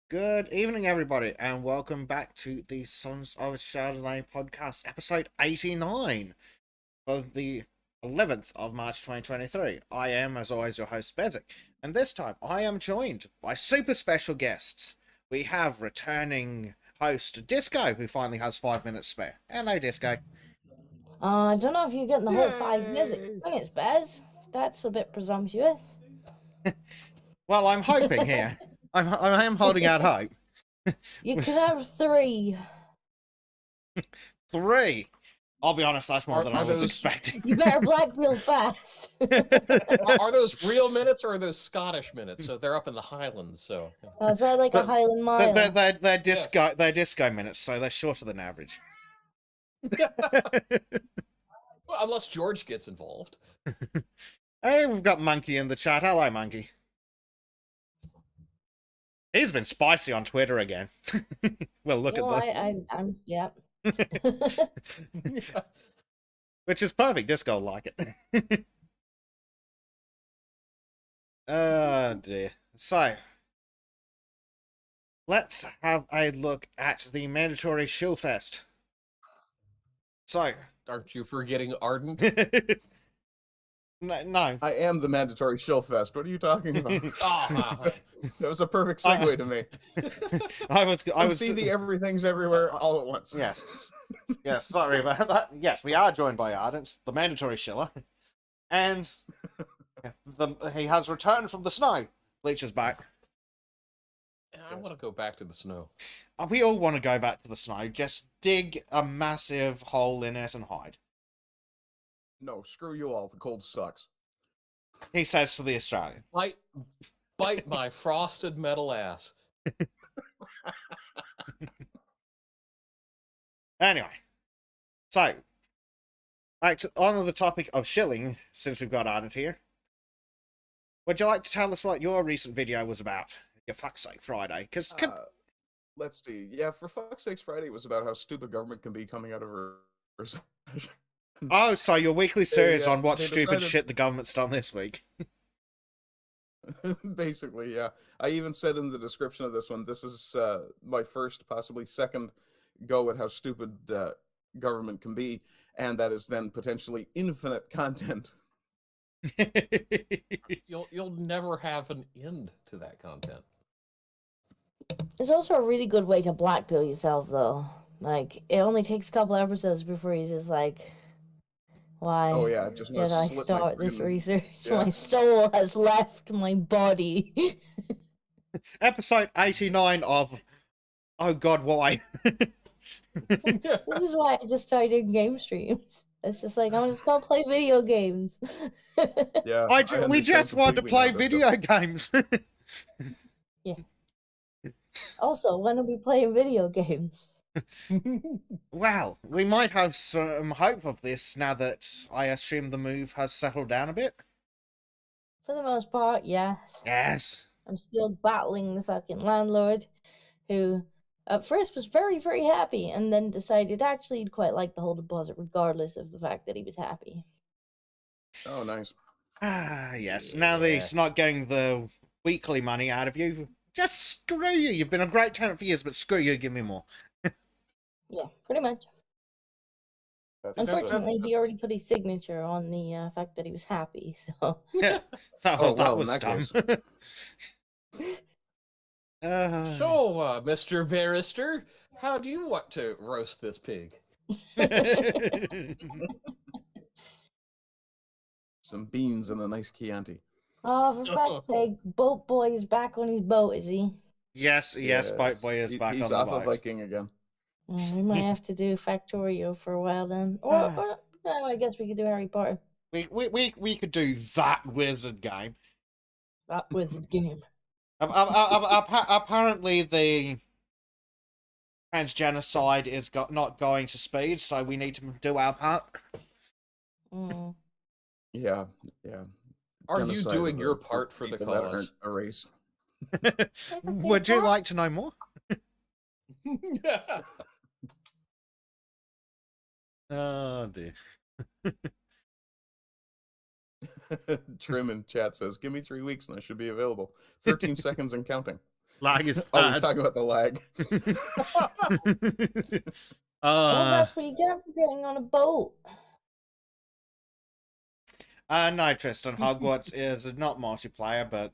Good evening, everybody, and welcome back to the Sons of Shadilay podcast, episode 89 of the 11th of March 2023. I am, as always, your host, Bezic, and this time I am joined by super special guests. We have returning host Disco, who finally has 5 minutes spare. Hello, Disco. I don't know if you're getting the whole 5 minutes, Yay! Bez. That's a bit presumptuous. Well, I'm hoping here. I am holding out hope. You could have 3. 3. I'll be honest, that's more than I was those- expecting. You better black real fast. Are those real minutes or are those Scottish minutes? So they're up in the Highlands. So Is that like a But- Highland Mile? They're disco minutes, so they're shorter than average. well, unless George gets involved. Hey, we've got Monkey in the chat. Hello, Monkey. He's been spicy on Twitter again. Well, look You know, at that. I'm yeah. Which is perfect. Disco will like it. Oh, dear. So, let's have a look at the mandatory shill fest. So, Aren't you forgetting Ardent? no. I am the mandatory shill fest. What are you talking about? Ah, That was a perfect segue to me. I was See the everything's everywhere all at once. Yes. Yes, sorry about that. Yes, we are joined by Ardent, the mandatory shiller. And he has returned from the snow. Bleach is back. I want to go back to the snow. We all want to go back to the snow. Just dig a massive hole in it and hide. No, screw you all. The cold sucks. He says to the Australian. Bite my frosted metal ass. Anyway. So, on the topic of shilling, since we've got Ardent here. Would you like to tell us what your recent video was about? Your fuck's sake Friday. Because Let's see. Yeah, for fuck's sakes, Friday was about how stupid government can be coming out of a recession. oh, so your weekly series They, on what they stupid decided- shit the government's done this week. Basically, yeah. I even said in the description of this one, this is my first, possibly second go at how stupid government can be, and that is then potentially infinite content. You'll never have an end to that content. It's also a really good way to blackpill yourself, though. Like, it only takes a couple episodes before he's just like, why Oh yeah, just wanna did I slit my start this friggin- research? yeah. My soul has left my body. Episode 89 of Oh God, why? This is why I just started doing game streams. It's just like, I'm just gonna play video games. Yeah, We just want to play video games. Also, when are we playing video games? Well, we might have some hope of this now that I assume the move has settled down a bit. For the most part, yes. Yes. I'm still battling the fucking landlord, who at first was very, very happy, and then decided actually he'd quite like the whole deposit, regardless of the fact that he was happy. Oh, nice. Ah, yes. Now that he's not getting the weekly money out of you, just screw you. You've been a great tenant for years, but screw you, give me more. Yeah, pretty much. That's, Unfortunately, he already put his signature on the fact that he was happy, so... Yeah. Oh, Oh, that well, was in dumb. that So, Mr. Barrister, how do you want to roast this pig? some beans and a nice Chianti. Oh, for fuck's sake, Boat Boy is back on his boat, is he? yes, Boat Boy is back He's on the off boat. of Viking again. We might have to do Factorio for a while then. Or no, I guess we could do Harry Potter. We could do that wizard game. That was the game. Apparently, the transgenocide is not going to speed, so we need to do our part. Mm. Yeah. Are you Genocide doing of your the part for the people that aren't cause? a race. Would you like to know more? Oh dear. Trim in chat says, "Give me 3 weeks and I should be available. 13 seconds and counting." Lag is Oh, he's bad. talking about the lag. Well, that's what you get for getting on a boat. No, Tristan, Hogwarts is not multiplayer, but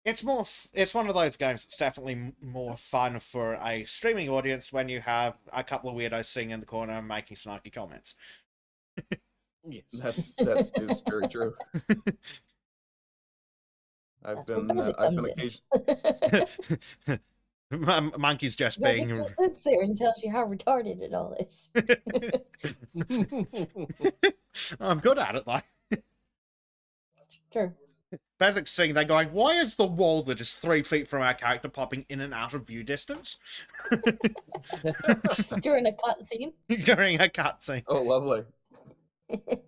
it's more. It's one of those games that's definitely more fun for a streaming audience when you have a couple of weirdos sitting in the corner and making snarky comments. Yes. That is very true. That's where Buzzard comes occasionally. Monkey's just Buzzard being. just sits there and tells you how retarded it all is. I'm good at it, though. Sure. Basic's sitting there going, why is the wall that is 3 feet from our character popping in and out of view distance? During a cutscene. During a cutscene. Oh, lovely.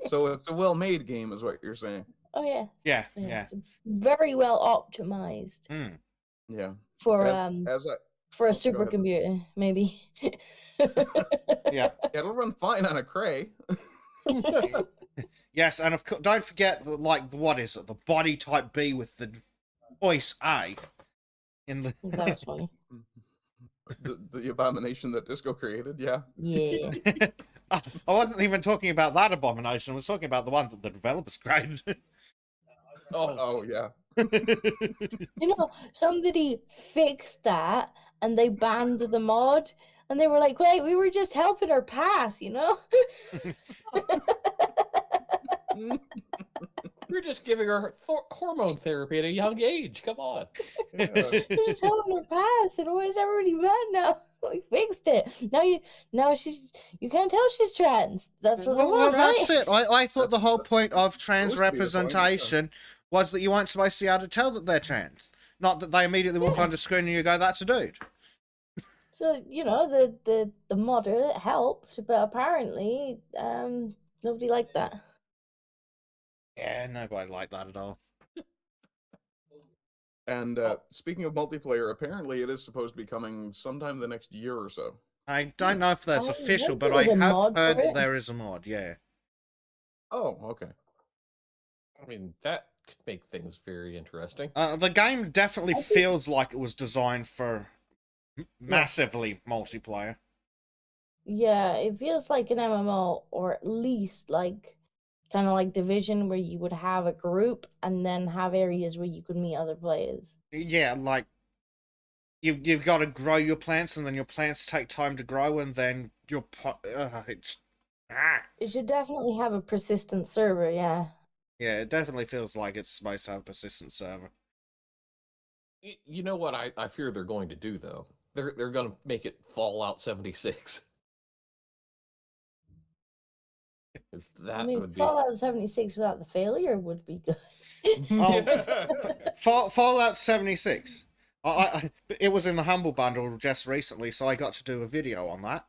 So it's a well-made game, is what you're saying. Oh yeah. Yeah, yeah. It's very well optimized Mm. Yeah. for As for a go ahead. supercomputer, maybe. Yeah. It'll run fine on a Cray. Yes, and of course, don't forget, what is it? The body type B with the voice A. In the... That was funny. The abomination that Disco created, yeah. Yeah. I wasn't even talking about that abomination. I was talking about the one that the developers created. Oh, yeah. You know, somebody fixed that and they banned the mod and they were like, wait, we were just helping her pass, you know? We're just giving her hormone therapy at a young age. Come on. Yeah. We're just helping her pass, and why is everybody mad now? We fixed it. Now you can't tell she's trans. That's what I well, want, right? that's it. I thought the whole That's point of trans supposed to be the point, yeah. representation was that you weren't supposed to be able to tell that they're trans. Not that they immediately walk onto screen and you go, that's a dude. So, you know, the modder helped, but apparently, nobody liked that. Yeah, nobody liked that at all. And speaking of multiplayer, apparently it is supposed to be coming sometime the next year or so. I don't know if that's I official, think but there I was a have mod for heard that it. there is a mod, yeah. Oh, okay. I mean, that could make things very interesting. The game definitely I think- feels like it was designed for massively multiplayer. Yeah, it feels like an MMO, or at least like kind of like Division, where you would have a group and then have areas where you could meet other players. Yeah, like you've got to grow your plants, and then your plants take time to grow, and then it's It should definitely have a persistent server, yeah. yeah, it definitely feels like it's supposed to have a persistent server. You know what I fear they're going to do, though? They're going to make it Fallout 76. 'Cause that I mean, would be... Fallout 76 without the failure would be good. Fallout 76. It was in the Humble Bundle just recently, so I got to do a video on that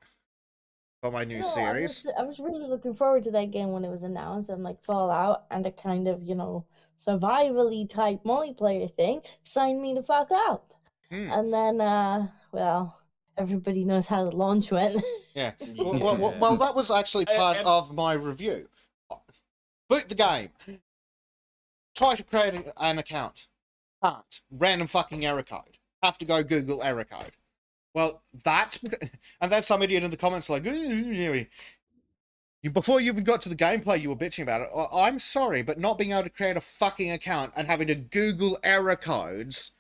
for my new No, series. I was really looking forward to that game when it was announced. I'm like, Fallout and a kind of, you know, survival-y type multiplayer thing. Sign me the fuck up. Hmm. And then, well, everybody knows how the launch went. Yeah. Well, that was actually part of my review. Boot the game. Try to create an account. Can't. Random fucking error code. Have to go Google error code. Well, that's... And then some idiot in the comments like, before you even got to the gameplay, you were bitching about it. I'm sorry, but not being able to create a fucking account and having to Google error codes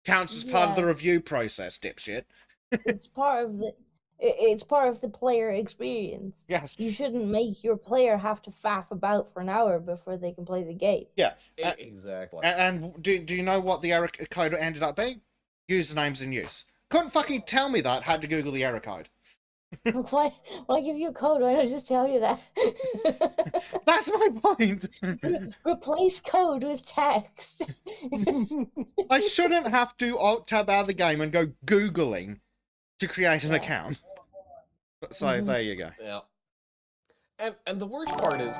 counts as part of the Yeah. review process, dipshit. It's part of the player experience. Yes. You shouldn't make your player have to faff about for an hour before they can play the game. Yeah. Exactly. And do you know what the error code ended up being? Usernames in use. Couldn't fucking tell me that. Had to Google the error code. Why give you a code? Why not just tell you that? That's my point. Replace code with text. I shouldn't have to alt tab out of the game and go Googling to create an account. So there you go. Yeah. And the worst part is,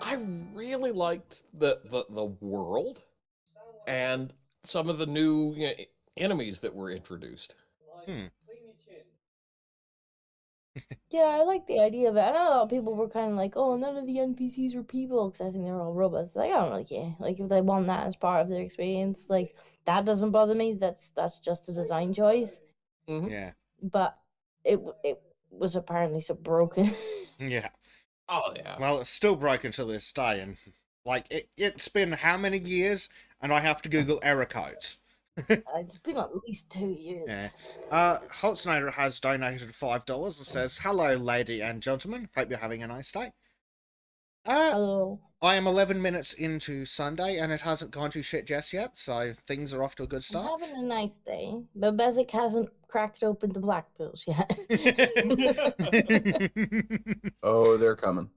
I really liked the world and some of the new enemies that were introduced. Yeah, I like the idea of it. I know a lot of people were kind of like, "Oh, none of the NPCs are people," because I think they're all robots. Like, I don't really care. Like, if they want that as part of their experience, like that doesn't bother me. That's just a design choice. Hmm. Yeah. But it was apparently so broken. Yeah. Oh yeah. Well, it's still broken to this day, and like it's been how many years, and I have to Google error codes. It's been at least 2 years. Yeah. Holtznader has donated $5 and says, "Hello, lady and gentlemen. Hope you're having a nice day. Hello. I am 11 minutes into Sunday, and it hasn't gone to shit just yet, so things are off to a good I'm start." having a nice day, but Bezic hasn't cracked open the black pills yet. Oh, they're coming.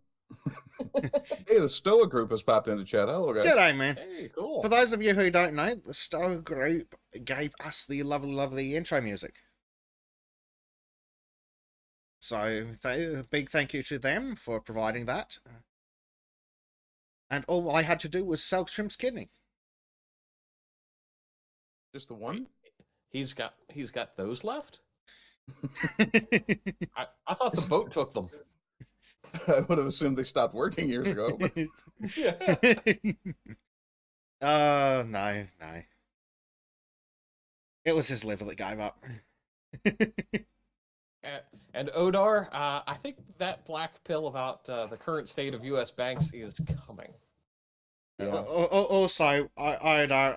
Hey, the Stoa group has popped into chat. Hello, guys. G'day, man. Hey, cool. For those of you who don't know, the Stowe group gave us the lovely, lovely intro music. So, a big thank you to them for providing that. And all I had to do was sell Shrimp's kidney. Just the one? He's got those left. I thought the boat took them. I would have assumed they stopped working years ago. But... Yeah. No. It was his liver that gave up. And Odar, I think that black pill about the current state of U.S. banks is coming. Yeah. Also, I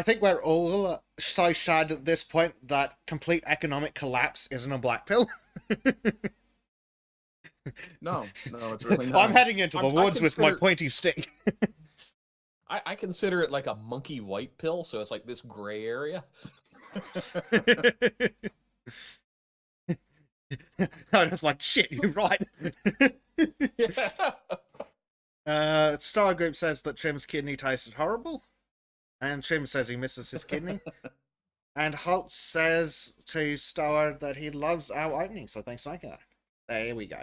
think we're all so sad at this point that complete economic collapse isn't a black pill. No, it's really not. I'm heading into the I woods with my consider- pointy stick. I consider it like a monkey white pill, so it's like this gray area. I was like, shit, you're right. Star Group says that Trim's kidney tasted horrible. And Trim says he misses his kidney. And Holt says to Star that he loves our opening, so thanks for making that. There we go.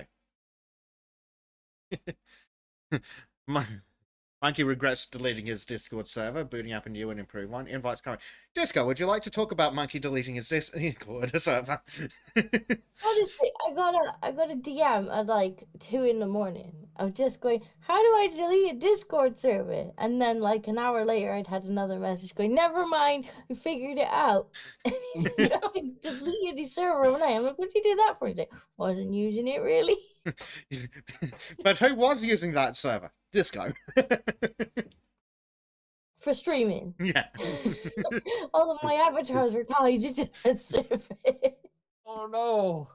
Monkey regrets deleting his Discord server, booting up a new and improved one. Invites coming. Disco, would you like to talk about Monkey deleting his Discord server? Honestly, I got a DM at like 2 in the morning of just going, "How do I delete a Discord server?" And then like an hour later, I'd had another message going, "Never mind, I figured it out." And he just like, deleted the server overnight. I'm like, "What'd you do that for?" He's like, "Wasn't using it really." But who was using that server? Disco. For streaming. Yeah. All of my avatars were tied to that server. Oh no!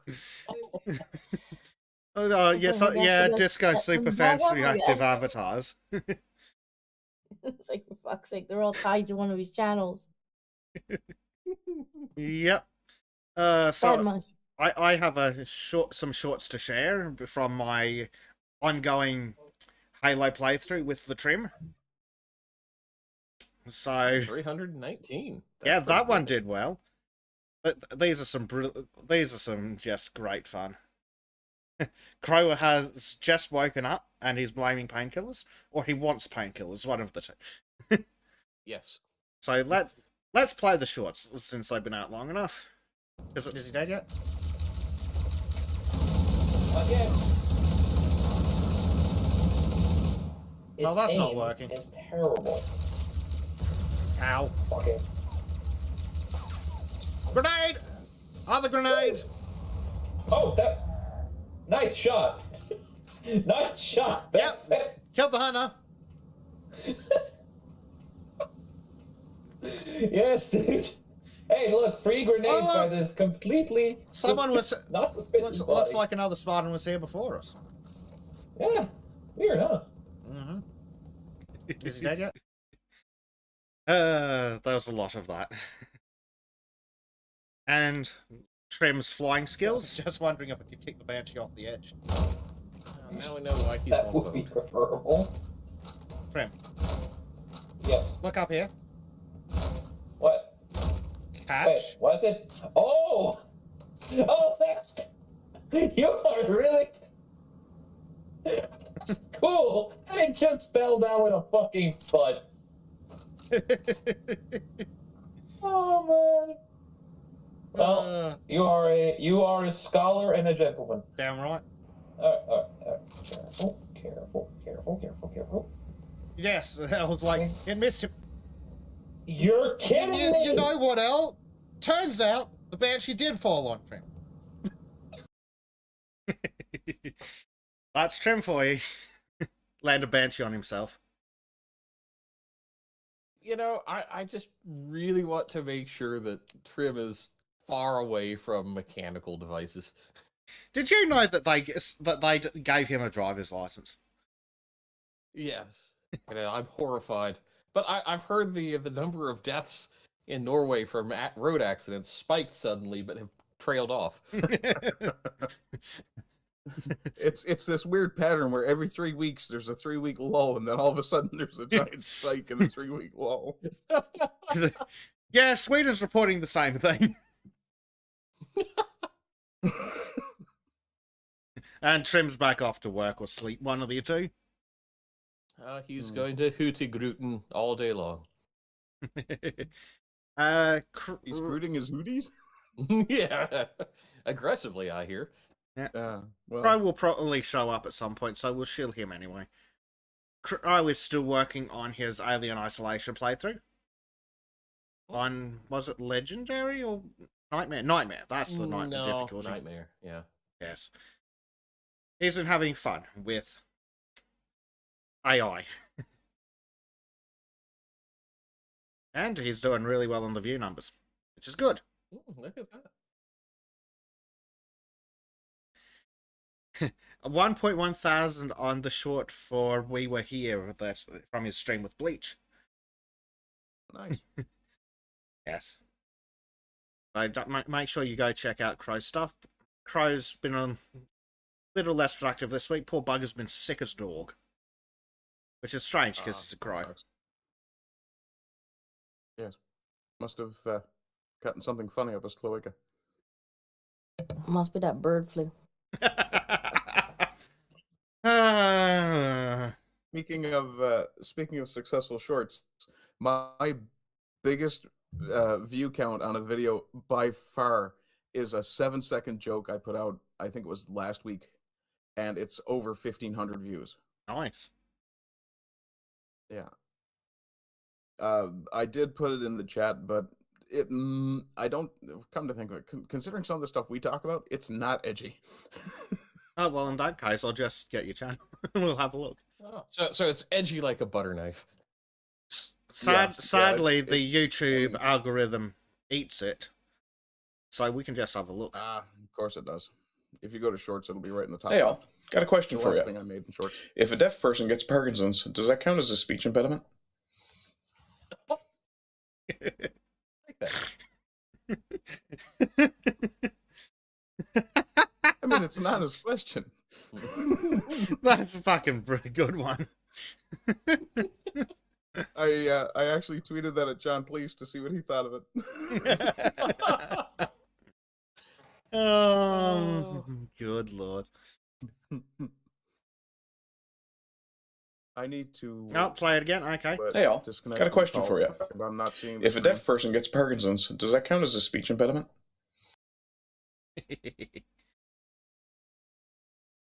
Yes, Okay, yeah, that's- Disco that's super blah, fancy blah, blah, reactive yeah. avatars. It's like, for fuck's sake, they're all tied to one of his channels. Yep. Bad So monkey. I have some shorts to share from my ongoing Halo playthrough with the Trim. So 319. yeah, That's that pretty one good. did well. But these are some just great fun. Crow has just woken up and he's blaming painkillers, or he wants painkillers, one of the two. Yes. So let's play the shorts since they've been out long enough. Is he dead yet? Again. No, that's not working. It's terrible. Ow! Okay. Grenade! Other grenade! Oh, that nice shot. Nice shot. That's it. Killed the hunter. Yes, dude. Hey, look, free grenades Oh, by look. this completely. Someone was not suspicious. looks like another Spartan was here before us. Yeah, weird, huh? Mm-hmm. Is he dead yet? There was a lot of that. And Trim's flying skills. Just wondering if I could kick the Banshee off the edge. Now we know why he's That on would be boat. preferable. Trim, Yes. look up here. What? Catch. Wait, was it? Oh! Oh, that's. You are really. Cool! I just spelled out with a fucking bud. Oh, man. Well, you are a scholar and a gentleman. Damn right. Careful. Yes, I was like, it missed him. You're kidding me! You know what, El? Turns out the banshee did fall on Trim. That's Trim for you. Land a banshee on himself. You know, I just really want to make sure that Trim is far away from mechanical devices. Did you know that they gave him a driver's license? Yes, and I'm horrified. But I've heard the number of deaths in Norway from road accidents spiked suddenly, but have trailed off. It's this weird pattern where every 3 weeks there's a 3-week lull, and then all of a sudden there's a giant spike in the 3-week lull. Yeah, Sweden's reporting the same thing. And Trim's back off to work or sleep, one of the two. He's going to Hootigruten all day long. He's rooting his hooties? Yeah, aggressively, I hear. Yeah. Well, Crow will probably show up at some point, so we'll shield him anyway. Crow is still working on his Alien Isolation playthrough. On, was it Legendary or Nightmare? Nightmare, that's the nightmare difficulty. Nightmare, yeah. Yes. He's been having fun with AI. And he's doing really well on the view numbers, which is good. Look at that. 1.1 thousand on the short for We Were Here that from his stream with Bleach. nice. Yes. So make sure you go check out Crow's stuff. Crow's been a little less productive this week. Poor Bugger's been sick as a dog. Which is strange because it's a crow. Sucks. Yes. Must have gotten something funny up his cloaca. Must be that bird flu. Speaking of successful shorts, my biggest view count on a video by far is a 7-second joke I put out. I think it was last week, and it's over 1,500 views. Nice. Yeah. I did put it in the chat, but I don't come to think of it. Considering some of the stuff we talk about, it's not edgy. Oh, well, in that case, I'll just get your channel and we'll have a look. Oh, so it's edgy like a butter knife. Sadly, it's the YouTube algorithm eats it, so we can just have a look. Of course it does. If you go to shorts, it'll be right in the top. Hey, Al, got a question The for last you. thing I made in shorts. If a deaf person gets Parkinson's, does that count as a speech impediment? Like that. I mean, it's an honest question. That's a fucking good one. I actually tweeted that at John Please to see what he thought of it. Oh, good lord. I need to. Oh, play it again. Okay. Hey, Al, disconnect got a the question call for you. because I'm not seeing. If a deaf person gets Parkinson's, does that count as a speech impediment?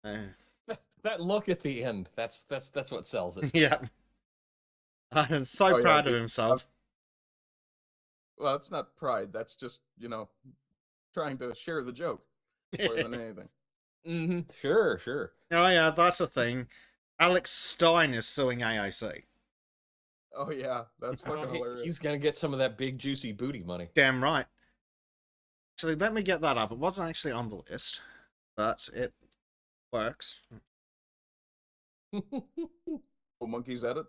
That look at the end, that's what sells it. Yeah. I'm so Oh, yeah, proud of dude. himself. Well, it's not pride. That's just trying to share the joke more than anything. Mm-hmm. Sure. Oh yeah, that's the thing. Alex Stein is suing AOC. Oh yeah, that's fucking hilarious. He's gonna get some of that big juicy booty money. Damn right. Actually, let me get that up. It wasn't actually on the list, but it works. Oh, monkeys at it.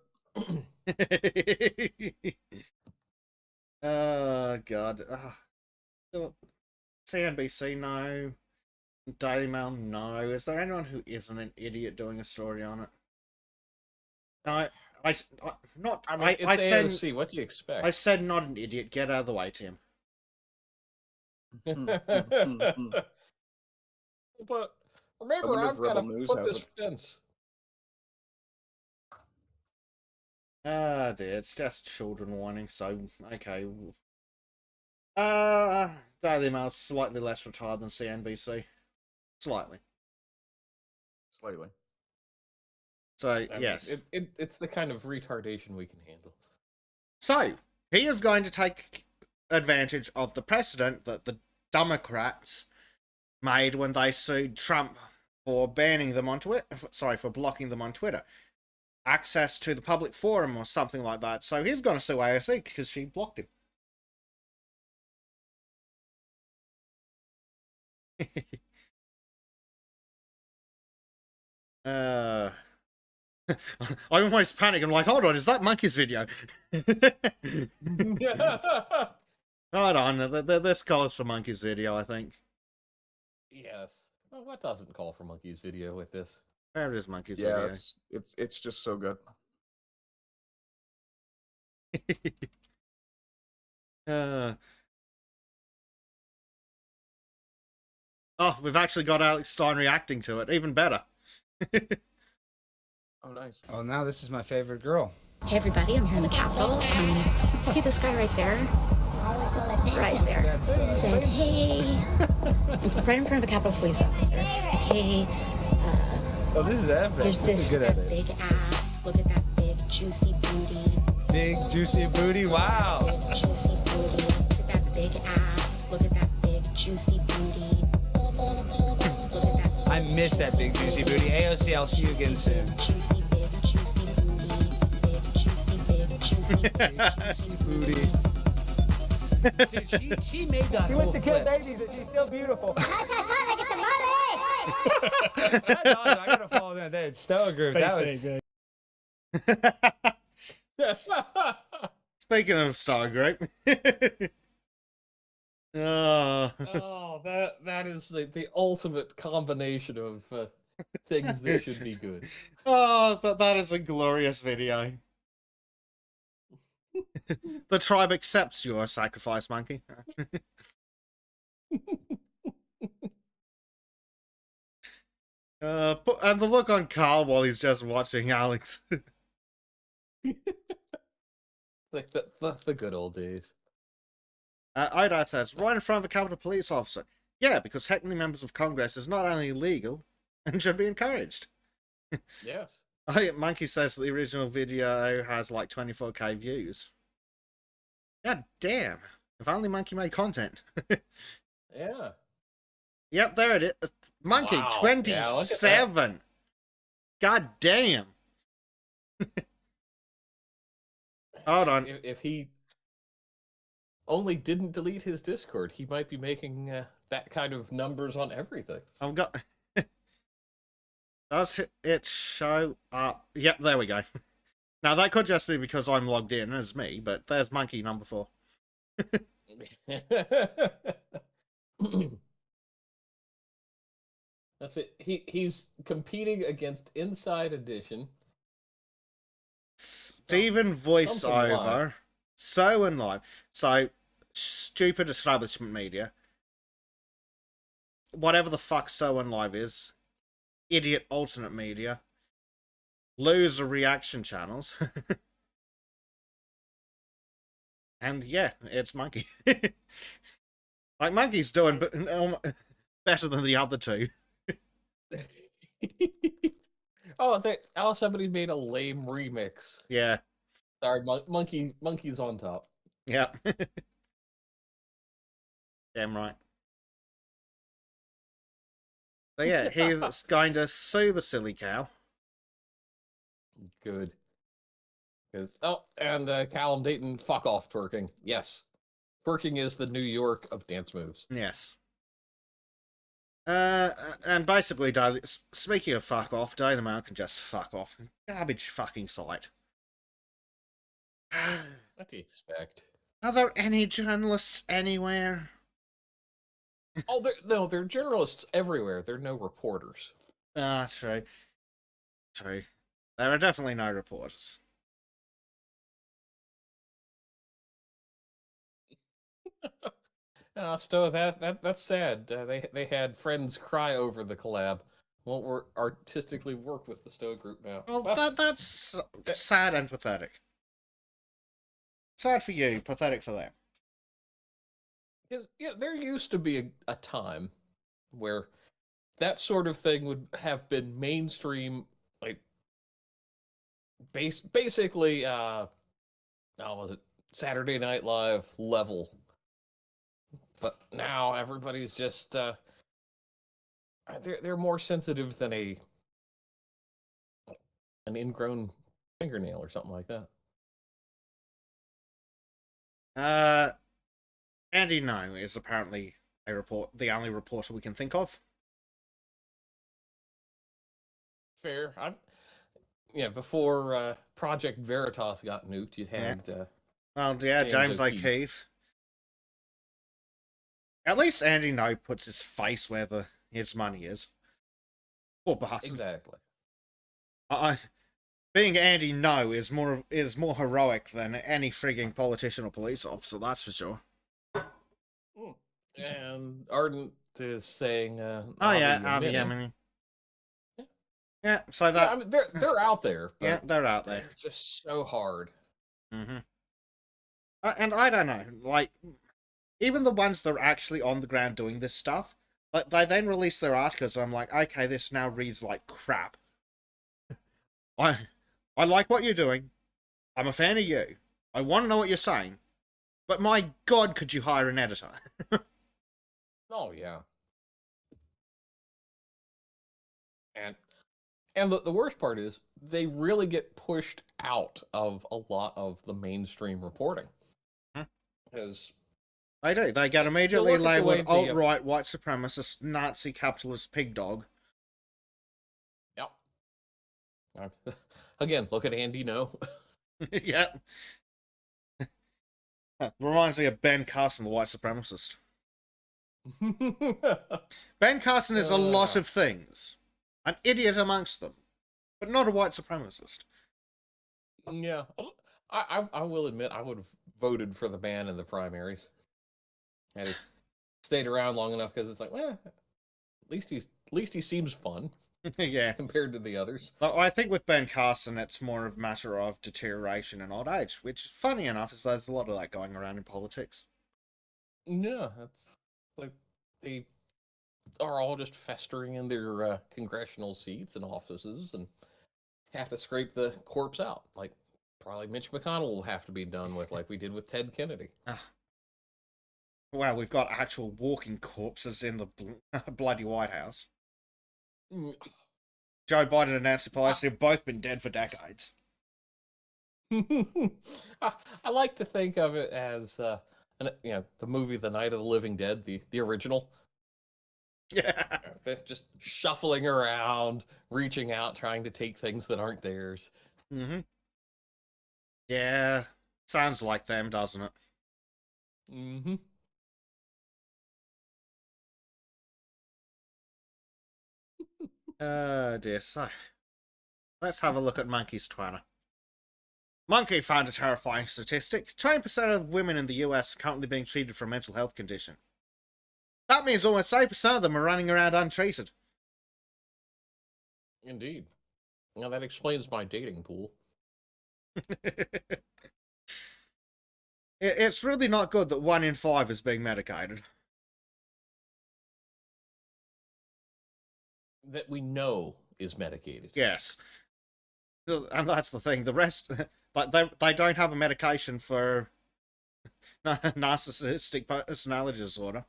Oh god. CNBC, no. Daily Mail, no. Is there anyone who isn't an idiot doing a story on it? No, It's I said AOC. What do you expect? I said not an idiot. Get out of the way, Tim. But remember, wonder if I've got to Rebel News put has this it. fence. Ah, dear, it's just children whining, so okay. Daily Mail's slightly less retired than CNBC. Slightly. Slightly. So, I yes. mean, it's the kind of retardation we can handle. So, he is going to take advantage of the precedent that the Democrats made when they sued Trump for banning them on Twitter. Sorry, for blocking them on Twitter. Access to the public forum or something like that. So he's going to sue AOC because she blocked him. I almost panic. I'm like, hold on, is that Monkey's video? Hold on, this calls for Monkey's video, I think. Yes. Well, what doesn't call for Monkey's video with this? Where is Monkey's Yeah, video? it's just so good. Oh, we've actually got Alex Stein reacting to it. Even better. Oh, nice. Oh, now this is my favorite girl. Hey everybody, I'm here in the Capitol. See this guy right there? Right there. That's Said, hey. It's right in front of a Capitol police officer. Hey, oh, this is epic. here's This is this good at that it. big ass. Look at that big juicy booty. Big juicy booty. Wow. Juicy booty. Look at that big ass. Look at that big juicy booty. Look at that I miss that big juicy booty. AOC, I'll see you again soon. juicy big juicy booty. Big juicy big juicy big juicy Booty. Dude, she made that. She went to kill babies, and she's still beautiful. That's awesome. I gotta follow that. That Stoa group. That was. Speaking of Star Group. Oh, that is the ultimate combination of things that should be good. Oh, that is a glorious video. The tribe accepts your sacrifice, Monkey. And the look on Carl while he's just watching Alex. Like the good old days. Oda says, right in front of a Capitol Police officer. Yeah, because heckling members of Congress is not only illegal and should be encouraged. Yes. Monkey says the original video has like 24k views. God damn. If only Monkey made content. Yeah. Yep, there it is. Monkey, Wow. 27. God damn. Hold on. If he only didn't delete his Discord, he might be making that kind of numbers on everything. I've got. Does it show up? Yep, there we go. Now, that could just be because I'm logged in as me, but there's Monkey number 4. That's it. He's competing against Inside Edition. Steven voiceover. So and live. So, stupid establishment media. Whatever the fuck So and Live is. Idiot alternate media. Loser reaction channels. And yeah, it's Monkey. Like, Monkey's doing better than the other two. Somebody made a lame remix. Yeah. Sorry, Monkey's on top. Yeah. Damn right. So yeah, he's going to sue the silly cow. Good. And Callum Dayton, fuck off twerking. Yes. Twerking is the New York of dance moves. Yes. And basically, speaking of fuck off, Dynamite can just fuck off. Garbage fucking site. What do you expect? Are there any journalists anywhere? There are journalists everywhere. There are no reporters. Ah, true. True. There are definitely no reporters. Stowe, that's sad. They had friends cry over the collab. Won't artistically work with the Stowe group now. Well, that's sad and pathetic. Sad for you, pathetic for them. Because there used to be a time where that sort of thing would have been mainstream, like basically, how was it, Saturday Night Live level. But now everybody's just they're more sensitive than an ingrown fingernail or something like that. Andy No is apparently the only reporter we can think of. Fair. Before Project Veritas got nuked, you had Well, yeah, James O'Keefe. O'Keefe. At least Andy No puts his face where his money is. Poor bastard. Exactly. Being Andy No is more heroic than any frigging politician or police officer. That's for sure. And Ardent is saying, Oh yeah, Avi yeah, Yemeni. Yeah, so that I mean, they're out there. But yeah, they're out there. they're just so hard. Mm-hmm. And I don't know, like, even the ones that are actually on the ground doing this stuff, like, they then release their articles, and I'm like, okay, this now reads like crap. I like what you're doing. I'm a fan of you. I want to know what you're saying. But my God, could you hire an editor? Oh yeah. And the worst part is they really get pushed out of a lot of the mainstream reporting. Because They do. They get immediately look at the way labeled the, alt-right, white supremacist, Nazi, capitalist pig dog. Yep. Again, look at Andy No. Yeah. Reminds me of Ben Carson, the white supremacist. Ben Carson is a lot of things. An idiot amongst them. But not a white supremacist. Yeah. I will admit I would have voted for the man in the primaries. Had he stayed around long enough, because it's like, well, at least he seems fun. Yeah. Compared to the others. Well, I think with Ben Carson, it's more of a matter of deterioration in old age, which, funny enough, is there's a lot of that going around in politics. Yeah, that's like they are all just festering in their congressional seats and offices and have to scrape the corpse out. Like, probably Mitch McConnell will have to be done with, like we did with Ted Kennedy. Well, we've got actual walking corpses in the bloody White House. Joe Biden and Nancy Pelosi have both been dead for decades. I like to think of it as, the movie The Night of the Living Dead, the original. Yeah. They're just shuffling around, reaching out, trying to take things that aren't theirs. Mm-hmm. Yeah. Sounds like them, doesn't it? Mm-hmm. Dear. So, let's have a look at Monkey's Twitter. Monkey found a terrifying statistic. 20% of women in the US are currently being treated for a mental health condition. That means almost 8% of them are running around untreated. Indeed. Now that explains my dating pool. It's really not good that 1 in 5 is being medicated. That we know is medicated. Yes. And that's the thing. The rest, but they don't have a medication for narcissistic personality disorder.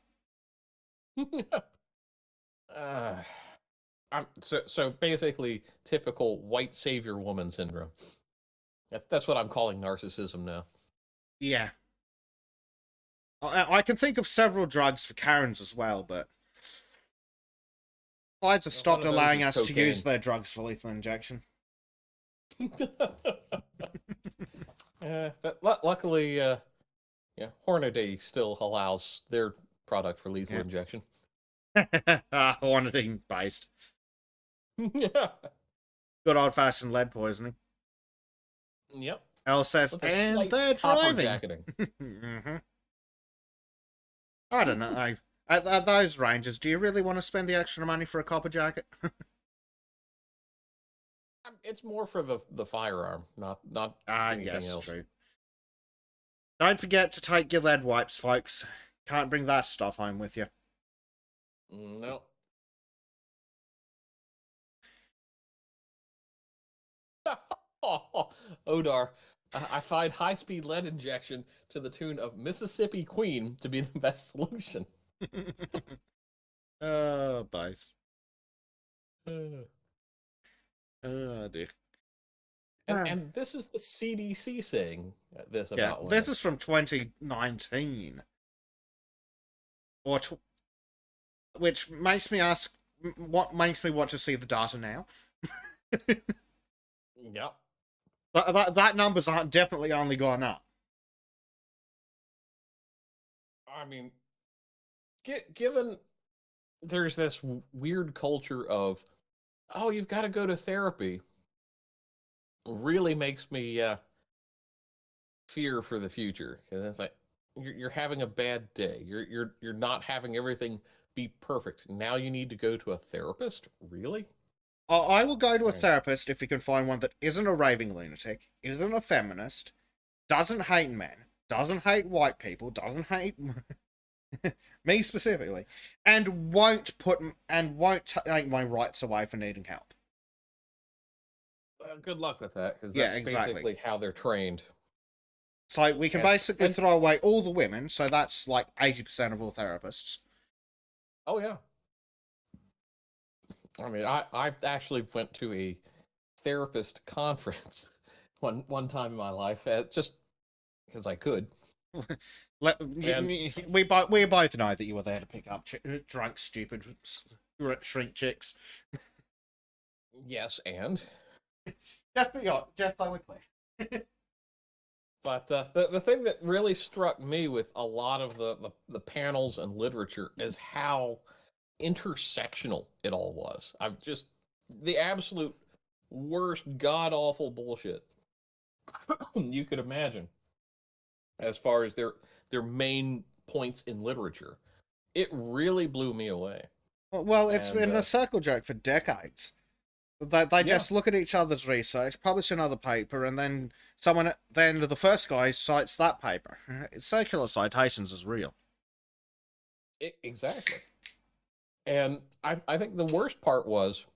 So basically, typical white savior woman syndrome. That's what I'm calling narcissism now. Yeah. I can think of several drugs for Karens as well, but Pfizer stopped allowing us to use their drugs for lethal injection. But luckily, Hornady still allows their product for lethal injection. Hornady based. Yeah. Good old fashioned lead poisoning. Yep. Elle says, and they're driving. Mm-hmm. I don't know. At those ranges, do you really want to spend the extra money for a copper jacket? It's more for the firearm, not anything yes, else. True. Don't forget to take your lead wipes, folks. Can't bring that stuff home with you. No. Odar, I find high-speed lead injection to the tune of Mississippi Queen to be the best solution. Oh, base. Oh, dear. And this is the CDC saying this Yeah, about this women. is from 2019. Which makes me ask, what makes me want to see the data now? Yep. That numbers aren't definitely only gone up. I mean, given there's this weird culture of, oh, you've got to go to therapy, really makes me fear for the future. Because it's like you're having a bad day. You're not having everything be perfect. Now you need to go to a therapist? Really? I will go to a Right. therapist if you can find one that isn't a raving lunatic, isn't a feminist, doesn't hate men, doesn't hate white people, doesn't hate me specifically, and won't take my rights away for needing help. Well, good luck with that, because Yeah, that's exactly. basically how they're trained. So we can And- basically and- throw away all the women, so that's like 80% of all therapists. Oh yeah. I mean, I actually went to a therapist conference one time in my life, just because I could. We both know that you were there to pick up drunk, stupid, shrink chicks. Yes, and Just so we're clear. but the thing that really struck me with a lot of the panels and literature is how intersectional it all was. I'm just the absolute worst god awful bullshit you could imagine as far as their main points in literature. It really blew me away. Well, it's And, been a circle jerk for decades. They just look at each other's research, publish another paper, and then the first guy cites that paper. Circular citations is real. Exactly. And I think the worst part was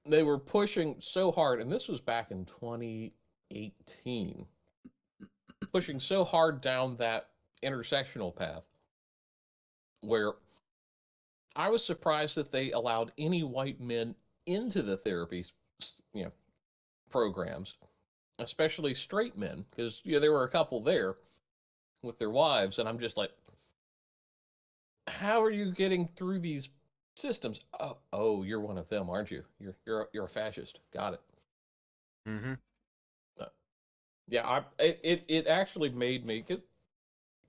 they were pushing so hard, and this was back in 2018, pushing so hard down that intersectional path where I was surprised that they allowed any white men into the therapy, programs, especially straight men, because there were a couple there with their wives, and I'm just like, how are you getting through these systems? Oh, you're one of them, aren't you? You're a fascist. Got it. Mm-hmm. Yeah, it actually made me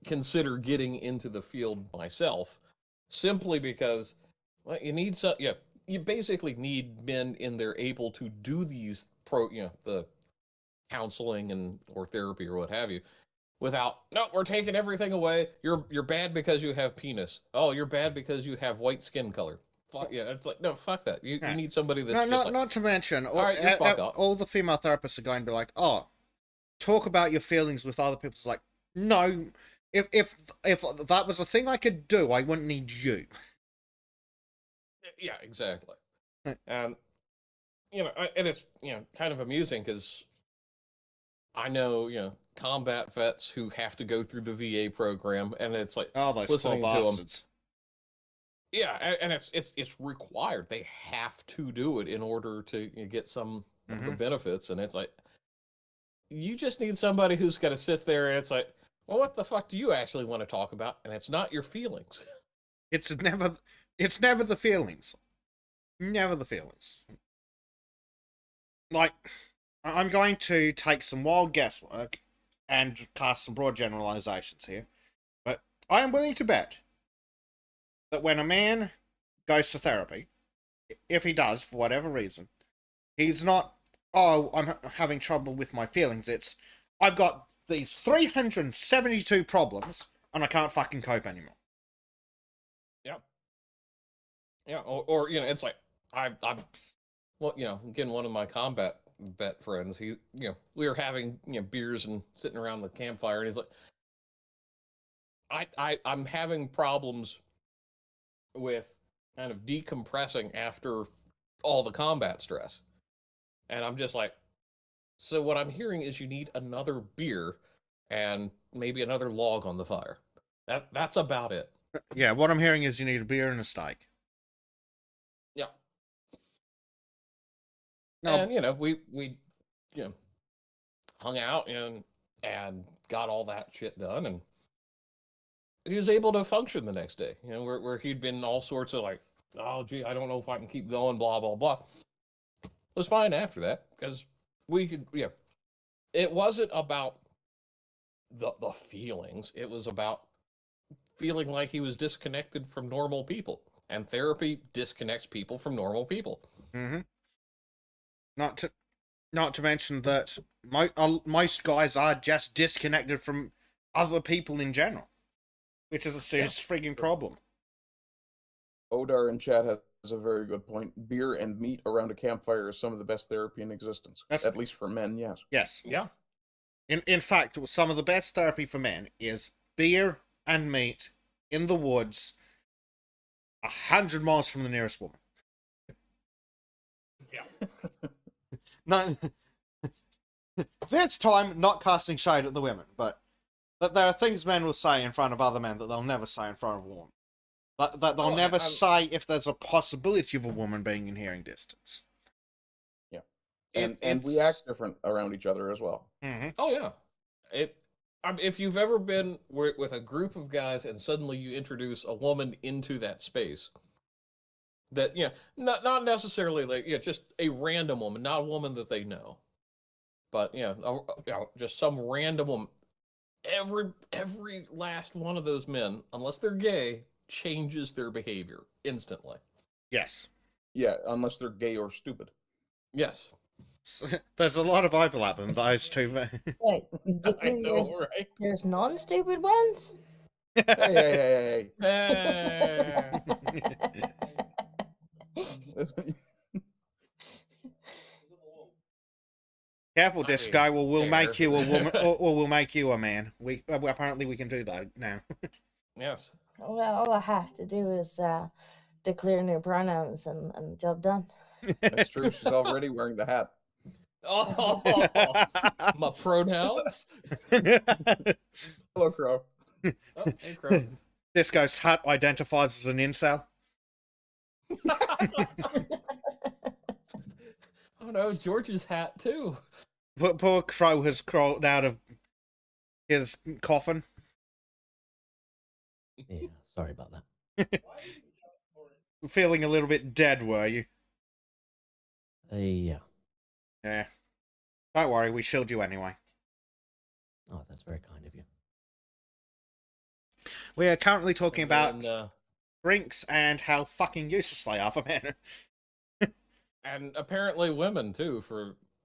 consider getting into the field myself, simply because you need you basically need men in there able to do these the counseling and or therapy or what have you without, no, we're taking everything away. You're bad because you have penis. Oh, you're bad because you have white skin color. Fuck yeah, it's like, no, fuck that. You need somebody that's not to mention, all right, you fuck up. all the female therapists are going to be like, oh, talk about your feelings with other people. It's like, no, if that was a thing I could do, I wouldn't need you. Yeah, exactly. And and it's kind of amusing because I know combat vets who have to go through the VA program, and it's like, oh, those listening poor to them. bastards. Yeah, and it's required. They have to do it in order to get some of the benefits, and it's like, you just need somebody who's going to sit there and it's like, well, what the fuck do you actually want to talk about? And it's not your feelings. It's never the feelings. Never the feelings. Like, I'm going to take some wild guesswork and cast some broad generalizations here, but I am willing to bet that when a man goes to therapy, if he does, for whatever reason, he's not, oh, I'm having trouble with my feelings. It's, I've got these 372 problems and I can't fucking cope anymore. Yep. Yeah, or it's like, I'm well, again, one of my combat vet friends, he, we were having, beers and sitting around the campfire, and he's like, I'm having problems with kind of decompressing after all the combat stress. And I'm just like, so what I'm hearing is you need another beer and maybe another log on the fire. That's about it. Yeah, what I'm hearing is you need a beer and a steak. Yeah. No, And we hung out and got all that shit done, and he was able to function the next day. Where he'd been all sorts of like, oh gee, I don't know if I can keep going, blah blah blah. It was fine after that because we could. Yeah, it wasn't about the feelings. It was about feeling like he was disconnected from normal people, and therapy disconnects people from normal people. mm-hmm. Not to mention that most guys are just disconnected from other people in general, which is a serious frigging problem. Odar in chat has a very good point. Beer and meat around a campfire is some of the best therapy in existence. At least for men, yes. Yes. Yeah. In fact, some of the best therapy for men is beer and meat in the woods, 100 miles from the nearest woman. Yeah. No, this time, not casting shade at the women, but that there are things men will say in front of other men that they'll never say in front of a woman. That they'll never say if there's a possibility of a woman being in hearing distance. Yeah, and we act different around each other as well. Mm-hmm. Oh yeah, if you've ever been with a group of guys and suddenly you introduce a woman into that space, that not necessarily like just a random woman, not a woman that they know, but just some random woman. Every last one of those men, unless they're gay, changes their behavior instantly. Yes. Yeah, unless they're gay or stupid. Yes. There's a lot of overlap in those two. Wait, I know, right? there's non-stupid ones? Hey. Careful, Disco, or we'll make you a woman, or we'll make you a man. Apparently we can do that now. Yes. Well, all I have to do is declare new pronouns and job done. That's true. She's already wearing the hat. Oh, my pronouns. Hello, Crow. Oh, hey, Crow. Disco's hat identifies as an incel. Oh no, George's hat too. Poor Crow has crawled out of his coffin. Yeah, sorry about that. Feeling a little bit dead, were you? Yeah. Yeah. Don't worry, we shielded you anyway. Oh, that's very kind of you. We are currently talking about And, drinks and how fucking useless they are for men. and apparently women too,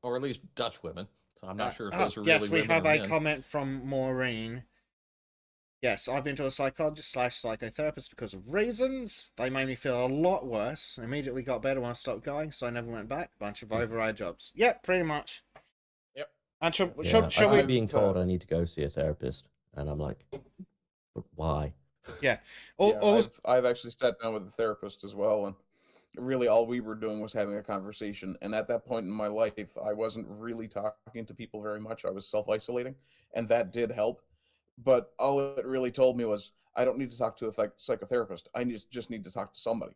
or at least Dutch women. So I'm not sure if those are really yes, we women have or a men. comment from Maureen. Yes, I've been to a psychologist / psychotherapist because of reasons. They made me feel a lot worse. Immediately got better when I stopped going, so I never went back. Bunch of override jobs. Yep, pretty much. Yep. And Yeah, should I we? keep being told I need to go see a therapist, and I'm like, but why? Yeah. I've actually sat down with a therapist as well, and really all we were doing was having a conversation. And at that point in my life, I wasn't really talking to people very much. I was self-isolating, and that did help. But all it really told me was, I don't need to talk to a psychotherapist. I just need to talk to somebody.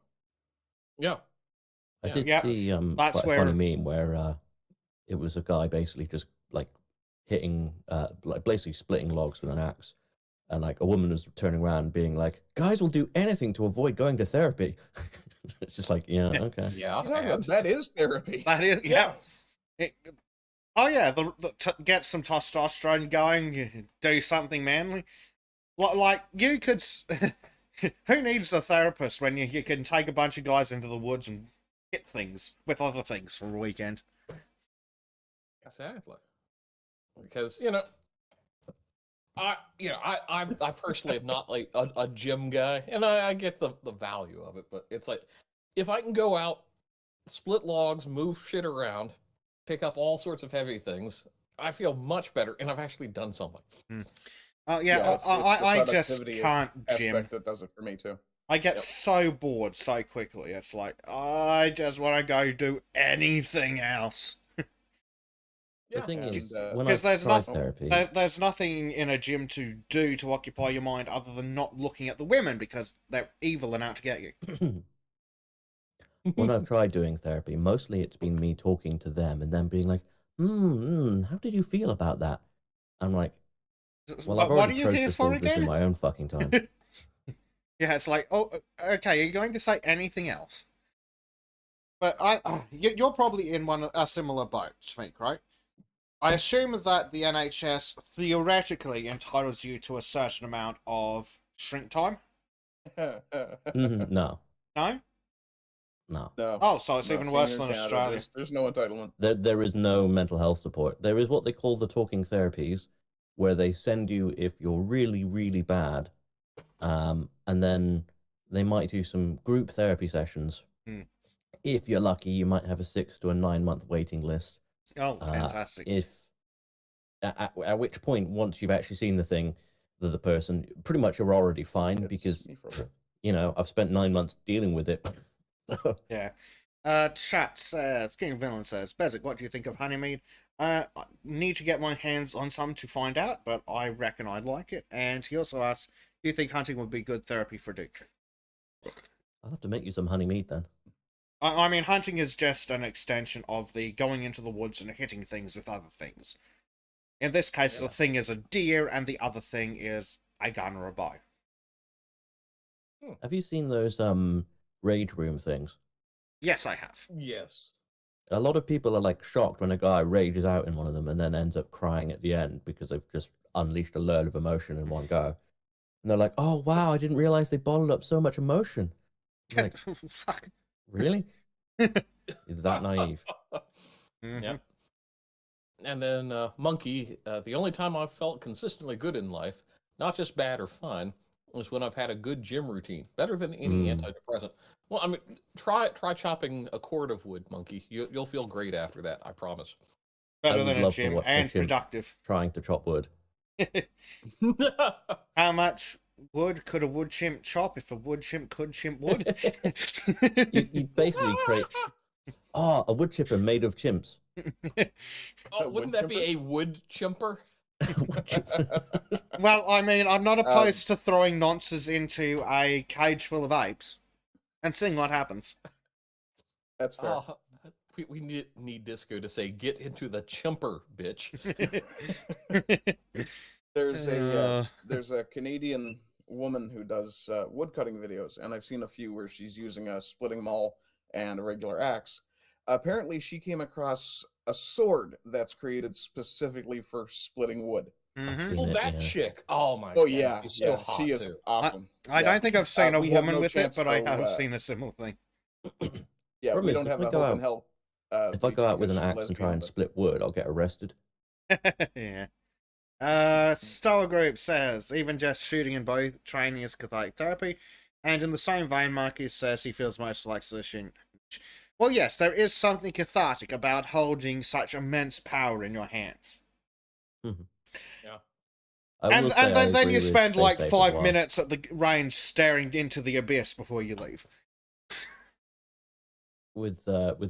Yeah. I did Yeah, see that's quite a where- funny meme where it was a guy basically just like hitting, like basically splitting logs with an axe, and like a woman was turning around being like, "Guys will do anything to avoid going to therapy." It's just like, yeah, okay. Yeah. That is therapy. That is, yeah. Get some testosterone going, do something manly. Like you could. Who needs a therapist when you can take a bunch of guys into the woods and hit things with other things for a weekend? Exactly. Because I personally am not like a gym guy, and I get the value of it, but it's like if I can go out, split logs, move shit around, pick up all sorts of heavy things, I feel much better, and I've actually done something. Yeah, it's I the just productivity can't aspect gym. that does it for me too. I get Yep. so bored so quickly. It's like, I just want to go do anything else. The thing and, is, uh, when Because I've there's tried nothing, therapy, there's nothing in a gym to do to occupy your mind other than not looking at the women because they're evil and out to get you. when I've tried doing therapy, mostly it's been me talking to them and them being like, how did you feel about that? I'm like, well, I've What are already you here processed for all of this in again? my own fucking time. Yeah, it's like, oh, okay, are you going to say anything else? But you're probably in a similar boat, Smeek, right? I assume that the NHS theoretically entitles you to a certain amount of shrink time. No, No? no. No. Oh, so it's No, even same worse here in than Canada. Australia. There's no entitlement. There is no mental health support. There is what they call the talking therapies, where they send you if you're really, really bad, and then they might do some group therapy sessions. Hmm. If you're lucky, you might have a 6 to a 9 month waiting list. Oh, fantastic. If at which point, once you've actually seen the thing, the person, pretty much you're already fine It's because me for a bit. I've spent 9 months dealing with it. Yeah. Chat says, King Villain says, Bezic, what do you think of honeymead? I need to get my hands on some to find out, but I reckon I'd like it. And he also asks, do you think hunting would be good therapy for Duke? I'll have to make you some honey meat then. I mean, hunting is just an extension of the going into the woods and hitting things with other things. In this case, the thing is a deer, and the other thing is a gun or a bow. Have you seen those rage room things? Yes, I have. Yes. A lot of people are like shocked when a guy rages out in one of them and then ends up crying at the end because they've just unleashed a load of emotion in one go. And they're like, "Oh wow, I didn't realize they bottled up so much emotion." I'm like, Fuck. really? You're that naive? Mhm. Yep. And then Monkey, the only time I've felt consistently good in life, not just bad or fine, is when I've had a good gym routine, better than any antidepressant. Well, I mean, try chopping a cord of wood, Monkey. You'll feel great after that, I promise. Better I would than a love to gym watch a and chimp productive. trying to chop wood. How much wood could a wood chimp chop if a wood chimp could chimp wood? You basically create a wood chipper made of chimps. Oh, wouldn't that be a wood chimper? Wood chipper. Well, I mean, I'm not opposed to throwing nonces into a cage full of apes and seeing what happens. That's fair. Oh, we need Disco to say, "Get into the chimper, bitch." There's a Canadian woman who does woodcutting videos, and I've seen a few where she's using a splitting maul and a regular axe. Apparently, she came across a sword that's created specifically for splitting wood. Mhm. Oh, Seen it, that yeah. chick! Oh my Oh god, yeah, she's so yeah, hot she is too. awesome. I Yeah. don't think I've seen a We have woman no with it, chance, but I though, have seen a similar thing. Yeah, Problem we is, don't if have I the go hope out- and help. If I go out with an she's axe and try lesbian, and but- split wood, I'll get arrested. Yeah. Star Group says, even just shooting in bow training is cathartic therapy. And in the same vein, Marcus says he feels most like solution. Well, yes, there is something cathartic about holding such immense power in your hands. Yeah. I will say And I then agree you with spend Space like Ape as 5 well. minutes at the range staring into the abyss before you leave. With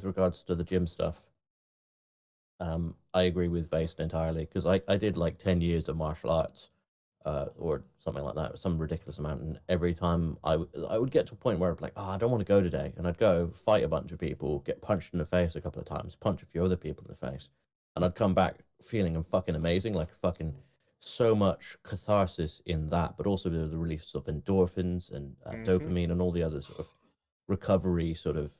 regards to the gym stuff. I agree with Based entirely because I did like 10 years of martial arts, or something like that, some ridiculous amount. And every time I would get to a point where I'd be like, I don't want to go today, and I'd go fight a bunch of people, get punched in the face a couple of times, punch a few other people in the face, and I'd come back feeling fucking amazing, like fucking so much catharsis in that, but also the release of endorphins and dopamine and all the other sort of recovery sort of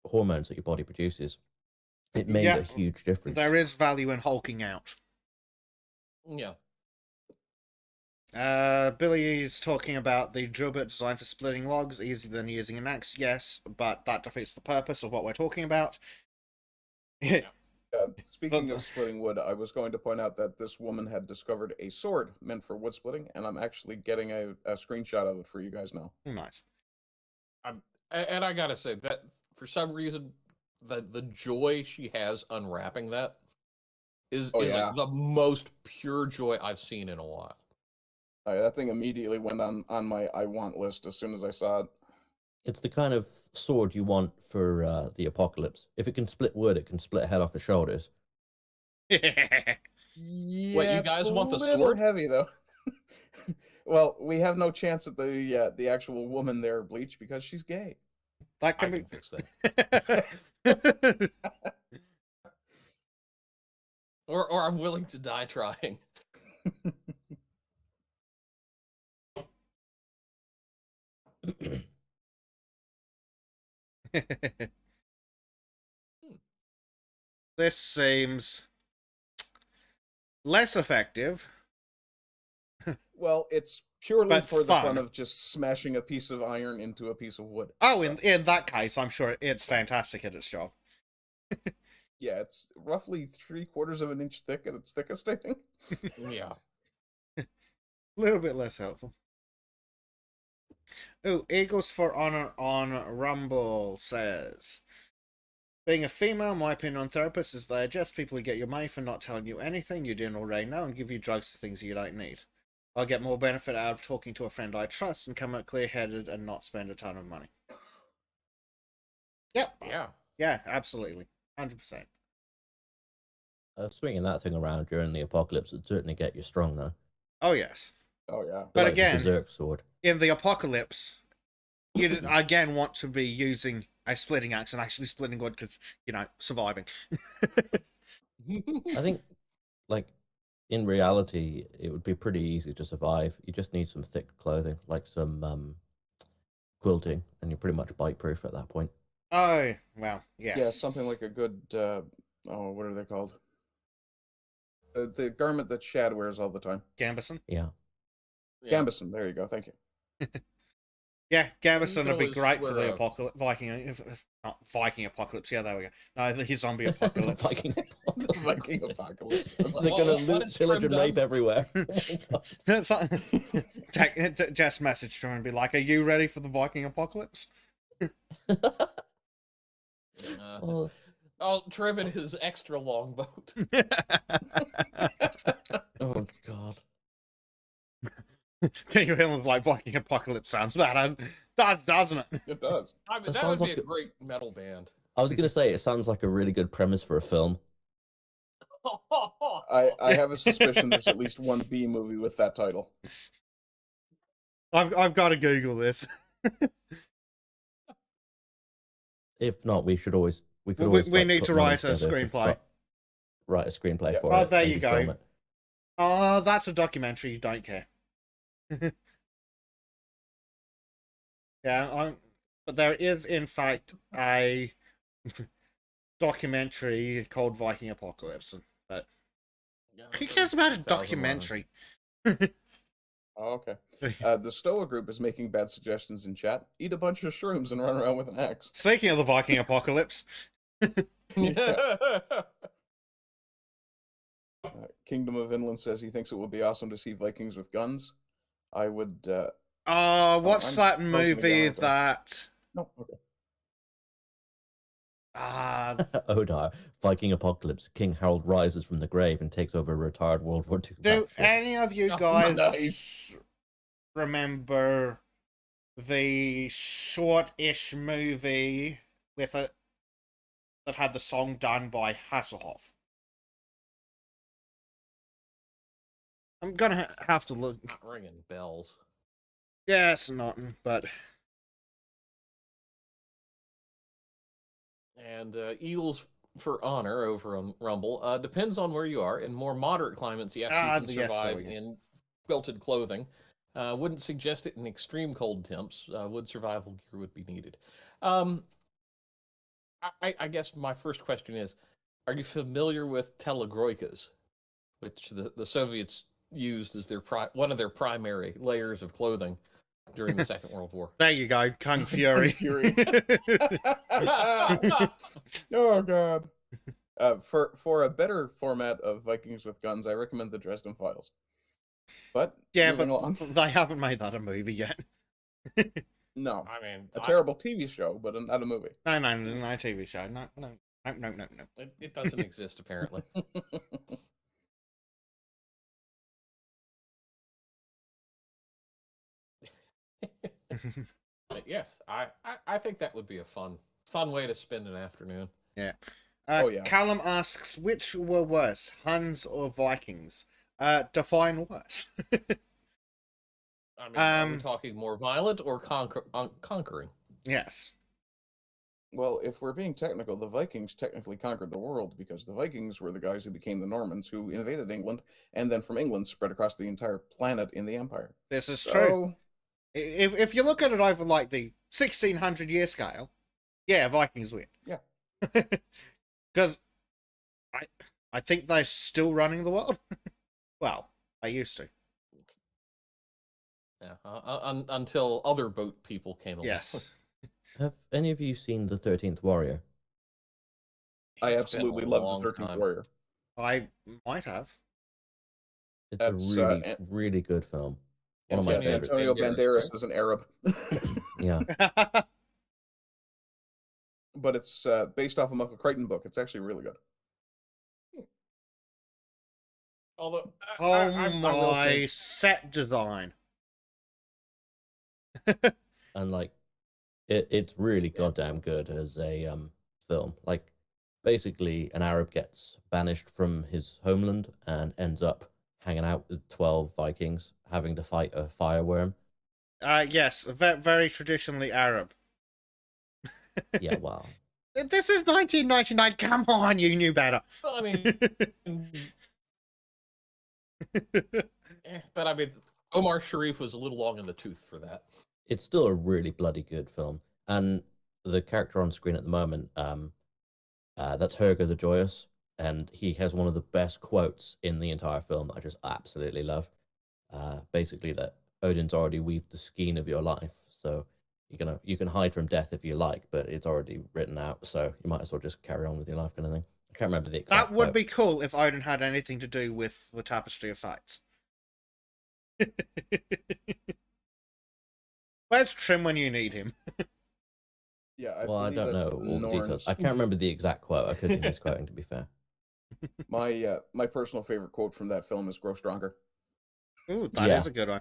hormones that your body produces. It made a huge difference. There is value in hulking out. Yeah. Billy's talking about the drill bit designed for splitting logs, easier than using an axe. Yes, but that defeats the purpose of what we're talking about. Speaking of splitting wood, I was going to point out that this woman had discovered a sword meant for wood splitting, and I'm actually getting a screenshot of it for you guys now. Nice. And I gotta say that for some reason, the joy she has unwrapping that is Oh, is yeah. like the most pure joy I've seen in a while. That thing immediately went on my I want list as soon as I saw it. It's the kind of sword you want for the apocalypse. If it can split wood, it can split a head off the shoulders. Yeah, Wait, you it's guys a want the little sword? heavy though. Well, we have no chance at the actual woman there, Bleach, because she's gay. That I can be. can fix that. Or I'm willing to die trying. This seems less effective. Well, it's purely But for the fun fun. of just smashing a piece of iron into a piece of wood. Oh, So, in that case, I'm sure it's fantastic at its job. yeah, it's roughly 3/4 of an inch thick at its thickest, I think. Yeah. A little bit less helpful. Oh, Eagles for Honor on Rumble says, being a female, my opinion on therapists is they are just people who get your money for not telling you anything you didn't already know and give you drugs for things you don't need. I'll get more benefit out of talking to a friend I trust and come out clear-headed and not spend a ton of money. Yep. Yeah. Yeah, absolutely. 100%. Swinging that thing around during the apocalypse would certainly get you strong, though. Oh, yes. Oh yeah. But Like the again, berserk sword. in the apocalypse, you again want to be using a splitting axe and actually splitting wood because, surviving. I think, like, in reality, it would be pretty easy to survive. You just need some thick clothing, like some quilting, and you're pretty much bite-proof at that point. Oh, well, yes. Yeah, something like a good what are they called? The garment that Shad wears all the time. Gambison? Yeah. Gambison, there you go, thank you. Yeah, Gambison can would be always great for wear the a- apocalypse. if not Viking apocalypse. Yeah, there we go. No, the zombie apocalypse. Viking The Viking apocalypse. They're gonna loot, pillage, and rape everywhere. Oh my God. Just message to him and be like, "Are you ready for the Viking apocalypse?" Oh, Oh, Trev in his extra long boat. oh God. Can you feel like Viking apocalypse sounds bad? Doesn't it? It does. I mean, That that would sounds be like a great metal band. I was gonna say it sounds like a really good premise for a film. I have a suspicion there's at least one B movie with that title. I've got to Google this. If not, we could always We like, need put to money write a together to screenplay. write a screenplay Yeah. for Oh, it. there you maybe go. film it. Oh, that's a documentary. You don't care. Yeah, but there is in fact a documentary called Viking Apocalypse. But who cares about a 2011. documentary? Oh, okay. The Stoa group is making bad suggestions in chat. Eat a bunch of shrooms and run around with an axe. Speaking of the Viking Apocalypse, Kingdom of Inland says he thinks it would be awesome to see Vikings with guns. I would. what's I'm that closing movie it down, that? No, okay. Oh no! Viking apocalypse. King Harold rises from the grave and takes over a retired World War II. Do battleship. any of you Oh, guys nice. remember the short-ish movie with it that had the song done by Hasselhoff? I'm gonna have to look. Not ringing bells. Yes, not, but And Eagles for Honor over on Rumble depends on where you are. In more moderate climates, yes, you can yes, there survive we go. in quilted clothing. Wouldn't suggest it in extreme cold temps. Wood survival gear would be needed. I guess my first question is, are you familiar with telegroikas, which the Soviets used as their one of their primary layers of clothing during the Second World War? there you go, Kung Fury. Fury. Oh god. For a better format of Vikings with guns, I recommend the Dresden Files. But Yeah, moving but along. they haven't made that a movie yet. No, I mean, a terrible TV show, but not a movie. No, TV show. No. No. It doesn't exist, apparently. But yes, I think that would be a fun way to spend an afternoon. Yeah. Oh, yeah. Callum asks, which were worse, Huns or Vikings? Define worse. I mean, are we talking more violent or conquering? Yes. Well, if we're being technical, the Vikings technically conquered the world because the Vikings were the guys who became the Normans who invaded England and then from England spread across the entire planet in the empire. This is true. If you look at it over like the 1600-year scale, yeah, Vikings win. Yeah. Because I think they're still running the world. Well, they used to. Yeah, until other boat people came along. Yes. Have any of you seen The 13th Warrior? I It's been a absolutely love long the 13th time. Warrior. I might have. It's That's, a really, really good film. One of my Antonio favorites. Antonio Banderas, Banderas is an Arab. Yeah. But it's based off a Michael Crichton book. It's actually really good. Although, Oh I will my say, set design. And like it's really goddamn good as a film. Like basically an Arab gets banished from his homeland and ends up hanging out with 12 Vikings having to fight a fireworm. Yes, very traditionally Arab. Yeah, wow. This is 1999. Come on, you knew better. well, I mean, but I mean, Omar Sharif was a little long in the tooth for that. It's still a really bloody good film. And the character on screen at the moment, that's Herger the Joyous, and he has one of the best quotes in the entire film that I just absolutely love. Basically that Odin's already weaved the skein of your life, so you can hide from death if you like, but it's already written out, so you might as well just carry on with your life, kind of thing. I can't remember the exact That would quote. be cool if Odin had anything to do with the Tapestry of Fates. Where's Trim when you need him? Yeah, Well, I believe don't that know all the details. Norns- I can't remember the exact quote. I could be misquoting, to be fair. My personal favorite quote from that film is "Grow stronger." Ooh, that is Yeah. a good one.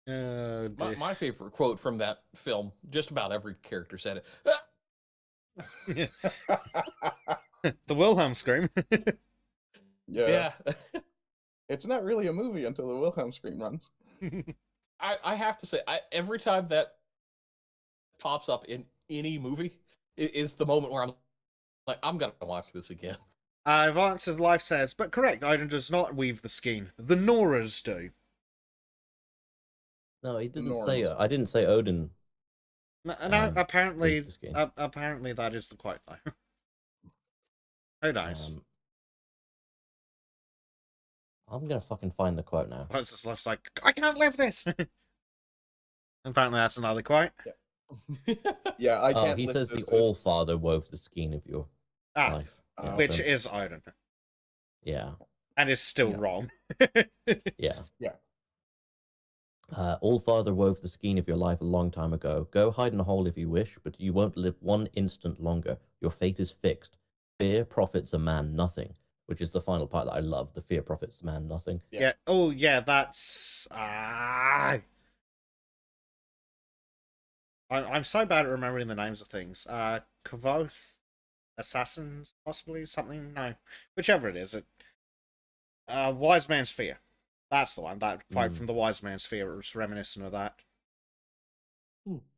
Oh, dear. My favorite quote from that film, just about every character said it. The Wilhelm scream. Yeah. Yeah. It's not really a movie until the Wilhelm scream runs. I have to say, every time that pops up in any movie, it is the moment where I'm like, I'm gonna watch this again. I've answered Life says, but correct, Odin does not weave the skein. The Noras do. No, he didn't Norns. say it. I didn't say Odin. No, Weave the skein. apparently that is the quote, though. Who knows? I'm gonna fucking find the quote now. What's this Life's like, I can't live this! Apparently that's another quote. Yeah, I Oh, can't. he live says this the this- All Father wove the skein of your Ah, life. Yeah, which so- is Odin. yeah, And is still Yeah. wrong. yeah. Yeah. All Father wove the skein of your life a long time ago. Go hide in a hole if you wish, but you won't live one instant longer. Your fate is fixed. Fear profits a man nothing, which is the final part that I love. The fear profits a man nothing. Yeah. Yeah. Oh, yeah, that's... I'm so bad at remembering the names of things. Kavoth? Assassins, possibly? Something? No. Whichever it is. Wise Man's Fear. That's the one. That quote from the Wise Man's Fear was reminiscent of that.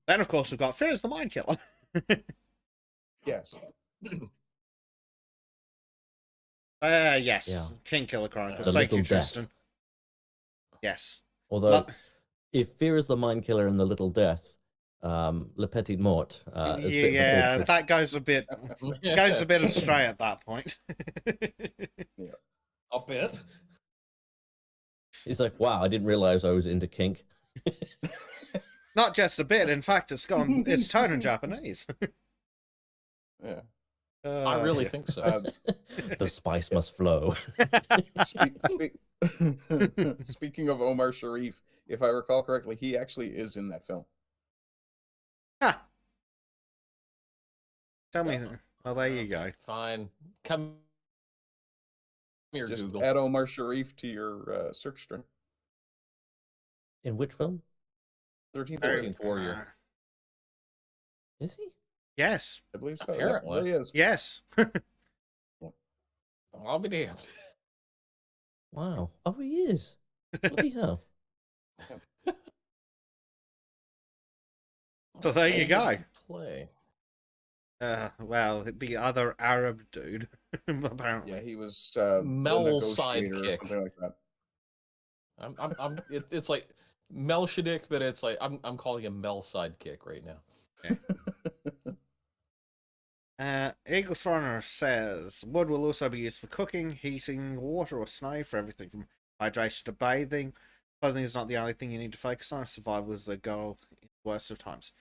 Then, of course, we've got Fear is the Mind Killer. Yes. Yes. Yeah. King Killer Chronicles. The Thank you, Little Death. Tristan. Yes. Although, Lo- if fear is the mind killer and the little death, Le Petit Mort is a bit of a yeah, bullshit. that goes a bit astray at that point. A bit. He's like, wow, I didn't realize I was into kink. Not just a bit. In fact, it's turned in Japanese. Yeah. I really think so. The spice must flow. Speaking of Omar Sharif, if I recall correctly, he actually is in that film. Ha! Tell me. Well, there you go. Fine. Come here, Just Google. add Omar Sharif to your search string. In which film? 13th Very- 13th Warrior. Is he? Yes. I believe so. Apparently. Yeah, there he is. Yes. I'll be damned. Wow. Oh, he is. Bloody hell. So there you go. Play. Well, the other Arab dude, apparently. Yeah, he was Mel the negotiator or sidekick. something like that. It's like Melchizedek, but it's like I'm calling him Mel sidekick right now. Eagles Runner says wood will also be used for cooking, heating, water, or snow for everything from hydration to bathing. Clothing is not the only thing you need to focus on. Survival is the goal in the worst of times.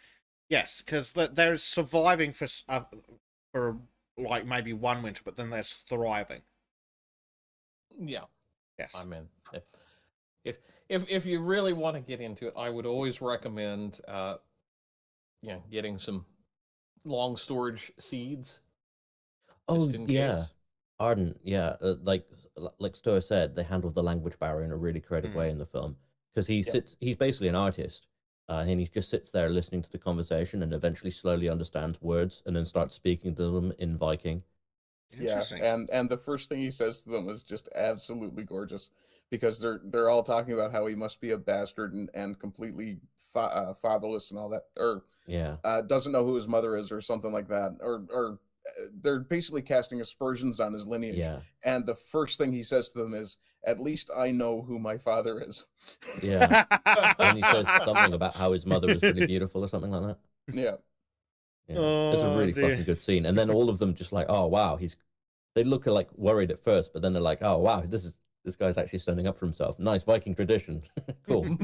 Yes, because they're surviving for like maybe one winter, but then there's thriving. Yeah, Yes. I'm in. If you really want to get into it, I would always recommend getting some long storage seeds. Oh, just in yeah. case. Arden, yeah. Like Stoa said, they handled the language barrier in a really creative way in the film. Because he's basically an artist. And he just sits there listening to the conversation and eventually slowly understands words and then starts speaking to them in Viking. Yeah, and the first thing he says to them is just absolutely gorgeous, because they're all talking about how he must be a bastard and completely fatherless and all that, or doesn't know who his mother is or something like that, or they're basically casting aspersions on his lineage. Yeah. And the first thing he says to them is, "At least I know who my father is." Yeah. And he says something about how his mother was really beautiful or something like that. Yeah. Yeah. It's a really fucking good scene. And then all of them just like, oh wow, they look like worried at first, but then they're like, oh wow, this guy's actually standing up for himself. Nice Viking tradition. Cool.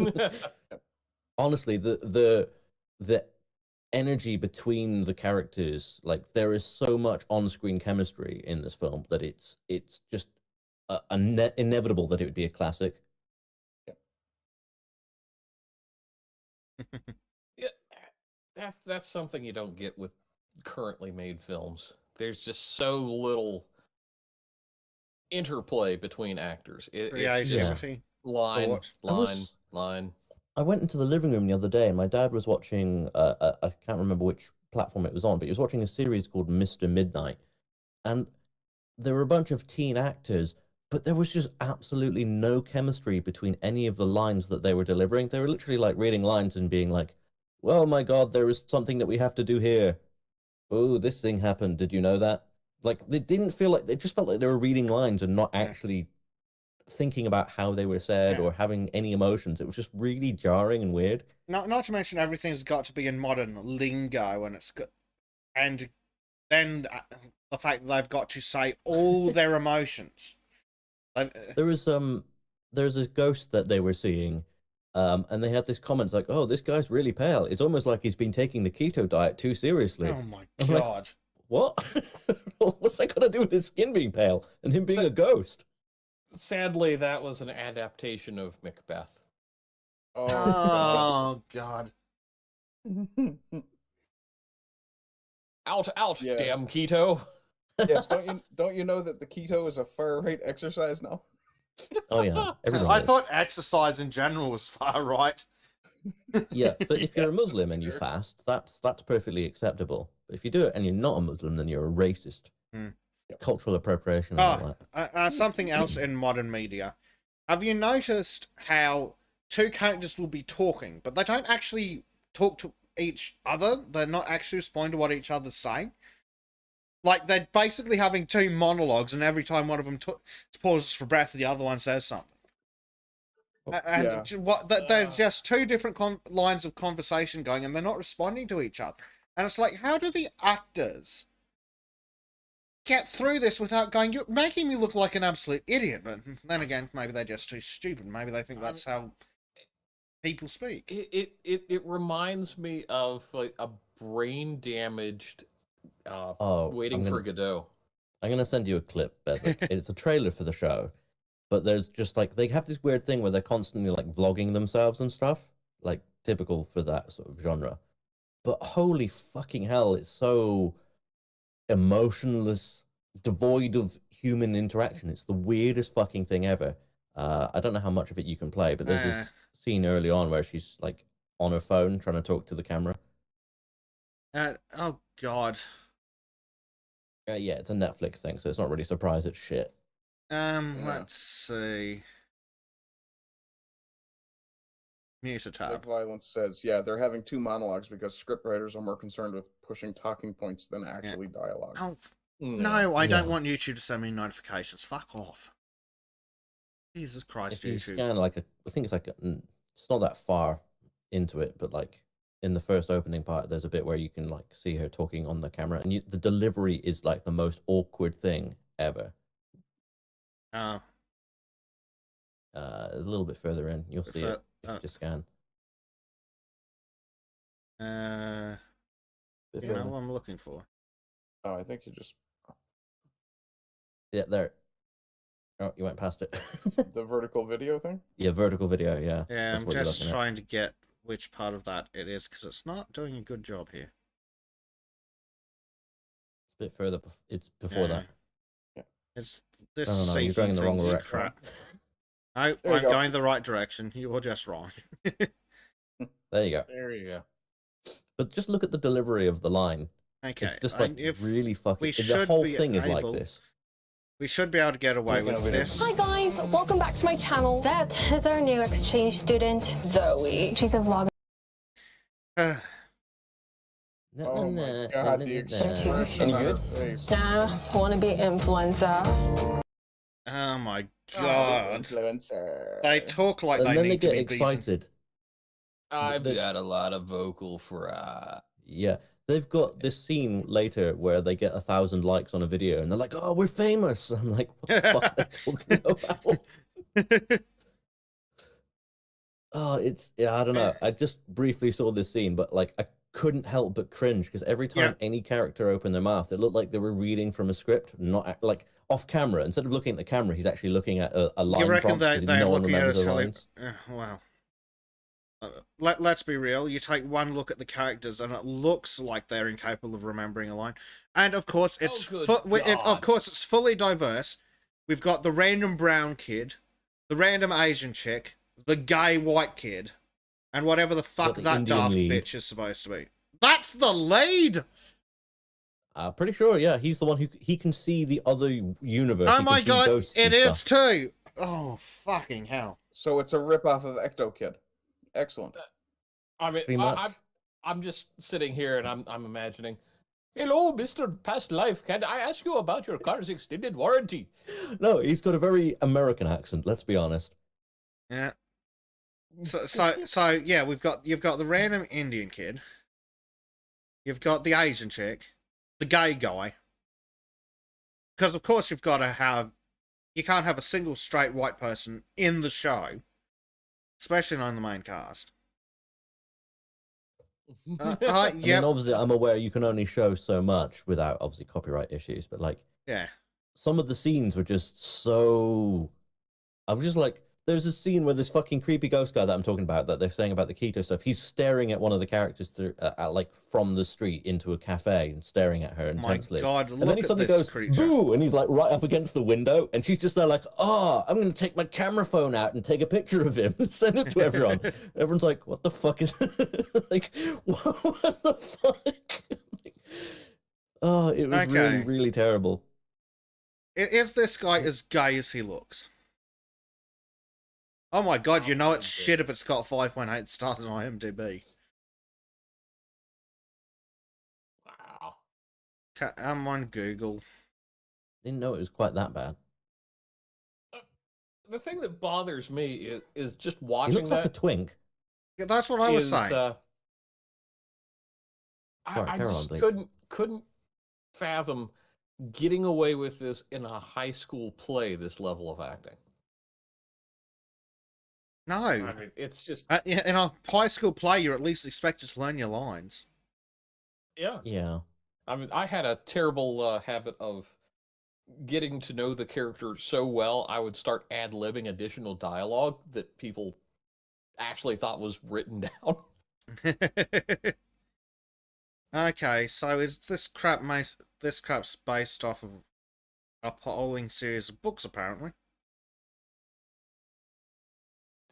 Honestly, the energy between the characters, like there is so much on-screen chemistry in this film that it's just inevitable that it would be a classic. Yeah, that's something you don't get with currently made films. There's just so little interplay between actors. It's just line. I went into the living room the other day and my dad was watching, I can't remember which platform it was on, but he was watching a series called Mr. Midnight. And there were a bunch of teen actors, but there was just absolutely no chemistry between any of the lines that they were delivering. They were literally like reading lines and being like, well, my God, there is something that we have to do here. Oh, this thing happened. Did you know that? Like, they didn't feel like, they just felt like they were reading lines and not actually thinking about how they were said or having any emotions. It was just really jarring and weird. Not to mention everything's got to be in modern lingo, and it's got, and then the fact that they've got to say all their emotions. There's a ghost that they were seeing, and they had this comment like, "Oh, this guy's really pale. It's almost like he's been taking the keto diet too seriously." Oh my I'm God! Like, what? What's that got to do with his skin being pale and him being a ghost? Sadly, that was an adaptation of Macbeth. Oh God! Out, damn keto! Yes, don't you know that the keto is a far right exercise now? Oh yeah, everyone I is. thought exercise in general was far right. Yeah, but if you're a Muslim and you fast, that's perfectly acceptable. But if you do it and you're not a Muslim, then you're a racist. Cultural appropriation and all that. Something else in modern media. Have you noticed how two characters will be talking, but they don't actually talk to each other? They're not actually responding to what each other's saying. Like, they're basically having two monologues, and every time one of them pauses for breath, the other one says something. And there's just two different lines of conversation going, and they're not responding to each other. And it's like, how do the actors get through this without going, you're making me look like an absolute idiot? But then again, maybe they're just too stupid. Maybe they think that's how people speak. It reminds me of like a brain damaged Waiting for Godot. I'm gonna send you a clip, Bezic. It's a trailer for the show, but there's just like they have this weird thing where they're constantly like vlogging themselves and stuff, like typical for that sort of genre. But holy fucking hell, it's so emotionless, devoid of human interaction. It's the weirdest fucking thing ever. I don't know how much of it you can play, but there's this scene early on where she's like on her phone trying to talk to the camera. Oh God. Yeah, it's a Netflix thing, so it's not really a surprise it's shit. Let's see. Mute a tab. Like Violence says, yeah, they're having 2 monologues because scriptwriters are more concerned with pushing talking points than actually dialogue. Oh, no, I don't want YouTube to send me notifications. Fuck off. Jesus Christ, If you YouTube. scan like I think it's like it's not that far into it, but like in the first opening part, there's a bit where you can like see her talking on the camera, and the delivery is like the most awkward thing ever. Oh. A little bit further in, you'll see it if you just scan. You know what I'm looking for. Oh, I think you just... Yeah, there. Oh, you went past it. The vertical video thing? Yeah, vertical video, yeah. Yeah, I'm just trying to get which part of that it is, because it's not doing a good job here. It's a bit further. It's before that. Yeah. It's this. Oh no, you're going in the wrong direction. Crap. No, I'm going the right direction. You're just wrong. There you go. There you go. But just look at the delivery of the line. Okay. It's just like really fucking. The the whole thing is like this. We should be able to get away with this. Hi guys, welcome back to my channel. That is our new exchange student, Zoe. She's a vlogger. Oh my God, the expression on her face. Wannabe influencer. Oh my God. Influencer. They talk like and they then need they to get be excited. I've got a lot of vocal fry. Yeah. They've got this scene later where they get 1,000 likes on a video and they're like, oh, we're famous. I'm like, what the fuck are they talking about? Oh, it's, I don't know. I just briefly saw this scene, but like, I couldn't help but cringe because every time any character opened their mouth, it looked like they were reading from a script, not like off camera. Instead of looking at the camera, he's actually looking at a line. You reckon prompt they're no looking at the a lines. Wow. Let's be real. You take one look at the characters, and it looks like they're incapable of remembering a line. And of course, it's it's fully diverse. We've got the random brown kid, the random Asian chick, the gay white kid, and whatever the fuck that Indian daft lead. bitch is supposed to be. That's the lead. Pretty sure, yeah. He's the one who he can see the other universe. Oh my God, it is too. Oh fucking hell! So it's a ripoff of Ecto Kid. Excellent. I mean, I'm just sitting here and I'm imagining. Hello, Mr. Past Life. Can I ask you about your car's extended warranty? No, he's got a very American accent. Let's be honest. Yeah. So yeah, you've got the random Indian kid. You've got the Asian chick, the gay guy. Because of course you can't have a single straight white person in the show, especially on the main cast. I mean, obviously, I'm aware you can only show so much without obviously copyright issues, but like, some of the scenes were just so. I was just like, there's a scene where this fucking creepy ghost guy that I'm talking about, that they're saying about the keto stuff, he's staring at one of the characters through, like from the street into a cafe and staring at her intensely. My God, and then he suddenly goes, boo, and he's like right up against the window, and she's just there like, oh, I'm going to take my camera phone out and take a picture of him and send it to everyone. Everyone's like, what the fuck is like, what the fuck? Oh, it was really, really terrible. Is this guy as gay as he looks? Oh my God, you know it's shit if it's got 5.8 stars on IMDb. Wow. I'm on Google. Didn't know it was quite that bad. The thing that bothers me is just watching He looks like a twink. Yeah, that's what I was saying. I just couldn't fathom getting away with this in a high school play, this level of acting. No. I mean, it's just... in a high school play, you're at least expected to learn your lines. Yeah. Yeah. I mean, I had a terrible habit of getting to know the character so well, I would start ad-libbing additional dialogue that people actually thought was written down. Okay, so is this crap this crap's based off of a polling series of books, apparently.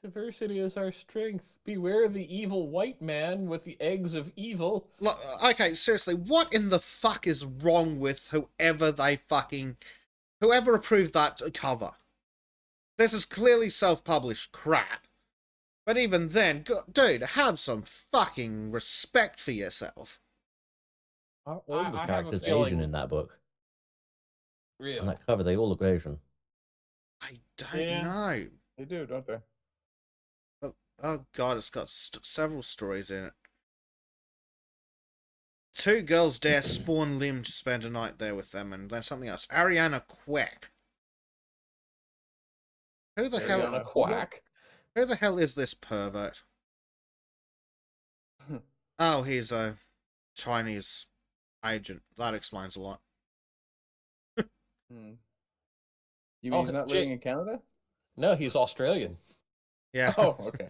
Diversity is our strength. Beware the evil white man with the eggs of evil. Look, okay, seriously, what in the fuck is wrong with whoever approved that cover? This is clearly self-published crap. But even then, dude, have some fucking respect for yourself. Are all the I have a characters feeling- Asian in that book? Really? On that cover, they all look Asian. I don't know. They do, don't they? But, oh god, it's got several stories in it. Two girls dare spawn Lim to spend a night there with them, and then something else. Ariana Quack. Who the hell? Ariana Quack. Who the hell is this pervert? Oh, he's a Chinese agent. That explains a lot. You mean he's not living in Canada? No, he's Australian. Yeah. Oh, okay.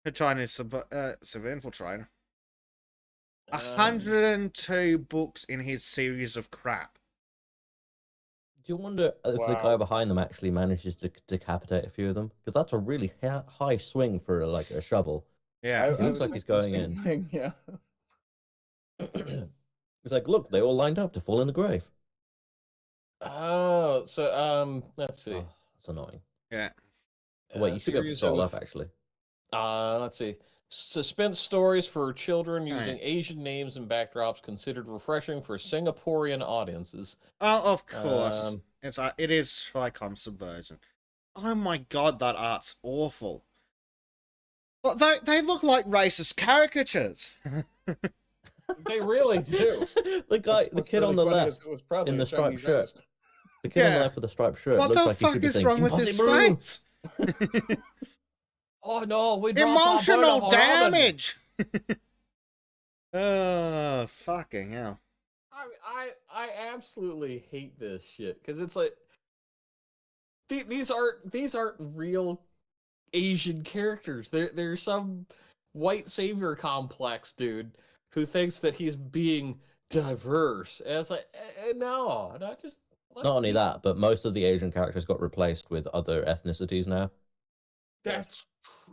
A Chinese civil infiltrator. 102 books in his series of crap. Do you wonder if the guy behind them actually manages to decapitate a few of them? Because that's a really high swing for like a shovel. Yeah, it looks like he's going in. Thing, yeah. He's like, look, they all lined up to fall in the grave. Oh, so let's see. Oh, that's annoying. Yeah. Oh, wait, you should be able to start up actually. Let's see. Suspense stories for children using Asian names and backdrops considered refreshing for Singaporean audiences. Oh, of course. It is Tricom Subversion. Oh my god, that art's awful. But they look like racist caricatures. They really do. The kid on the left in the striped shirt. The kid on the left with the striped shirt. What looks the like fuck he should be is saying, wrong with his face? Oh no, we emotional damage. Oh, fucking hell. I absolutely hate this shit because it's like these aren't real Asian characters. They're some white savior complex dude who thinks that he's being diverse. And it's like no, not just. Not only that, but most of the Asian characters got replaced with other ethnicities now. That's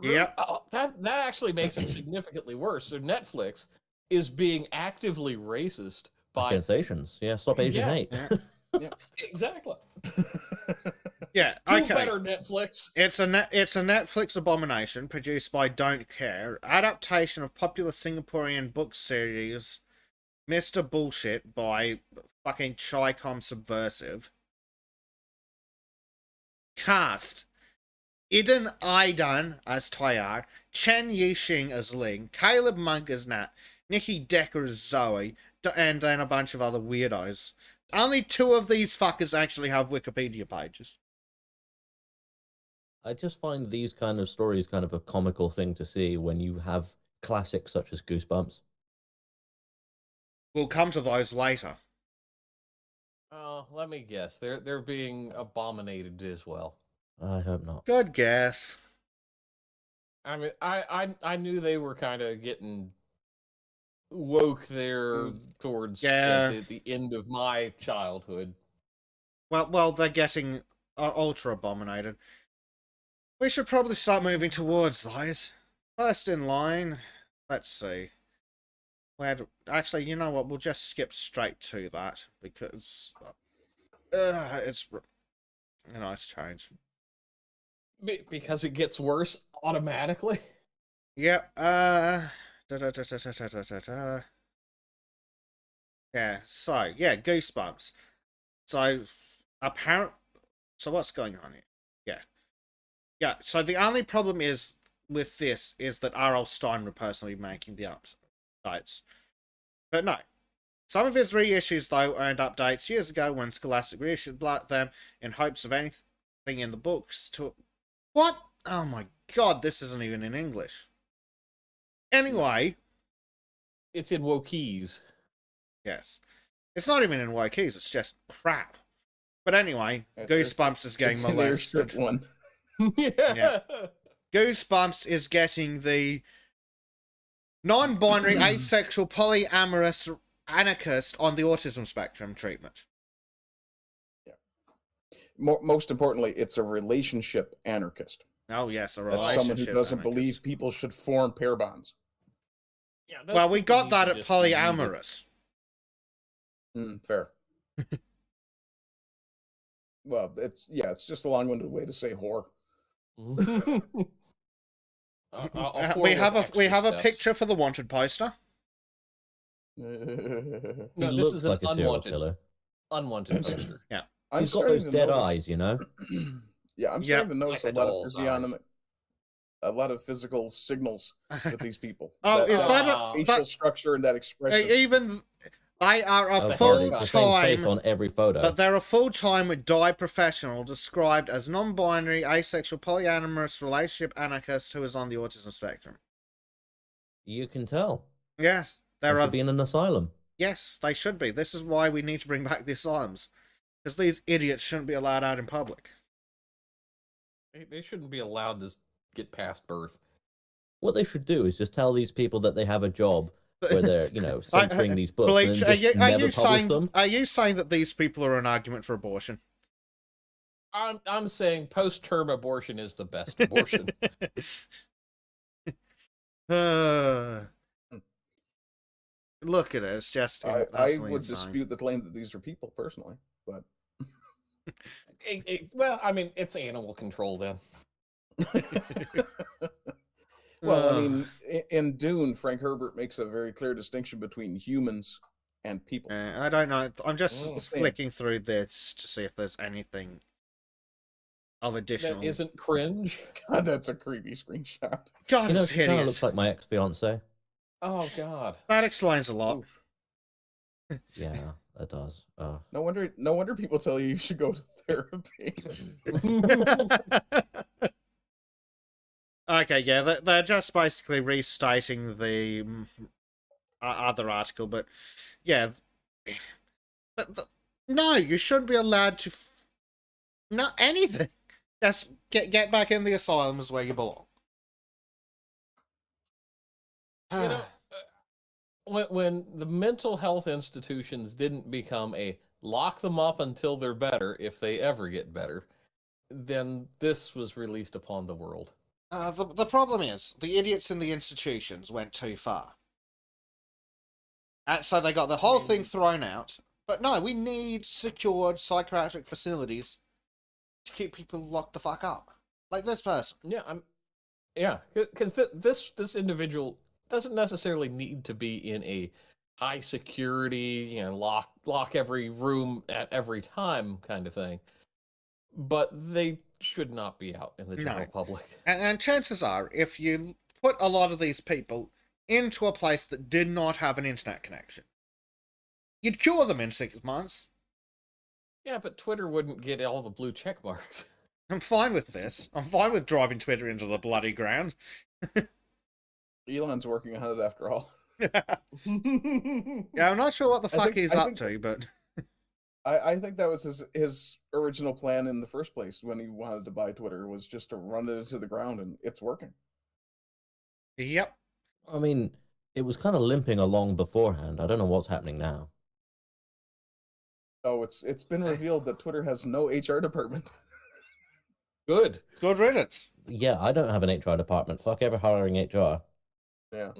true. Yep. That actually makes it significantly worse. So Netflix is being actively racist by Against Asians. Yeah, stop Asian hate. Yeah. Exactly. Yeah, Do okay. better, Netflix. It's a Netflix abomination produced by Don't Care, adaptation of popular Singaporean book series Mr. Bullshit by fucking Chicom Subversive. Cast: Iden Aidan as Tyar, Chen Yixing as Ling, Caleb Monk as Nat, Nikki Decker as Zoe, and then a bunch of other weirdos. Only 2 of these fuckers actually have Wikipedia pages. I just find these kind of stories kind of a comical thing to see when you have classics such as Goosebumps. We'll come to those later. Oh, let me guess. They're being abominated as well. I hope not. Good guess. I mean, I knew they were kind of getting woke there towards the end of my childhood. Well, they're getting ultra abominated. We should probably start moving towards those. First in line, let's see. Actually, you know what? We'll just skip straight to that because it's a nice change. Because it gets worse automatically. Yeah. Yeah. So yeah, Goosebumps. So So what's going on here? Yeah. So the only problem is with this is that R.L. Stein would personally be making the updates. But no. Some of his reissues, though, earned updates years ago when Scholastic reissued them in hopes of anything in the books to... What? Oh my god, this isn't even in English. Anyway... It's in Wokies. Yes. It's not even in Wokies, it's just crap. But anyway, Goosebumps is getting molested. One. Yeah. Goosebumps is getting the non-binary, asexual, polyamorous anarchist on the autism spectrum treatment. Most importantly, it's a relationship anarchist. Oh yes, a That's relationship someone who doesn't anarchist. believe people should form pair bonds. Yeah, Well, we got that at polyamorous. Fair. Well, it's just a long-winded way to say whore. We have a picture for the wanted poster. No, He this looks is like an a serial killer. unwanted poster. Yeah. He's got those dead eyes, you know? Yeah, I'm starting to notice Like a lot of doll's physiognomy, a lot of physical signals with these people. Oh, is that a- facial structure and that expression? even they are a Oh, God, full it's the same face time, on every photo. but they're a full-time dye professional described as non-binary, asexual, polyamorous relationship anarchist who is on the autism spectrum. You can tell. Yes, They should be in an asylum. Yes, they should be. This is why we need to bring back the asylums, because these idiots shouldn't be allowed out in public. They shouldn't be allowed to get past birth. What they should do is just tell these people that they have a job where they're, censoring these books Bleach, and then just never publish them. Are you saying that these people are an argument for abortion? I'm saying post-term abortion is the best abortion. Look at it. It's just. I would dispute the claim that these are people personally, but. Well, I mean, it's animal control then. Well, I mean, in Dune, Frank Herbert makes a very clear distinction between humans and people. I don't know. I'm just flicking through this to see if there's anything of additional. That isn't cringe. God, that's a creepy screenshot. God, it's She kind of hideous. looks like my ex-fiance. Oh, God. That explains a lot. Yeah, that does. No wonder people tell you should go to therapy. Okay, yeah, they're just basically restating the other article, but yeah, no, you shouldn't be allowed to not anything. Just get back in the asylums where you belong. When the mental health institutions didn't become a lock them up until they're better, if they ever get better, then this was released upon the world. The problem is, the idiots in the institutions went too far. And so they got the whole thing thrown out. But no, we need secured psychiatric facilities to keep people locked the fuck up. Like this person. Yeah, because this individual doesn't necessarily need to be in a high security, lock every room at every time kind of thing. But they should not be out in the general public. And chances are, if you put a lot of these people into a place that did not have an internet connection, you'd cure them in 6 months. Yeah, but Twitter wouldn't get all the blue check marks. I'm fine with this. I'm fine with driving Twitter into the bloody ground. Elon's working on it after all. Yeah, I'm not sure what the fuck he's up to, but... I think that was his original plan in the first place when he wanted to buy Twitter, was just to run it into the ground, and it's working. Yep. I mean, it was kind of limping along beforehand. I don't know what's happening now. Oh, it's been revealed that Twitter has no HR department. Good riddance. Yeah, I don't have an HR department. Fuck ever hiring HR. Yeah.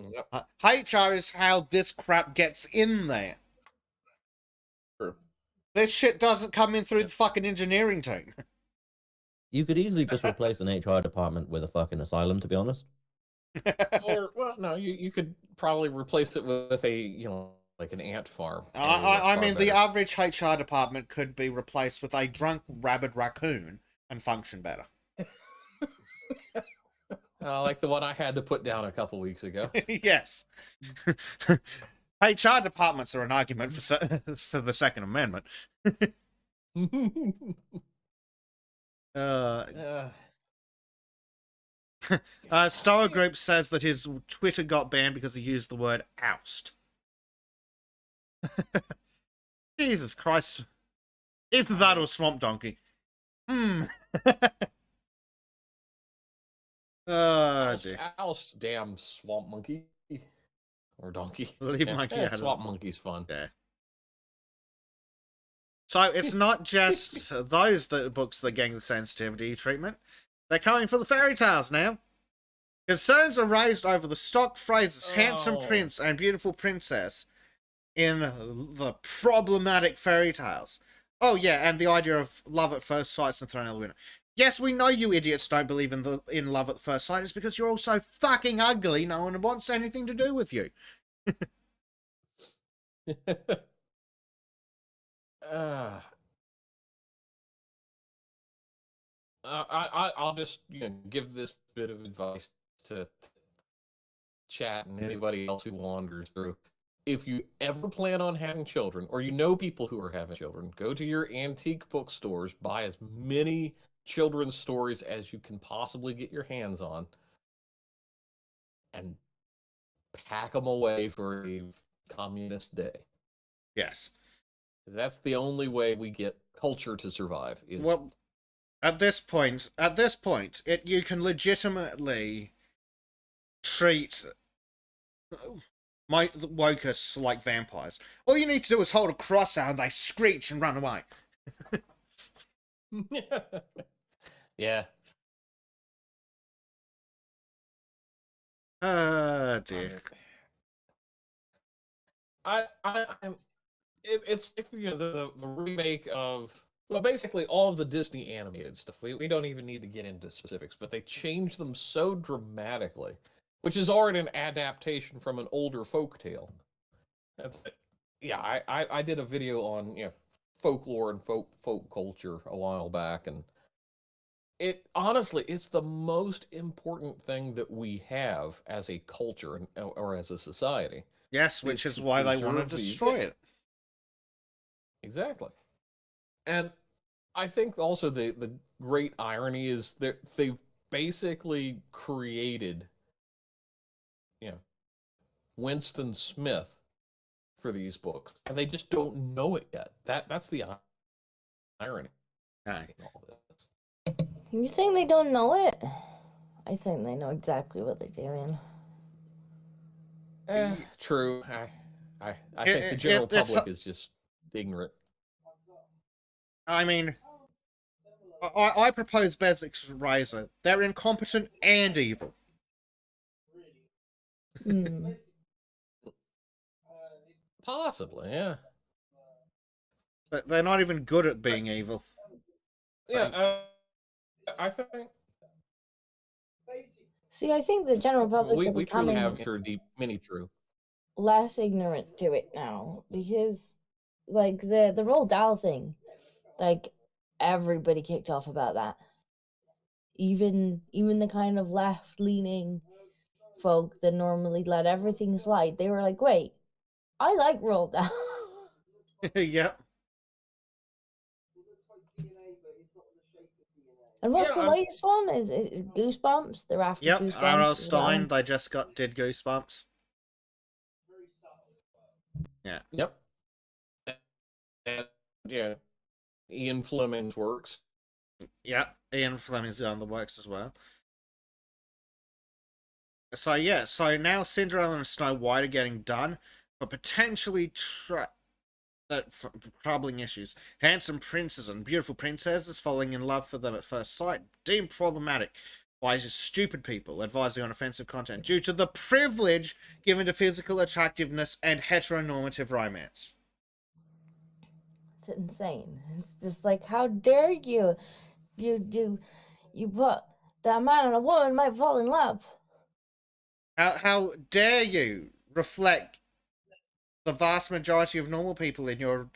HR is how this crap gets in there. True. This shit doesn't come in through the fucking engineering team. You could easily just replace an HR department with a fucking asylum, to be honest. Or, well, no, you could probably replace it with a, like an ant farm. I mean, the average HR department could be replaced with a drunk rabid raccoon and function better. Like the one I had to put down a couple weeks ago. Yes. HR departments are an argument for the Second Amendment. Star Group says that his Twitter got banned because he used the word oust. Jesus Christ. Either that or Swamp Donkey. Oust, damn swamp monkey. or donkey. Leave monkey out of swap this. monkey's fun. Yeah. So it's not just those books that are getting the sensitivity treatment. They're coming for the fairy tales now. Concerns are raised over the stock phrases handsome prince and beautiful princess in the problematic fairy tales. Oh yeah, and the idea of love at first sight's and thrown out the window. Yes, we know you idiots don't believe in love at first sight. It's because you're all so fucking ugly. No one wants anything to do with you. I'll just give this bit of advice to chat and anybody else who wanders through. If you ever plan on having children, or you know people who are having children, go to your antique bookstores, buy as many children's stories as you can possibly get your hands on, and pack them away for a communist day. Yes. That's the only way we get culture to survive. Well, at this point, you can legitimately treat wokus like vampires. All you need to do is hold a cross out and they screech and run away. Yeah. Dear. It's the remake of, well, basically all of the Disney animated stuff. We don't even need to get into specifics, but they changed them so dramatically, which is already an adaptation from an older folk tale. Yeah, I did a video on folklore and folk culture a while back, and it honestly, it's the most important thing that we have as a culture or as a society. Yes, which is why they want to destroy it. Exactly. And I think also the great irony is that they've basically created, Winston Smith for these books, and they just don't know it yet. That's the irony. Aye. In all this. You saying they don't know it? I think they know exactly what they're doing. True. I think the general public is just ignorant. I mean, I propose Beswick's razor. They're incompetent and evil. Possibly, yeah. But they're not even good at being evil. Yeah, I think. See, I think the general public We are truly becoming have the mini true. less ignorant to it now, because, like, the Roald Dahl thing, like, everybody kicked off about that. Even the kind of left-leaning folk that normally let everything slide, they were like, wait, I like Roald Dahl. Yep. And what's the latest one? Is Goosebumps? They're after Goosebumps. R.L. Stein, they just did Goosebumps. Yeah. Yep. And, Ian Fleming's works. Yeah, Ian Fleming's on the works as well. So now Cinderella and Snow White are getting done, but potentially troubling issues. Handsome princes and beautiful princesses falling in love for them at first sight, deemed problematic by just stupid people advising on offensive content due to the privilege given to physical attractiveness and heteronormative romance. It's insane. It's just like, how dare you? You put that a man and a woman might fall in love. How dare you reflect the vast majority of normal people in your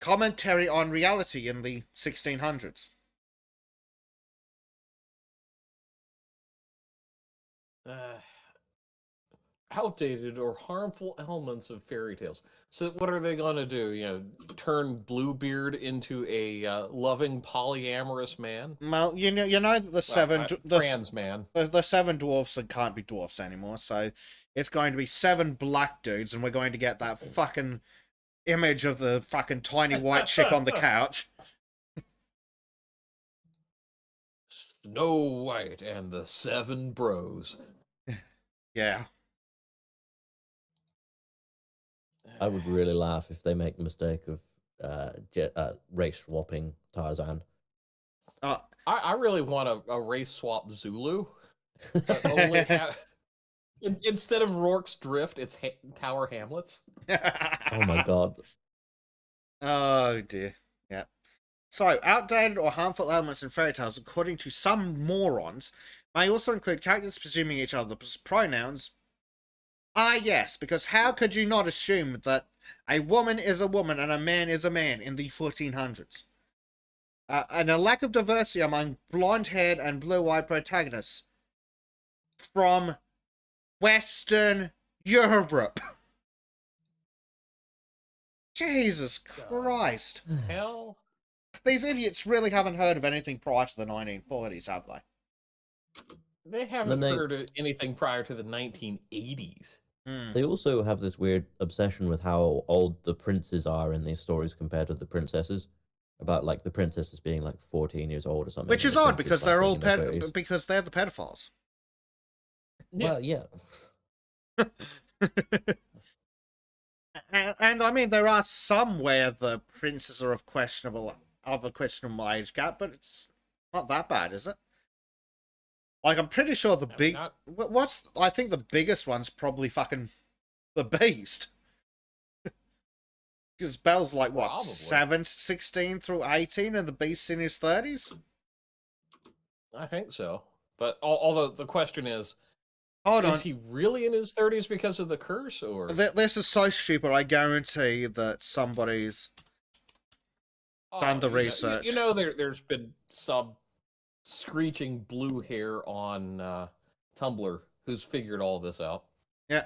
commentary on reality in the 1600s? Outdated or harmful elements of fairy tales. So what are they going to do? Turn Bluebeard into a loving polyamorous man? Well, you know the trans man. The seven dwarfs that can't be dwarfs anymore. So it's going to be 7 black dudes, and we're going to get that fucking image of the fucking tiny white chick on the couch. Snow White and the 7 bros. Yeah. I would really laugh if they make the mistake of race swapping Tarzan. I really want a race swap Zulu, but only instead of Rourke's Drift, it's Tower Hamlets. Oh my god. Oh dear. Yeah. So, outdated or harmful elements in fairy tales, according to some morons, may also include characters presuming each other's pronouns. Ah, yes, because how could you not assume that a woman is a woman and a man is a man in the 1400s? And a lack of diversity among blonde-haired and blue-eyed protagonists from Western Europe. Jesus Christ. Hell. These idiots really haven't heard of anything prior to the 1940s, have they? They haven't heard of anything prior to the 1980s. They also have this weird obsession with how old the princes are in these stories compared to the princesses. About like the princesses being like 14 years old or something. Which is odd because they're all because they're the pedophiles. Well, yeah. And I mean, there are some where the princes are of a questionable age gap, but it's not that bad, is it? Like, I'm pretty sure the I think the biggest one's probably fucking the Beast. Because Belle's like, what, 16 through 18, and the Beast's in his 30s? I think so. But although the question is, hold on, is he really in his 30s because of the curse, or? This is so stupid, I guarantee that somebody's done the research. You know, there's been some screeching blue hair on Tumblr who's figured all this out. Yeah.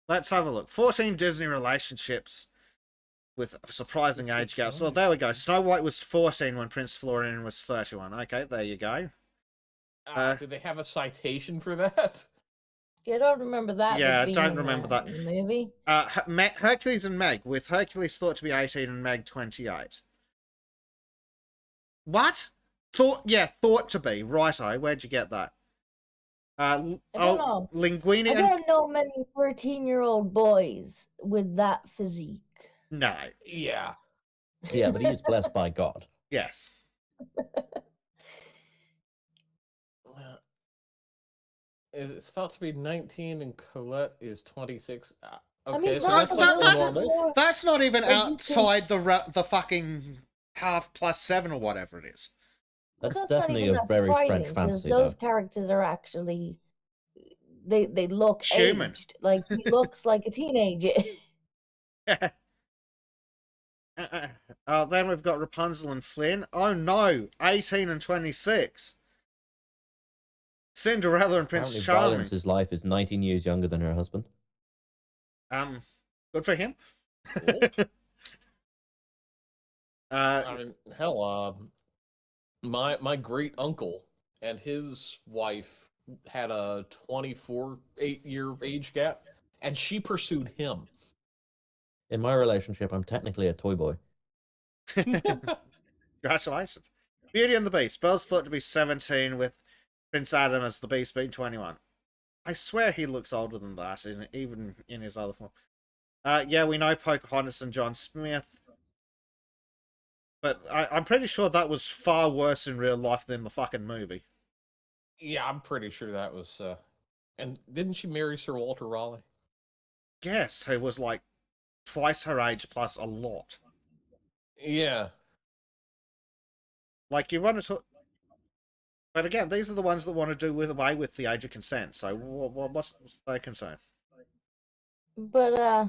Let's have a look. 14 Disney relationships with surprising age gaps. Well, there we go. Snow White was 14 when Prince Florian was 31. Okay, there you go. Do they have a citation for that? Yeah, I don't remember that. Yeah, I don't remember that. Movie. Hercules and Meg, with Hercules thought to be 18 and Meg 28. What? Thought to be. Righto, where'd you get that? I don't know. Linguini. I don't know many 13-year-old boys with that physique. No. Yeah. Yeah, but he's blessed by God. Yes. It's thought to be 19 and Colette is 26. Okay, I mean, so that's normal. That's not even outside the fucking half plus 7 or whatever it is. That's definitely a very French fantasy. Those characters are actually they look human. Aged. Like he looks like a teenager. Then we've got Rapunzel and Flynn. Oh no, 18 and 26. Cinderella and Prince Charming. Valence's life is 19 years younger than her husband. Good for him. I mean, hell, my great uncle and his wife had a 8-year age gap, and she pursued him. In my relationship, I'm technically a toy boy. Congratulations. Beauty and the Beast. Belle's thought to be 17 with Prince Adam as the Beast being 21. I swear he looks older than that, even in his other form. Yeah, we know Pocahontas and John Smith. But I'm pretty sure that was far worse in real life than the fucking movie. Yeah, I'm pretty sure that was... And didn't she marry Sir Walter Raleigh? Yes, who was like twice her age plus a lot. Yeah. Like, you want to talk... But again, these are the ones that want to do away with the age of consent. So what's their concern? But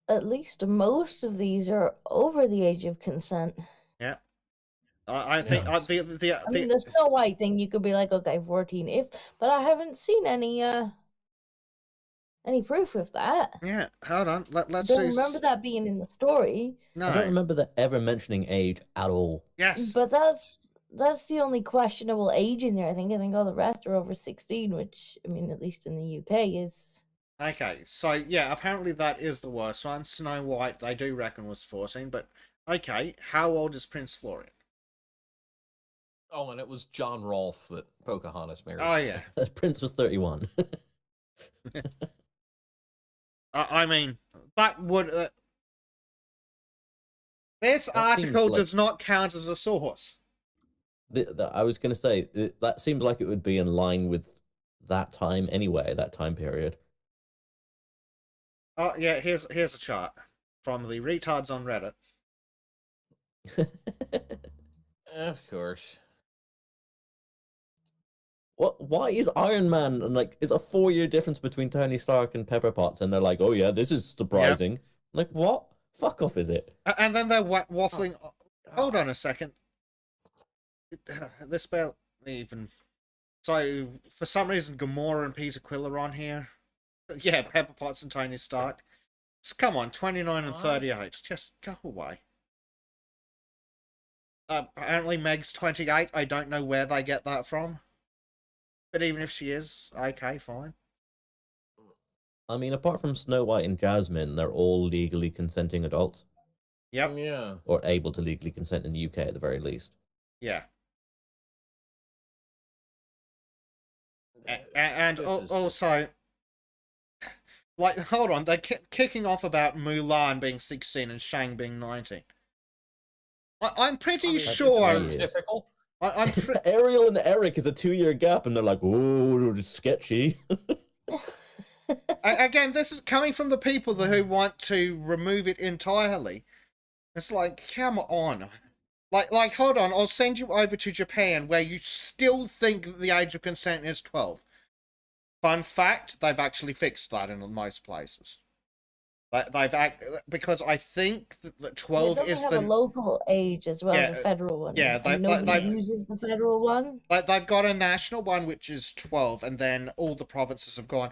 at least most of these are over the age of consent. Yeah. I think I mean, the Snow White thing, you could be like, okay, 14, but I haven't seen any proof of that. Yeah, hold on. Let's I don't remember that being in the story. No. I don't remember that ever mentioning age at all. Yes. But that's the only questionable age in there. I think all the rest are over 16, which, I mean, at least in the UK is... Okay, so yeah, apparently that is the worst one. Snow White, they do reckon, was 14, but okay, how old is Prince Florian? Oh, and it was John Rolfe that Pocahontas married. Oh, yeah. Prince was 31. I mean, that would. This That article seems like- does not count as a source. I was going to say that seems like it would be in line with that time anyway, that time period. Oh yeah, here's a chart from the retards on Reddit. Of course. What? Why is Iron Man and like it's a 4-year difference between Tony Stark and Pepper Potts, and they're like, oh yeah, this is surprising. Like what? Fuck off, is it? And then they're waffling. Hold on a second. This spell even. So for some reason, Gamora and Peter Quill are on here. Yeah, Pepper Potts and Tony Stark. Come on, 29 and 38. Just go away. Apparently Meg's 28. I don't know where they get that from. But even if she is, okay, fine. I mean, apart from Snow White and Jasmine, they're all legally consenting adults. Yep. Yeah. Or able to legally consent in the UK at the very least. Yeah. And also, like, hold on, they're kicking off about Mulan being 16 and Shang being 19. I'm pretty sure. Typical. Ariel and Eric is a 2-year gap, and they're like, "Oh, it's sketchy." Again, this is coming from the people who want to remove it entirely. It's like, come on. Like, hold on, I'll send you over to Japan where you still think the age of consent is 12. Fun fact, they've actually fixed that in most places. Because I think that 12 it is have the a local age as well as a federal one. Yeah, nobody uses the federal one. They've got a national one which is 12, and then all the provinces have gone,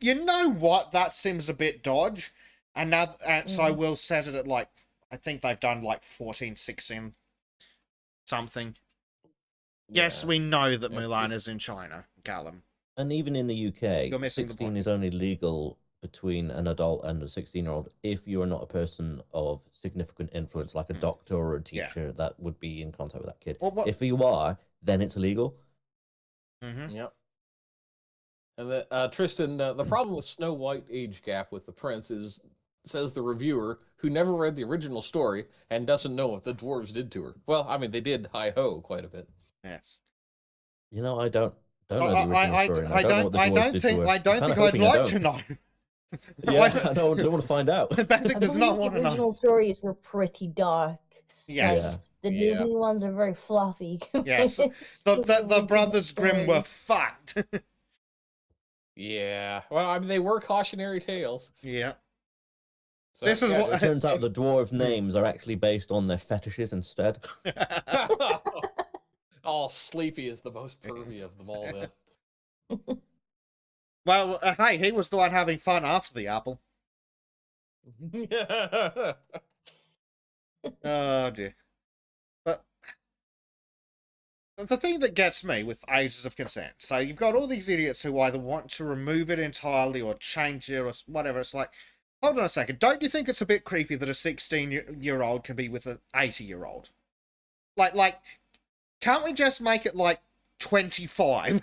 you know what? That seems a bit dodge, and now so we'll set it at like, I think they've done like 14, 16 something. Yeah. Yes, we know that Mulan is in China, Callum. And even in the UK, You're missing the 16 point. is only legal between an adult and a 16-year-old if you are not a person of significant influence, like a doctor or a teacher that would be in contact with that kid. If you are, then it's illegal. Mm-hmm. Yep. And Tristan, the problem with Snow White age gap with the prince is, says the reviewer, who never read the original story and doesn't know what the dwarves did to her. Well, I mean, they did hi-ho quite a bit. Yes. You know, I don't know the original story. I don't think I'd like to know. Yeah, I don't want to find out. Basic does not want to know. The original stories were pretty dark. Yes. The Disney ones are very fluffy. Yes. The Brothers Grimm were fucked. Yeah. Well, I mean, they were cautionary tales. Yeah. So, this is what it turns out the dwarf names are actually based on their fetishes instead. Oh, Sleepy is the most pervy of them all, then. Well, hey, he was the one having fun after the apple. Oh dear. But the thing that gets me with ages of consent, so you've got all these idiots who either want to remove it entirely or change it or whatever. It's like, hold on a second, don't you think it's a bit creepy that a 16-year-old can be with an 80-year-old? Like, can't we just make it like 25?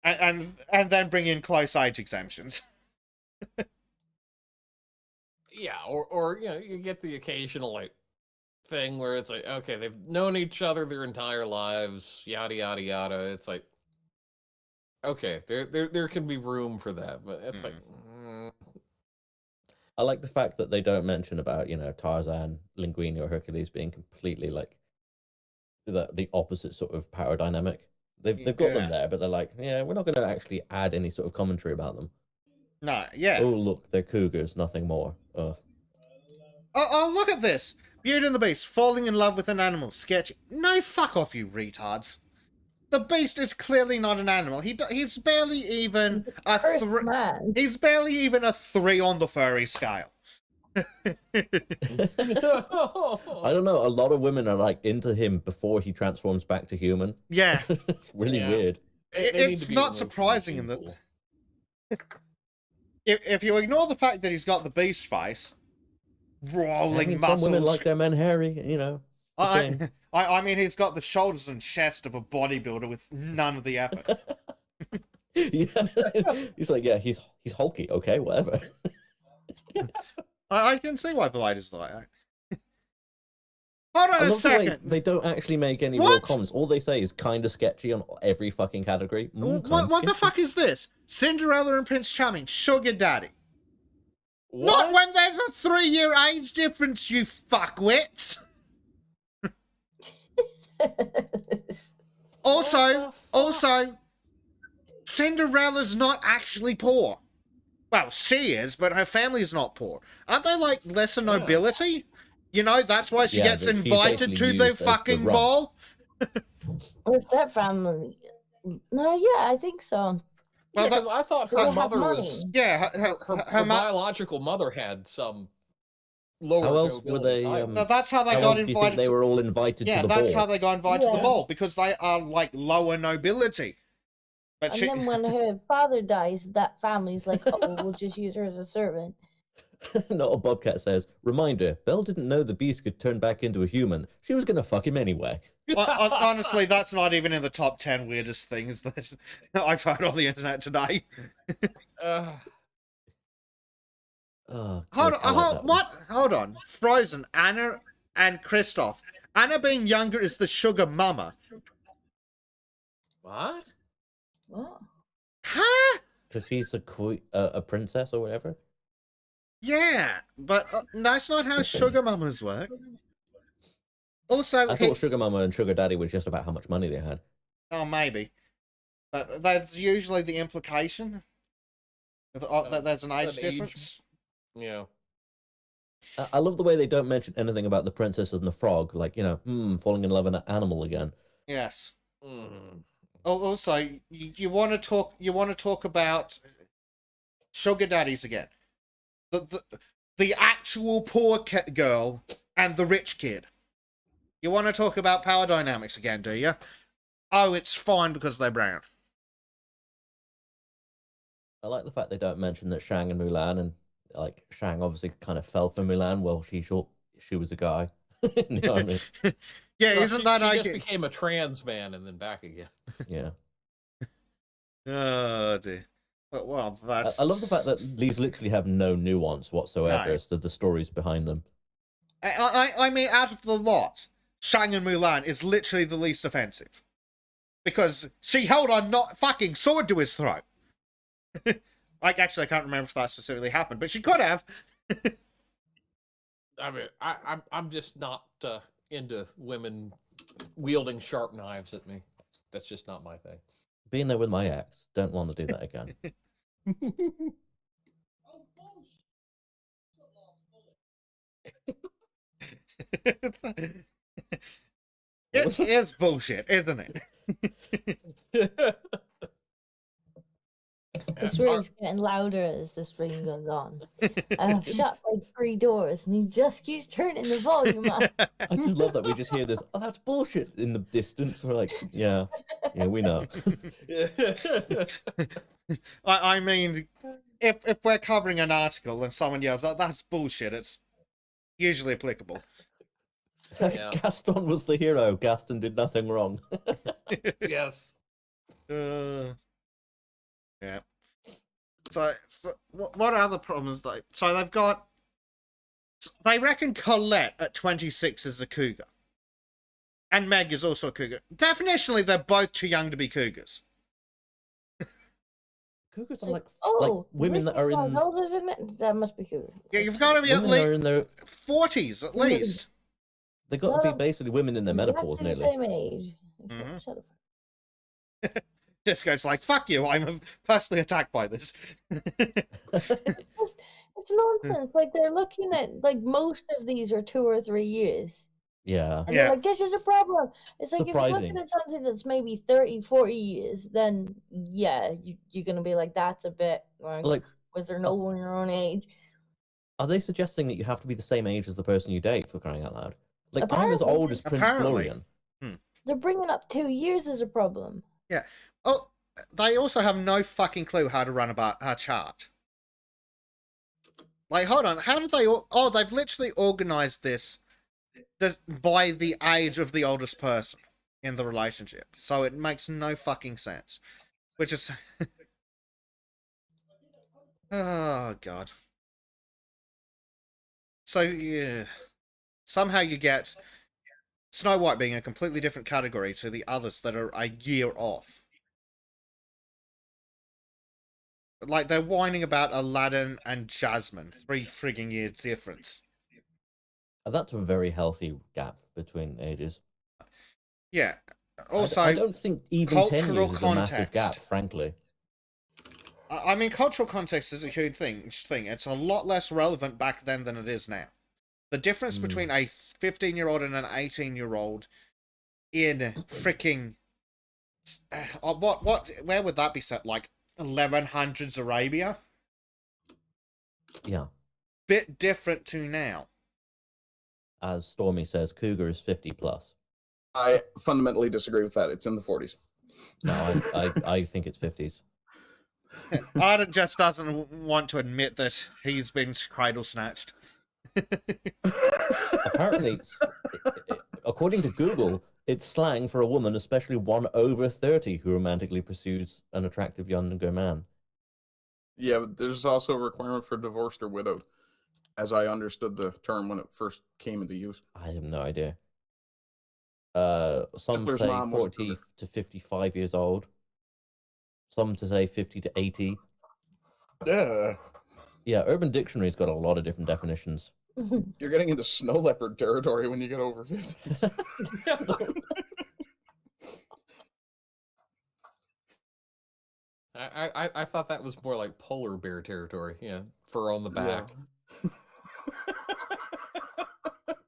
and then bring in close age exemptions. Yeah, or you know, you get the occasional like thing where it's like, okay, they've known each other their entire lives, yada yada yada. It's like, okay, there can be room for that, but it's like. I like the fact that they don't mention about, you know, Tarzan, Linguini, or Hercules being completely like the opposite sort of power dynamic. They've got them there, but they're like, yeah, we're not going to actually add any sort of commentary about them. No, yeah. Oh, look, they're cougars, nothing more. Oh, look at this! Beauty and the Beast, falling in love with an animal. Sketchy. No, fuck off, you retards. The Beast is clearly not an animal. He's barely even a 3. He's barely even a 3 on the furry scale. I don't know. A lot of women are like into him before he transforms back to human. Yeah, it's really weird. It's not surprising in that. If you ignore the fact that he's got the beast face, rolling muscles. Some women like their men hairy, you know. I mean, he's got the shoulders and chest of a bodybuilder with none of the effort. Yeah. He's like, yeah, he's hulky. Okay, whatever. I can see why the ladies like that. Hold I on a love the way second. they don't actually make any real What? comments. All they say is kind of sketchy on every fucking category. What the fuck is this? Cinderella and Prince Charming, sugar daddy. What? Not when there's a 3-year age difference, you fuckwits. Also, Cinderella's not actually poor. Well, she is, but her family's not poor. Aren't they like lesser nobility? You know, that's why she Yeah, gets but she's invited basically to used the as the fucking rump. ball. Or stepfamily. No, yeah, I think so. Well, Because I thought They her have mother money. was Yeah, her biological mother had some lower How else were nobility they? title. that's how they How got else do you think invited. they were all invited Yeah, to the that's ball? how they got invited to the Yeah. ball, because they are like lower nobility. But And she, then when her father dies, that family's like, oh, we'll just use her as a servant. Not a Bobcat says. Reminder: Belle didn't know the beast could turn back into a human. She was gonna fuck him anyway. honestly, that's not even in the top 10 weirdest things that I've heard on the internet today. Oh, Hold Cliff, I like on, that one. what? Hold on. Frozen, Anna and Kristoff. Anna being younger is the sugar mama. What? What? Huh? Because she's a princess or whatever. Yeah, but that's not how sugar mamas work. Also, I thought Sugar Mama and Sugar Daddy was just about how much money they had. oh, maybe. But that's usually the implication. That there's an age difference. Yeah. I love the way they don't mention anything about the princess and the frog, like, you know, falling in love with an animal again. Yes. Mm. Also, you want to talk about sugar daddies again. The actual poor girl and the rich kid. You want to talk about power dynamics again, do you? Oh, it's fine because they're brown. I like the fact they don't mention that Shang and Mulan, and like Shang obviously kind of fell for Mulan. Well, she was a guy. You know what I mean? Yeah, Well, isn't that she like just became a trans man and then back again. Yeah. Oh dear. But well, that's. I love the fact that these literally have no nuance whatsoever No. as to the stories behind them. I mean, out of the lot, Shang and Mulan is literally the least offensive. Because she held a not fucking sword to his throat. Like, actually, I can't remember if that specifically happened, but she could have. I mean, I'm just not into women wielding sharp knives at me. That's just not my thing. Being there with my ex, don't want to do that again. It is bullshit, isn't it? This room's getting louder as the stream goes on. I've shut like 3 doors and he just keeps turning the volume up. I just love that we just hear this, oh, that's bullshit in the distance. We're like, yeah, we know. I mean, if we're covering an article and someone yells, oh, that's bullshit, it's usually applicable. Yeah. Gaston was the hero. Gaston did nothing wrong. Yes. Yeah. So what are other problems like? So they reckon Colette at 26 is a cougar, and Meg is also a cougar. Definitionally, they're both too young to be cougars. Cougars are like women Women that are in. older than it? That must be cougars. Yeah, you've got to be at Women are least in their. 40s at least. They got to be basically women in their menopause Exactly the nearly. same age. Mhm. Shut up. Disco's like, fuck you, I'm personally attacked by this. It's nonsense. Like they're looking at like most of these are 2 or 3 years. Yeah. And they're like, this is a problem. It's like if you're Surprising. looking at something that's maybe 30, 40 years, then yeah, you're gonna be like, that's a bit Like, was there no one your own age? are they suggesting that you have to be the same age as the person you date, for crying out loud? Like, I'm as old as Prince Apparently. Florian. They're bringing up 2 years as a problem. Yeah. Oh, they also have no fucking clue how to run a chart. Like, hold on, how did they? Oh, they've literally organized this by the age of the oldest person in the relationship, so it makes no fucking sense. Which is Oh God. So yeah, somehow you get Snow White being a completely different category to the others that are a year off. Like they're whining about Aladdin and Jasmine, 3 frigging years difference. That's a very healthy gap between ages. Yeah. Also, I don't think even 10 cultural years is a massive gap, context. frankly. I mean, cultural context is a huge thing. It's a lot less relevant back then than it is now. The difference between a 15-year-old and an 18-year-old in freaking where would that be set? Like 1100s Arabia? Yeah. Bit different to now. As Stormy says, Cougar is 50 plus. I fundamentally disagree with that. It's in the 40s. No, I think it's 50s. Arden just doesn't want to admit that he's been cradle snatched. Apparently, according to Google, it's slang for a woman, especially one over 30, who romantically pursues an attractive younger man. Yeah, but there's also a requirement for divorced or widowed, as I understood the term when it first came into use. I have no idea. Some Stifler's say mom was a 40 cougar. to 55 years old. Some to say 50 to 80. Yeah. Yeah, Urban Dictionary's got a lot of different definitions. You're getting into snow leopard territory when you get over 50. I thought that was more like polar bear territory. Yeah, fur on the back.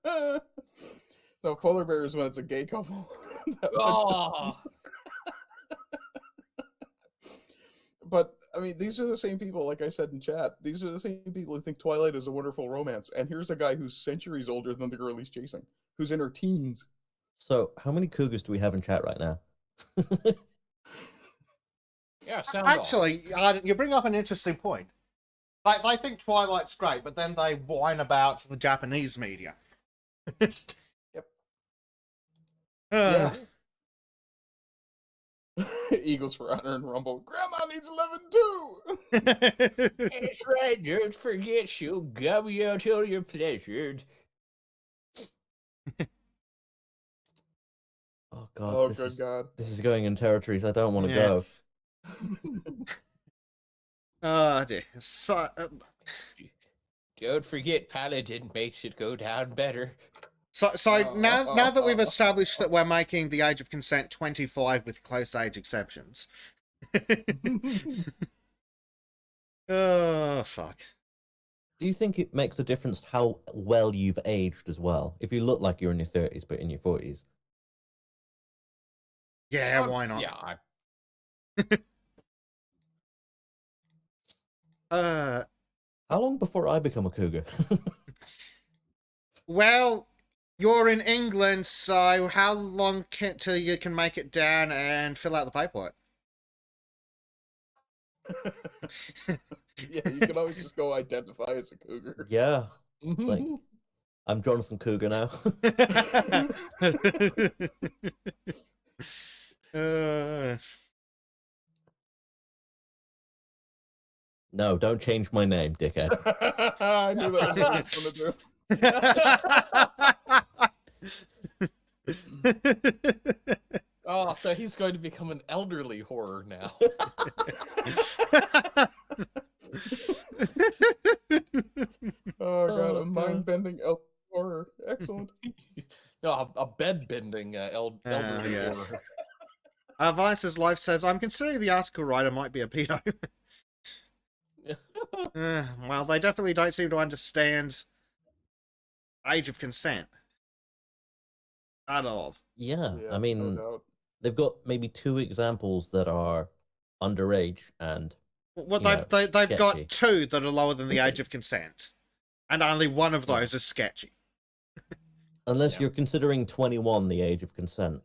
Yeah. No, polar bear is when it's a gay couple. Oh. But I mean, these are the same people, like I said in chat. These are the same people who think Twilight is a wonderful romance. And here's a guy who's centuries older than the girl he's chasing, who's in her teens. So, how many cougars do we have in chat right now? Yeah, sound Actually, you bring up an interesting point. Like, they think Twilight's great, but then they whine about the Japanese media. Yep. Yeah. Eagles for Honor and Rumble. Grandma needs 11 too. That's right. Don't forget, she'll gobble you out till you're pleasured. Oh God! Oh, good God! This is going in territories I don't want to go. Oh dear. So, don't forget, Paladin makes it go down better. So now that we've established that we're making the age of consent 25 with close age exceptions. Oh, fuck. Do you think it makes a difference how well you've aged as well? If you look like you're in your 30s but in your 40s? Yeah, why not? Yeah. How long before I become a cougar? Well, you're in England, so how long till you can make it down and fill out the paperwork? Yeah, you can always just go identify as a cougar. Yeah. Like, I'm Jonathan Cougar now. No, don't change my name, dickhead. I knew that was what I was going to do. Oh, so he's going to become an elderly horror now. Oh God, a mind-bending horror. Excellent. No, a bed-bending elderly yes. horror. Vice's Life says, I'm considering the article writer might be a pedo. Well, they definitely don't seem to understand age of consent at all. Yeah, Yeah, I mean, no doubt. they've got maybe 2 examples that are underage and Well, you know, they've sketchy. got 2 that are lower than the age of consent, and only one of those is sketchy. Unless you're considering 21 the age of consent,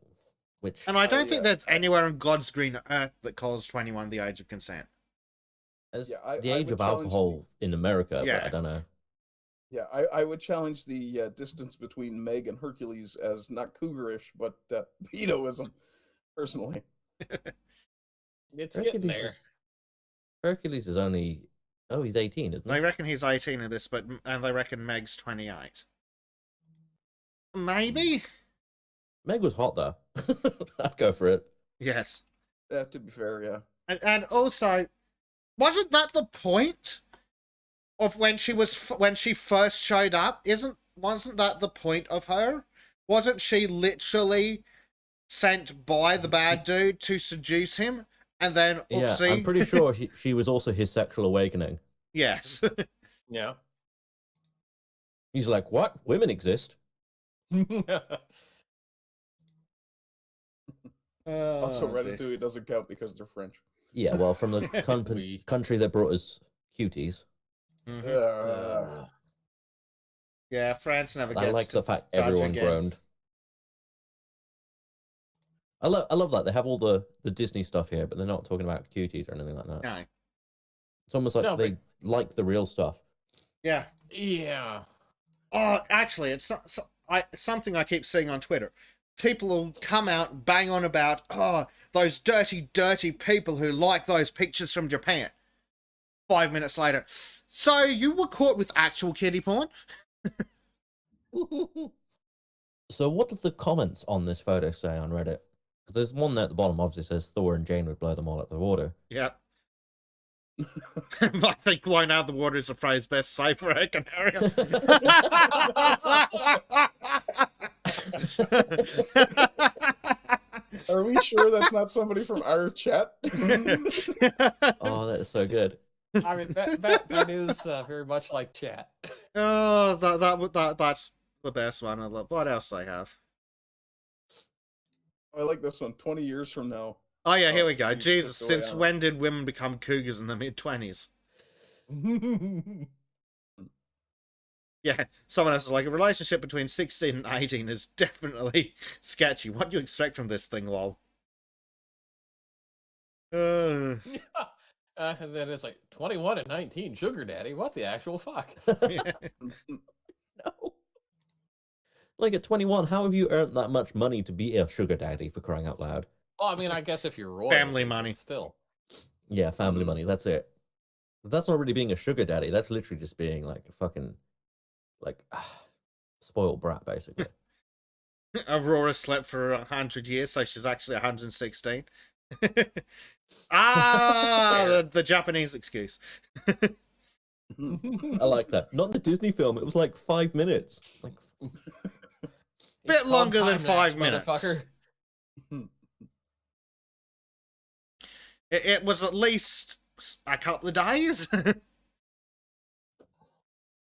which... And I don't think there's anywhere on God's green earth that calls 21 the age of consent. As Yeah, the I age would of challenge alcohol in America, Yeah. but I don't know. Yeah, I would challenge the distance between Meg and Hercules as not cougarish, but pedoism, personally. It's getting there. Hercules is only Oh, he's 18, isn't They he? reckon he's 18 in this, and they reckon Meg's 28. Maybe? Meg was hot, though. I'd go for it. Yes. Yeah, to be fair, yeah. And also, wasn't that the point of when she first showed up? Wasn't that the point of her? Wasn't she literally sent by the bad dude to seduce him? And then, oopsie. Yeah, I'm pretty sure she was also his sexual awakening. Yes. Yeah. He's like, what? Women exist? Also, dear. Ratatouille doesn't count because they're French. Yeah, well, from the country that brought us cuties. Mhm. Yeah, France never gets I like to the fact judge everyone again. groaned. I love that. They have all the Disney stuff here, but they're not talking about cuties or anything like that. No. It's almost like they like the real stuff. Yeah. Yeah. Oh, actually, it's something I keep seeing on Twitter. People will come out and bang on about, oh, those dirty, dirty people who like those pictures from Japan. 5 minutes later, so you were caught with actual kiddie porn? So what did the comments on this photo say on Reddit? Because there's one there at the bottom, obviously says Thor and Jane would blow them all out of the water. Yep. I think blown out of the water is a phrase best saved for her canary. Are we sure that's not somebody from our chat? Oh, that is so good. I mean, that is very much like chat. Oh, that's the best one. I love. What else they have? I like this one. 20 years from now. Oh yeah, here we go. geez, Jesus, that's the way since out. when did women become cougars in the mid-20s? Yeah, someone else is like, a relationship between 16 and 18 is definitely sketchy. What do you expect from this thing, lol? And then it's like 21 and 19, sugar daddy. What the actual fuck? Yeah. No. Like at 21, how have you earned that much money to be a sugar daddy, for crying out loud? Well, I mean, I guess if you're royal, Family but money. still. Yeah, family money, that's it. But that's not really being a sugar daddy. That's literally just being like a fucking, like, spoiled brat, basically. Aurora slept for 100 years, so she's actually 116. The Japanese excuse. I like that. Not the Disney film. It was like 5 minutes. Like, Bit longer than time 5 lapse, minutes. motherfucker. It was at least a couple of days.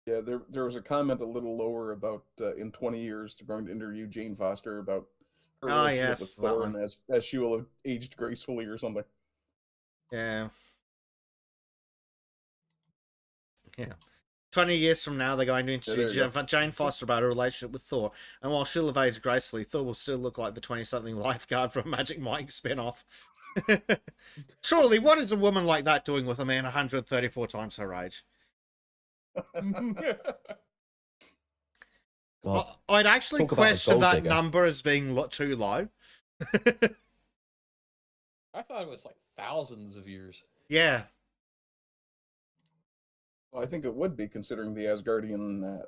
Yeah, there was a comment a little lower about in 20 years they're going to interview Jane Foster about her Ah, relationship yes, with that Thor, one. and as she will have aged gracefully or something. Yeah. Yeah. 20 years from now, they're going to introduce there you Jane Foster about her relationship with Thor. And while she'll have aged gracefully, Thor will still look like the 20-something lifeguard from Magic Mike spin-off. Surely, what is a woman like that doing with a man 134 times her age? God. I'd actually Talk about a question gold that digger. number as being too low. I thought it was like thousands of years. Yeah. Well, I think it would be, considering the Asgardian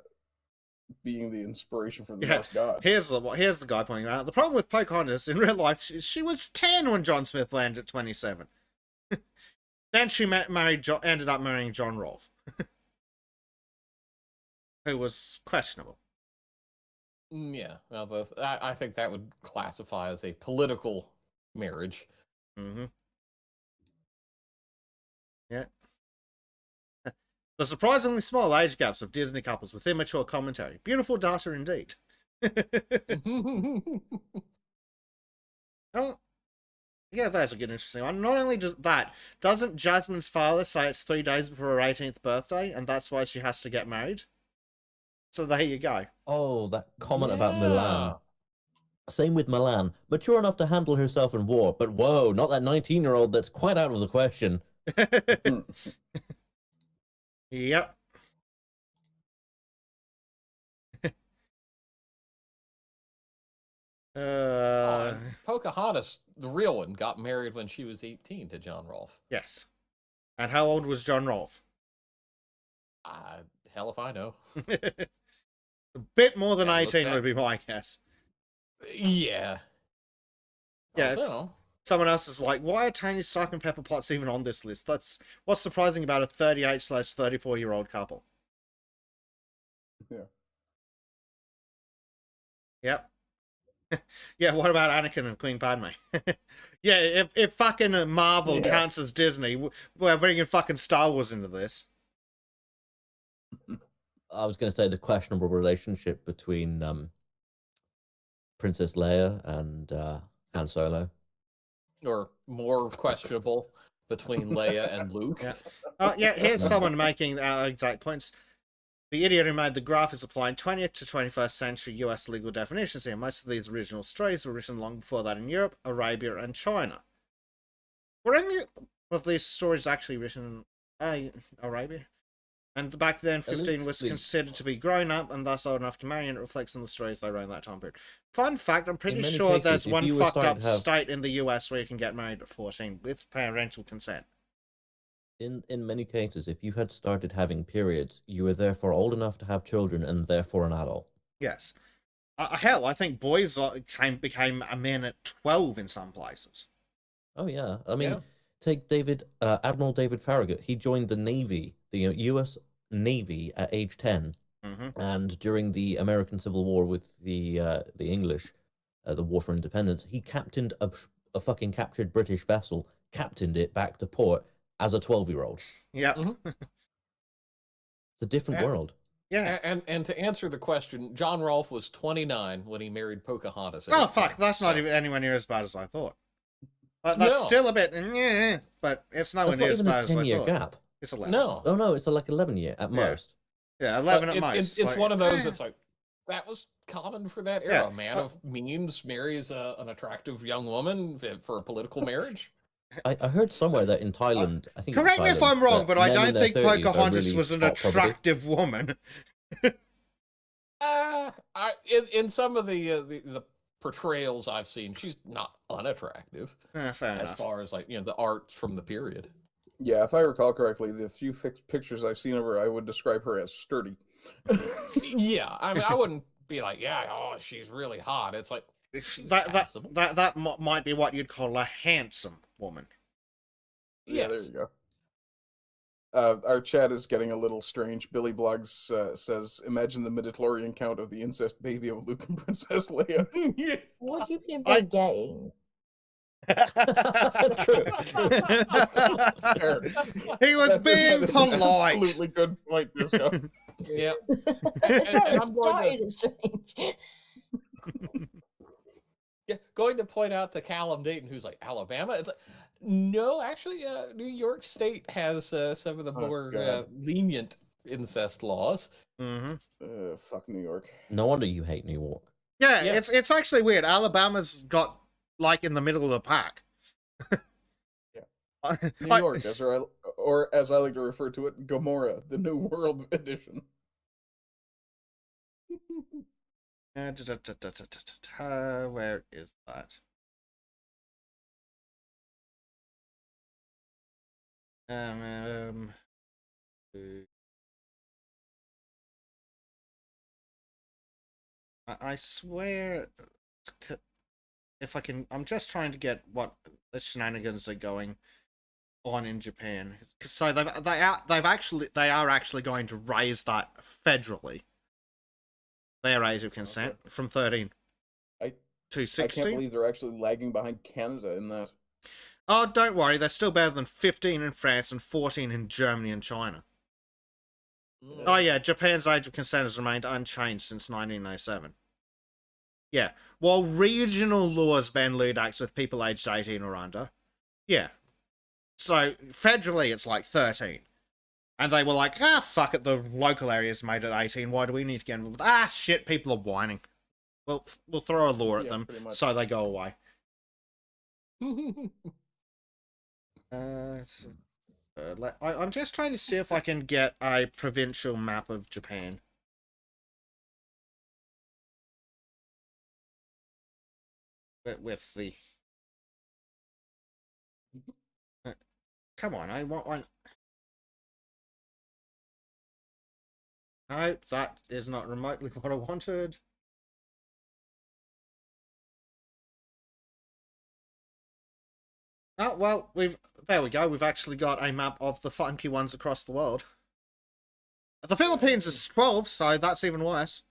being the inspiration for the Yeah. Norse god. Here's the guy pointing out. The problem with Pocahontas in real life, she was 10 when John Smith landed at 27. Then she ended up marrying John Rolfe, who was questionable. Yeah, well, I think that would classify as a political marriage. Mm-hmm. Yeah. The surprisingly small age gaps of Disney couples with immature commentary. Beautiful data indeed. Oh, yeah, that's a good, interesting one. Not only does that, doesn't Jasmine's father say it's 3 days before her 18th birthday, and that's why she has to get married? So there you go. Oh, that comment about Milan. Same with Milan. Mature enough to handle herself in war, but whoa, not that 19-year-old that's quite out of the question. Yep. Pocahontas, the real one, got married when she was 18 to John Rolfe. Yes. And how old was John Rolfe? Hell if I know. A bit more than Yeah, look 18 that- would be my guess. Yeah. Yes. Although, Someone else is like, why are Tony Stark and Pepper Potts even on this list? That's what's surprising about a 38/34-year-old couple. Yeah. Yep. Yeah, what about Anakin and Queen Padme? Yeah, if fucking Marvel Yeah. counts as Disney, we're bringing fucking Star Wars into this. I was going to say the questionable relationship between Princess Leia and Han Solo. or more questionable between Leia and Luke. Yeah. Yeah, here's someone making exact points. The idiot who made the graph is applying 20th to 21st century US legal definitions here. Most of these original stories were written long before that in Europe, Arabia, and China. Were any of these stories actually written in Arabia? And back then, 15 was Allegedly. considered to be grown up and thus old enough to marry, and it reflects on the stories they wrote in that time period. Fun fact, I'm pretty many sure cases, there's if one you were fucked starting up to have- state in the US where you can get married at 14 with parental consent. In many cases, if you had started having periods, you were therefore old enough to have children and therefore an adult. Yes. Hell, I think boys became a men at 12 in some places. Oh yeah, I mean, Yeah. take Admiral David Farragut. He joined the Navy, the U.S. Navy at age 10, Mm-hmm. and during the American Civil War with the English, the War for Independence, he captained a fucking captured British vessel, captained it back to port as a 12-year-old. Yeah. Mhm. It's a different Yeah. world. Yeah. And to answer the question, John Rolfe was 29 when he married Pocahontas. at Oh, 18, fuck. That's not so- even anywhere near as bad as I thought. That's No. still a bit, yeah, but it's nowhere That's near not as even a bad as I 10-year thought. gap. It's 11. No. Oh no, it's like 11 year at Yeah. most. Yeah, But 11 at it- most. it's like, one of those eh. that's like, that was common for that Yeah, era. A man of means marries an attractive young woman for a political marriage. I heard somewhere that in Thailand, I think it was Correct me if Thailand, I'm wrong, that but I men in don't their think 30s are Pocahontas really was an hot property. attractive woman. In some of the portrayals I've seen, she's not unattractive Fair as enough. far as the art from the period. Yeah, if I recall correctly, the few pictures I've seen of her, I would describe her as sturdy. Yeah, I mean, I wouldn't be like, yeah, oh, she's really hot. It's like passable. That might be what you'd call a handsome woman. Yeah, there Yes. you go. Our chat is getting a little strange. Billy Blogs says, imagine the midichlorian count of the incest baby of Luke and Princess Leia. What do you mean by getting? True. Fair. He was being That is an polite. absolutely good point, Disco. Yeah. It's not and I'm going started as strange. Yeah, going to point out to Callum Dayton, who's like Alabama. It's like, no, actually, New York State has some of the Oh, more God. lenient incest laws. Mm-hmm. Fuck New York. No wonder you hate New York. Yeah, Yeah. it's actually weird. Alabama's got like in the middle of the pack. Yeah. New I- York, or as I like to refer to it, Gomorrah, the New World Edition. Where is that? I swear, if I can, I'm just trying to get what the shenanigans are going on in Japan. So they are actually going to raise that federally. Their age of consent from 13 I- to I 16. can't believe they're actually lagging behind Canada in that. Oh, don't worry, they're still better than 15 in France and 14 in Germany and China. Oh yeah, Japan's age of consent has remained unchanged since 1907. Yeah, while regional laws ban lewd acts with people aged 18 or under. Yeah. So, federally it's like 13. And they were like, fuck it, the local area's made it 18, why do we need to get involved? Shit, people are whining. We'll throw a law at Yeah, them, pretty much. so they go away. I'm just trying to see if I can get a provincial map of Japan. With the... Come on, I want one... No, that is not remotely what I wanted. Oh, well, there we go. We've actually got a map of the funky ones across the world. The Philippines is 12, so that's even worse.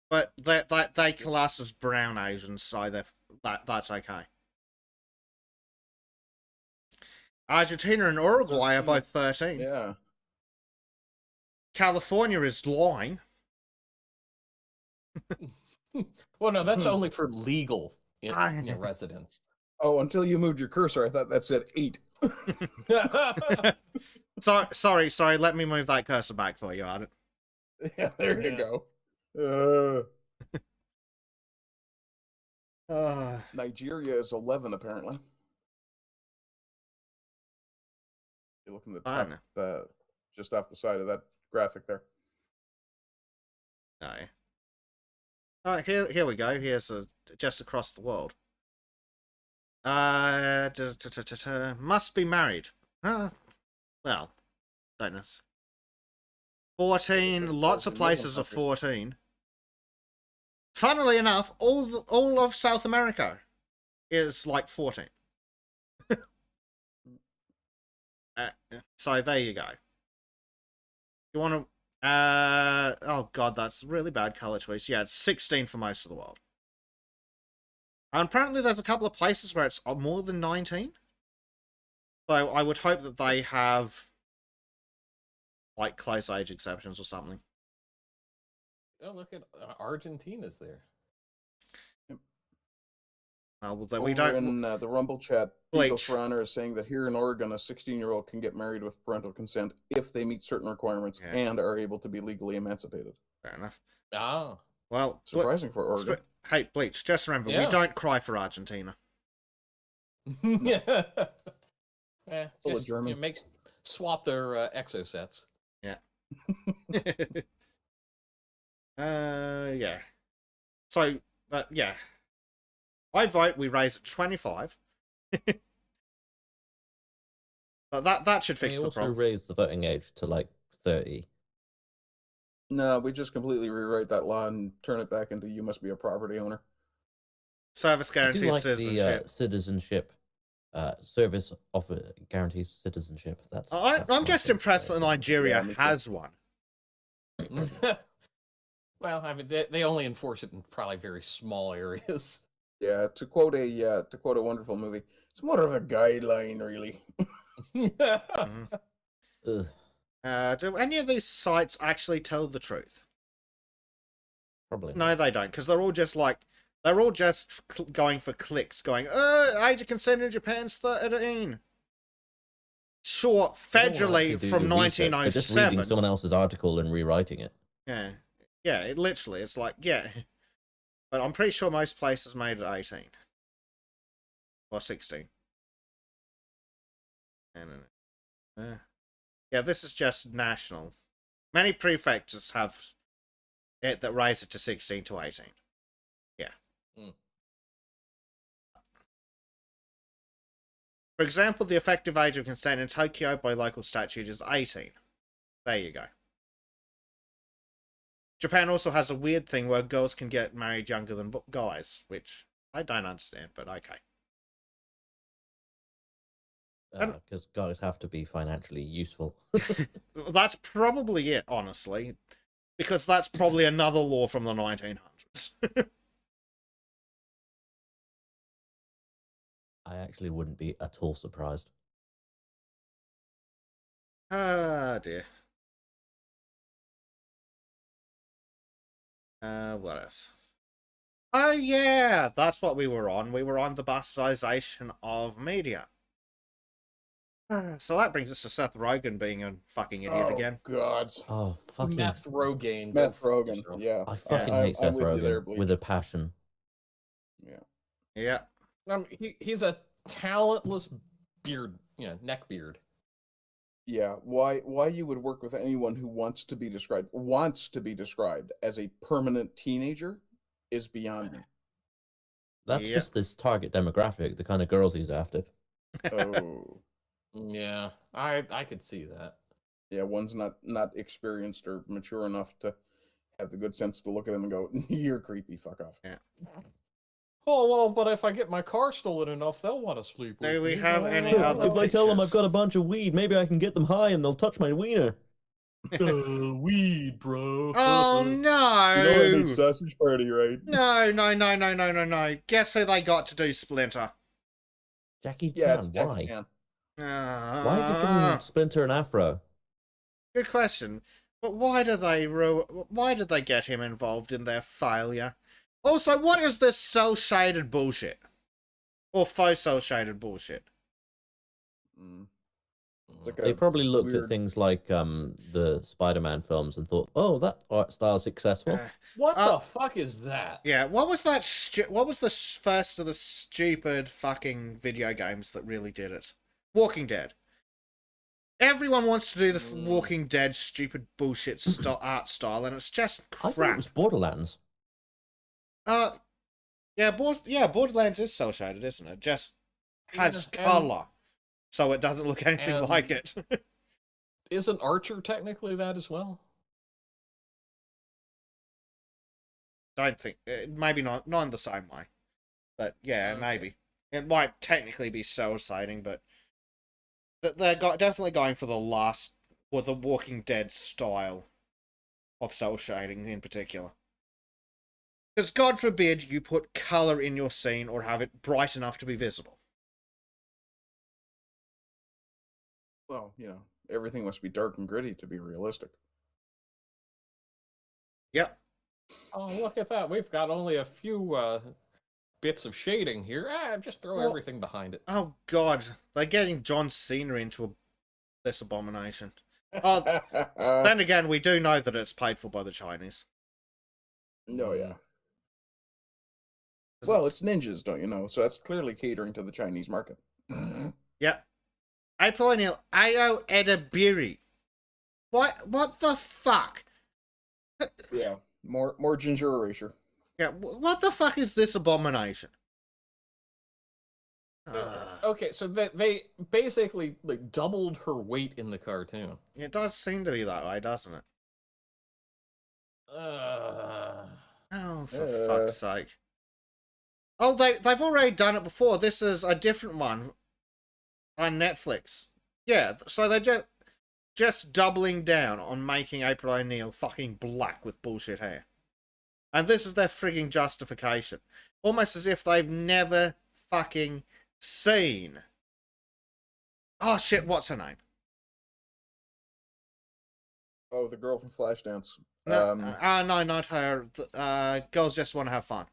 But they class as brown Asians, so that's okay. Argentina and Uruguay are both 13. Yeah. California is lying. Well, no, that's only for legal residents. Oh, until you moved your cursor, I thought that said 8. Sorry. Let me move that cursor back for you, Arden. Yeah, there you go. Nigeria is 11, apparently. You're looking at the top, just off the side of that graphic there. No. All right, here we go. Here's just across the world. Must be married. Well, don't know. 14. Lots of places are 14. Funnily enough, all of South America is like 14. So there you go. You want to? Oh god, that's really bad color choice. Yeah, it's 16 for most of the world. And apparently there's a couple of places where it's more than 19. So I would hope that they have like close age exceptions or something. Oh, look at Argentina's there. Well, we don't. In the Rumble chat, Eagles for Honor is saying that here in Oregon, a 16-year-old can get married with parental consent if they meet certain requirements and are able to be legally emancipated. Fair enough. Ah. Well, surprising for Oregon. Hey, Bleach, just remember, we don't cry for Argentina. Yeah. Full of Germans. Swap their exosets. Yeah. Yeah. So, yeah. I vote we raise it to 25. But that should fix the problem. Also raise the voting age to like 30. No, we just completely rewrite that law and turn it back into you must be a property owner. Service guarantees citizenship. Citizenship. Service offer guarantees citizenship. That's I'm just impressed that Nigeria has one. Well, I mean, they only enforce it in probably very small areas. Yeah, to quote a wonderful movie, it's more of a guideline, really. Do any of these sites actually tell the truth? Probably. No, they don't, because they're all just going for clicks, going, age of consent in Japan's 13. Sure, federally from 1907. Just reading someone else's article and rewriting it. Yeah. Yeah, it's like, yeah. But I'm pretty sure most places made it 18. Or 16. Yeah, this is just national. Many prefectures have it that raise it to 16 to 18. Yeah. For example, the effective age of consent in Tokyo by local statute is 18. There you go. Japan also has a weird thing where girls can get married younger than guys, which I don't understand, but okay. Because guys have to be financially useful. That's probably it, honestly. Because that's probably another law from the 1900s. I actually wouldn't be at all surprised. Ah, dear. What else? Oh, yeah, that's what we were on. We were on the bastardization of media. So that brings us to Seth Rogen being a fucking idiot again. God. Oh, fucking Meth Rogen. Yeah. I fucking hate Seth Rogen with a passion. Yeah. He's a talentless neck beard. Yeah, why you would work with anyone who wants to be described as a permanent teenager is beyond me. That's just this target demographic, the kind of girls he's after. Oh. Yeah, I could see that. Yeah, one's not experienced or mature enough to have the good sense to look at him and go, "You're creepy. Fuck off." Yeah. Oh, well, but if I get my car stolen enough, they'll want to sleep with Do we me. have any Oh, other If I tell them I've pictures? got a bunch of weed, maybe I can get them high and they'll touch my wiener. Weed, bro. Oh You know I mean, no! sausage party, right? No. Guess who they got to do Splinter? Jackie Yeah, Chan, it's why? Jackie Chan. Why have you given Splinter an afro? Good question. But why did they get him involved in their failure? Also, what is this cel-shaded bullshit? Or faux cel-shaded bullshit? Mm. It's like They a probably looked weird- at things like the Spider-Man films and thought, "Oh, that art style's successful." What the fuck is that? Yeah, what was that? What was the first of the stupid fucking video games that really did it? Walking Dead. Everyone wants to do the Walking Dead stupid bullshit art style, and it's just I thought it crap. was Borderlands. Yeah, Borderlands is cel shaded, isn't it? Just has Yeah, color, so it doesn't look anything and- like it. Isn't Archer technically that as well? Don't think maybe not in the same way, but yeah, Okay. maybe it might technically be cel shading, but they're definitely going for the Walking Dead style of cel shading in particular. Because God forbid you put color in your scene or have it bright enough to be visible. Well, everything must be dark and gritty to be realistic. Yep. Oh, look at that. We've got only a few bits of shading here. Just throw Well- everything behind it. Oh God, they're getting John Cena into this abomination. Then again, we do know that it's paid for by the Chinese. No, yeah. Well, it's ninjas, don't you know? So that's clearly catering to the Chinese market. Yep. April O'Neil, Ayo Edabiri. What the fuck? Yeah, more ginger erasure. Yeah, what the fuck is this abomination? Okay, so they basically like doubled her weight in the cartoon. It does seem to be that way, doesn't it? Oh, for fuck's sake. Oh, they've already done it before. This is a different one on Netflix. Yeah, so they're just doubling down on making April O'Neil fucking black with bullshit hair. And this is their frigging justification. Almost as if they've never fucking seen. Oh shit, what's her name? Oh, the girl from Flashdance. No, no, not her. Girls just want to have fun.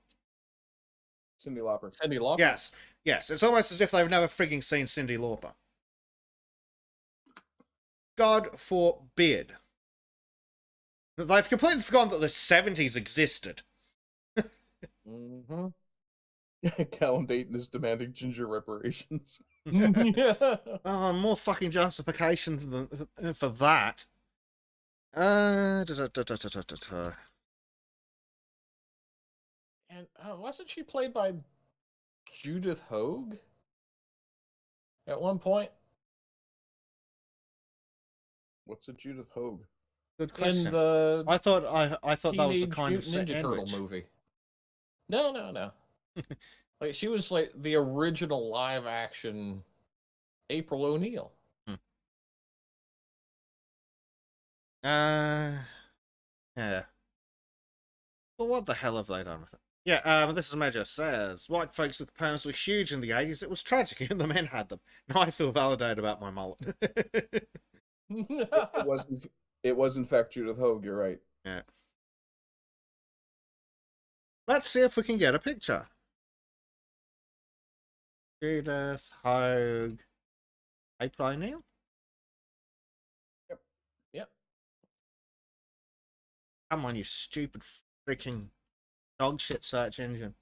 Cyndi Lauper. Cyndi Lauper? Yes. It's almost as if they've never frigging seen Cyndi Lauper. God forbid. They've completely forgotten that the 70s existed. Mm-hmm. Callum Dayton is demanding ginger reparations. Oh, more fucking justification for that. And wasn't she played by Judith Hogue at one point? What's a Judith Hogue? Good question. In the I thought that was the Teenage kind of Mutant Ninja Turtle movie. No. Like she was like the original live action April O'Neil. Yeah. Well, what the hell have they done with it? Yeah, this is Major says, white folks with perms were huge in the 80s. It was tragic and the men had them. Now I feel validated about my mullet. It was in fact Judith Hogue, you're right. Yeah. Let's see if we can get a picture. Judith Hogue. April O'Neil? Yep. Come on, you stupid freaking dog shit search engine.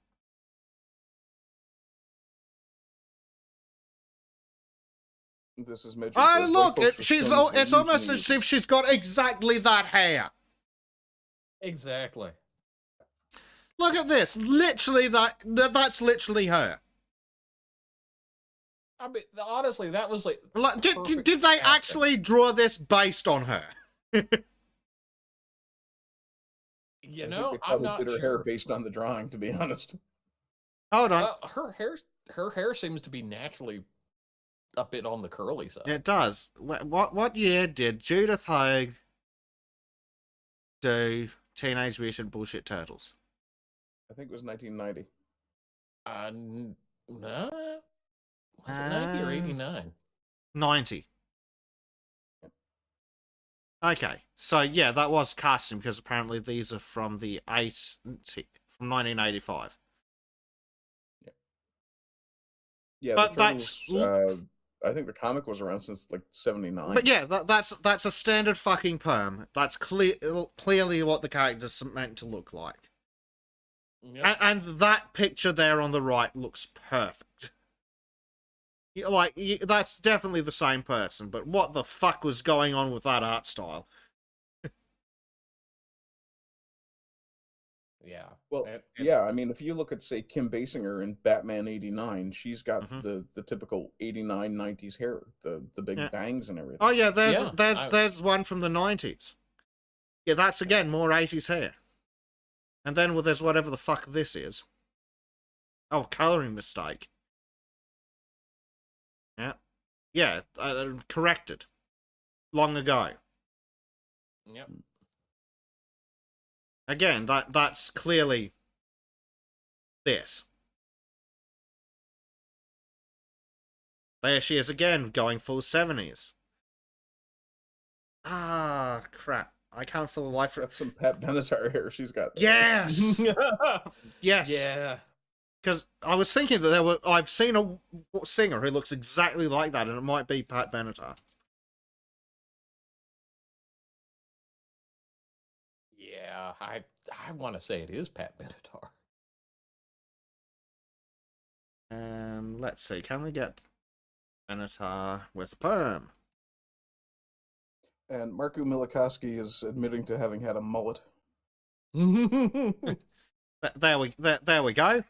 This is Major. Oh, look! It's almost as if she's got exactly that hair. Exactly. Look at this. Literally, that's literally her. I mean, honestly, that was like. Did they actually draw this based on her? You I think know, they I'm probably not did her hair sure. based on the drawing, to be honest. Hold on. Well, her hair seems to be naturally a bit on the curly side. It does. What year did Judith Hoag do Teenage Mutant Bullshit Turtles? I think it was 1990. No, was it 90 or 89? 90. Okay, so yeah, that was casting because apparently these are from from 1985. Yeah, But the Turtles. I think the comic was around since like '79. But yeah, that's a standard fucking perm. That's clearly what the character's meant to look like. Yep. And that picture there on the right looks perfect. That's definitely the same person, but what the fuck was going on with that art style? Yeah. Well, yeah. I mean, if you look at, say, Kim Basinger in Batman '89, she's got the typical '89 '90s hair, the big bangs and everything. Oh yeah, there's one from the 90s. Yeah, that's again more 80s hair. And then there's whatever the fuck this is. Oh, coloring mistake. Yeah. Yeah, corrected. Long ago. Yep. Again, that's clearly this. There she is again, going full 70s. Ah, crap. I can't for the life of... That's some Pat Benatar hair she's got. Yes! Yes! Yeah. Because I was thinking that I've seen a singer who looks exactly like that, and it might be Pat Benatar. Yeah, I want to say it is Pat Benatar. Let's see. Can we get Benatar with perm? And Marku Milikowski is admitting to having had a mullet. There we go.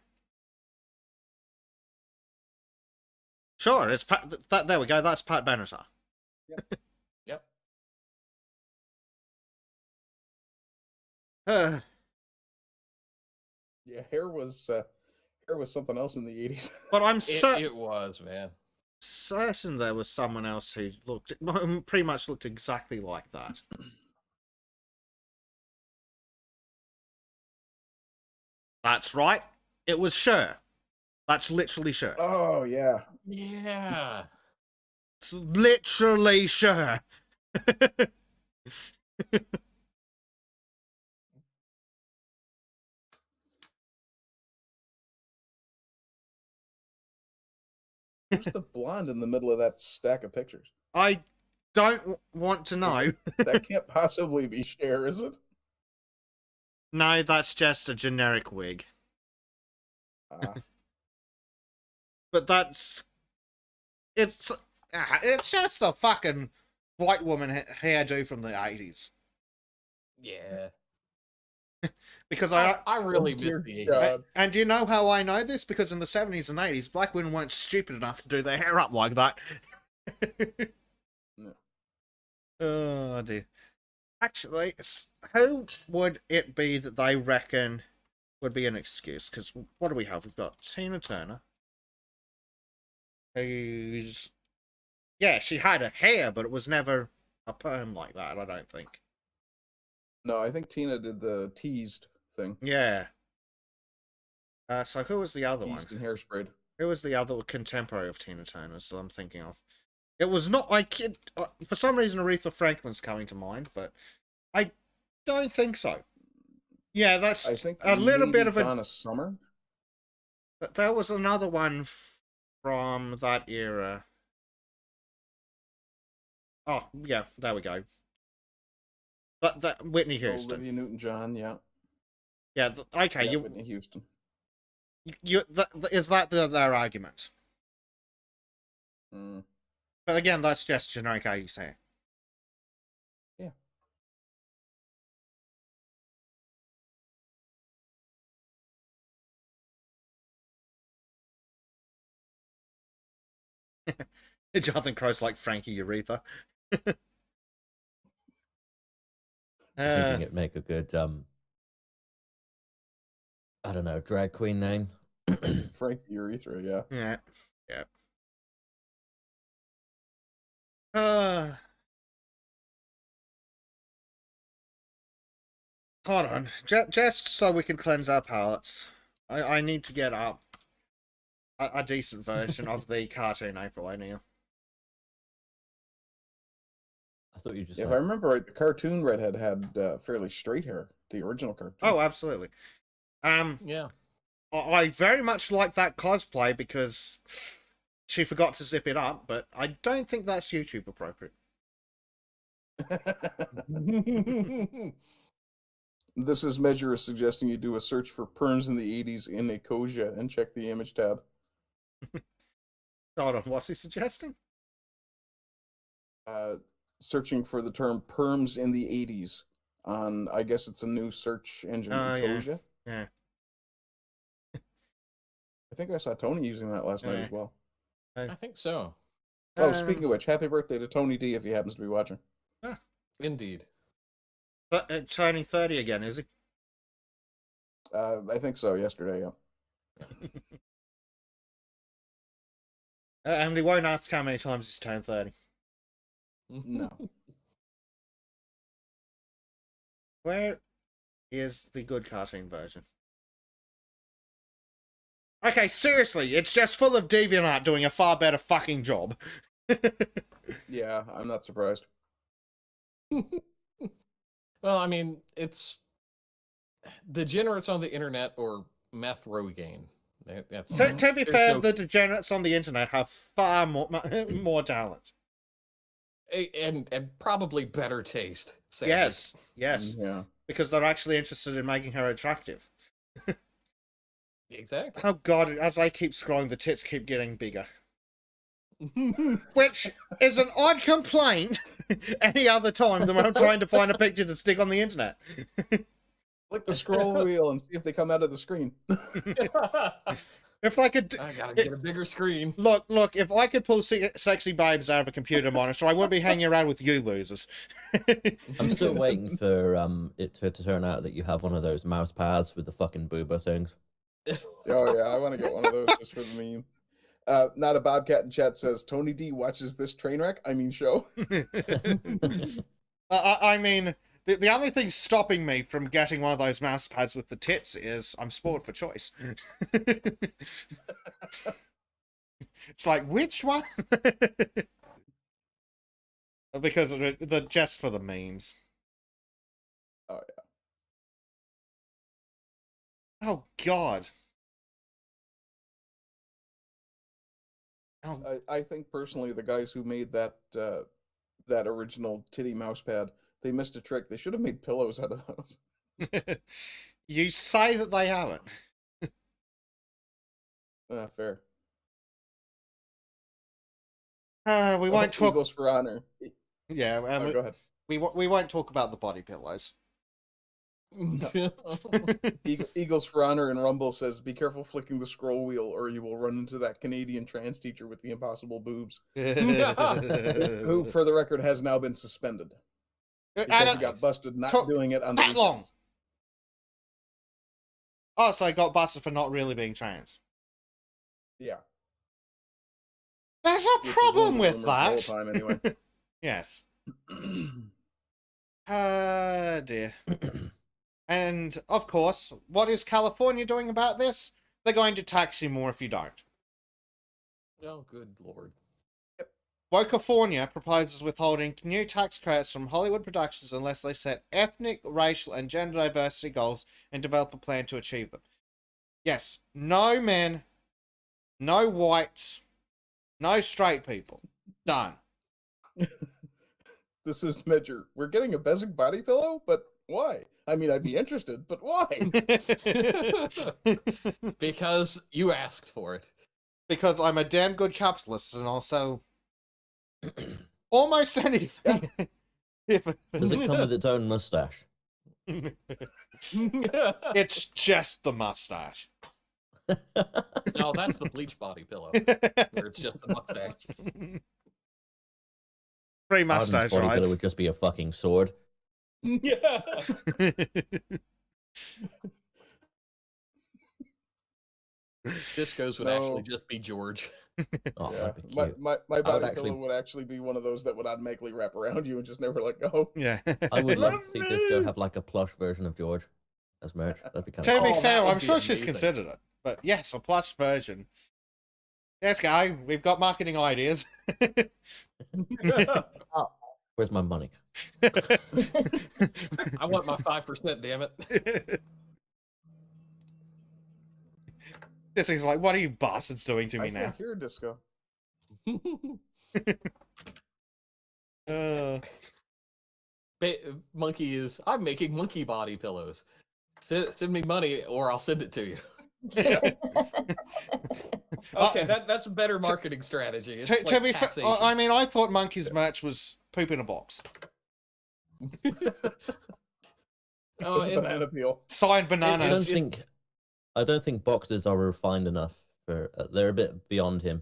Sure, it's Pat. There we go. That's Pat Benatar. Yep. Yep. Yeah, hair was something else in the '80s. But I'm it was, man. Certain there was someone else who pretty much looked exactly like that. That's right. It was Cher. That's literally Cher. Oh yeah. Yeah. It's literally Cher. Who's the blonde in the middle of that stack of pictures? I don't want to know. That can't possibly be Cher, is it? No, that's just a generic wig. But it's just a fucking white woman hairdo from the 80s. Yeah. Because I really miss the 80s. And do you know how I know this? Because in the 70s and 80s, black women weren't stupid enough to do their hair up like that. No. Oh dear. Actually, who would it be that they reckon would be an excuse? Because what do we have? We've got Tina Turner, who's... Yeah, she had a hair, but it was never a perm like that, I don't think. No, I think Tina did the teased thing. Yeah. So who was the other one? Teased and hairsprayed. Who was the other contemporary of Tina Turner's that I'm thinking of? It was not for some reason Aretha Franklin's coming to mind, but I don't think so. Yeah, that's I think a little bit of Donna Summer. There was another one from that era. Oh yeah, there we go. That Whitney Houston. Olivia Newton-John, yeah. Yeah, okay. Yeah, Whitney Houston. Is that their argument? Mm. But again, that's just generic 80s hair. Yeah. Jonathan Crow's like Frankie Aretha. Thinking it make a good I don't know, drag queen name. Frankie Urethra, yeah. Yeah. Yeah. Hold on. Just so we can cleanse our palates, I need to get up a decent version of the cartoon April O'Neil. I thought you just. If like, I remember right, the cartoon redhead had fairly straight hair. The original cartoon. Oh, absolutely. Yeah. I very much like that cosplay because she forgot to zip it up, but I don't think that's YouTube appropriate. This is Measure is suggesting you do a search for perms in the 80s in Ecosia and check the image tab. Hold on, what's he suggesting? Searching for the term perms in the 80s on, I guess it's a new search engine, Ecosia. Yeah. I think I saw Tony using that last night as well. I think so. Oh, speaking of which, happy birthday to Tony D if he happens to be watching. Indeed. But turning 30 again, is he? I think so, yesterday, yeah. And he won't ask how many times he's turned 30. No. Where is the good cartoon version? Okay, seriously, it's just full of DeviantArt doing a far better fucking job. Yeah, I'm not surprised. Well, I mean, it's degenerates on the internet or meth Rogaine. That's To be fair, no... the degenerates on the internet have far more talent. And probably better taste. Sadly. Yes. Yeah. Because they're actually interested in making her attractive. Exactly. Oh god, as I keep scrolling, the tits keep getting bigger. Which is an odd complaint any other time than when I'm trying to find a picture to stick on the internet. Click the scroll wheel and see if they come out of the screen. If I could... I gotta get a bigger screen. Look, if I could pull sexy babes out of a computer monitor, I wouldn't be hanging around with you losers. I'm still waiting for it to turn out that you have one of those mouse pads with the fucking booba things. Oh, yeah, I want to get one of those just for the meme. Not a Bobcat in chat says, Tony D watches this train wreck, show. I mean, the only thing stopping me from getting one of those mouse pads with the tits is I'm spoiled for choice. It's like, which one? Because of the just for the memes. Oh, yeah. Oh, God. Oh. I think personally the guys who made that that original titty mouse pad, they missed a trick. They should have made pillows out of those. You say that they haven't. Fair. We won't talk... Eagles for honor. Yeah, go ahead. We won't talk about the body pillows. No. Eagles for honor and Rumble says, "Be careful flicking the scroll wheel, or you will run into that Canadian trans teacher with the impossible boobs." Who, for the record, has now been suspended because he got busted not doing it on the weekends. Long. Oh, so he got busted for not really being trans. Yeah. There's a problem with that. The whole time, anyway. Yes. Dear. And, of course, what is California doing about this? They're going to tax you more if you don't. Oh, good lord. Wocafornia proposes withholding new tax credits from Hollywood productions unless they set ethnic, racial, and gender diversity goals and develop a plan to achieve them. Yes, no men, no whites, no straight people. Done. This is Measure. We're getting a basic body pillow, but why? I mean, I'd be interested, but why? Because you asked for it. Because I'm a damn good capitalist and also almost anything. Does it come with its own mustache? It's just the mustache. No, that's the bleach body pillow, where it's just the mustache. Free mustache, body right? pillow would just be a fucking sword. Yeah. Discos would No. actually just be George. Oh, Yeah, that'd be cute. my would body actually- pillow would actually be one of those that would automatically wrap around you and just never let go. Yeah. I would love Love to see me. Disco have like a plush version of George as merch. That'd be kind To of be Oh, that fair, would I'm be sure she's amazing. considered it. But yes, a plush version. Yes, guy, we've got marketing ideas. Where's my money? I want my 5%, damn it. This is like, what are you bastards doing to I me can't now? hear Disco. Monkey is, I'm making monkey body pillows. Send me money or I'll send it to you. Okay, that's a better marketing strategy. It's To like be fair, taxation. I mean, I thought Monkey's merch was poop in a box. Oh, With and- banana peel. Signed I bananas. don't think boxers are refined enough for. They're a bit beyond him.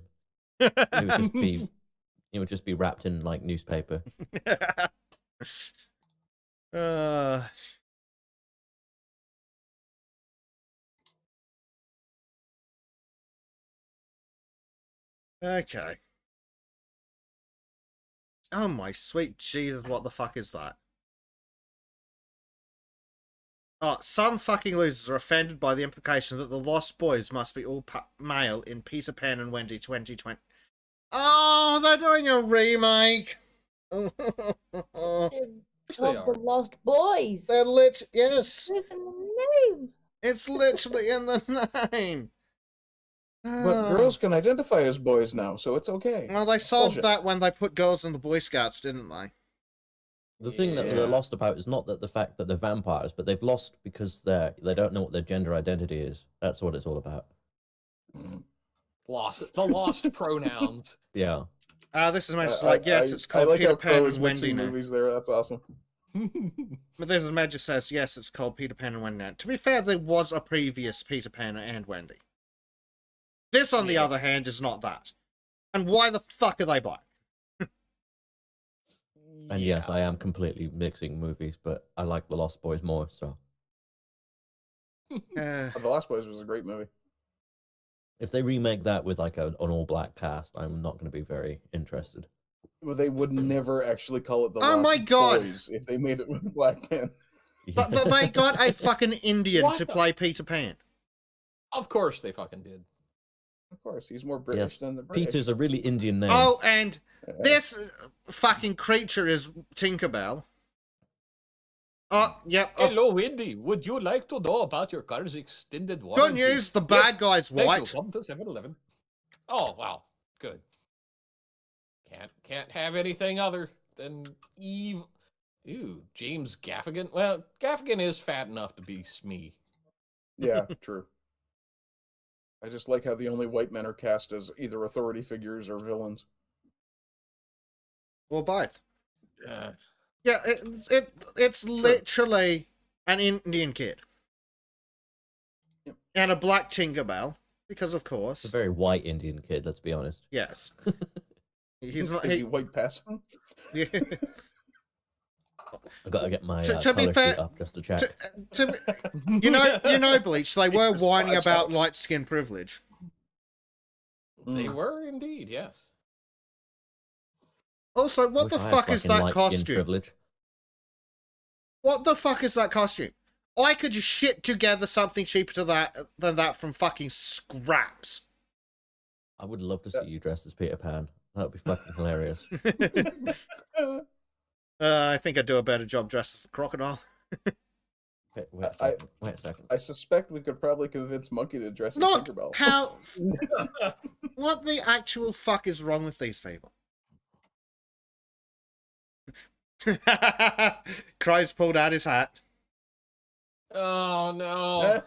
He would just be wrapped in like newspaper. uh, okay. Oh my sweet Jesus, what the fuck is that? Oh, some fucking losers are offended by the implication that the Lost Boys must be all male in Peter Pan and Wendy 2020. Oh, they're doing a remake! They're They called are. the Lost Boys. They're yes, It's in the name. it's literally in the name. But girls can identify as boys now, so it's okay. Well, they solved Bullshit. that when they put girls in the Boy Scouts, didn't they? The thing that Yeah. they're lost about is not that the fact that they're vampires, but they've lost because they don't know what their gender identity is. That's what it's all about. the lost pronouns. Yeah. This is just like, yes, it's called I like Peter how Pan Crow is and Wendy mixing now. movies there. That's awesome. But this is Magic says, yes, it's called Peter Pan and Wendy now. To be fair, there was a previous Peter Pan and Wendy. This, on the other hand, is not that. And why the fuck are they black? And yes, I am completely mixing movies, but I like The Lost Boys more, so. The Lost Boys was a great movie. If they remake that with like an all-black cast, I'm not going to be very interested. Well, they would never actually call it the Oh Lost my God. Boys if they made it with black men. But they got a fucking Indian What to the- play Peter Pan. Of course they fucking did. Of course, he's more British Yes, than the British. Peter's a really Indian name. Oh, and this fucking creature is Tinkerbell. Oh, yep. Hello, Wendy. Would you like to know about your car's extended warranty? Good news, the bad guy's Thank white. you. Come to 7-Eleven. Oh, wow. Good. Can't have anything other than Eve. Ooh, James Gaffigan. Well, Gaffigan is fat enough to be Smee. Yeah, true. I just like how the only white men are cast as either authority figures or villains. Or both. Uh, Yeah, it's literally an Indian kid. Yep. And a black Tinkerbell, because of It's course. a very white Indian kid, let's be honest. Yes. He's not. Is he white passing? Yeah. I've got to get my To be colour fair- sheet up just to check. You know, Bleach. They were Keep your whining spots about out. light skin privilege. They were indeed, yes. Also, what Wish the I had fuck is fucking that light-skin costume? privilege. What the fuck is that costume? I could just shit together something cheaper than that from fucking scraps. I would love to see you dressed as Peter Pan. That would be fucking hilarious. I think I'd do a better job dressed as the crocodile. Okay, wait a second. Wait a second. I suspect we could probably convince Monkey to dress as Look, Tinkerbell. how... What the actual fuck is wrong with these people? Crow's pulled out his hat. Oh, no.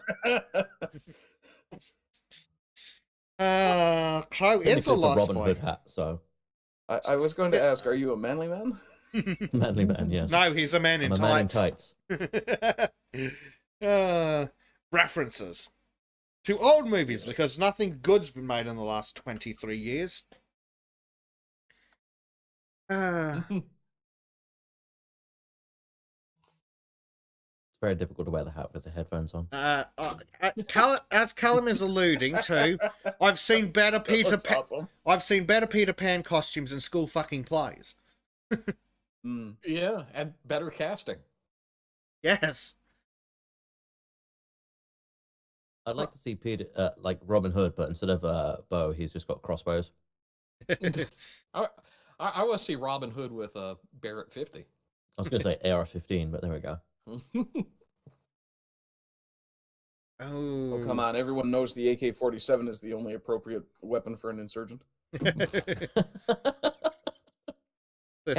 Crow Only is a for the lost Robin boy. Hood hat, so. I was going to ask, are you a manly man? Manly man, yes. No, he's a man in I'm a man in tights. tights. References to old movies because nothing good's been made in the last 23 years. It's very difficult to wear the hat with the headphones on. As Callum is alluding to, I've seen better Peter Pan. Awesome. I've seen better Peter Pan costumes in school fucking plays. Yeah, and better casting. Yes. I'd like to see Peter, like Robin Hood, but instead of a bow, he's just got crossbows. I want to see Robin Hood with a Barrett 50. I was going to say AR-15, but there we go. Oh, come on! Everyone knows the AK-47 is the only appropriate weapon for an insurgent. This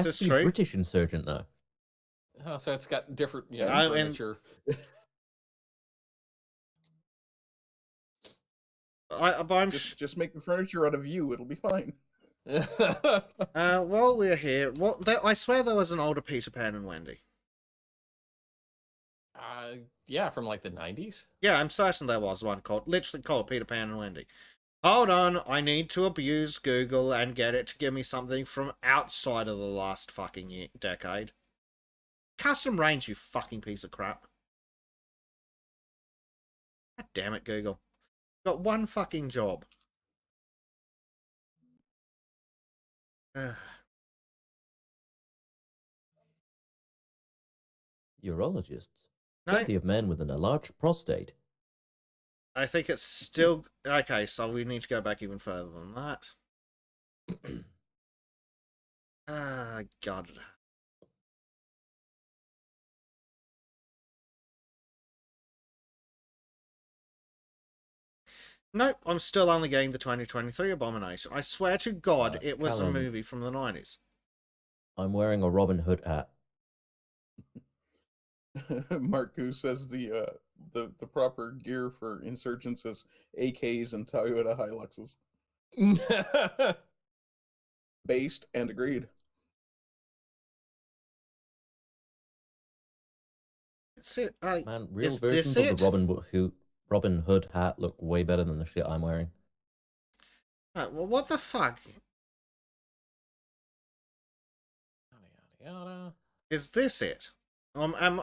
is Has to be true. British insurgent, though. Oh, so it's got different, and- furniture. But I'm Just make the furniture out of you; it'll be fine. while we're here, I swear there was an older Peter Pan and Wendy. Yeah, from like the 90s. Yeah, I'm certain there was one literally called Peter Pan and Wendy. Hold on, I need to abuse Google and get it to give me something from outside of the last fucking decade. Custom range, you fucking piece of crap. God damn it, Google. Got one fucking job. Urologists. No. Plenty of men with an enlarged prostate. I think it's still... Okay, so we need to go back even further than that. God. Nope, I'm still only getting the 2023 Abomination. I swear to God, it was Callum. a movie from the 90s. I'm wearing a Robin Hood hat. Mark Goose says the proper gear for insurgents is AKs and Toyota Hiluxes. Based and agreed. That's it. Man, real is this versions of it? the Robin Hood hat look way better than the shit I'm wearing. Well, what the fuck? Yada, yada. Is this it?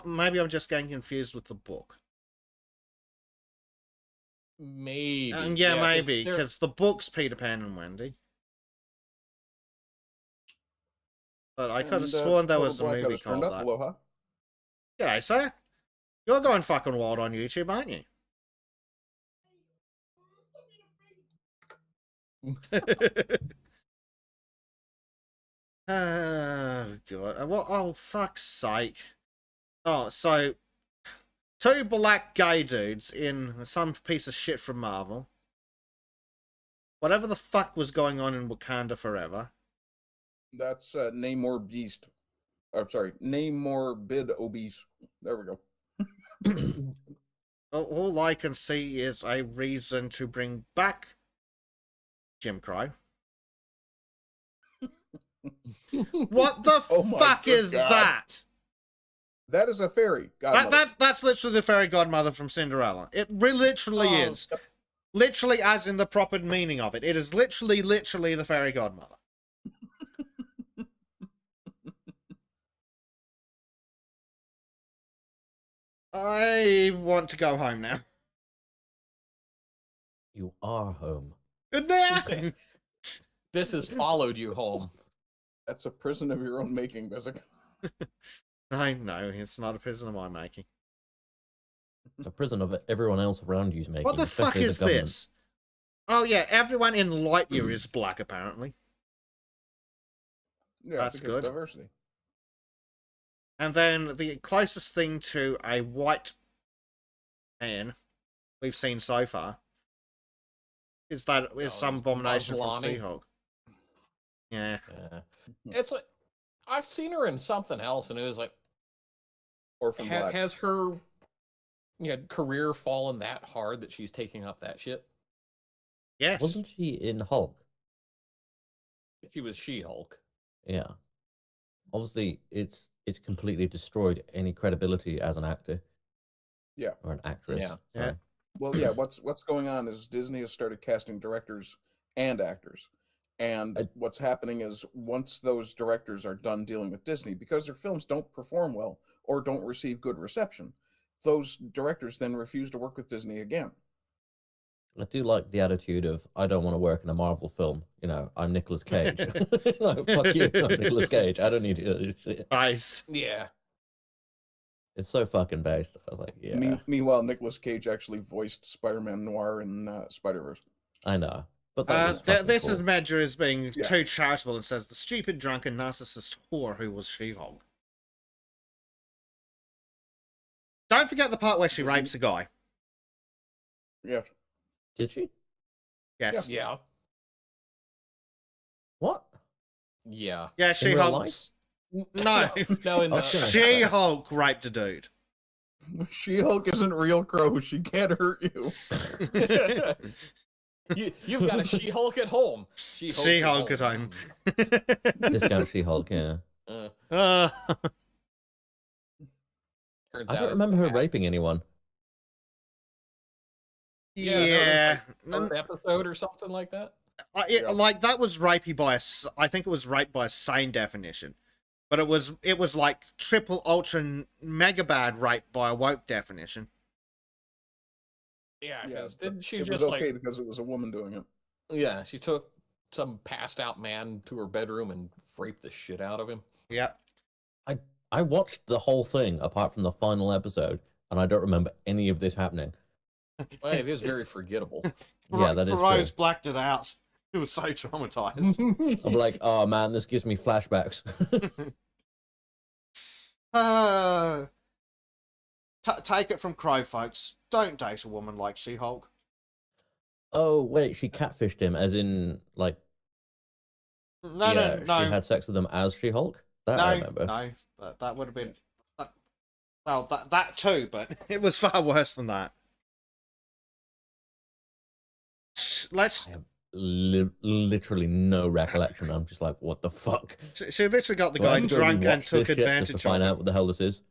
Maybe I'm just getting confused with the book. Maybe. Yeah, maybe, they're- because the book's Peter Pan and Wendy. But I could have sworn there was a Black movie Otis turned called up. that. Aloha. G'day, sir. You're going fucking wild on YouTube, aren't you? Oh, God. What? Oh, fuck's sake. Oh, so... Two black gay dudes in some piece of shit from Marvel. Whatever the fuck was going on in Wakanda Forever. That's Namor Beast. I'm sorry, Namor Bid Obese. There we go. All I can see is a reason to bring back Jim Crow. What the Oh my fuck good is God. that? That is a fairy. Godmother. That's literally the fairy godmother from Cinderella. It literally Oh, is. Literally as in the proper meaning of it. It is literally the fairy godmother. I want to go home now. You are home. Good now. This has followed you home. That's a prison of your own making, Bezek. I know, it's not a prison of my making. It's a prison of everyone else around you's making. What the fuck especially is the government. this? Oh yeah, everyone in Lightyear is black apparently. Yeah, That's because good. Diversity. And then the closest thing to a white man we've seen so far is some abomination from Maslany. Seahawk. Yeah. It's like I've seen her in something else, and it was like, Orphan Black. has her career fallen that hard that she's taking up that shit? Yes. Wasn't she in Hulk? She was She-Hulk. Yeah. Obviously, it's completely destroyed any credibility as an actor. Yeah. Or an actress. Yeah. Yeah. Well, yeah. What's going on is Disney has started casting directors and actors, and what's happening is once those directors are done dealing with Disney, because their films don't perform well or don't receive good reception, those directors then refused to work with Disney again. I do like the attitude of, I don't want to work in a Marvel film. You know, I'm Nicolas Cage. Like, fuck you, I'm Nicolas Cage. I don't need to do this shit. Nice. Yeah. It's so fucking based. I was like, yeah. Meanwhile, Nicolas Cage actually voiced Spider-Man Noir in Spider-Verse. I know. But that was this cool. is Medger as being too charitable and says the stupid, drunken, narcissist whore who was She-Hulk. Don't forget the part where she rapes a guy. Yeah. Did she? Yes. Yeah. What? Yeah. Yeah, In real She-Hulk. life? No. No, in the... She-Hulk raped a dude. She-Hulk isn't real, Crow. She can't hurt you. You've got a She-Hulk at home. She-Hulk at home. Discount She-Hulk, yeah. I don't remember her raping anyone. Yeah. Third episode or something like that. Like that was rapey by I think it was rape by a sane definition, but it was like triple ultra mega bad rape by a woke definition. Yeah, because didn't she it just was okay because it was a woman doing it. Yeah, she took some passed out man to her bedroom and raped the shit out of him. Yeah. I watched the whole thing apart from the final episode, and I don't remember any of this happening. Well, it is very forgettable. Yeah, that is Rose true. blacked it out. It was so traumatized. I'm like, oh man, this gives me flashbacks. Take it from Crow, folks. Don't date a woman like She-Hulk. Oh wait, she catfished him, as in like. No. She had sex with him as She-Hulk. That I remember. No, that would have been. Well, that too, but it was far worse than that. Let's. I have literally no recollection. I'm just like, what the fuck? She literally got the Do I guy have to drunk and rewatch took this shit just advantage to find of out him. what the hell this is.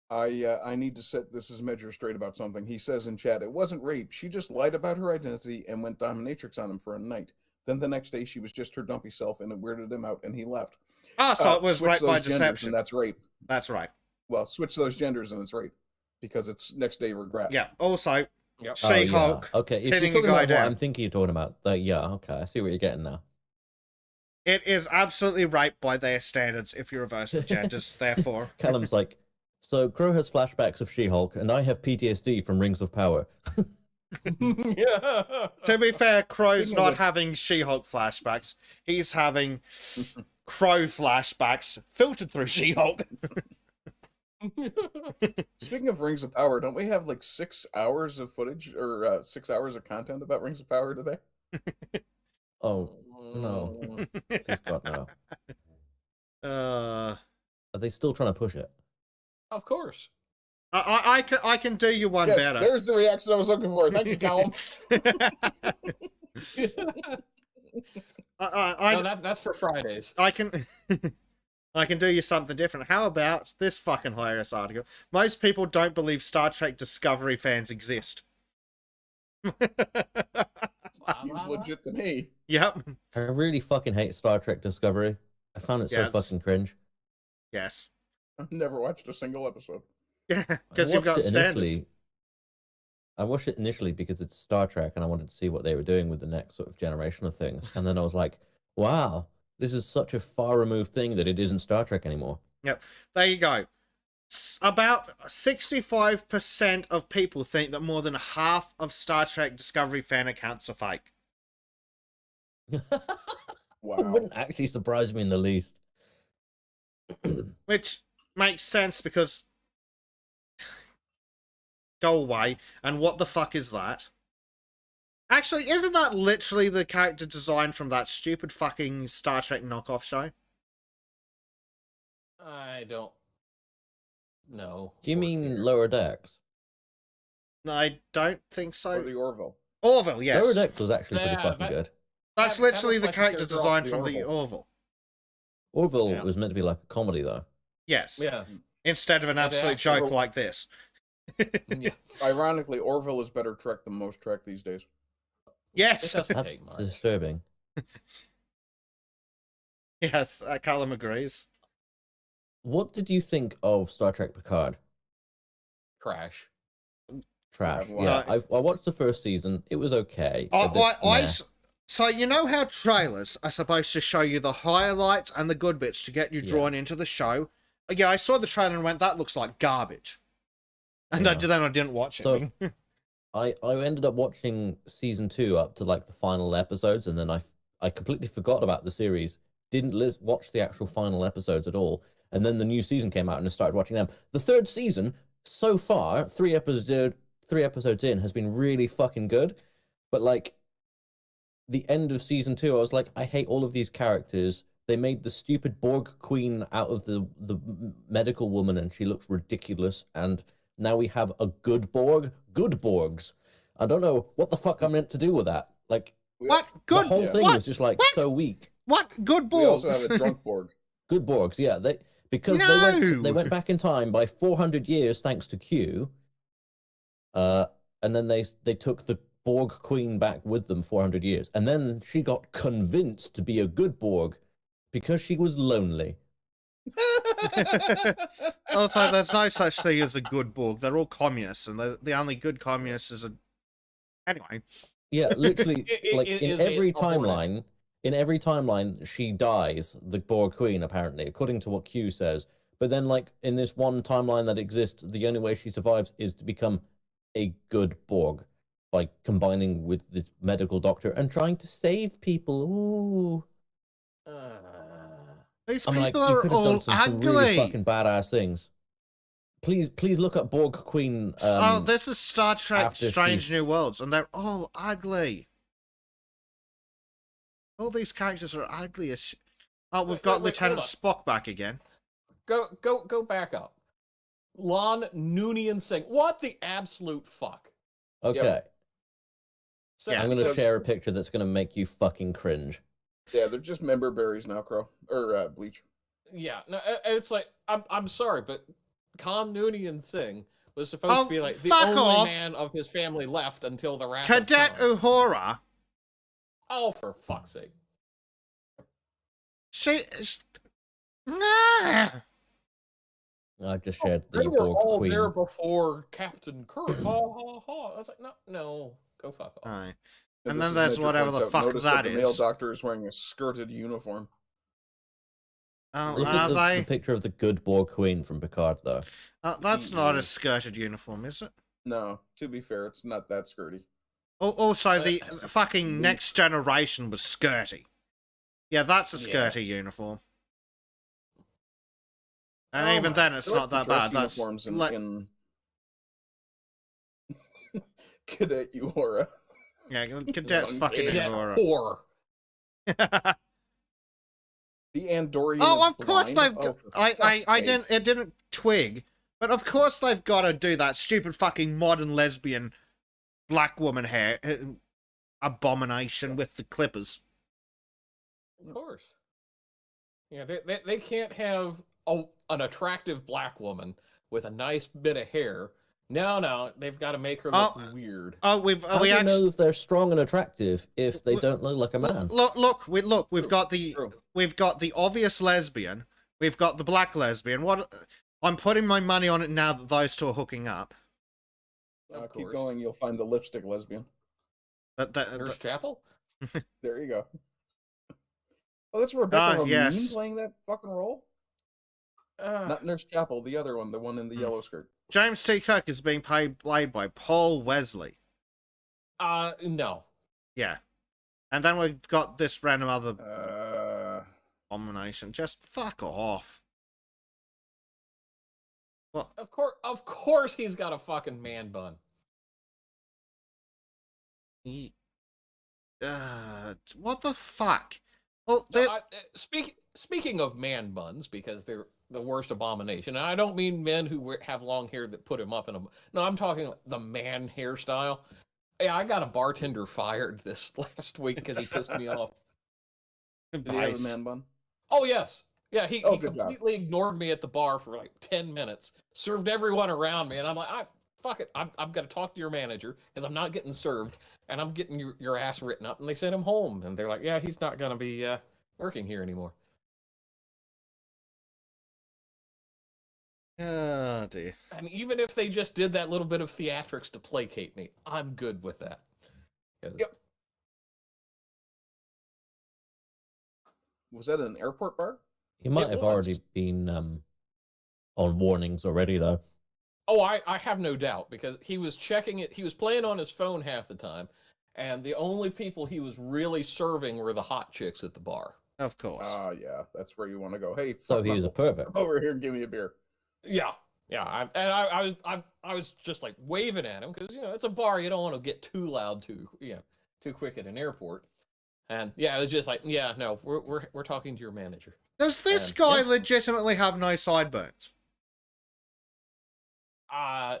I need to set this as Medger straight about something. He says in chat, it wasn't rape. She just lied about her identity and went dominatrix on him for a night. Then the next day she was just her dumpy self and it weirded him out and he left. So it was Switch rape by those genders deception. And that's rape. That's right. Well, switch those genders and it's rape. Because it's next day regret. Yeah. Also, Yep. She-Hulk. Oh, yeah. Okay, if you're pinning a talking guy about what down. I'm thinking you're talking about, yeah, okay, I see what you're getting now. It is absolutely rape by their standards if you reverse the genders, therefore. Callum's like, so Crow has flashbacks of She-Hulk, and I have PTSD from Rings of Power. Yeah. To be fair, Crow's Speaking of not which- having She-Hulk flashbacks. He's having Crow flashbacks filtered through She-Hulk. Speaking of Rings of Power, don't we have like 6 hours of footage or 6 hours of content about Rings of Power today? Oh, no. Please God, no. Uh, Are they still trying to push it? Of course. I can do you one Yes, better. there's the reaction I was looking for. Thank you, Callum. No, that's for Fridays. I can I can do you something different. How about this fucking hilarious article? Most people don't believe Star Trek Discovery fans exist. Seems legit to me. Yep. I really fucking hate Star Trek Discovery. I found it so Yes. fucking cringe. Yes. I've never watched a single episode. Yeah, I because you've got watched it standards. initially- I watched it initially because it's Star Trek and I wanted to see what they were doing with the next sort of generation of things. And then I was like, wow, this is such a far removed thing that it isn't Star Trek anymore. Yep. There you go. About 65% of people think that more than half of Star Trek Discovery fan accounts are fake. Wow. It wouldn't actually surprise me in the least. Which makes sense because go away. And what the fuck is that? Actually, isn't that literally the character design from that stupid fucking Star Trek knockoff show? I don't know. Do you mean Lower Decks? No, I don't think Or so. the Orville. Orville, yes. Lower Decks was actually pretty Yeah, fucking that- good. That's that literally was the like a character character off design the from the Orville. Orville. Orville Yeah. was meant to be like a comedy, though. Yes. Yeah. Instead of an And absolute actually- joke like this. Yeah. Ironically, Orville is better Trek than most Trek these days. It Yes. doesn't That's take much. disturbing. Yes, Callum agrees. What did you think of Star Trek Picard? Trash. trash. haven't Yeah, watched I watched the first season. It was okay. A bit meh. So you know how trailers are supposed to show you the highlights and the good bits to get you drawn into the show? Yeah, I saw the trailer and went, that looks like garbage. And Yeah. then I didn't watch it. So I ended up watching season 2 up to like the final episodes, and then I completely forgot about the series. Didn't watch the actual final episodes at all, and then the new season came out and I started watching them. The third season so far, 3 episodes in, has been really fucking good, but like the end of season 2, I was like, I hate all of these characters. They made the stupid Borg queen out of the medical woman, and she looks ridiculous. And now we have a good Borg, good Borgs. I don't know what the fuck I'm meant to do with that. Like, what good? The whole thing was just like so weak. What good Borgs? We also have a drunk Borg. Good Borgs, yeah. They went back in time by 400 years thanks to Q. And then they took the Borg queen back with them 400 years, and then she got convinced to be a good Borg because she was lonely. Also, there's no such thing as a good Borg. They're all communists, and the only good communist is a... Anyway. Yeah, literally, like, in every timeline, she dies, the Borg queen, apparently, according to what Q says. But then, like, in this one timeline that exists, the only way she survives is to become a good Borg by combining with this medical doctor and trying to save people. Ooh. These I'm people like, you are could have all done some really ugly. fucking badass things. Please look up Borg Queen. This is Star Trek Strange she's- New Worlds, and they're all ugly. All these characters are ugly as shit. Oh, we've got Lieutenant Spock back again. Go back up. Lon Noonien Singh. What the absolute fuck? Okay. Yep. So, I'm going to share a picture that's going to make you fucking cringe. Yeah, they're just member berries now, Crow. Or Bleach. Yeah, no, it's like, I'm sorry, but Khan Noonien Singh was supposed to be like the only man of his family left until the Wrath of Cadet Khan. Uhura. Oh, for fuck's sake. She is... Nah. I just shared They the were Borg all Queen. there before Captain Kirk. Ha ha ha. I was like, no, go fuck off. Aye. And And this then is there's Major whatever points the out, fuck notice that the male is. doctor is wearing a skirted uniform. Oh, Look are at they? the picture of the good Borg Queen from Picard, though. That's not a skirted uniform, is it? No, to be fair, it's not that skirty. Also, the fucking Next Generation was skirty. Yeah, that's a skirty uniform. And even then, it's not that bad. That's uniforms in Cadet Uhura. Yeah, Cadet fucking Uhura. Poor. The Andorian. Oh, is of course blind? they've. Oh, for fuck's sake. It didn't twig, but of course they've got to do that stupid fucking modern lesbian black woman hair abomination with the clippers. Of course. Yeah, they can't have an attractive black woman with a nice bit of hair. No, they've got to make her look weird. Oh, How do you know if they're strong and attractive if they don't look like a man? We've got the obvious lesbian. We've got the black lesbian. I'm putting my money on it now that those two are hooking up. Keep going, you'll find the lipstick lesbian. Nurse Chapel? There you go. Oh, that's Rebecca Romijn yes. playing that fucking role? Not Nurse Chapel, the other one, the one in the yellow skirt. James T. Kirk is being played by Paul Wesley. No. Yeah. And then we've got this random other abomination. Just fuck off. What? Of course he's got a fucking man bun. What the fuck? Oh, speaking of man buns, because they're the worst abomination, and I don't mean men who have long hair that put him up in a... No, I'm talking the man hairstyle. Yeah, I got a bartender fired this last week because he pissed me off. Did he have a man bun? Oh, yes. Yeah, he completely job. Ignored me at the bar for like 10 minutes, served everyone around me, and I'm like, fuck it, I'm going to talk to your manager because I'm not getting served, and I'm getting your ass written up, and they sent him home, and they're like, yeah, he's not going to be working here anymore. Oh dear. And even if they just did that little bit of theatrics to placate me, I'm good with that. 'Cause- Yep. Was that an airport bar? He might It have was. already been on warnings already, though. Oh, I have no doubt, because he was checking it. He was playing on his phone half the time, and the only people he was really serving were the hot chicks at the bar. Of course. Yeah, that's where you want to go. Hey, So fuck he is a knuckle. pervert. Come over here and give me a beer. Yeah, yeah. I was just like waving at him because it's a bar. You don't want to get too loud too quick at an airport. And yeah, it was just like, yeah, no, we're talking to your manager. Does this And, guy yeah. legitimately have no sideburns?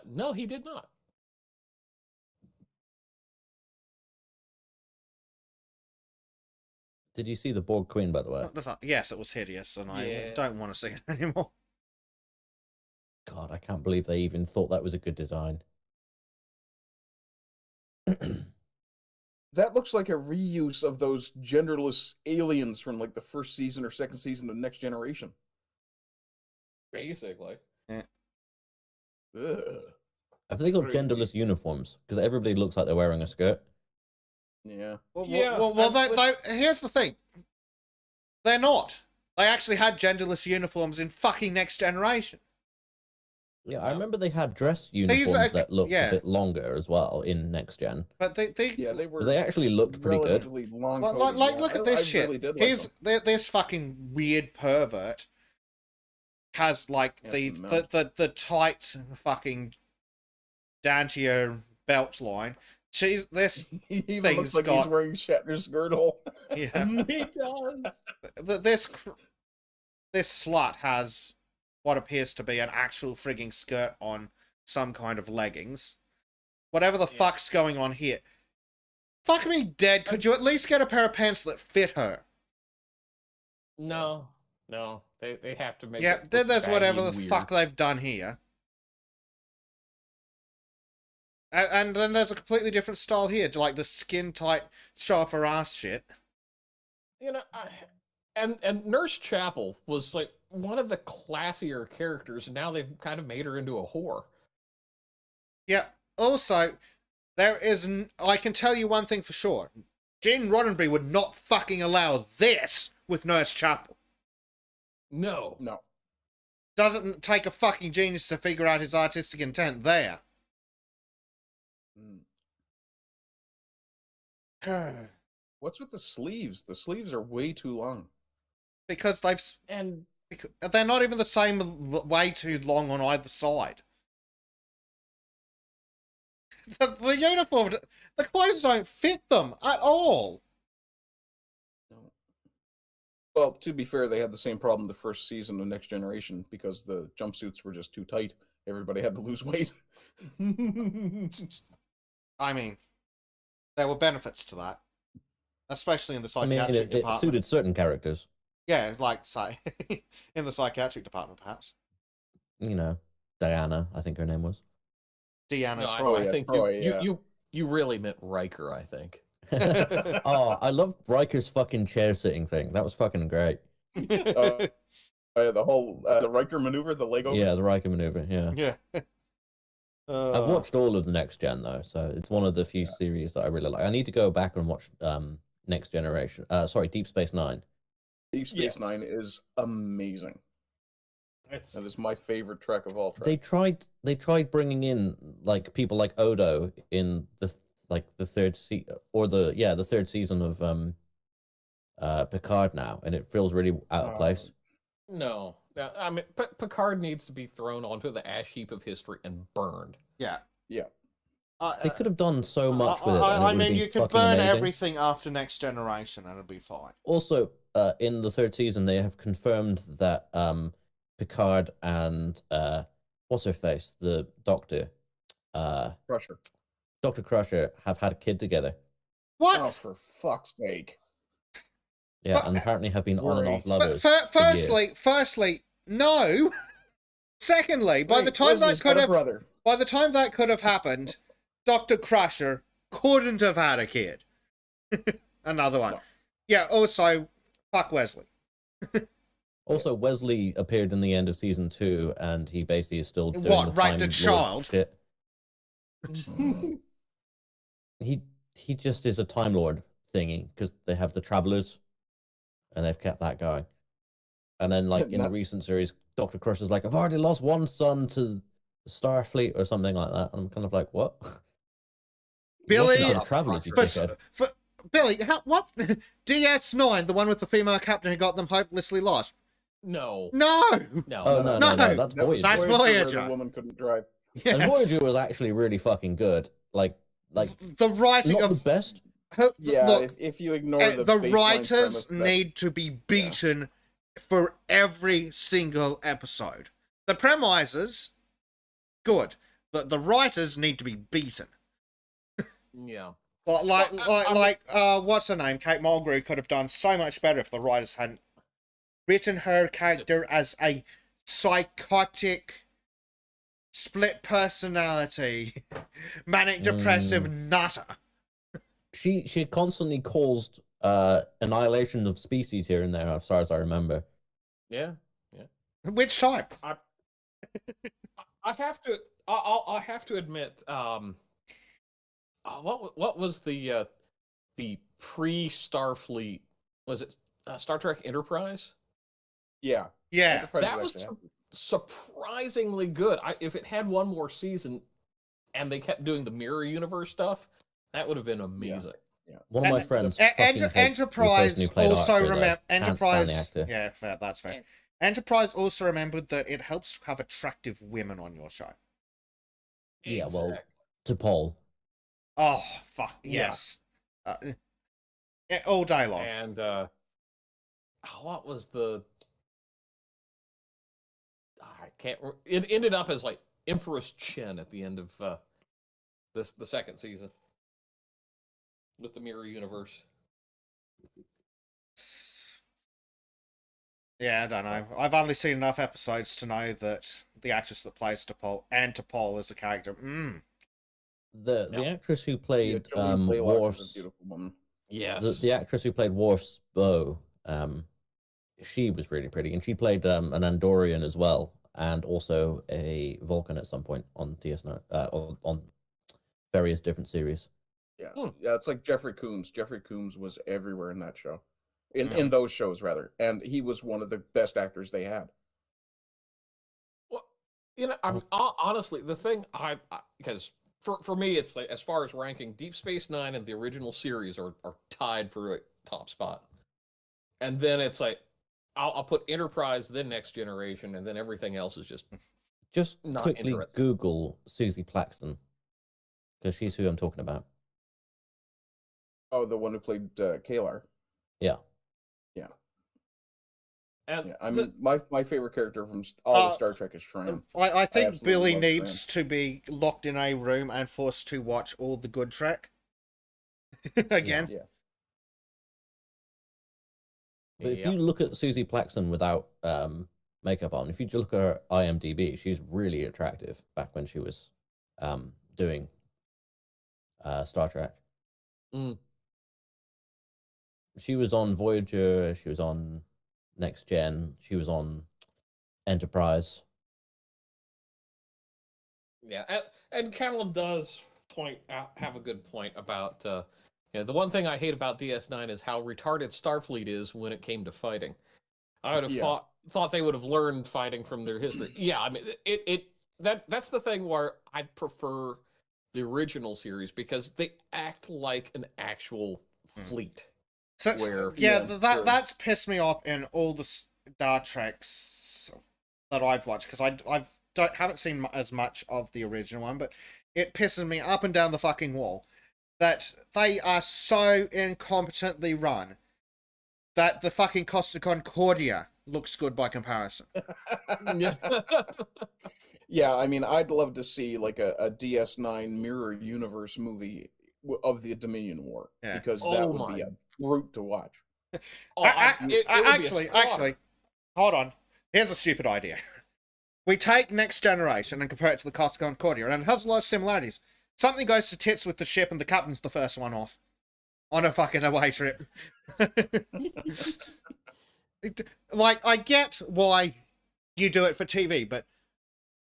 No, he did not. Did you see the Borg Queen, by the way? What the fuck? Yes, it was hideous, and I Yeah. don't want to see it anymore. God, I can't believe they even thought that was a good design. That looks like a reuse of those genderless aliens from like the first season or second season of Next Generation. Basically. Ugh. Have they got Crazy. genderless uniforms? Because everybody looks like they're wearing a skirt. Yeah. Yeah, Well, and here's the thing. They're not. They actually had genderless uniforms in fucking Next Generation. Yeah, I Yeah. remember they had dress These uniforms are- that looked yeah. a bit longer as well in Next Gen. But Yeah, they were. But they actually looked pretty good. relatively long. look at this shit. Really did like Here's them. this fucking weird pervert has like Yes, the, and mount. the tight fucking Dantio belt line. This He even thing's looks like got- he's wearing Shatner's girdle. yeah. he does. This slut has what appears to be an actual frigging skirt on some kind of leggings. Whatever the Yeah. fuck's going on here. Fuck me dead. Could you at least get a pair of pants that fit her? No, they have to make. Yeah, it then look there's baggy whatever and the weird. fuck they've done here. And then there's a completely different style here, like the skin tight, show off her ass shit. And Nurse Chapel was like one of the classier characters, and now they've kind of made her into a whore. Yeah. Also, I can tell you one thing for sure. Gene Roddenberry would not fucking allow this with Nurse Chapel. No. No. Doesn't take a fucking genius to figure out his artistic intent there. What's with the sleeves? The sleeves are way too long. Because And they're not even the same way too long on either side. The uniform, the clothes don't fit them at all. No. Well, to be fair, they had the same problem the first season of Next Generation because the jumpsuits were just too tight. Everybody had to lose weight. I mean, there were benefits to that, especially in the I mean, psychiatric it department. suited certain characters. Yeah, like say in the psychiatric department, perhaps. You know, Diana, I think her name was. Deanna no, Troy. I think Troy, yeah. you really meant Riker, I think. Oh, I love Riker's fucking chair sitting thing. That was fucking great. The whole the Riker maneuver, the Lego. Yeah, the Riker maneuver. Yeah. Yeah. I've watched all of the Next Gen though, so it's one of the few series that I really like. I need to go back and watch Next Generation. Sorry, Deep Space Nine. Deep Space Nine is amazing. That is my favorite Trek of all Trek. They tried bringing in like people like Odo in the third third season of Picard now, and it feels really out of place. No, I mean, Picard needs to be thrown onto the ash heap of history and burned. Yeah. Yeah. They could have done so much with it. I mean, you could burn amazing. everything after Next Generation and it'd be fine. Also, in the third season, they have confirmed that Picard and what's her face, the Doctor, Crusher. Dr. Crusher, have had a kid together. What? Oh, for fuck's sake! Yeah, But- and apparently have been on and off lovers. Firstly, no. Secondly, by the time Wesley's got a brother. by the time that could have happened, Dr. Crusher couldn't have had a kid. Another one. No. Yeah, also, fuck Wesley. Also, Wesley appeared in the end of season 2, and he basically is still doing What, the raped Time a Lord child? shit. He just is a Time Lord thingy because they have the Travelers, and they've kept that going. And then, like in the recent series, Dr. Crush is like, "I've already lost one son to Starfleet" or something like that. And I'm kind of like, "What?" Billy, the Travelers, you for, dickhead. for Billy, what? DS9, the one with the female captain who got them hopelessly lost. No. No. No. Oh no, that's Voyager. That's Where Voyager. the woman couldn't drive. Yes. And Voyager was actually really fucking good. Like the writing not of the best. Yeah, look, if you ignore the baseline writers premise, need to be beaten for every single episode. The premises, good. The writers need to be beaten. Yeah. What's her name? Kate Mulgrew could have done so much better if the writers hadn't written her character as a psychotic, split personality, manic depressive nutter. She constantly caused annihilation of species here and there, as far as I remember. Yeah. Which type? I have to. I have to admit. What was the pre-Starfleet? Was it Star Trek Enterprise? Yeah. Yeah. That was surprisingly good. If it had one more season, and they kept doing the mirror universe stuff, that would have been amazing. Yeah. One of my friends. Enterprise also remember. Enterprise. Yeah, fair. That's fair. Enterprise also remembered that it helps have attractive women on your show. Yeah, well, to Paul. Oh fuck yes, all day long. And what was the? I can't. It ended up as like Empress Chen at the end of the second season with the mirror universe. Yeah, I don't know. I've only seen enough episodes to know that the actress that plays T'Pol is a character. The actress who played Worf's beautiful woman. Yes. The actress who played Worf's beau, she was really pretty, and she played an Andorian as well, and also a Vulcan at some point on DS9, on various different series. Yeah, yeah, it's like Jeffrey Combs. Jeffrey Combs was everywhere in that show, in those shows rather, and he was one of the best actors they had. Well, I'm honestly the thing because. For me, it's like as far as ranking, Deep Space Nine and the original series are tied for a top spot, and then it's like I'll put Enterprise, then Next Generation, and then everything else is just not quickly Google Susie Plaxton because she's who I'm talking about. Oh, the one who played Kalar. Yeah. Yeah. And I mean, my favorite character from all of Star Trek is Shran. I think Billy needs to be locked in a room and forced to watch all the good Trek again. Yeah. But if you look at Susie Plaxton without makeup on, if you look at her IMDb, she's really attractive back when she was doing Star Trek. She was on Voyager. She was on Next Gen. She was on Enterprise. Yeah, and Callum does have a good point about the one thing I hate about DS9 is how retarded Starfleet is when it came to fighting. I would have thought they would have learned fighting from their history. Yeah, I mean that's the thing where I prefer the original series because they act like an actual fleet. So that's pissed me off in all the Star Treks that I've watched because I haven't seen as much of the original one, but it pisses me up and down the fucking wall that they are so incompetently run that the fucking Costa Concordia looks good by comparison. Yeah, I mean, I'd love to see like a DS9 mirror universe movie of the Dominion War because that would be a brute to watch. Actually, hold on. Here's a stupid idea. We take Next Generation and compare it to the Costa Concordia, and it has a lot of similarities. Something goes to tits with the ship, and the captain's the first one off on a fucking away trip. Like, I get why you do it for TV, but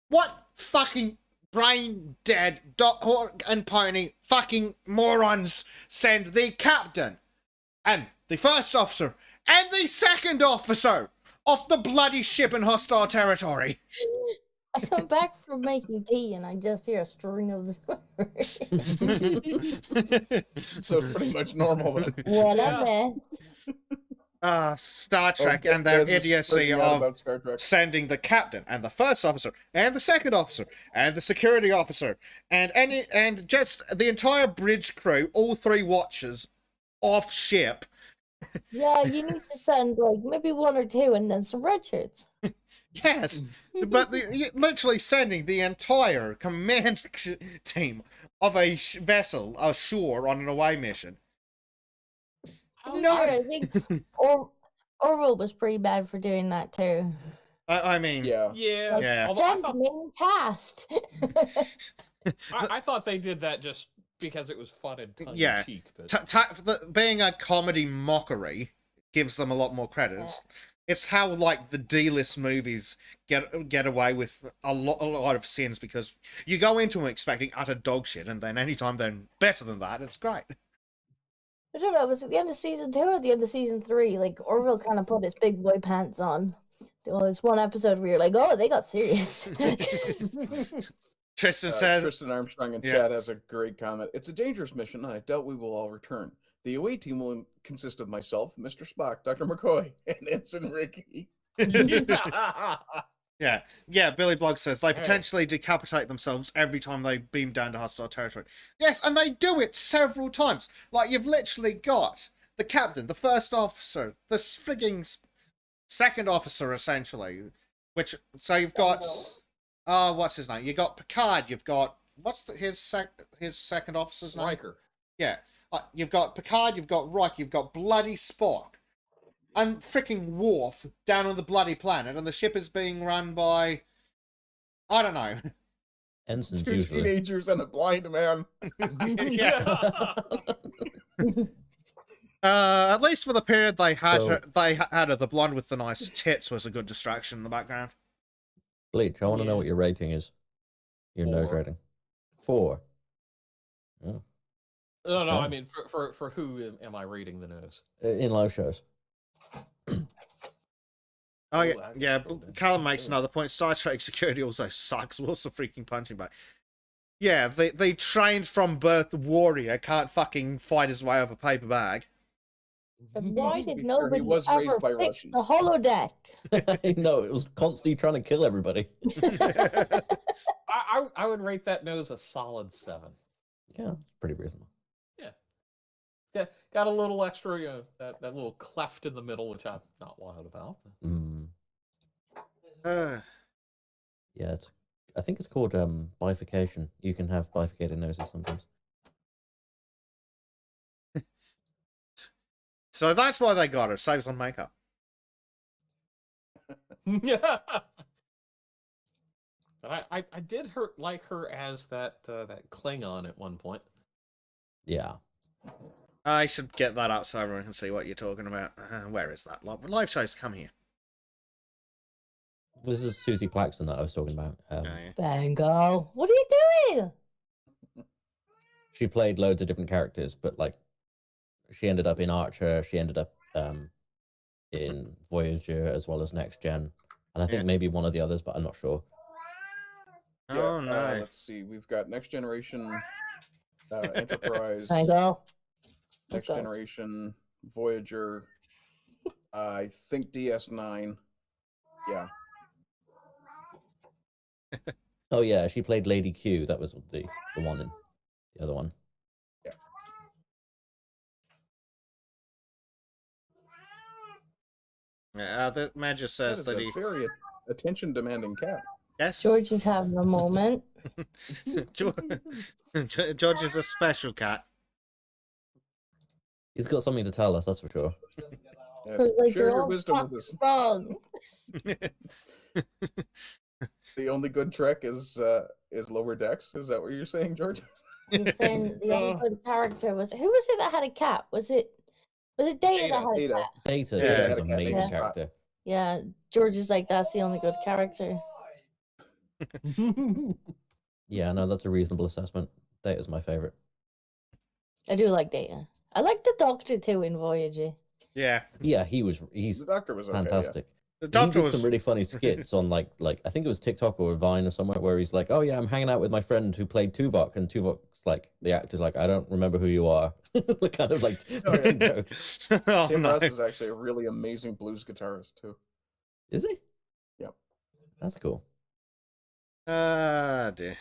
what fucking brain dead dog and pony fucking morons send the captain and the first officer and the second officer off the bloody ship in hostile territory? I come back from making tea and I just hear a string of swears. So it's pretty much normal then. What a mess. Star Trek and their Des is idiocy freaking out of about Star Trek. sending the captain and the first officer and the second officer and the security officer and just the entire bridge crew, all three watchers, off ship. Yeah, you need to send like maybe one or two and then some red shirts. Yes, but literally sending the entire command team of a vessel ashore on an away mission. To be No. fair, I think Orville was pretty bad for doing that too. I mean, Yeah. Yeah. Yeah. Although I Send thought, main cast. I thought they did that just because it was fun and tongue Yeah. in cheek. But being a comedy mockery gives them a lot more credit. It's how like the D-list movies get away with a lot of sins, because you go into them expecting utter dog shit, and then anytime they're better than that, it's great. I don't know, was it the end of season 2 or the end of season 3? Like Orville kind of put his big boy pants on. There was one episode where you're like, oh, they got serious. Tristan says, Tristan Armstrong in Yeah. chat has a great comment. It's a dangerous mission, and I doubt we will all return. The away team will consist of myself, Mr. Spock, Dr. McCoy, and Ensign Ricky. Yeah, Billy Blogg says they potentially decapitate themselves every time they beam down to hostile territory. Yes, and they do it several times. Like, you've literally got the captain, the first officer, the frigging second officer, essentially. So you've got, what's his name? You got Picard, you've got, his second officer's name? Riker. Yeah. You've got Picard, you've got Riker, you've got bloody Spock. And freaking Worf down on the bloody planet, and the ship is being run by, I don't know. Ensigns Two usually. teenagers and a blind man. Yes. At least for the period they had her, the blonde with the nice tits was a good distraction in the background. Bleach, I want to know what your rating is. Your nose 4. rating. 4. Oh. No, Yeah. I mean for who am I rating the nose? In live shows. Oh yeah, Ooh, I yeah. controlled it. Callum makes another point. Star Trek security also sucks. What's the freaking punching bag? Yeah, they trained from birth warrior can't fucking fight his way off a paper bag. And why To did be fair, he nobody was ever raised by fix Russians. the holodeck? I know, it was constantly trying to kill everybody. I would rate that nose a solid 7. Yeah, it's pretty reasonable. Yeah, got a little extra, that little cleft in the middle, which I'm not wild about. Mm. Uh, Yeah, I think it's called bifurcation. You can have bifurcated noses sometimes. so that's why they got her. Saves on makeup. Yeah. I did like her as that Klingon at one point. Yeah. I should get that up so everyone can see what you're talking about. Where is that? Live shows, come here. This is Susie Plaxton that I was talking about. Oh, yeah. Bango. What are you doing? She played loads of different characters, but like, she ended up in Archer. She ended up in Voyager as well as Next Gen, and I think Yeah. maybe one of the others, but I'm not sure. Oh no. Let's see. We've got Next Generation, Enterprise, Bango. Next Okay. Generation, Voyager. I think DS9. Yeah. Oh yeah, she played Lady Q. That was the one in the other one. The Major That says is that a he. very attention-demanding cat. Yes. George is having a moment. George is a special cat. He's got something to tell us, that's for sure. Yes. Like, Share you're your all wisdom with us. wrong. The only good Trek is Lower Decks. Is that what you're saying, George? He's saying the only good character was, who was it that had a cat? Was it Was it Data that had a Data. cat? Data Yeah. is Had an a cat named amazing Scott. character. Yeah, George is like, that's the only good character. Yeah, no, that's a reasonable assessment. Data's my favorite. I do like Data. I like the Doctor too in Voyager. Yeah. Yeah, he's The Doctor was okay. fantastic. The He Doctor did was some really funny skits on like I think it was TikTok or Vine or somewhere where he's like, "Oh yeah, I'm hanging out with my friend who played Tuvok," and Tuvok's like the actor's like, "I don't remember who you are." Kind of like Oh, yeah. jokes. Oh, Tim no. Russ is actually a really amazing blues guitarist too. Is he? Yep. That's cool. Dear.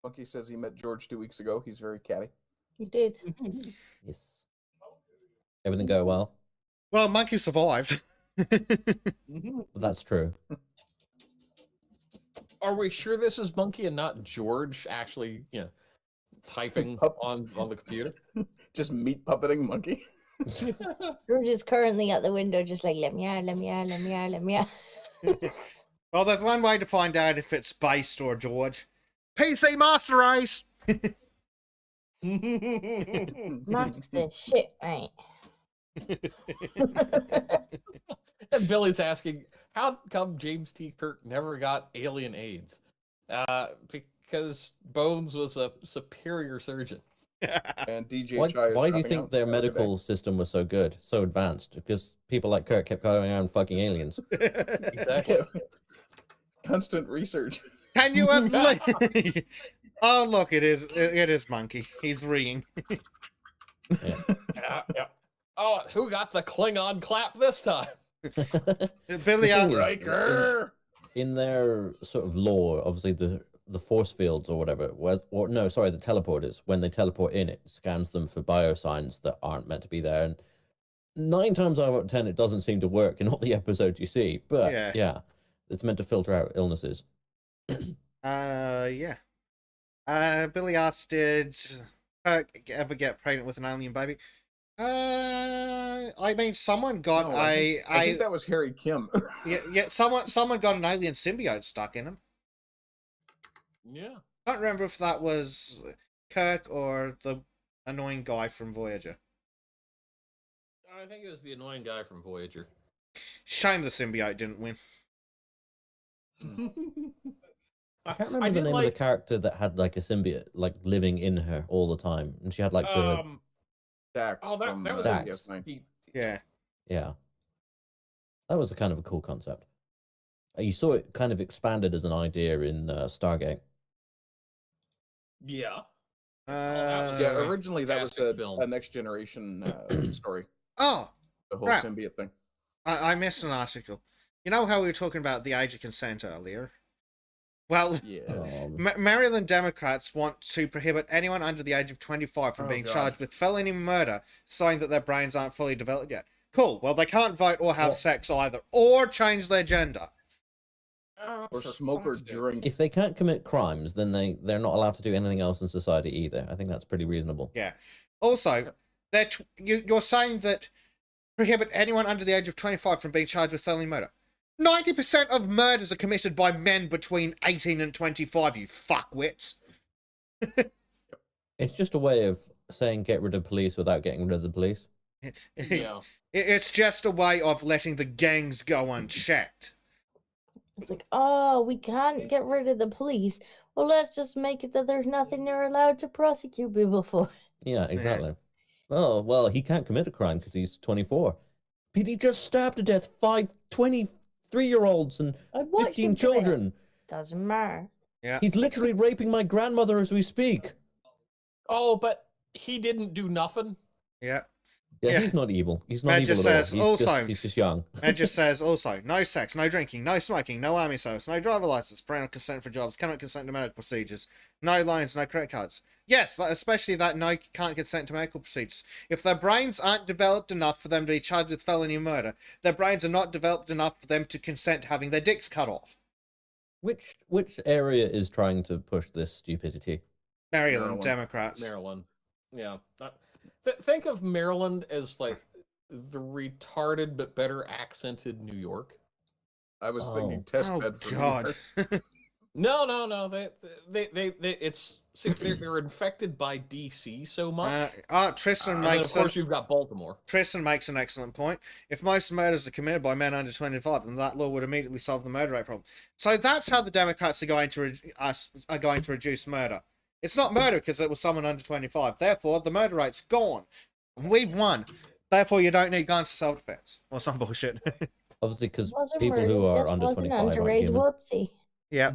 Monkey says he met George 2 weeks ago. He's very catty. You did. Yes. Everything go well? Well, Monkey survived. That's true. Are we sure this is Monkey and not George actually, typing on the computer? Just meat puppeting Monkey. George is currently at the window, just like, let me out, let me out, let me out, let me out. Well, there's one way to find out if it's based or George. PC Master Race! Master shit, mate. And Billy's asking, how come James T. Kirk never got alien AIDS? Because Bones was a superior surgeon. And DJ Why, Chai is why do you dropping think out. their Have a good day. medical system was so good, so advanced? Because people like Kirk kept going around fucking aliens. Exactly. Constant research. Can you believe? Oh, look, it is Monkey. He's ringing. Yeah. Oh, who got the Klingon clap this time? Billy The thing is, Riker! in their sort of lore, obviously the force fields or whatever, the teleporters, when they teleport in, it scans them for biosigns that aren't meant to be there. And 9 times out of 10, it doesn't seem to work in all the episodes you see. But yeah it's meant to filter out illnesses. Yeah. Billy asked, did Kirk ever get pregnant with an alien baby? I mean, someone got No, I think that was Harry Kim. yeah, someone got an alien symbiote stuck in him. Yeah. I can't remember if that was Kirk or the annoying guy from Voyager. I think it was the annoying guy from Voyager. Shame the symbiote didn't win. I can't remember the name of the character that had like a symbiote like living in her all the time, and she had like the Dax. Oh, that from, was Dax. DS9. Yeah. That was a kind of a cool concept. You saw it kind of expanded as an idea in Stargate. Yeah. Yeah, originally that was fantastic film. a Next Generation story. Oh, The whole crap. symbiote thing. I missed an article. You know how we were talking about the age of consent earlier? Well, Yeah. Maryland Democrats want to prohibit anyone under the age of 25 from being charged with felony murder, saying that their brains aren't fully developed yet. Cool. Well, they can't vote or have sex either, or change their gender. Or smoke or drink. If they can't commit crimes, then they're not allowed to do anything else in society either. I think that's pretty reasonable. Yeah. Also, you're saying that prohibit anyone under the age of 25 from being charged with felony murder. 90% of murders are committed by men between 18 and 25, you fuckwits. It's just a way of saying get rid of police without getting rid of the police. Yeah. It's just a way of letting the gangs go unchecked. It's like, oh, we can't get rid of the police. Well, let's just make it that there's nothing they're allowed to prosecute people for. Yeah, exactly. Oh, well, he can't commit a crime because he's 24. But he just stabbed to death 5 23-year-olds and I watched 15 him do it. children. Doesn't matter. Yeah. He's literally raping my grandmother as we speak. Oh, but he didn't do nothing. Yeah. Yeah, he's not evil. He's not Matt evil just at all. says, He's, also- he's just young. It just says also, no sex, no drinking, no smoking, no army service, no driver license, parental consent for jobs, cannot consent to medical procedures, no loans, no credit cards. Yes, especially that no can't consent to medical procedures. If their brains aren't developed enough for them to be charged with felony murder, their brains are not developed enough for them to consent to having their dicks cut off. Which area is trying to push this stupidity? Maryland Democrats. Maryland. Yeah. Think of Maryland as like the retarded but better accented New York. I was thinking test bed for God. No. They're infected by DC so much. Tristan And then, of makes course, you've got Baltimore. Tristan makes an excellent point. If most murders are committed by men under 25, then that law would immediately solve the murder rate problem. So that's how the Democrats are going to reduce murder. It's not murder because it was someone under 25. Therefore, the murder rate's gone. We've won. Therefore, you don't need guns for self-defense or some bullshit. Obviously, because Wasn't people murder, who are just under was an 25 aren't underage human. whoopsie. Yeah.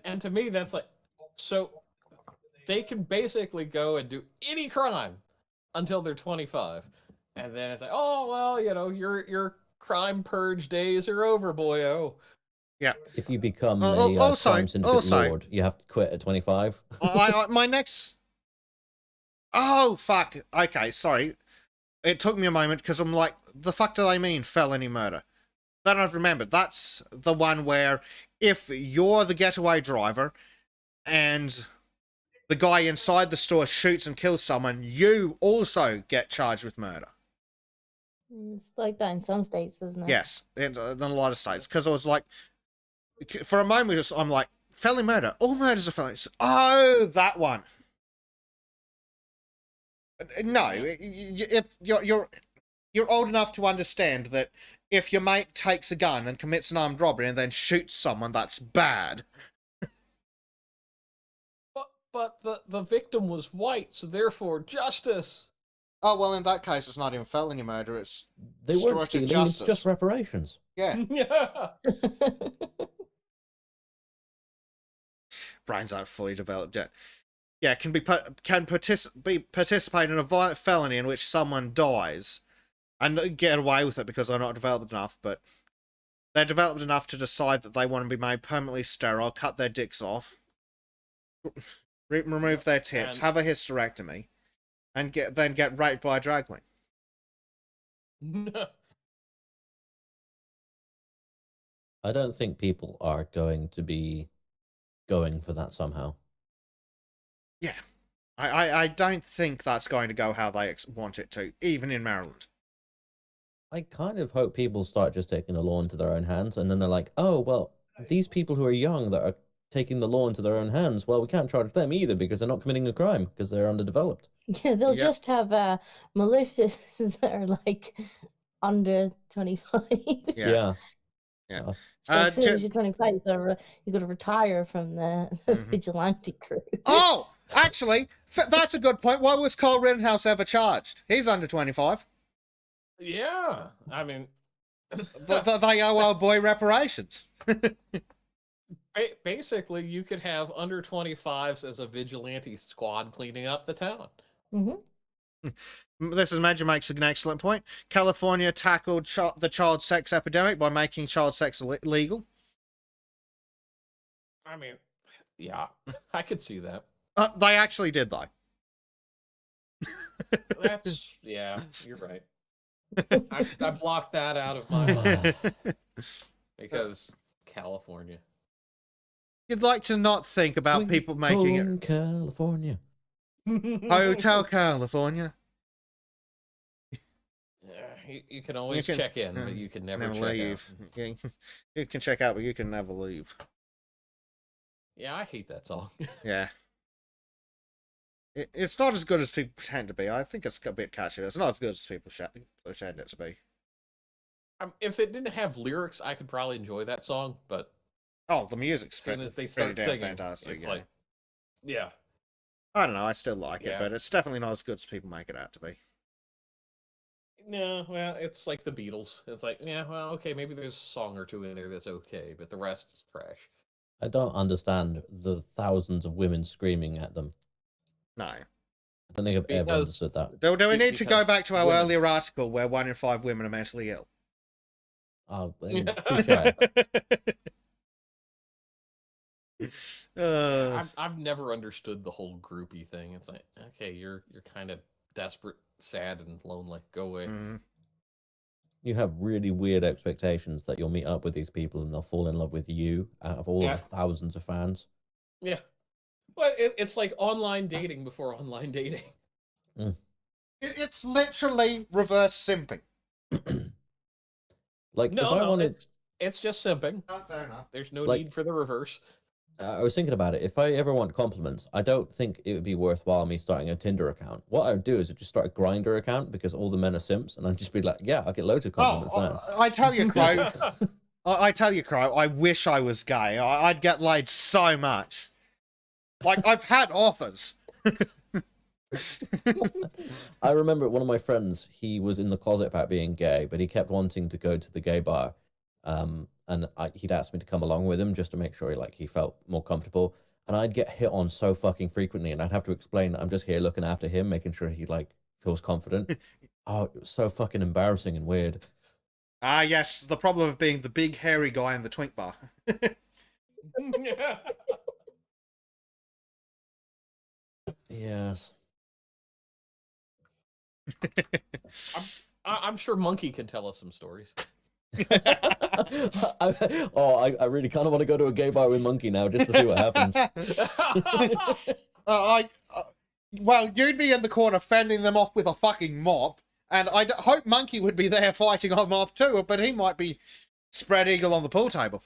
And to me, that's like, so they can basically go and do any crime until they're 25, and then it's like, oh well, your crime purge days are over, boyo. Yeah. If you become a crime syndicate lord, you have to quit at 25. My next. Oh fuck. Okay, sorry. It took me a moment because I'm like, the fuck do they mean felony murder? Then I've remembered. That's the one where if you're the getaway driver and the guy inside the store shoots and kills someone, you also get charged with murder. It's like that in some states, isn't it? Yes, in a lot of states. Because I was like, for a moment, I'm like, felony murder. All murders are felonies. Oh, that one. No, if you're old enough to understand that if your mate takes a gun and commits an armed robbery and then shoots someone, that's bad. But the victim was white, so therefore justice. Oh well, in that case, it's not even felony murder. It's They weren't obstructive stealing, justice. it's just reparations. Yeah. Yeah. Brains aren't fully developed yet. Yeah, can participate in a violent felony in which someone dies and get away with it because they're not developed enough, but they're developed enough to decide that they want to be made permanently sterile, cut their dicks off, remove their tits, have a hysterectomy, and then get raped by a drag queen. I don't think people are going to be going for that somehow. Yeah. I don't think that's going to go how they want it to, even in Maryland. I kind of hope people start just taking the law into their own hands, and then they're like, oh, well, these people who are young that are taking the law into their own hands, well, we can't charge them either because they're not committing a crime because they're underdeveloped. Yeah, they'll just have militias that are like under 25. Yeah. So as soon as you're 25, you got to retire from the vigilante crew. Oh, actually, that's a good point. Why was Carl Rittenhouse ever charged? He's under 25. Yeah, I mean, they owe our boy reparations. Basically, you could have under 25s as a vigilante squad cleaning up the town. This is Major makes an excellent point. California tackled the child sex epidemic by making child sex legal. I mean, yeah, I could see that. They actually did, though. Yeah, you're right. I blocked that out of my mind because California. You'd like to not think about Sweet people making it. California. Hotel California. Yeah, you can always check in, but you can never check leave. Out. You can check out, but you can never leave. Yeah, I hate that song. Yeah. It's not as good as people pretend to be. I think it's a bit catchy. It's not as good as people pretend it to be. If it didn't have lyrics, I could probably enjoy that song, but... Oh, the music's as soon as they pretty start damn singing, fantastic. Yeah. Like, yeah. I don't know. I still like it, but it's definitely not as good as people make it out to be. No, well, it's like the Beatles. It's like, yeah, well, okay, maybe there's a song or two in there that's okay, but the rest is trash. I don't understand the thousands of women screaming at them. No. I don't think I've ever understood that. Do we need to go back to our earlier article where 1 in 5 women are mentally ill? Oh, touche. I've never understood the whole groupie thing. It's like, okay, you're kind of desperate, sad, and lonely. Go away. You have really weird expectations that you'll meet up with these people and they'll fall in love with you out of all the thousands of fans. Yeah. Well, it's like online dating before online dating. It's literally reverse simping. Like, if I wanted... It's just simping. Oh, fair enough. There's no Like- need for the reverse. I was thinking about it. If I ever want compliments, I don't think it would be worthwhile me starting a Tinder account. What I would do is I'd just start a Grinder account because all the men are simps, and I'd just be like, yeah, I'll get loads of compliments then. I tell you, Crow. I tell you, Crow. I wish I was gay. I'd get laid so much. Like I've had offers. I remember one of my friends, he was in the closet about being gay, but he kept wanting to go to the gay bar. And he'd asked me to come along with him just to make sure he felt more comfortable. And I'd get hit on so fucking frequently, and I'd have to explain that I'm just here looking after him, making sure he feels confident. Oh, it was so fucking embarrassing and weird. Ah, yes, the problem of being the big hairy guy in the twink bar. Yes. I'm sure Monkey can tell us some stories. I really kind of want to go to a gay bar with Monkey now just to see what happens. Well, you'd be in the corner fending them off with a fucking mop, and I hope Monkey would be there fighting them off too, but he might be spread eagle on the pool table.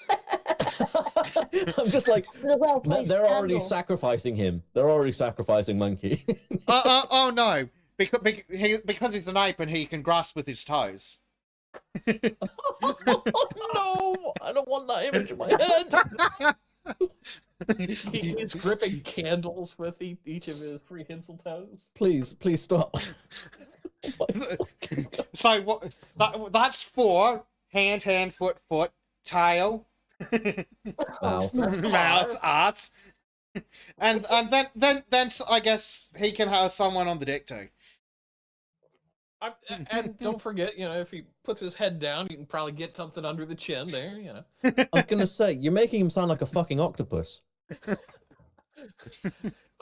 I'm just like, well-placed they're already candle. sacrificing him. They're already sacrificing Monkey. Oh no, because he's an ape and he can grasp with his toes. No, I don't want that image in my head. He's gripping candles with each of his prehensile toes. Please stop. So what? That's 4 hand, foot, tail, Mouth. mouth, arse, and then I guess he can have someone on the dick too. And don't forget, if he puts his head down, you can probably get something under the chin there, I was gonna say, you're making him sound like a fucking octopus.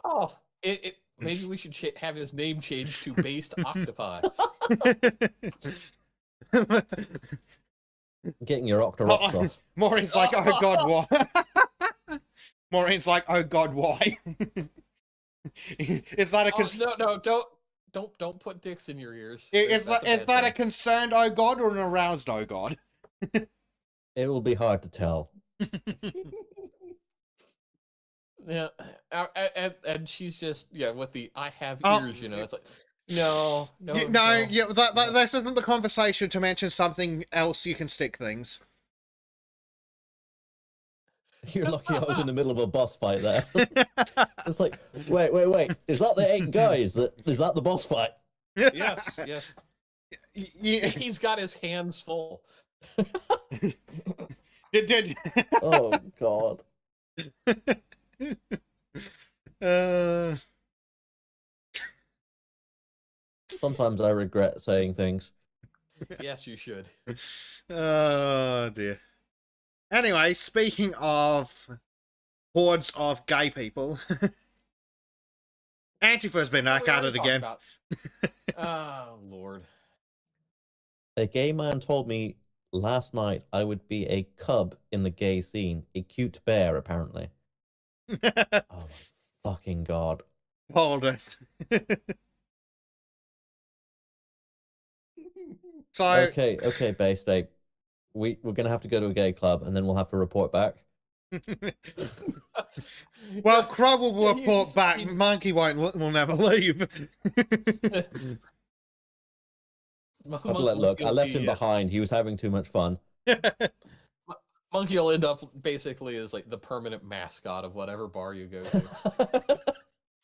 Oh, maybe we should have his name changed to Based Octopi. Getting your octorocks off. Maureen's like, oh god, why? Maureen's like, oh god, why? Is that a no, don't put dicks in your ears. Is That's that bad a thing. concerned oh god or an aroused oh god? It will be hard to tell. Yeah, and she's just with the I have Oh. ears, it's like no. Yeah, this isn't the conversation to mention something else you can stick things. You're lucky I was in the middle of a boss fight there. It's like, wait. Is that the 8 guys? Is that the boss fight? Yes. Yeah. He's got his hands full. Did Oh god. Sometimes I regret saying things. Yes, you should. Oh dear. Anyway, speaking of hordes of gay people, Antifa's been back at it again. Oh Lord. A gay man told me last night I would be a cub in the gay scene. A cute bear, apparently. Oh my fucking god. Hold it. So Okay, Bay State. We're gonna have to go to a gay club and then we'll have to report back. well, Crow will report back. Monkey will never leave. I'll be like, look, I left him behind. He was having too much fun. Monkey will end up basically as like the permanent mascot of whatever bar you go to.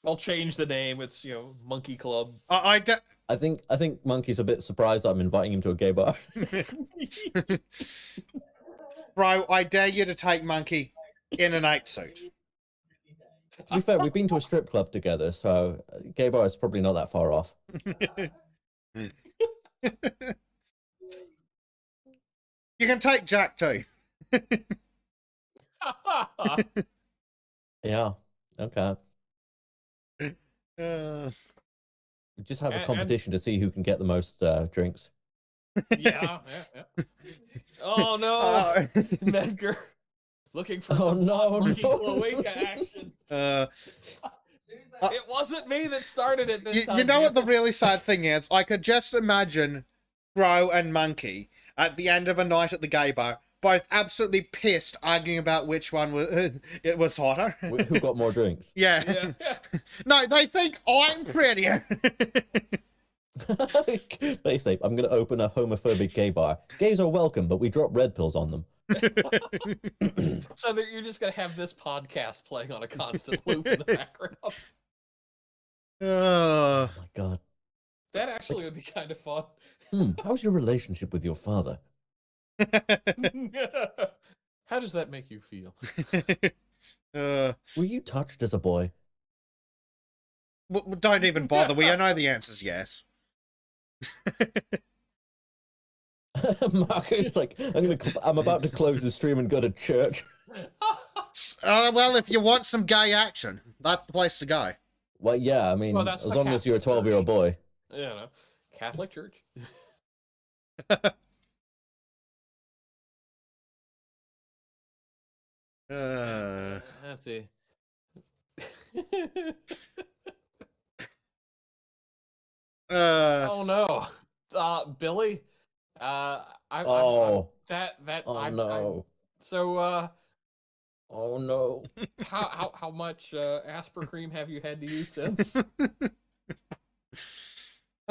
I'll change the name. It's Monkey Club. I think Monkey's a bit surprised that I'm inviting him to a gay bar. Bro, I dare you to take Monkey in an ape suit. To be fair, we've been to a strip club together, so gay bar is probably not that far off. You can take Jack too. Yeah, okay. We just have a competition to see who can get the most drinks. Yeah. Oh no, Medgar, looking for some Monkey Cloaca action. It wasn't me that started it this time. You know what the really sad thing is? I could just imagine Crow and Monkey, at the end of a night at the gay bar, both absolutely pissed, arguing about which one was it was hotter. Who got more drinks? Yeah. No, they think I'm prettier. They say, I'm going to open a homophobic gay bar. Gays are welcome, but we drop red pills on them. So that you're just going to have this podcast playing on a constant loop in the background. Oh my god. That actually would be kind of fun. How's your relationship with your father? How does that make you feel? Were you touched as a boy? Don't even bother. We know the answer's yes. Mark, it's like, I'm about to close the stream and go to church. Well, if you want some gay action, that's the place to go. Well, yeah, I mean, as long as you're a 12-year-old boy. Yeah, no. Catholic Church. Let's see. Oh no, Billy. No. Oh no. How much Asper cream have you had to use since?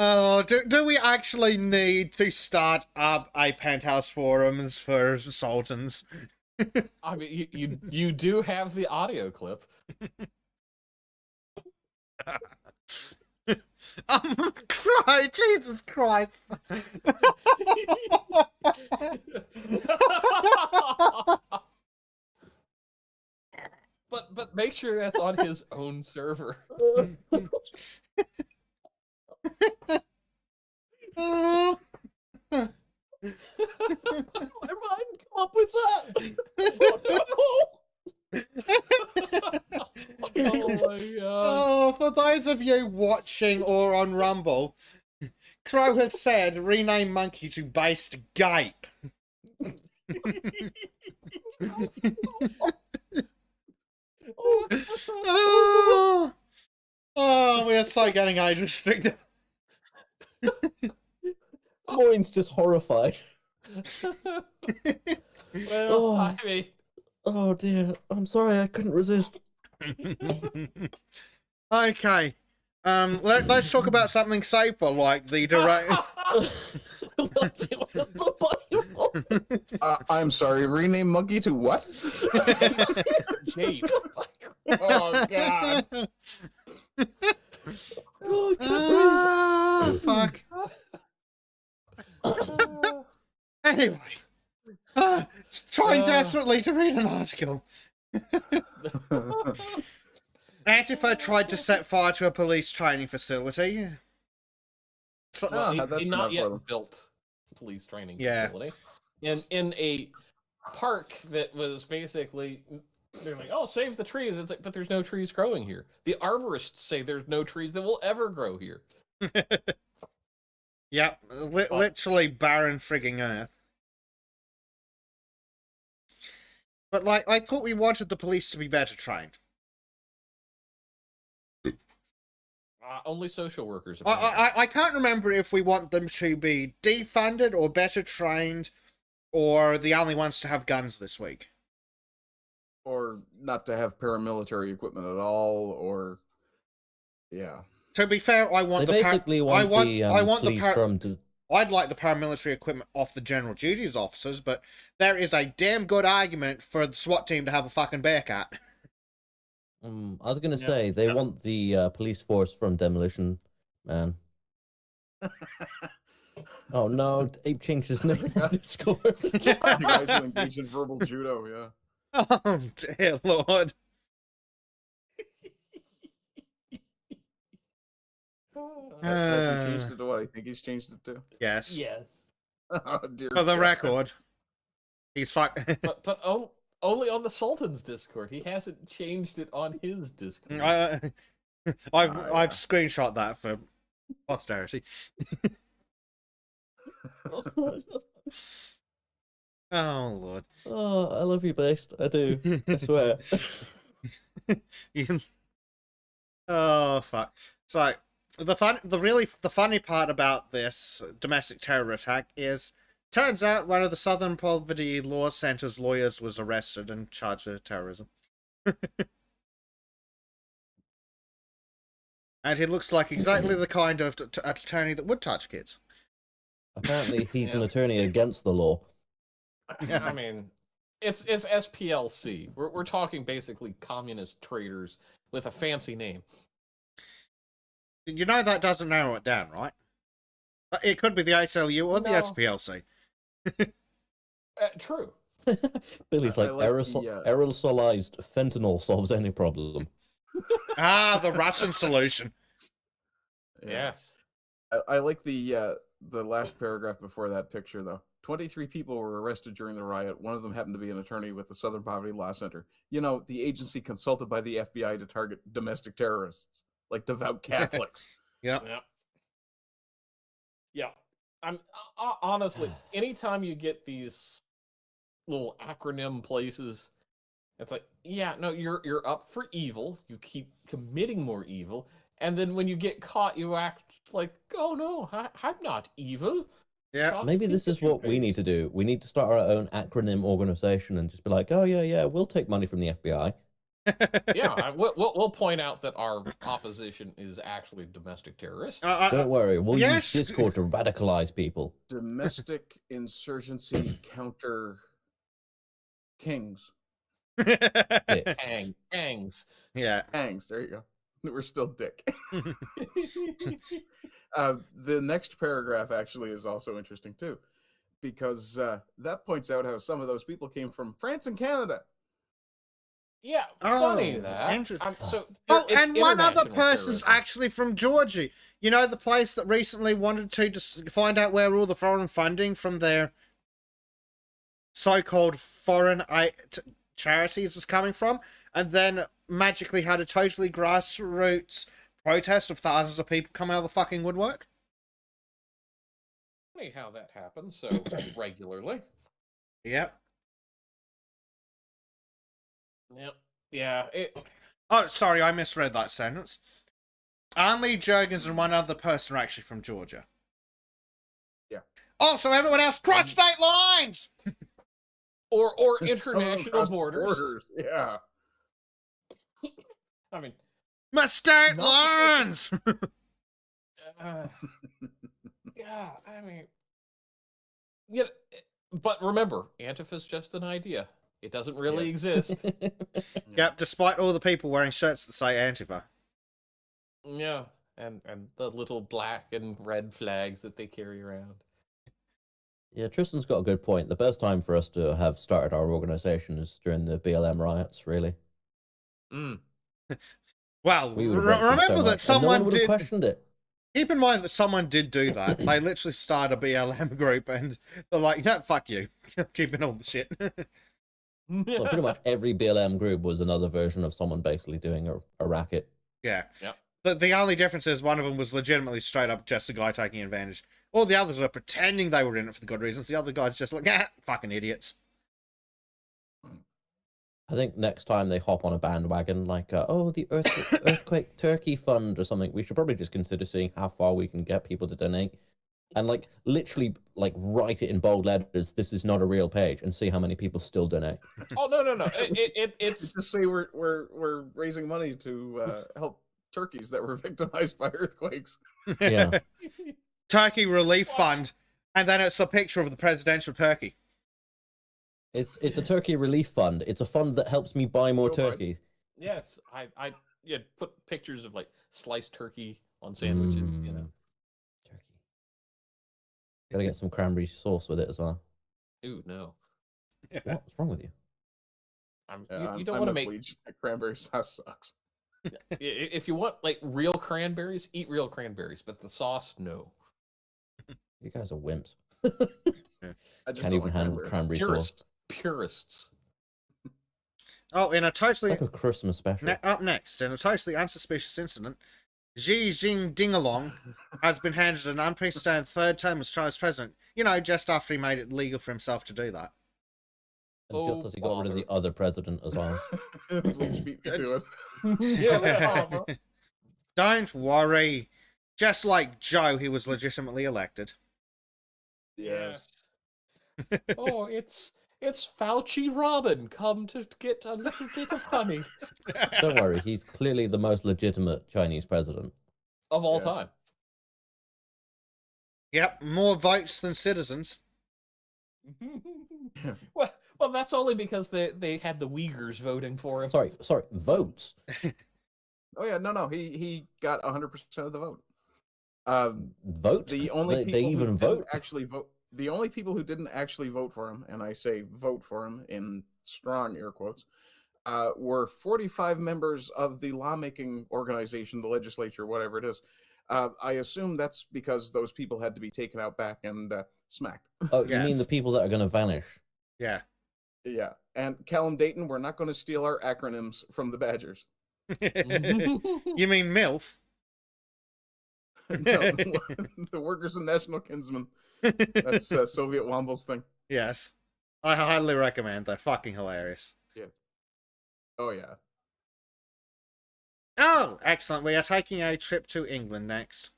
Oh, do we actually need to start up a penthouse forums for Sultans? I mean, you do have the audio clip. Cry, Jesus Christ! But make sure that's on his own server. My mind come up with that. Oh my god. Oh, for those of you watching or on Rumble, Crow has said rename Monkey to Based Gape. Oh, we are so getting age restricted. Maureen's just horrified. Well, I mean... Oh dear, I'm sorry, I couldn't resist. Okay. Let's talk about something safer, like the direct. I'm sorry, rename Monkey to what? Gape. Oh god. Oh, fuck. Anyway, trying desperately to read an article. Antifa tried to set fire to a police training facility. Not yet built police training facility. In a park that was basically, they're like, oh, save the trees. It's like, but there's no trees growing here. The arborists say there's no trees that will ever grow here. Yep, literally barren frigging earth. But like, I thought we wanted the police to be better trained. Only social workers. I can't remember if we want them to be defunded or better trained, or the only ones to have guns this week. Or not to have paramilitary equipment at all, or... Yeah. To be fair, I want I'd like the paramilitary equipment off the general duties officers, but there is a damn good argument for the SWAT team to have a fucking Bearcat. I was going to say, they want the police force from Demolition Man. Oh no, Ape changed his name on Discord. You guys will engage in verbal judo, yeah. Oh, dear Lord. Has he changed it to what I think he's changed it to? Yes. Yes. Oh, dear For the God. record, he's but only on the Sultan's Discord. He hasn't changed it on his Discord. I've screenshot that for posterity. Oh Lord. Oh, I love you, Based. I do. I swear. Oh fuck. So the funny part about this domestic terror attack is Turns out one of the Southern Poverty Law Center's lawyers was arrested and charged with terrorism. And he looks like exactly the kind of attorney that would touch kids. Apparently, he's an Yeah. attorney against the law. I mean, it's SPLC. We're talking basically communist traders with a fancy name. You know that doesn't narrow it down, right? It could be the ACLU or the No. SPLC. True. Billy's I like, like the, aerosolized fentanyl solves any problem. Ah, the Russian solution. Yes. I like the last paragraph before that picture though. 23 people were arrested during the riot. One of them happened to be an attorney with the Southern Poverty Law Center. You know, the agency consulted by the FBI to target domestic terrorists, like devout Catholics. Yep. Yeah. Yeah. I'm honestly, anytime you get these little acronym places, it's like, yeah, no, you're up for evil. You keep committing more evil, and then when you get caught, you act like, oh no, I'm not evil. Yeah. Copy Maybe this is Pikachu what we need paste. to do. We need to start our own acronym organization and just be like, oh yeah, we'll take money from the FBI. Yeah, we'll point out that our opposition is actually domestic terrorists. Don't worry, we'll yes. use Discord to radicalize people. Domestic insurgency counter kings. Angs. Yeah. Hangs, there you go. We're still dick. The next paragraph actually is also interesting too, because that points out how some of those people came from France and Canada. Yeah, Oh, funny that. interesting. So Oh, it's and one other international person's terrorism. actually from Georgia. You know, the place that recently wanted to just find out where all the foreign funding from their so-called foreign charities was coming from, and then magically had a totally grassroots protest of thousands of people come out of the fucking woodwork. Funny how that happens so regularly. Yep. Yep. Yeah. Oh, sorry, I misread that sentence. Only Jurgens and one other person are actually from Georgia. Yeah. Oh, so everyone else cross state lines! Or Some of them international crossed borders. Yeah. I mean, My state Not- lines! yeah. I mean, yeah. But remember, Antifa's just an idea. It doesn't really Yeah. exist. Yep, despite all the people wearing shirts that say Antifa. Yeah, and the little black and red flags that they carry around. Yeah, Tristan's got a good point. The best time for us to have started our organization is during the BLM riots, really. Mm. Well, We would have went through so remember that much, and no one someone would have did. questioned it. Keep in mind that someone did do that. They literally started a BLM group and they're like, no, fuck you. I'm keeping all the shit. Well, pretty much every BLM group was another version of someone basically doing a racket. Yeah. Yep. The only difference is one of them was legitimately straight up just a guy taking advantage. All the others were pretending they were in it for the good reasons. The other guy's just like, fucking idiots. I think next time they hop on a bandwagon, like, the Earthquake Turkey Fund or something, we should probably just consider seeing how far we can get people to donate. And, like, literally, like, write it in bold letters, this is not a real page, and see how many people still donate. Oh no! It's Just say we're raising money to help turkeys that were victimized by earthquakes. Yeah. Turkey Relief Fund. And then it's a picture of the presidential turkey. It's a turkey relief fund. It's a fund that helps me buy more Joe Biden. turkeys. yes. I put pictures of like sliced turkey on sandwiches. You know. Turkey. Gotta get some cranberry sauce with it as well. Ooh no. What's wrong with you? You don't want to make. bleach. Cranberry sauce sucks. If you want like real cranberries, eat real cranberries, but the sauce, no. You guys are wimps. I just Can't don't even like handle cranberry. cranberry sauce. Purists. Oh, in a totally... Like a Christmas special. Up next, in a totally unsuspicious incident, Xi Jinping has been handed an unprecedented third term as China's president. You know, just after he made it legal for himself to do that. And just as he got rid of the other president as well. Bleach beat me to it. Yeah. Don't worry. Just like Joe, he was legitimately elected. Yes. Oh, it's Fauci Robin come to get a little bit of honey Don't worry, he's clearly the most legitimate Chinese president. of all Yeah. time. Yep, more votes than citizens. well, that's only because they had the Uyghurs voting for him. Sorry, votes. Oh yeah, no, he got 100% of the vote. Vote? The only They people even who vote? didn't actually vote, the only people who didn't actually vote for him, and I say vote for him in strong air quotes, were 45 members of the lawmaking organization, the legislature, whatever it is. I assume that's because those people had to be taken out back and smacked. Oh, you mean Yes. the people that are going to vanish? Yeah. Yeah, and Callum Dayton, we're not going to steal our acronyms from the Badgers. You mean MILF? No, the Workers and National Kinsmen. That's Soviet Womble's thing. Yes. I highly recommend. They're fucking hilarious. Yeah. Oh yeah. Oh, excellent. We are taking a trip to England next.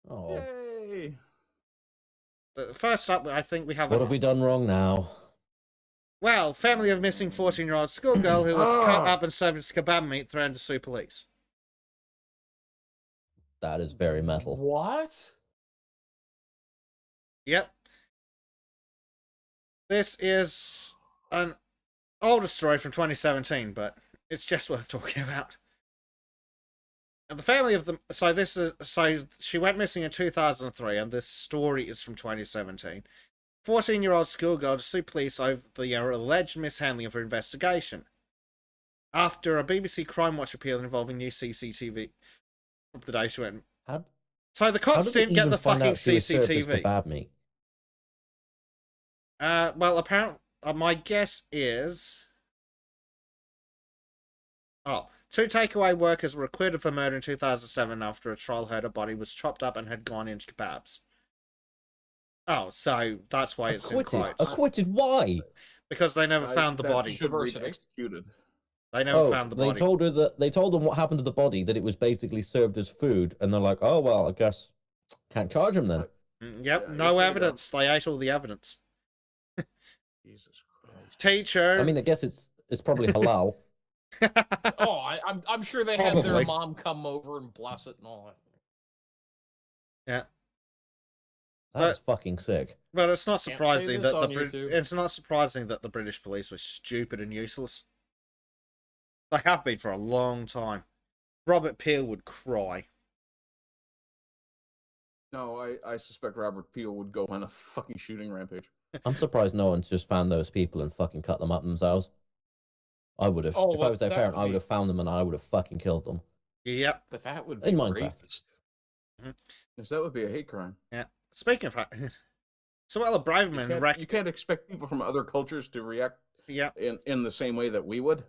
Oh, Yay! First up, I think we have what have we done wrong now? Well, family of missing 14-year-old schoolgirl who was cut up and served as kebab meat threatened to sue police. That is very metal. What? Yep. This is an older story from 2017, but it's just worth talking about. And the family of the so she went missing in 2003, and this story is from 2017. 14-year-old schoolgirl to sue police over the alleged mishandling of her investigation. After a BBC Crime Watch appeal involving new CCTV from the day she went. So the cops didn't get the fucking CCTV. Kebab meat? Well, apparently, my guess is. Oh, 2 takeaway workers were acquitted for murder in 2007 after a trial heard a body was chopped up and had gone into kebabs. Oh, so that's why it's in quotes. Acquitted? Why? Because they never found the body. Should read executed. They never found the body. They told them what happened to the body, that it was basically served as food, and they're like, oh well, I guess can't charge him then. Yep, Yeah, no evidence. They ate all the evidence. Jesus Christ. Teacher. I mean, I guess it's probably halal. Oh, I'm sure they had their Probably. mom come over and bless it and all that. Yeah. That's fucking sick. But it's not Can't say surprising this that on YouTube. it's not surprising that the British police were stupid and useless. They have been for a long time. Robert Peel would cry. No, I suspect Robert Peel would go on a fucking shooting rampage. I'm surprised no one's just found those people and fucking cut them up themselves. I would have. Oh, if I well, was their that parent, would I would be- have found them and I would have fucking killed them. Yep. But that would be In Minecraft. rapist. Yes, that would be a hate crime. Yeah. Speaking of Suella Braverman You can't expect people from other cultures to react Yeah. in the same way that we would.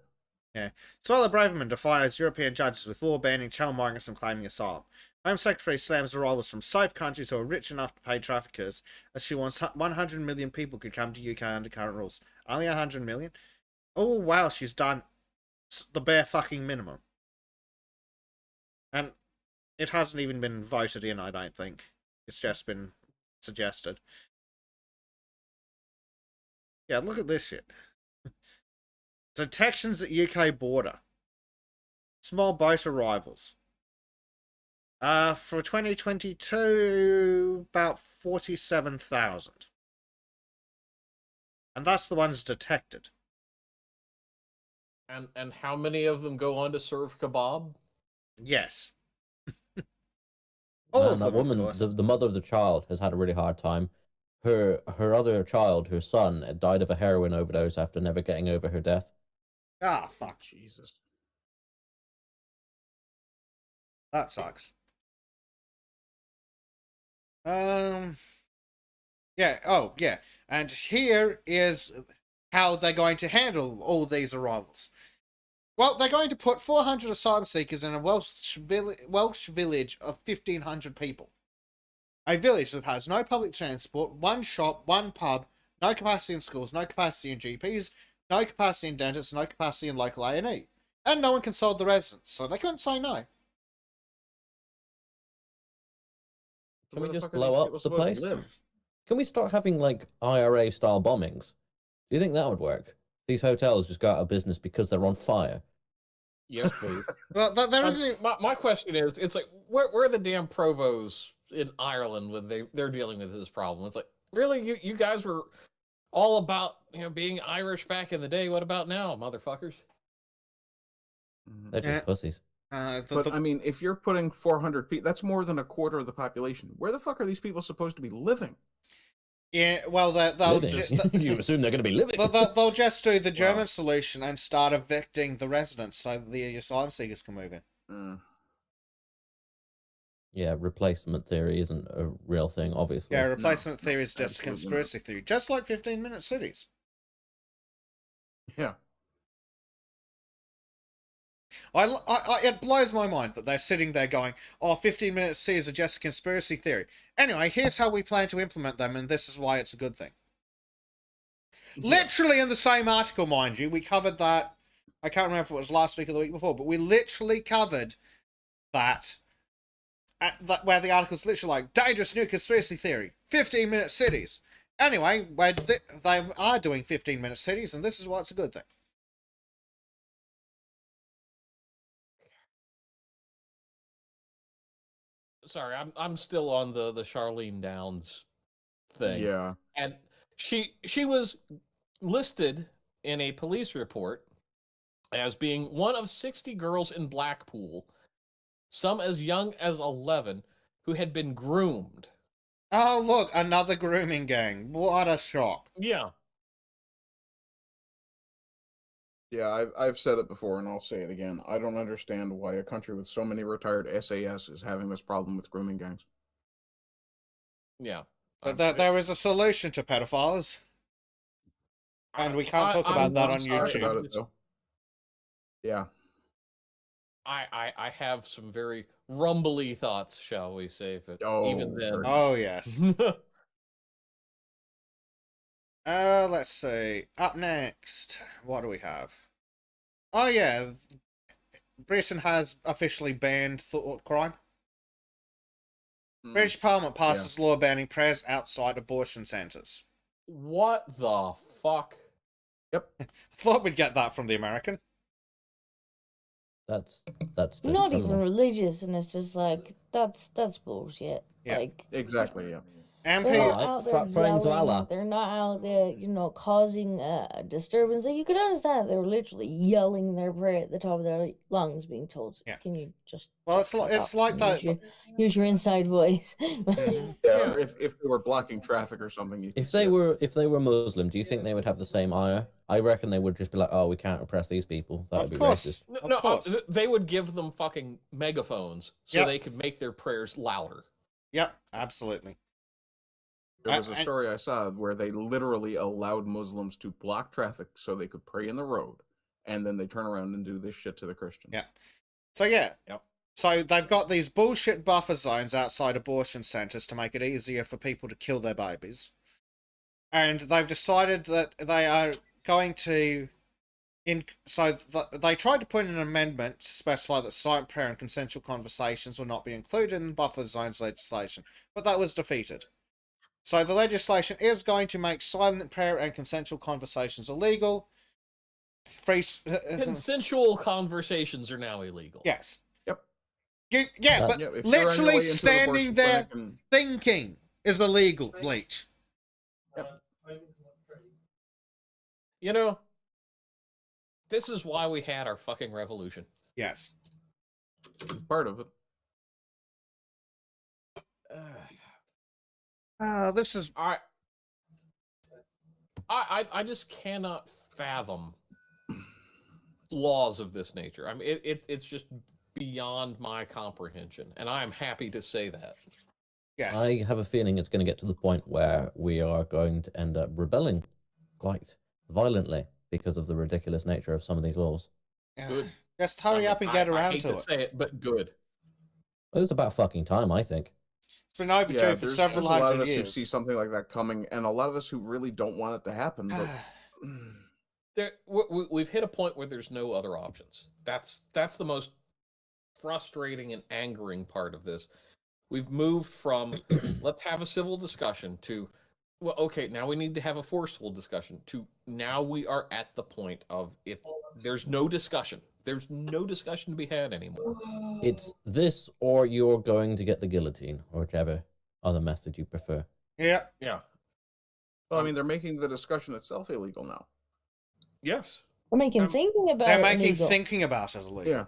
Yeah. Suella Braverman defies European judges with law banning child migrants from claiming asylum. Home Secretary slams arrivals from safe countries who are rich enough to pay traffickers, as she wants 100 million people could come to UK under current rules. Only 100 million? Oh, wow, she's done the bare fucking minimum. And it hasn't even been voted in, I don't think. It's just been suggested. Yeah, look at this shit. Detections at UK border. Small boat arrivals. For 2022, about 47,000. And that's the ones detected. And how many of them go on to serve kebab? Yes. All Man, of that them, woman, of course. the mother of the child, has had a really hard time. Her other child, her son, died of a heroin overdose after never getting over her death. Ah, fuck. Jesus. That sucks. Yeah, oh, yeah. And here is how they're going to handle all these arrivals. Well, they're going to put 400 asylum seekers in a Welsh village of 1,500 people. A village that has no public transport, one shop, one pub, no capacity in schools, no capacity in GPs, no capacity in dentists, no capacity in local A&E. And no one consoled the residents, so they couldn't say no. Can Where we the just fuck are blow these up people the supposed place? to live? Can we start having like IRA style bombings? Do you think that would work? These hotels just go out of business because they're on fire. Yes, please. Well, there isn't. My question is, it's like, where are the damn provosts in Ireland when they're dealing with this problem? It's like, really, you guys were all about being Irish back in the day. What about now, motherfuckers? They're just pussies. But I mean, if you're putting 400 people, that's more than a quarter of the population. Where the fuck are these people supposed to be living? Yeah, well, they'll just, you assume they're going to be living. they'll just do the German solution and start evicting the residents so that the asylum seekers can move in. Yeah, replacement theory isn't a real thing, obviously. Yeah, replacement theory is just a conspiracy theory, just like 15-minute cities. Yeah. It blows my mind that they're sitting there going, 15-minute cities are just a conspiracy theory. Anyway, here's how we plan to implement them, and this is why it's a good thing. Yeah. Literally in the same article, mind you, we covered that. I can't remember if it was last week or the week before, but we literally covered that. Where the article's literally like, dangerous new conspiracy theory, 15-minute cities. Anyway, they are doing 15-minute cities, and this is why it's a good thing. Sorry, I'm still on the Charlene Downs thing. Yeah. And she was listed in a police report as being one of 60 girls in Blackpool, some as young as 11, who had been groomed. Oh, look, another grooming gang. What a shock. Yeah. Yeah, I've said it before, and I'll say it again. I don't understand why a country with so many retired SAS is having this problem with grooming gangs. Yeah. But there is a solution to pedophiles. And we can't talk about that on YouTube. About it, though. Yeah. I have some very rumbly thoughts, shall we say, but even then. Oh, yes. Let's see. Up next, what do we have? Oh, yeah. Britain has officially banned thought crime. British Parliament passes law banning prayers outside abortion centres. What the fuck? Yep. Thought we'd get that from the American. That's just not even religious, and it's just like that's bullshit. Yeah. Like exactly. Yeah. And they're not out there praying to yelling, Allah. they're not out there, causing a disturbance. Like, you could understand if they were literally yelling their prayer at the top of their lungs, being told, "Can you just?" Well, it's like that. Use your inside voice. Yeah. If they were blocking traffic or something. If they were Muslim, do you think they would have the same ire? I reckon they would just be like, "Oh, we can't oppress these people." That would be racist. No, they would give them fucking megaphones so they could make their prayers louder. Yep, absolutely. There was a story I saw where they literally allowed Muslims to block traffic so they could pray in the road, and then they turn around and do this shit to the Christians. Yeah. So So they've got these bullshit buffer zones outside abortion centres to make it easier for people to kill their babies. And they've decided that they are going to... they tried to put in an amendment to specify that silent prayer and consensual conversations will not be included in buffer zones legislation, but that was defeated. So the legislation is going to make silent prayer and consensual conversations illegal. Consensual conversations are now illegal. Yes. Yep. But literally standing there thinking is illegal, Bleach. Yep. This is why we had our fucking revolution. Yes. Part of it. This is... I just cannot fathom laws of this nature. I mean, it's just beyond my comprehension, and I am happy to say that. Yes. I have a feeling it's going to get to the point where we are going to end up rebelling quite violently because of the ridiculous nature of some of these laws. Good. Just hurry up and get around to it. I hate to say it, but good. Well, it's about fucking time, I think. It's been overdue for several hundred years. There's a lot of us who see something like that coming, and a lot of us who really don't want it to happen. But we've hit a point where there's no other options. That's the most frustrating and angering part of this. We've moved from let's have a civil discussion to Well, okay, now we need to have a forceful discussion. Now we are at the point of if there's no discussion. There's no discussion to be had anymore. It's this or you're going to get the guillotine, or whichever other method you prefer. Yeah. Yeah. Well, I mean, they're making the discussion itself illegal now. Yes. We're making thinking about They're it making illegal. thinking about it illegal. Yeah.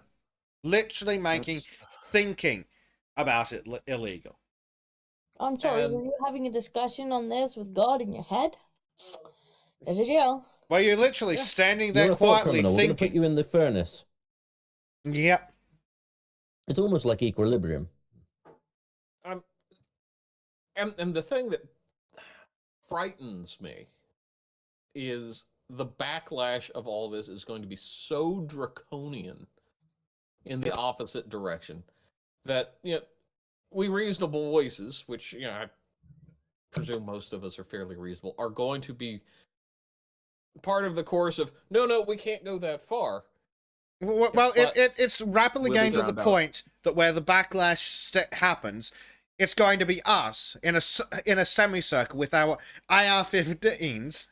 Literally making thinking about it illegal. I'm sorry, were you having a discussion on this with God in your head? There's a jail. Well, you're literally standing there You're a thought quietly criminal. We're going to put thinking. you in the furnace. Yep. It's almost like equilibrium. And the thing that frightens me is the backlash of all this is going to be so draconian in the opposite direction that, we reasonable voices, which, I presume most of us are fairly reasonable, are going to be part of the course of, no, we can't go that far. Well, it's rapidly We'll be getting to the drowned out. point that where the backlash happens, it's going to be us in a semicircle with our AR-15s,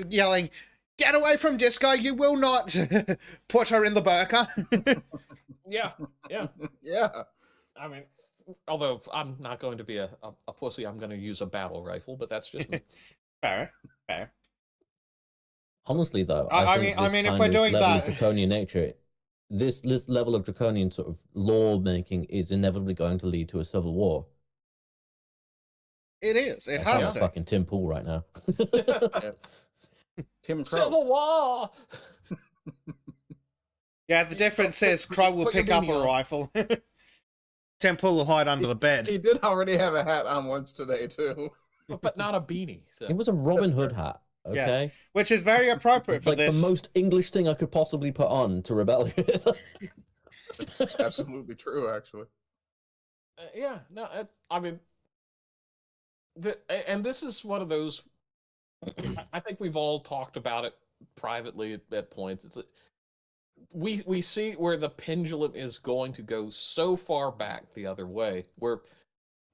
yelling, "Get away from Disco! You will not put her in the burqa." Yeah. Yeah. I mean, although I'm not going to be a pussy, I'm going to use a battle rifle, but that's just me. Fair. Honestly, though, I think mean, this if kind we're of doing level that- of draconian nature, this level of draconian sort of law making is inevitably going to lead to a civil war. It is. It I has sound to. like fucking Tim Pool right now. Tim Crow. Civil War! Yeah, the difference is Crow will Put your pick up beanie a on. rifle. Temple will hide under the bed. He did already have a hat on once today, too. But not a beanie. So. It was a Robin Hood hat, okay? Yes, which is very appropriate It's for like this. the most English thing I could possibly put on to rebel with. It's absolutely true, actually. Yeah, no, I mean, and this is one of those. I think we've all talked about it privately at points. It's we see where the pendulum is going to go so far back the other way, where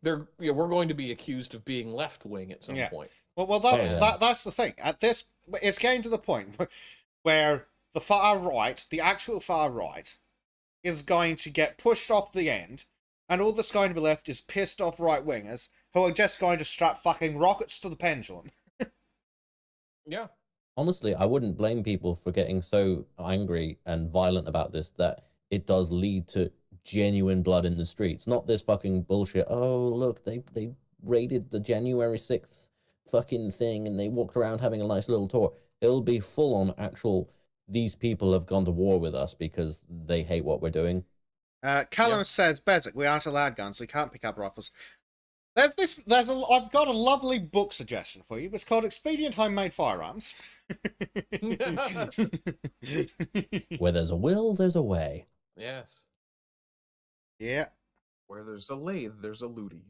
we're going to be accused of being left wing at some point. Well, that's the thing. At this, it's getting to the point where the far right, the actual far right, is going to get pushed off the end, and all that's going to be left is pissed off right wingers who are just going to strap fucking rockets to the pendulum. Yeah. Honestly, I wouldn't blame people for getting so angry and violent about this that it does lead to genuine blood in the streets. Not this fucking bullshit. Oh, look, they raided the January 6th fucking thing and they walked around having a nice little tour. It'll be full on actual, these people have gone to war with us because they hate what we're doing. Callum says, Bezic, we aren't allowed guns, so we can't pick up rifles. I've got a lovely book suggestion for you. It's called Expedient Homemade Firearms. Where there's a will, there's a way. Yes. Yeah. Where there's a lathe, there's a looty.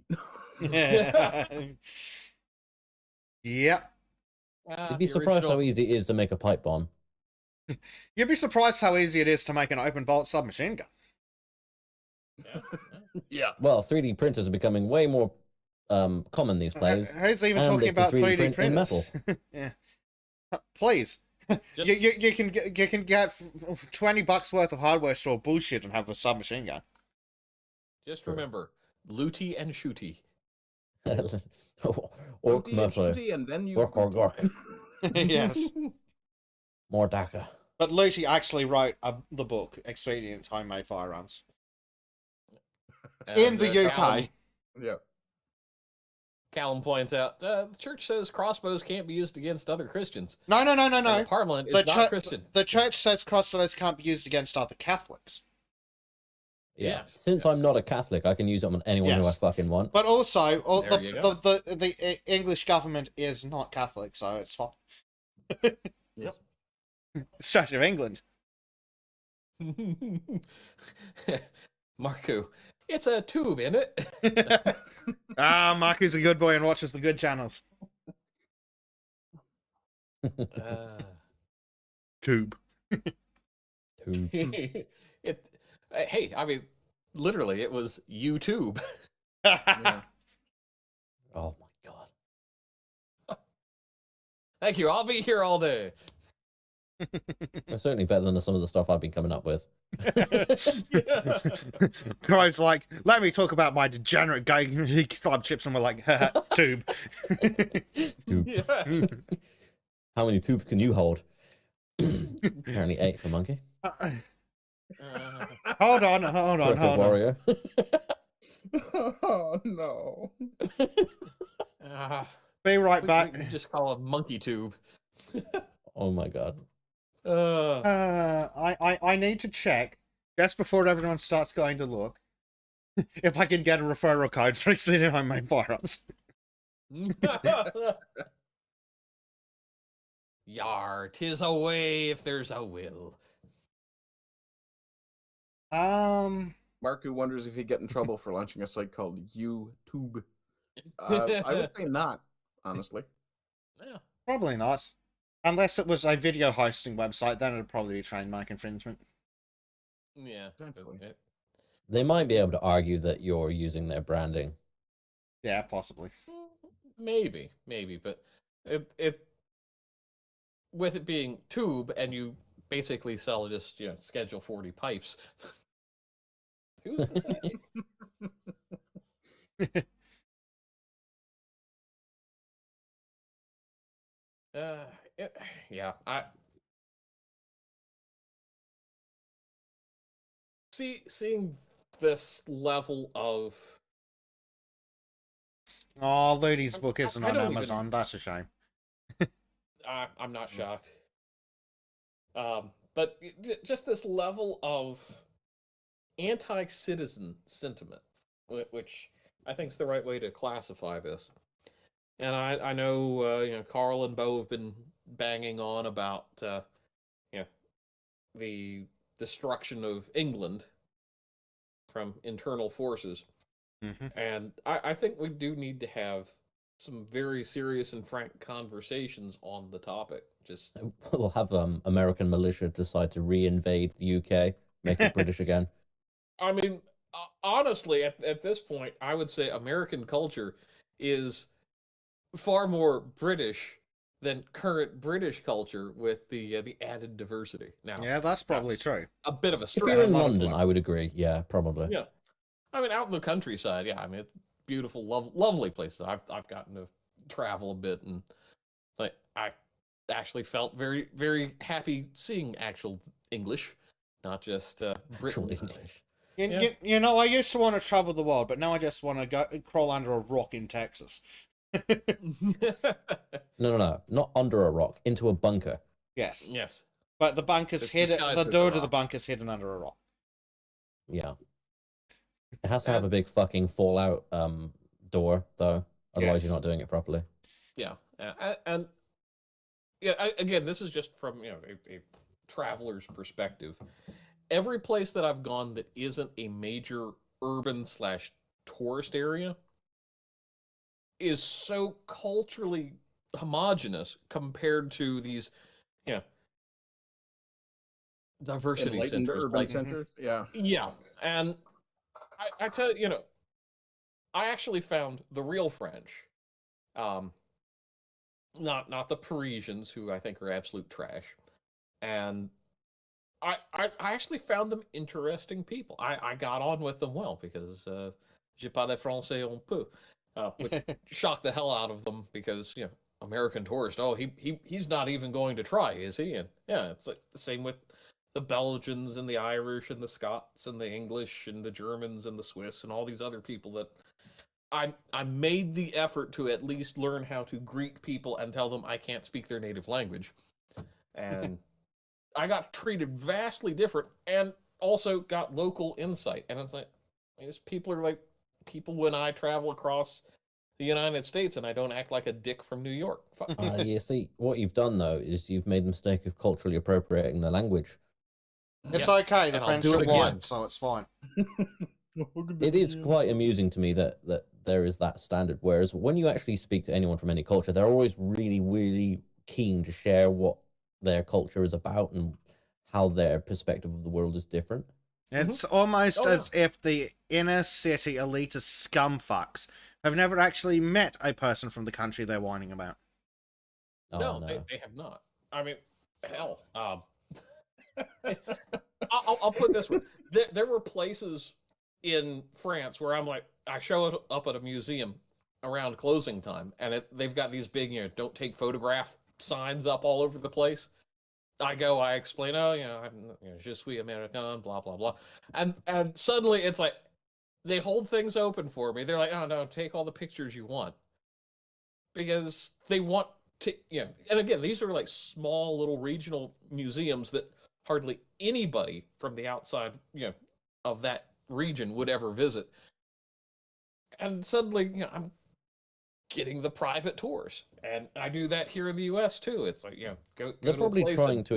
Yep. You'd be surprised how easy it is to make a pipe bomb. You'd be surprised how easy it is to make an open bolt submachine gun. Yeah. Well, 3D printers are becoming way more common these days. Who's even and talking they can about 3D print in printers? metal. Yeah. Please. You can get $20 worth of hardware store bullshit and have a submachine gun. Just remember, looty and shooty. Orc Looty and murder. shooty, and then you... Orc. Yes. More DACA. But Lucy actually wrote the book, Expedient Homemade Firearms. In the UK. Yeah. Callum points out, the church says crossbows can't be used against other Christians. No. And the Parliament is not Christian. The church says crossbows can't be used against other Catholics. Yeah. Since I'm not a Catholic, I can use it on anyone who I fucking want. But also, There you go. the English government is not Catholic, so it's fine. Yep. It's Church of England. Marco, it's a tube, isn't it? Marco's a good boy and watches the good channels. Tube. Hey, I mean, literally, it was YouTube. Yeah. Oh my god. Thank you. I'll be here all day. It's certainly better than some of the stuff I've been coming up with. Guys, like, let me talk about my degenerate gay club chips, and we're like, tube. Tube. Yeah. How many tubes can you hold? Apparently 8 for monkey. Hold on. Perfect warrior. Oh no. Be right back. We just call a monkey tube. Oh my god. I need to check just before everyone starts going to look if I can get a referral code for extending my main firearms. Yar, 'tis a way if there's a will. Mark, who wonders if he'd get in trouble for launching a site called YouTube. I would say not, honestly. Yeah. Probably not. Unless it was a video hosting website, then it'd probably be trademark infringement. Yeah. Potentially. They might be able to argue that you're using their branding. Yeah, possibly. Maybe, but it with it being tube and you basically sell just Schedule 40 pipes. Who's to say? Yeah, I seeing this level of. Oh, Ludi's book isn't I on don't Amazon. even- That's a shame. I'm not shocked. But just this level of anti-citizen sentiment, which I think is the right way to classify this. And I know Carl and Bo have been banging on about the destruction of England from internal forces. Mm-hmm. And I think we do need to have some very serious and frank conversations on the topic. Just We'll have American militia decide to reinvade the UK, make it British again. I mean, honestly, at this point, I would say American culture is far more British than current British culture with the added diversity. Now, Yeah, that's probably true. a bit of a If stretch. you're in London, I would agree. Yeah, probably. Yeah, I mean, out in the countryside, yeah, I mean, it's beautiful, lovely places. I've gotten to travel a bit, and like I actually felt very, very happy seeing actual English, not just Actual British. English. You know, I used to want to travel the world, but now I just want to go crawl under a rock in Texas. No, not under a rock, into a bunker. Yes. Yes. But the bunker's It's hidden. disguised The as a door to the rock. bunker's hidden under a rock. Yeah. It has to have a big fucking Fallout door, though. Otherwise, Yes. you're not doing it properly. Yeah, and again, this is just from a traveler's perspective. Every place that I've gone that isn't a major urban/tourist area is so culturally homogenous compared to these, diversity Enlightened centers. urban like- centers. Yeah. Yeah, and I tell you, I actually found the real French, not the Parisians, who I think are absolute trash, and I actually found them interesting people. I got on with them well because je parle français un peu, which shocked the hell out of them because American tourist. Oh, he's not even going to try, is he? And yeah, it's like the same with the Belgians and the Irish and the Scots and the English and the Germans and the Swiss and all these other people that I made the effort to at least learn how to greet people and tell them I can't speak their native language. And I got treated vastly different and also got local insight. And it's like, these people are like people when I travel across the United States and I don't act like a dick from New York. You see, what you've done, though, is you've made the mistake of culturally appropriating the language. It's Yeah. okay. The And I'll French do are it again. white, so it's fine. It is quite amusing to me that there is that standard. Whereas when you actually speak to anyone from any culture, they're always really, really keen to share what their culture is about and how their perspective of the world is different. It's almost Oh, as if the inner city elitist scumfucks have never actually met a person from the country they're whining about. Oh, no, no. They have not. I mean, hell. I'll put it this way: there were places in France where I'm like, I show up at a museum around closing time, and they've got these big, don't take photograph signs up all over the place. I go, I explain, I'm, je suis American, blah blah blah, and suddenly it's like they hold things open for me. They're like, oh no, take all the pictures you want, because they want to, And again, these are like small little regional museums that hardly anybody from the outside, of that region would ever visit. And suddenly, I'm getting the private tours, and I do that here in the U.S. too. It's like, go They're to probably a place trying to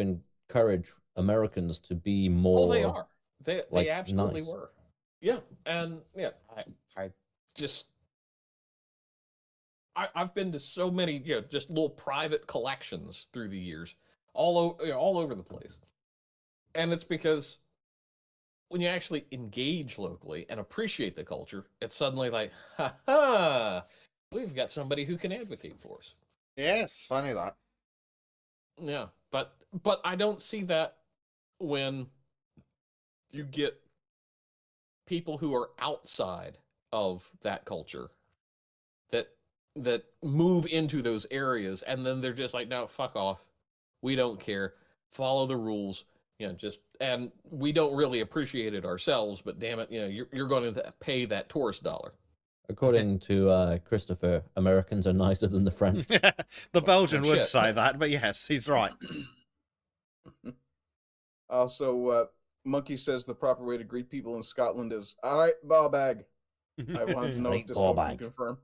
encourage Americans to be more. Oh, they are. They absolutely nice. were. Yeah, and I just I've been to so many, just little private collections through the years, all over the place, and it's because when you actually engage locally and appreciate the culture, it's suddenly like, ha ha, we've got somebody who can advocate for us. Yes, funny that. Yeah, but I don't see that when you get people who are outside of that culture that move into those areas, and then they're just like, no, fuck off. We don't care. Follow the rules. And we don't really appreciate it ourselves, but damn it, you're going to pay that tourist dollar. According to Christopher, Americans are nicer than the French. The Belgian would shit. say that, but yes, he's right. Also, Monkey says the proper way to greet people in Scotland is, all right, ball bag. I wanted to know if Ball Discord bag. can confirm.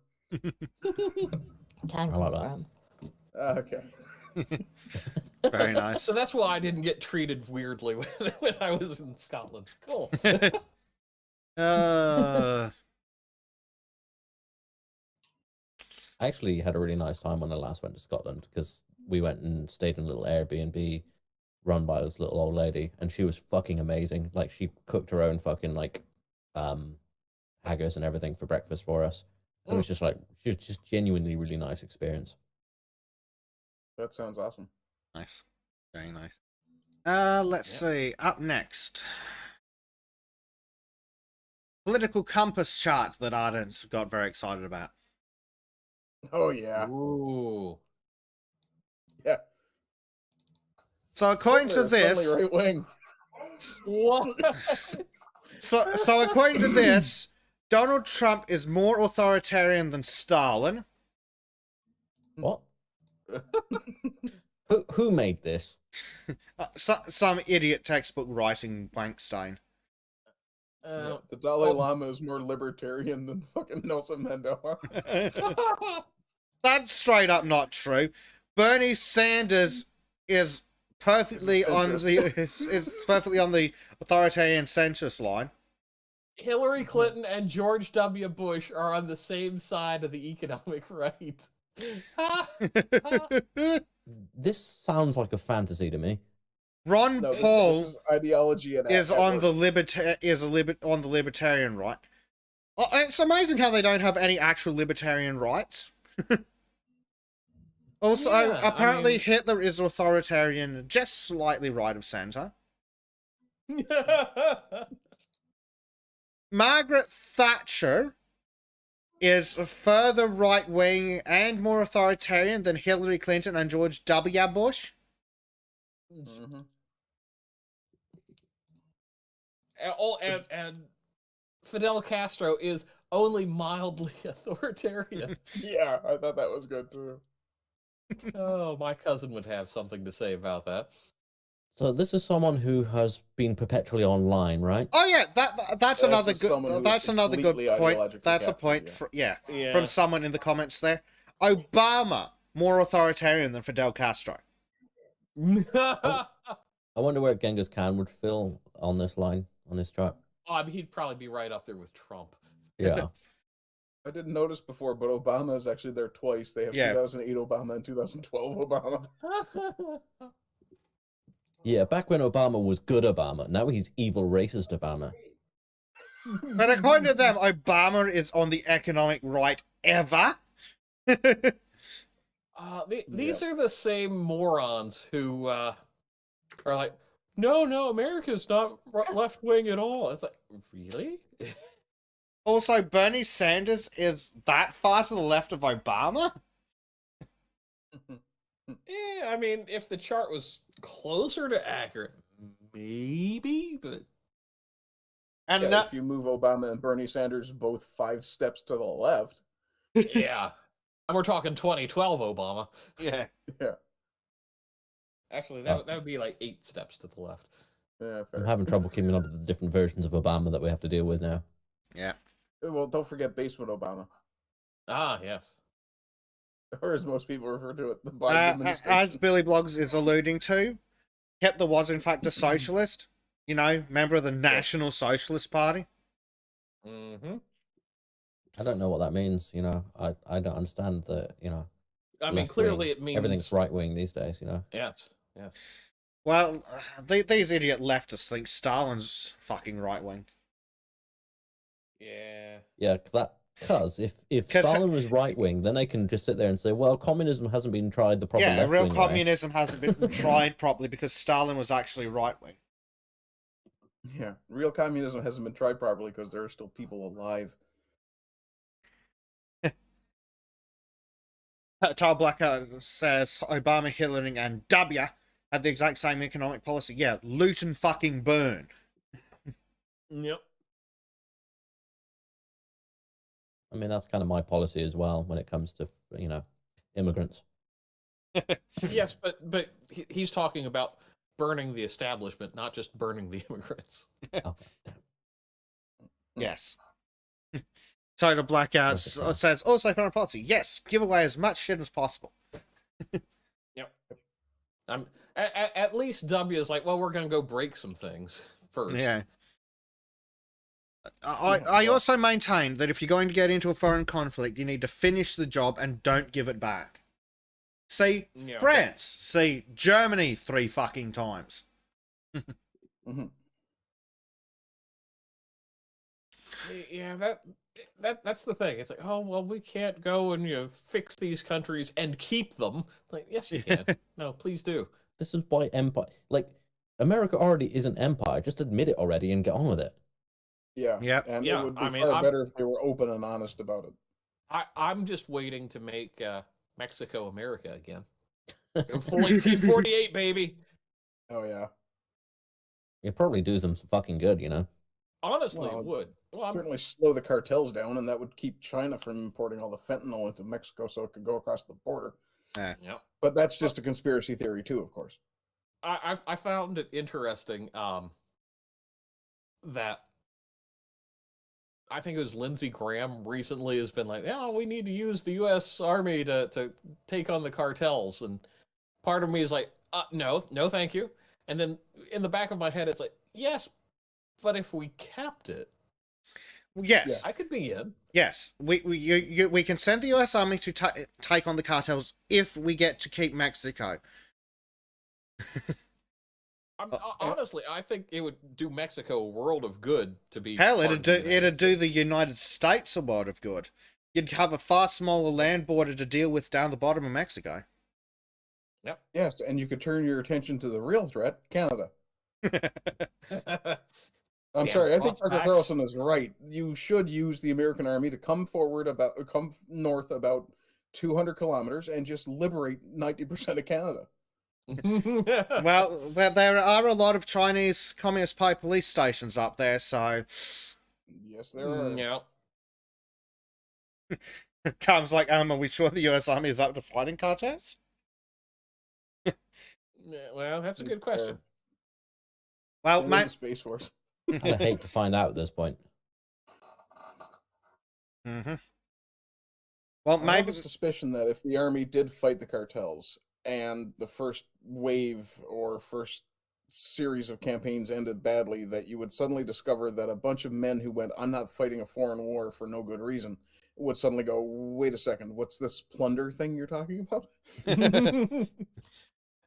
Can I like that. confirm. Okay. Very nice. So that's why I didn't get treated weirdly when I was in Scotland. Cool. Uh, I actually had a really nice time when I last went to Scotland because we went and stayed in a little Airbnb run by this little old lady, and she was fucking amazing. Like, she cooked her own fucking haggis and everything for breakfast for us. It was just genuinely really nice experience. That sounds awesome. nice. Very nice. Let's see. Up next. Political compass chart that Ardent got very excited about. Oh, yeah. Ooh. Yeah. So according to this, Suddenly right wing. What? so according to this, Donald Trump is more authoritarian than Stalin. What? Who made this? Some idiot textbook writing Blankstein. Yeah, the Dalai Lama is more libertarian than fucking Nelson Mandela. That's straight up not true. Bernie Sanders is perfectly on the is perfectly on the authoritarian centrist line. Hillary Clinton and George W. Bush are on the same side of the economic right. This sounds like a fantasy to me. Ron No, Paul this is ideology and is on the libertarian right. It's amazing how they don't have any actual libertarian rights. Also, Yeah, apparently Hitler is authoritarian, just slightly right of center. Margaret Thatcher is further right wing and more authoritarian than Hillary Clinton and George W. Bush. Mm-hmm. And Fidel Castro is only mildly authoritarian. Yeah, I thought that was good too. Oh, my cousin would have something to say about that. So this is someone who has been perpetually online, right? Oh yeah, that's another is someone good. who That's is another good completely point. ideologically That's a captured, point. yeah. Yeah. From someone in the comments there. Obama more authoritarian than Fidel Castro. I wonder where Genghis Khan would fill on this line, on this chart. I mean, he'd probably be right up there with Trump. Yeah. I didn't notice before, but Obama is actually there twice. They have 2008 Obama and 2012 Obama. Yeah, back when Obama was good Obama. Now he's evil racist Obama. But according to them, Obama is on the economic right ever. These are the same morons who are like, no, America's not left wing at all. It's like, really? Also, Bernie Sanders is that far to the left of Obama? Yeah, I mean, if the chart was closer to accurate, maybe, but And Yeah, no- if you move Obama and Bernie Sanders both 5 steps to the left. yeah. And we're talking 2012 Obama. yeah. Yeah. Actually, that would be like 8 steps to the left. Yeah, I'm fair. having trouble keeping up with the different versions of Obama that we have to deal with now. Yeah. Well, don't forget Basement Obama. Ah, yes. Or as most people refer to it, the Biden administration. As Billy Blogs is alluding to, Hitler was in fact a socialist. You know, member of the National Socialist Party. Mm-hmm. I don't know what that means. You know, I don't understand the. You know, I mean, left clearly wing. it means Everything's right wing these days. You know. Yes, yes. Well, these idiot leftists think Stalin's fucking right wing. Yeah. Yeah, because if 'Cause- Stalin was right wing, then they can just sit there and say, well, communism hasn't been tried the proper Yeah, left real wing way. communism hasn't been tried properly because Stalin was actually right wing. Yeah, real communism hasn't been tried properly because there are still people alive. Tal Blackout says Obama, Hillary, and W had the exact same economic policy. Yeah, loot and fucking burn. Yep. I mean, that's kind of my policy as well when it comes to, you know, immigrants. Yes, but he's talking about burning the establishment, not just burning the immigrants. Oh, damn. Yes. Total Blackout Okay, fine. says also foreign policy. Yes, give away as much shit as possible. Yep. At least W is like, well, we're gonna go break some things first. Yeah. I also maintain that if you're going to get into a foreign conflict, you need to finish the job and don't give it back. See Yeah. France, see Germany 3 fucking times. Mhm. Yeah, that's the thing. It's like, oh well, we can't go and fix these countries and keep them. Like, yes, you can. No, please do. This is why empire, like, America already is an empire. Just admit it already and get on with it. Yeah. Yep. And Yeah, it would be I mean, far I'm- better if they were open and honest about it. I'm just waiting to make Mexico America again. Full 1848, baby. Oh, yeah. You'd probably do some fucking good, you know. Honestly, Well, it would. Well, I'm- Certainly slow the cartels down, and that would keep China from importing all the fentanyl into Mexico so it could go across the border. Yep. But that's just a conspiracy theory, too, of course. I found it interesting that I think it was Lindsey Graham recently has been like, yeah, we need to use the U.S. Army to take on the cartels, and part of me is like, no, thank you. And then in the back of my head, it's like, yes, but if we capped it, Yes, I could be in. yes. We can send the U.S. Army to take on the cartels if we get to keep Mexico. Honestly, I think it would do Mexico a world of good to be. Hell, part it'd of do the United States. the United States a lot of good. You'd have a far smaller land border to deal with down the bottom of Mexico. Yes, and you could turn your attention to the real threat, Canada. I'm Damn sorry, I think Parker crossbacks. Carlson is right. You should use the American Army to come north about 200 kilometers and just liberate 90% of Canada. Well, there are a lot of Chinese Communist Party police stations up there, so Yes, there are. Yeah. comes like, are we sure the U.S. Army is up to fighting cartels? Yeah, well, that's a good question. Well, And in mate, the Space Force. I'd hate to find out at this point. Mm-hmm. Well, I have maybe a suspicion that if the Army did fight the cartels and the first wave or first series of campaigns ended badly, that you would suddenly discover that a bunch of men who went, I'm not fighting a foreign war for no good reason, would suddenly go, wait a second, what's this plunder thing you're talking about?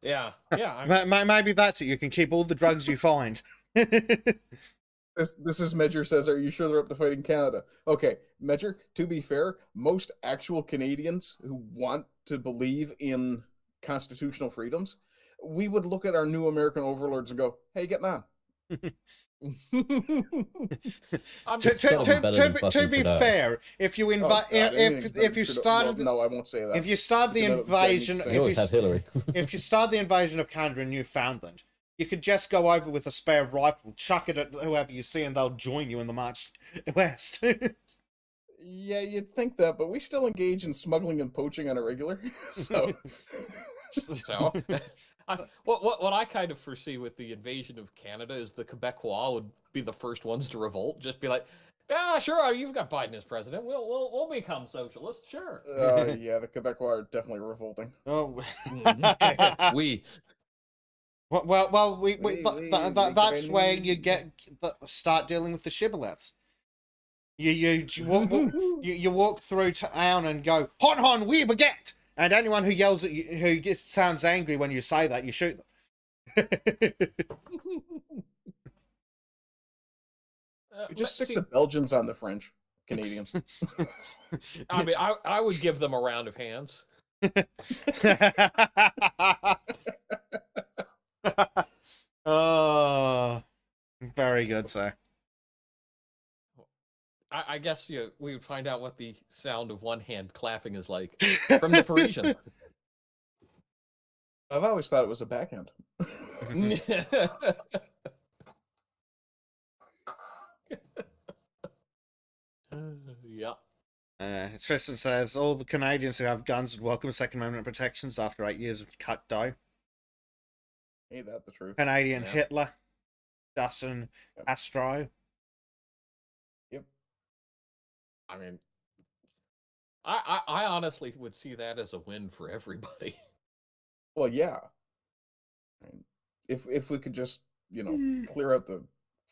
Yeah. maybe that's it. You can keep all the drugs you find. This is Medger says, are you sure they're up to fighting Canada? Okay, Medger, to be fair, most actual Canadians who want to believe in constitutional freedoms, we would look at our new American overlords and go, hey, getting on. I'm To, just gotta be better than to fucking be Trudeau. fair, if you invite, if you started, no, I won't say that. if you start the Because I don't think I need to invasion, say You if always you have Hillary. if you start the invasion of Canada and Newfoundland, you could just go over with a spare rifle, chuck it at whoever you see, and they'll join you in the march west. Yeah, you'd think that, but we still engage in smuggling and poaching on a regular. So, So, what I kind of foresee with the invasion of Canada is the Quebecois would be the first ones to revolt. Just be like, yeah, sure, you've got Biden as president. We'll become socialist, sure. yeah, the Quebecois are definitely revolting. Oh, We. that's where you start dealing with the shibboleths. You walk through town and go hon hon we baguette, and anyone who yells at you, who sounds angry when you say that, you shoot them. You just stick the Belgians on the French Canadians. I mean, I would give them a round of hands. Oh, very good, sir. I guess we would find out what the sound of one hand clapping is like from the Parisian. I've always thought it was a backhand. Yeah. Tristan says all the Canadians who have guns would welcome Second Amendment protections after 8 years of cut dough. Ain't that the truth? Canadian Yeah. Hitler, Dustin Castro. Yep. I mean, I honestly would see that as a win for everybody. Well, yeah. If we could just, clear out the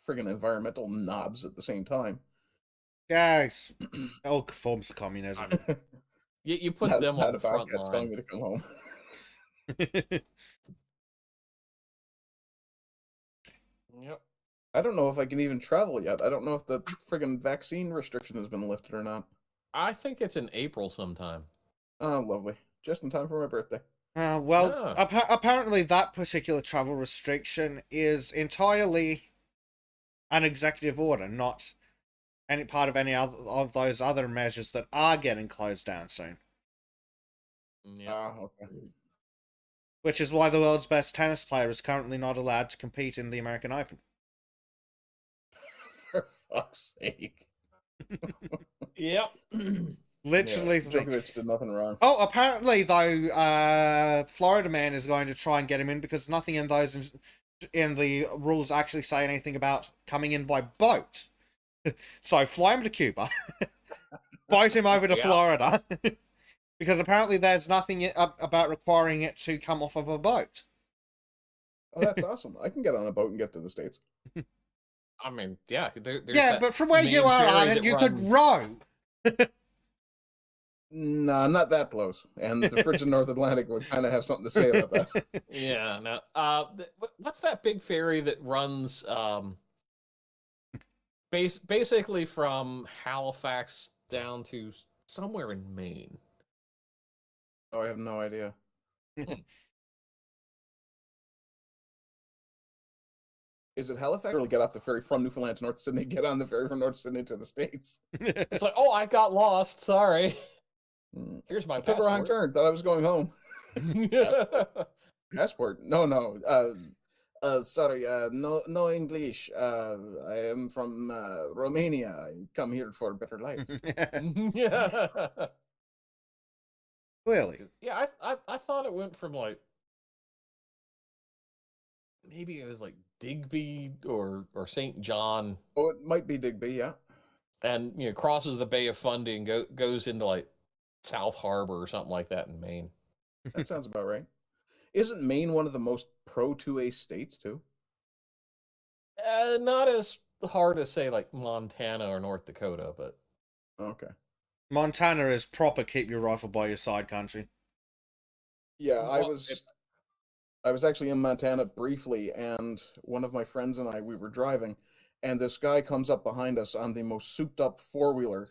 friggin' environmental knobs at the same time. Yeah, it's all forms of communism. You put them on the front line. Telling me to come home. Yep. I don't know if I can even travel yet. I don't know if the friggin' vaccine restriction has been lifted or not. I think it's in April sometime. Oh, lovely. Just in time for my birthday. Apparently that particular travel restriction is entirely an executive order, not any part of any other of those other measures that are getting closed down soon. Yeah. Okay. Which is why the world's best tennis player is currently not allowed to compete in the American Open. For fuck's sake. Yep. Literally. Yeah, Djokovic did nothing wrong. Oh, apparently though, Florida man is going to try and get him in because nothing in the rules actually say anything about coming in by boat. So fly him to Cuba, boat him over to Florida, because apparently there's nothing about requiring it to come off of a boat. Oh, that's awesome! I can get on a boat and get to the States. I mean, yeah. But from where you are, Arden, you could row. Nah, not that close. And the frigid North Atlantic would kind of have something to say about that. Yeah. No. What's that big ferry that runs? Basically from Halifax down to somewhere in Maine. Oh, I have no idea. Is it Halifax? Or get off the ferry from Newfoundland to North Sydney, get on the ferry from North Sydney to the States. It's like, oh, I got lost. Sorry. Here's my passport. Took a wrong turn. Thought I was going home. Passport? No. Sorry. No English. I am from Romania. I come here for a better life. Clearly. Yeah, I thought it went from like maybe it was like Digby or St. John. Oh, it might be Digby, yeah. And crosses the Bay of Fundy and goes into like South Harbor or something like that in Maine. That sounds about right. Isn't Maine one of the most pro 2A states too? Not as hard to say like Montana or North Dakota, but okay. Montana is proper keep your rifle by your side country. Yeah, I was actually in Montana briefly, and one of my friends and I, we were driving, and this guy comes up behind us on the most souped-up four-wheeler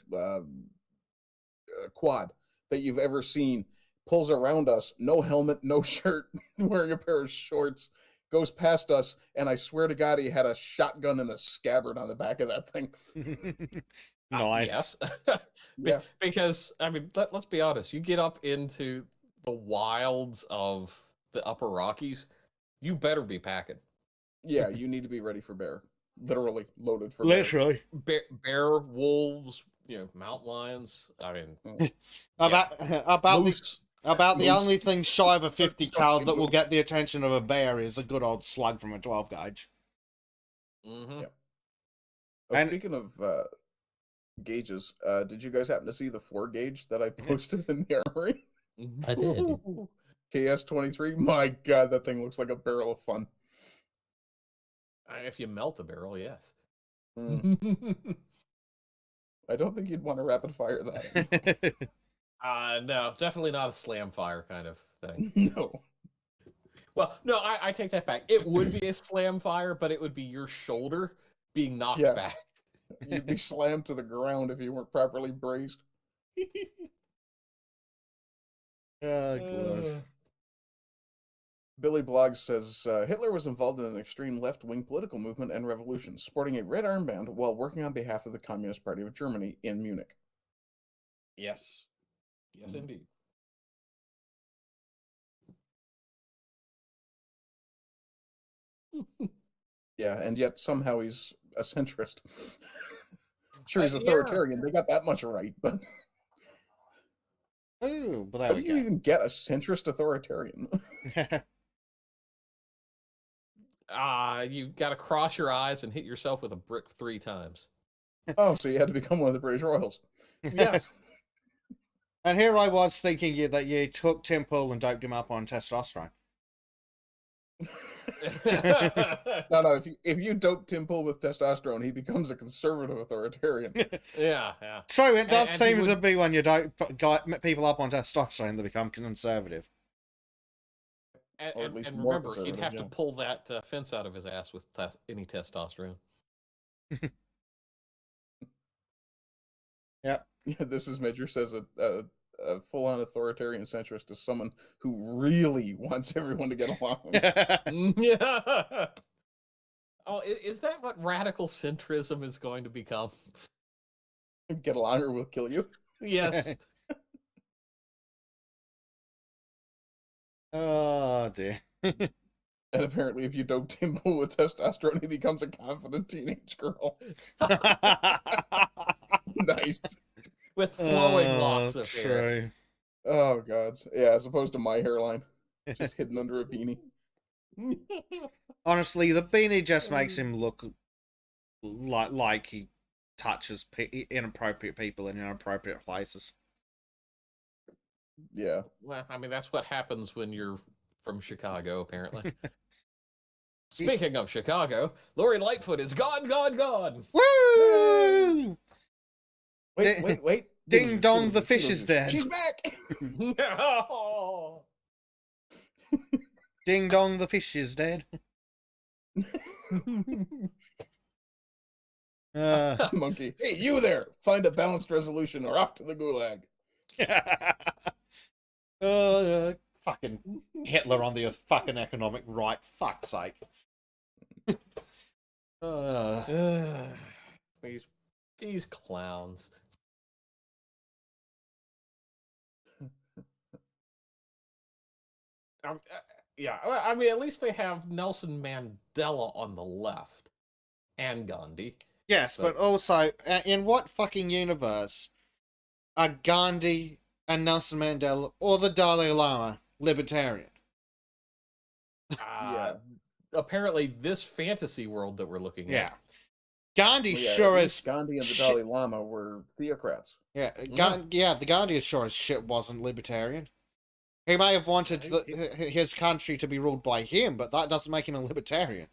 quad that you've ever seen, pulls around us, no helmet, no shirt, wearing a pair of shorts, goes past us, and I swear to God, he had a shotgun and a scabbard on the back of that thing. Nice. Yes. Yeah. Because, I mean, let's be honest. You get up into the wilds of the upper Rockies, you better be packing. Yeah, you need to be ready for bear. Literally loaded for bear. Literally. Bear, wolves, mountain lions. I mean, About moose. the Moose. only thing shy of a 50 cal Something that will moose. get the attention of a bear is a good old slug from a 12 gauge. Mm-hmm. Yep. And- Speaking of gauges, did you guys happen to see the 4 gauge that I posted in the armory? I did. KS-23? My God, that thing looks like a barrel of fun. If you melt the barrel, yes. I don't think you'd want to rapid fire that. No, definitely not a slam fire kind of thing. No. Well, no, I take that back. It would be a slam fire, but it would be your shoulder being knocked Yeah. back. You'd be slammed to the ground if you weren't properly braced. Oh, God. Billy Bloggs says Hitler was involved in an extreme left-wing political movement and revolution, sporting a red armband while working on behalf of the Communist Party of Germany in Munich. Yes. Yes, indeed. Yeah, and yet somehow he's a centrist. Sure, he's Yeah. authoritarian. They got that much right, but Ooh, but how there do we you go. even get a centrist authoritarian? You got to cross your eyes and hit yourself with a brick 3 times. Oh, so you had to become one of the British Royals. Yes. And here I was thinking that you took Tim Pool and doped him up on testosterone. No, if you dope Tim Pool with testosterone, he becomes a conservative authoritarian. Yeah. True, it does And he seem to would- be when you dope people up on testosterone, they become conservative. And, Or at least and more remember, he'd have to conservative, pull that fence out of his ass with any testosterone. Yep. Yeah, this is Midger says a full-on authoritarian centrist is someone who really wants everyone to get along. Yeah. Oh, is that what radical centrism is going to become? Get along or we'll kill you. Yes. Oh, dear. And apparently, if you dope Tim Pool with testosterone, he becomes a confident teenage girl. Nice. With flowing locks of hair. True. Oh, God. Yeah, as opposed to my hairline. Just hidden under a beanie. Honestly, the beanie just makes him look like he touches inappropriate people in inappropriate places. Yeah. Well, I mean, that's what happens when you're from Chicago, apparently. Speaking of Chicago, Lori Lightfoot is gone. Woo! Wait. Ding dong, the fish is dead. She's back! No. Ding dong, the fish is dead. Monkey. Hey, you there! Find a balanced resolution or off to the gulag. Fucking Hitler on the fucking economic right. Fuck's sake. These clowns. Yeah, I mean, at least they have Nelson Mandela on the left and Gandhi. Yes, but also, in what fucking universe are Gandhi and Nelson Mandela or the Dalai Lama libertarian? Yeah. Apparently, this fantasy world that we're looking Yeah. at. Gandhi Well, yeah, sure at as least Gandhi and the shit- Dalai Lama were theocrats. Yeah, the Gandhi is sure as shit wasn't libertarian. He may have wanted his country to be ruled by him, but that doesn't make him a libertarian.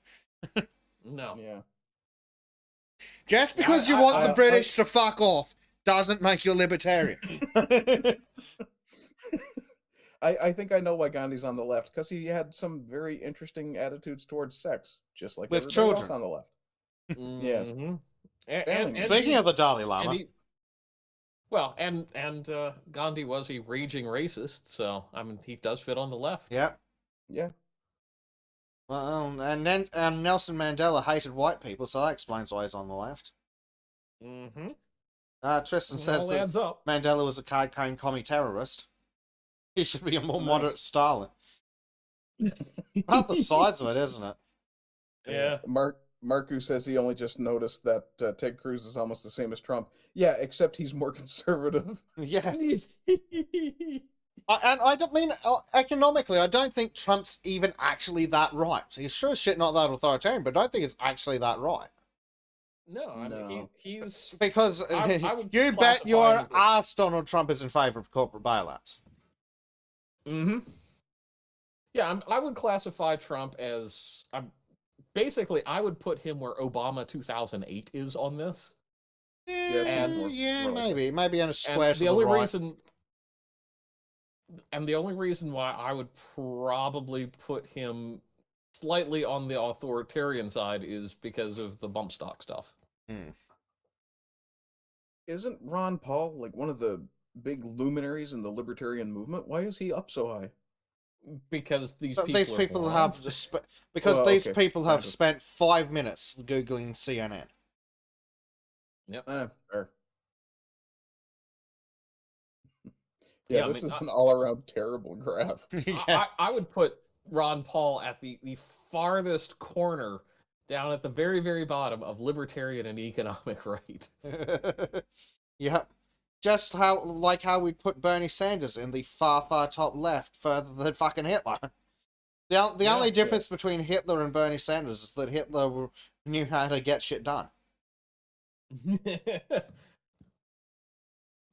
No. Yeah. Just because you want the British to fuck off doesn't make you a libertarian. I think I know why Gandhi's on the left, because he had some very interesting attitudes towards sex, just like With everybody children. else on the left. Yes. Mhm. Speaking of the Dalai and Lama, he, well, and Gandhi was a raging racist, so I mean he does fit on the left. yeah. Yeah. Well, and then Nelson Mandela hated white people, so that explains why he's on the left. Mm-hmm. Tristan It says all that adds up. Mandela was a card-carrying commie terrorist. He should be a more Nice. moderate Stalin. About the size of it, isn't it? Yeah. Marku says he only just noticed that Ted Cruz is almost the same as Trump. Yeah, except he's more conservative. Yeah. And I don't mean economically. I don't think Trump's even actually that right. He's sure as shit not that authoritarian, but I don't think it's actually that right. No, I mean No. he's Because I would you bet classify your him- ass Donald Trump is in favor of corporate bailouts. Mm-hmm. Yeah, I would classify Trump as basically I would put him where Obama 2008 is on this. Yeah, maybe on a square And to the the only right. reason why I would probably put him slightly on the authoritarian side is because of the bump stock stuff. Isn't Ron Paul like one of the big luminaries in the libertarian movement? Why is he up so high? Because these But people these are people blind. have because Well, these okay, people have granted. spent 5 minutes googling CNN. Yep. Fair. Yeah, Yeah, I this mean, is an all-around terrible graph. I would put Ron Paul at the farthest corner, down at the very, very bottom of libertarian and economic right. Yeah. Just how we put Bernie Sanders in the far top left, further than fucking Hitler. The only difference between Hitler and Bernie Sanders is that Hitler knew how to get shit done.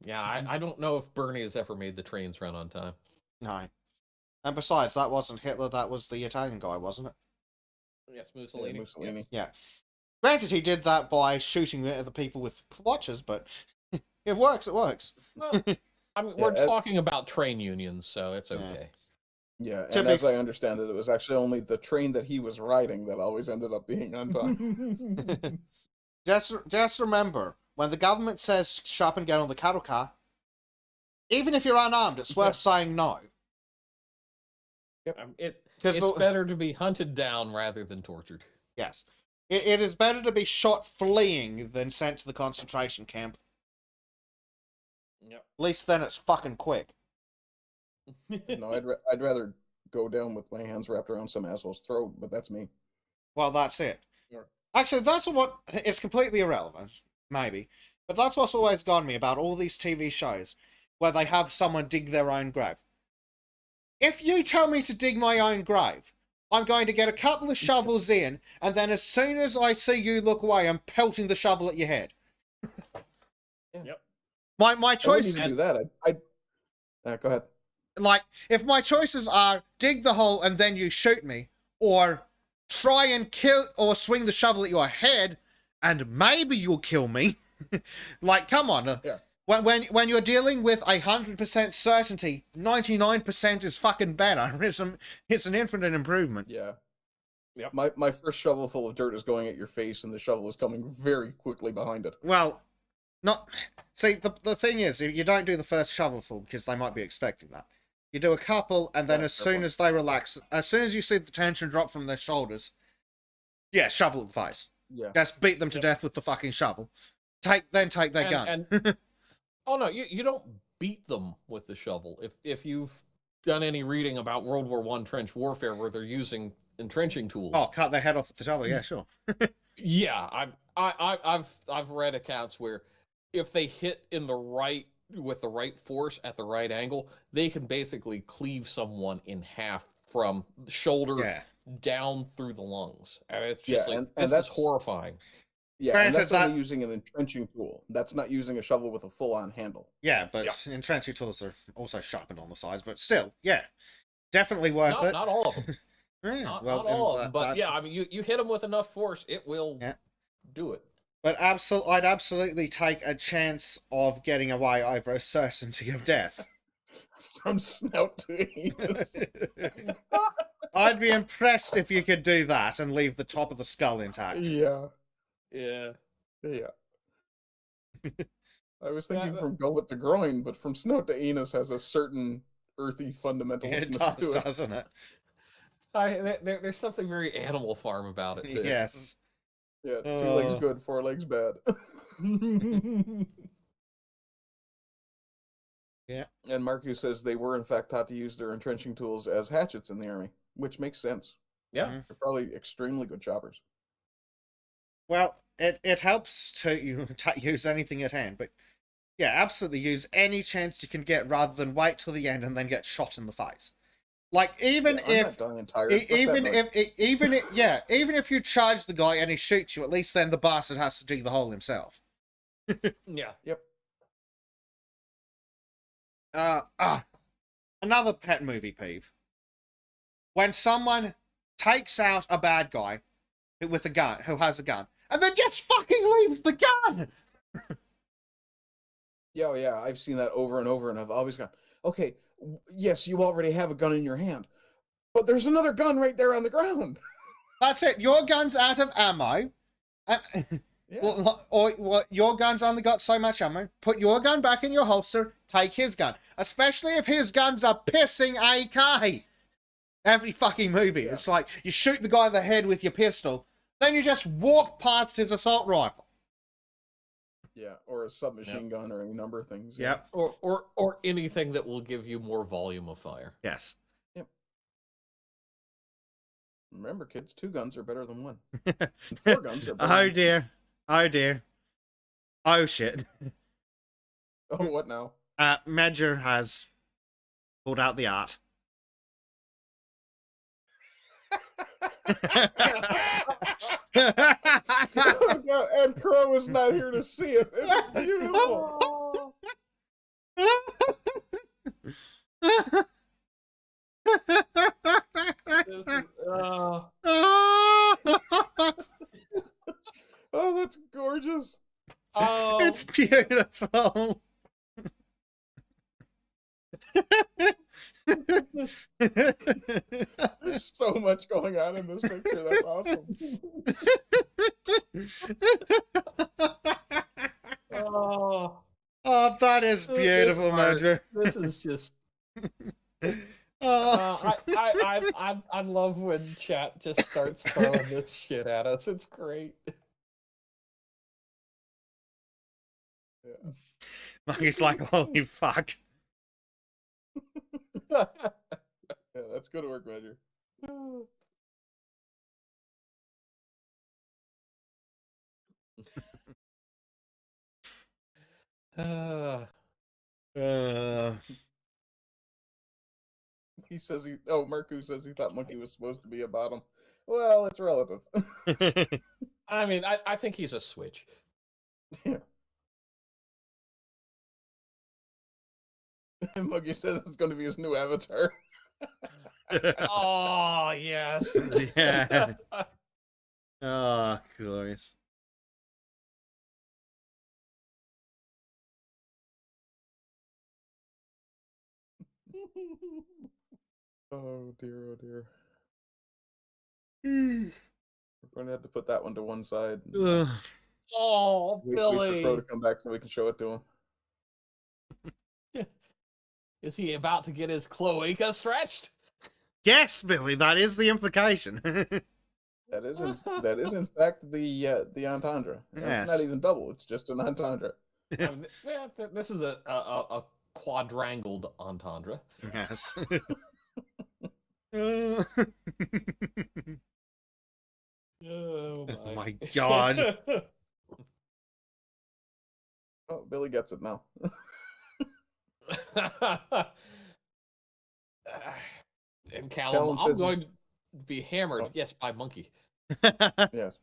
Yeah, I don't know if Bernie has ever made the trains run on time. No. And besides, that wasn't Hitler, that was the Italian guy, wasn't it? Yes, Mussolini. Mussolini. Yes. Yeah. Granted, he did that by shooting at the people with watches, but it works. Well, I mean, we're talking about train unions, so it's okay. Yeah, To and be as I understand it, it was actually only the train that he was riding that always ended up being on time. Just remember, when the government says shop and get on the cattle car, even if you're unarmed, it's worth saying no. It's better to be hunted down rather than tortured. Yes. It is better to be shot fleeing than sent to the concentration camp. Yep. At least then it's fucking quick. No, I'd rather go down with my hands wrapped around some asshole's throat, but that's me. Well, that's it. Sure. Actually, that's what... It's completely irrelevant, maybe. But that's what's always got me about all these TV shows where they have someone dig their own grave. If you tell me to dig my own grave, I'm going to get a couple of shovels in, and then as soon as I see you look away, I'm pelting the shovel at your head. Yep. My choice... I wouldn't even do that. Go ahead. Like, if my choices are dig the hole and then you shoot me, or try and kill or swing the shovel at your head and maybe you'll kill me. Like, come on. Yeah. When you're dealing with 100% certainty, 99% is fucking better. It's an infinite improvement. Yeah. Yep. My first shovel full of dirt is going at your face, and the shovel is coming very quickly behind it. Well, see, the thing is, you don't do the first shovelful because they might be expecting that. You do a couple, and then as soon as they relax, as soon as you see the tension drop from their shoulders, yeah, shovel at the face. Yeah. Just beat them to death with the fucking shovel. Take their gun. Oh no, you don't beat them with the shovel. If you've done any reading about World War I trench warfare where they're using entrenching tools. Oh, cut their head off with the shovel. Yeah, sure. Yeah, I've read accounts where if they hit with the right force at the right angle, they can basically cleave someone in half from the shoulder down through the lungs. And it's just this is horrifying. Yeah, Granted, and that's only using an entrenching tool. That's not using a shovel with a full-on handle. Yeah, but entrenching tools are also sharpened on the sides, but still, yeah. Definitely worth it. Not all of them. Yeah, not well, all of them, but yeah, I mean, you hit them with enough force, it will do it. But I'd absolutely take a chance of getting away over a certainty of death. From snout to anus. I'd be impressed if you could do that and leave the top of the skull intact. Yeah. Yeah. Yeah. I was Yeah, thinking that- from gullet to groin, but from snout to anus has a certain earthy It fundamentalistness does, to it. doesn't it? There's something very Animal Farm about it too. Yes. Yeah, 2 legs Uh. good, 4 legs bad. Yeah. And Marku says they were in fact taught to use their entrenching tools as hatchets in the army, which makes sense. Yeah. Mhm. They're probably extremely good choppers. Well, it helps to use anything at hand, but yeah, absolutely use any chance you can get rather than wait till the end and then get shot in the face. Like even Yeah, I'm if not dying tired. Fuck that even noise. even if you charge the guy and he shoots you, at least then the bastard has to dig the hole himself. Yeah. Yep. Another pet movie peeve. When someone takes out a bad guy with a gun, who has a gun, and then just fucking leaves the gun. Yeah, oh yeah, I've seen that over and over, and I've always gone, okay, yes, you already have a gun in your hand, but there's another gun right there on the ground. That's it. Your gun's out of ammo. Yeah. Or your gun's only got so much ammo. Put your gun back in your holster. Take his gun. Especially if his gun's a pissing AK. Every fucking movie. Yeah. It's like you shoot the guy in the head with your pistol, then you just walk past his assault rifle. Yeah, or a submachine gun or any number of things. Yeah. Yep. Or anything that will give you more volume of fire. Yes. Yep. Remember, kids, 2 guns are better than 1. And 4 guns are better Oh than dear. Oh dear. Oh shit. Oh, what now? Major has pulled out the art. Oh, God, and Crow is not here to see it. It's beautiful. Oh, that's gorgeous. Oh, It's beautiful. There's so much going on in this picture. That's awesome. Oh, that is beautiful, this art, Major. This is just. Oh. I love when chat just starts throwing this shit at us. It's great. Yeah. Monkey's like, holy fuck. Yeah, that's good work, Major. He says Marku says he thought Monkey was supposed to be a bottom. Well, it's relative. I mean, I think he's a switch. Yeah. And Monkey says it's going to be his new avatar. Oh, yes. Yeah. Oh, glorious. Oh dear, oh dear. We're going to have to put that one to one side. And, Oh, wait Billy. for Crow to come back so we can show it to him. Is he about to get his cloaca stretched? Yes, Billy, that is the implication. That is in fact the entendre. And Yes. it's not even double, it's just an entendre. I mean, this is a quadrangled entendre. Yes. Oh Oh my god. Oh, Billy gets it now. And Callum Callum, I'm says going he's- to be hammered. Oh. Yes, by Monkey. Yes.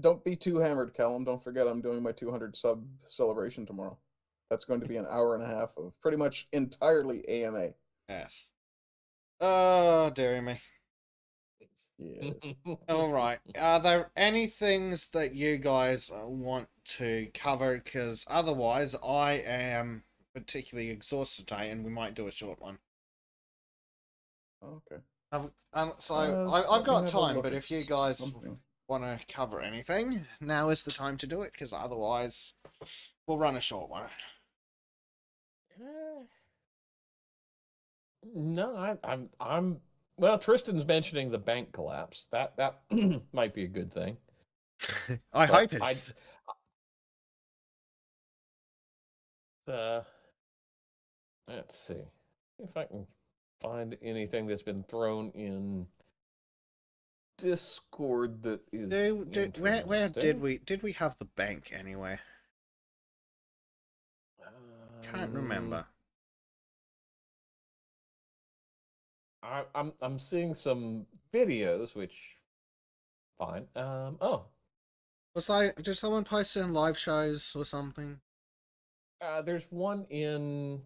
Don't be too hammered, Callum. Don't forget I'm doing my 200 sub celebration tomorrow. That's going to be an hour and a half of pretty much entirely AMA. Yes. Oh, dearie me. Yes. All right. Are there any things that you guys want to cover? Because otherwise, I am particularly exhausted today, and we might do a short one. Okay. I've Let got me have a time, look but at if you guys something. want to cover anything, now is the time to do it, because otherwise we'll run a short one. No, I'm. Well, Tristan's mentioning the bank collapse. That might be a good thing. I But hope it is. Let's see if I can find anything that's been thrown in Discord that is Where interesting. did we have the bank anyway? Can't remember. I'm seeing some videos, which fine. Oh, Did someone post it in live shows or something? there's one in.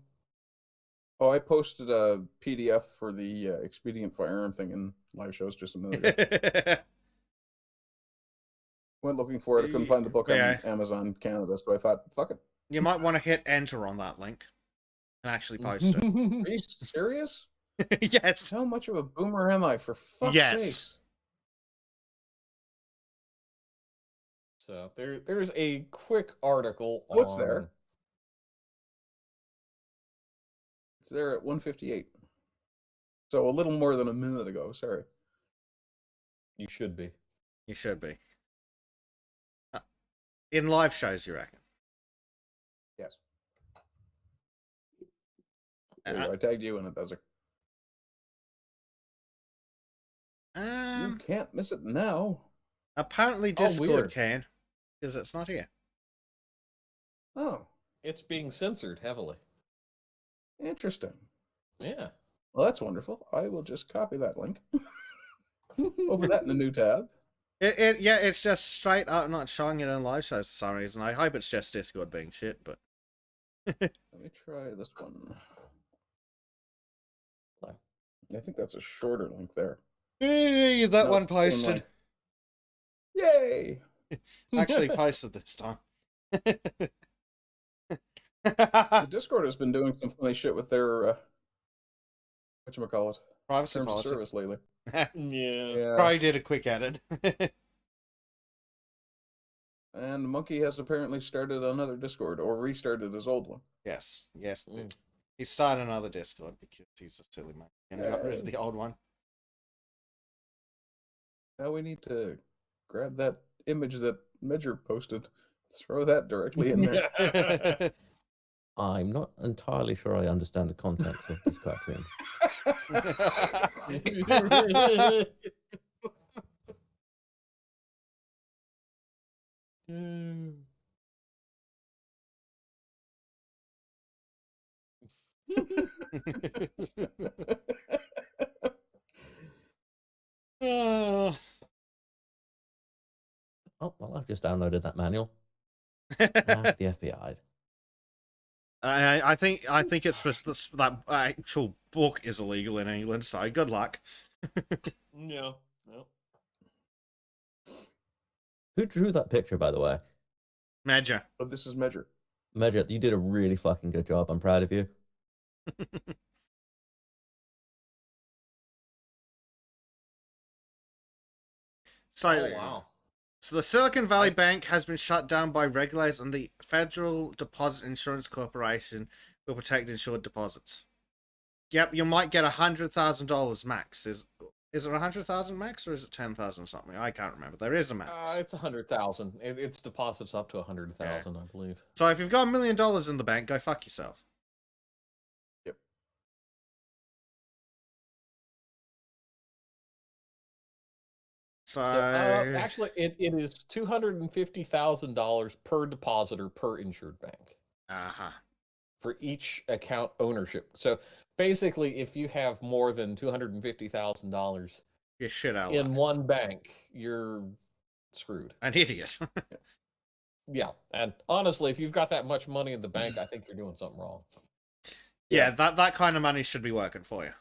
Oh, I posted a PDF for the expedient firearm thing in live shows just a minute ago. Went looking for it. I couldn't find the book on Amazon Canada, so I thought, fuck it. You might want to hit enter on that link and actually post it. Are you serious? Yes. How much of a boomer am I, for fuck's sakes? So there's a quick article. What's there? It's there at 1:58. So a little more than a minute ago. Sorry. You should be. You should be. In live shows, you reckon? Yes. I tagged you in it, Bezic. You can't miss it now. Apparently Discord can, because it's not here. Oh. It's being censored heavily. Interesting. Yeah. Well, that's wonderful. I will just copy that link. Open that in a new tab. It's just straight up not showing it in live shows for some reason. I hope it's just Discord being shit, but let me try this one. I think that's a shorter link there. Hey, that one posted. Yay! Actually posted this time. The Discord has been doing some funny shit with their whatchamacallit? Privacy terms policy. of service lately. Yeah. Probably did a quick edit. And Monkey has apparently started another Discord, or restarted his old one. Yes. He started another Discord because he's a silly man and he got rid of the old one. Now we need to grab that image that Medger posted, throw that directly in there. I'm not entirely sure I understand the context of this cartoon. Oh, well, I've just downloaded that manual. Ask the FBI. I think it's supposed that actual book is illegal in England, so good luck. No. Who drew that picture, by the way? Medger. Oh, this is Medger. Medger, you did a really fucking good job. I'm proud of you. So the Silicon Valley Bank has been shut down by regulators, and the Federal Deposit Insurance Corporation will protect insured deposits. Yep, you might get $100,000 max. Is it 100,000 max, or is it 10,000 something? I can't remember. There is a max. It's 100,000. It's deposits up to 100,000, I believe. So if you've got $1 million in the bank, go fuck yourself. Yep. So actually, it is $250,000 per depositor per insured bank. For each account ownership. So basically, if you have more than $250,000 you're shit out in one bank, you're screwed. An idiot. Yeah, and honestly, if you've got that much money in the bank, I think you're doing something wrong. Yeah, that kind of money should be working for you.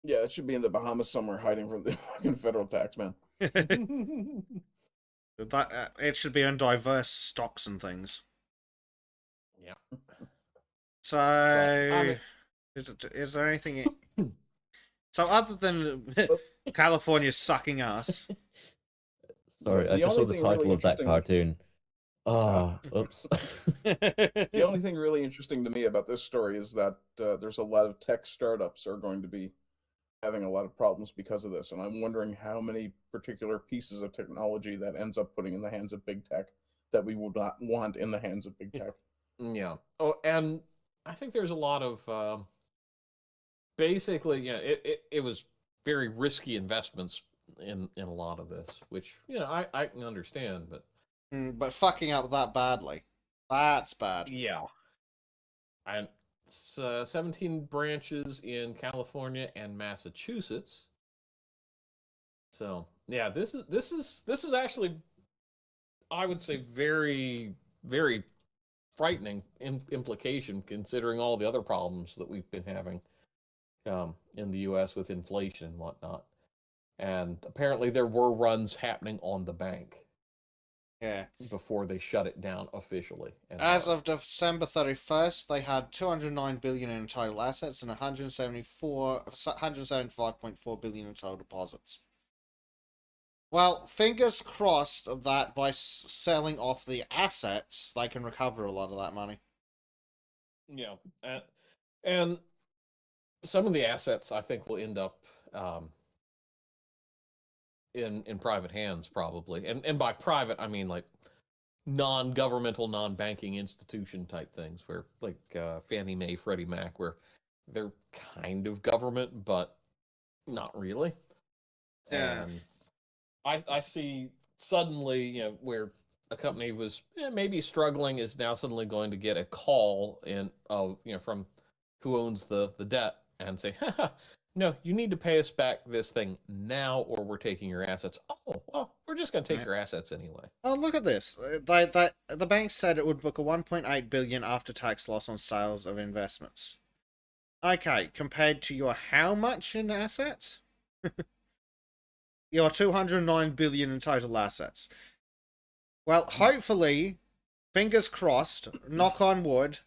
Yeah, it should be in the Bahamas somewhere, hiding from the fucking federal tax man. It should be on diverse stocks and things. Yeah. So, is there anything? So, other than California sucking ass, Sorry, I The just saw only the thing really title of that interesting- cartoon. Oops. The only thing really interesting to me about this story is that there's a lot of tech startups are going to be having a lot of problems because of this, and I'm wondering how many particular pieces of technology that ends up putting in the hands of big tech that we would not want in the hands of big tech. Yeah. Oh, and I think there's a lot of basically, yeah, it was very risky investments in a lot of this, which I can understand, but But fucking up that badly, that's bad. yeah, and 17 branches in California and Massachusetts. So yeah, this is actually, I would say, very very frightening implication considering all the other problems that we've been having in the U.S. with inflation and whatnot. And apparently there were runs happening on the bank Yeah. before they shut it down officially. As of December 31st, they had 209 billion in total assets and 175.4 billion in total deposits. Well, fingers crossed that by selling off the assets, they can recover a lot of that money. Yeah, and some of the assets I think will end up in private hands probably, and by private I mean like non-governmental, non-banking institution type things, where like Fannie Mae, Freddie Mac, where they're kind of government but not really. Yeah. And I see suddenly, where a company was maybe struggling is now suddenly going to get a call from who owns the debt and say, haha, no, you need to pay us back this thing now or we're taking your assets. Oh, well, we're just going to take your assets anyway. Oh, look at this. The bank said it would book a 1.8 billion after-tax loss on sales of investments. Okay, compared to your how much in assets? Your 209 billion in total assets. Well, hopefully, fingers crossed, knock on wood,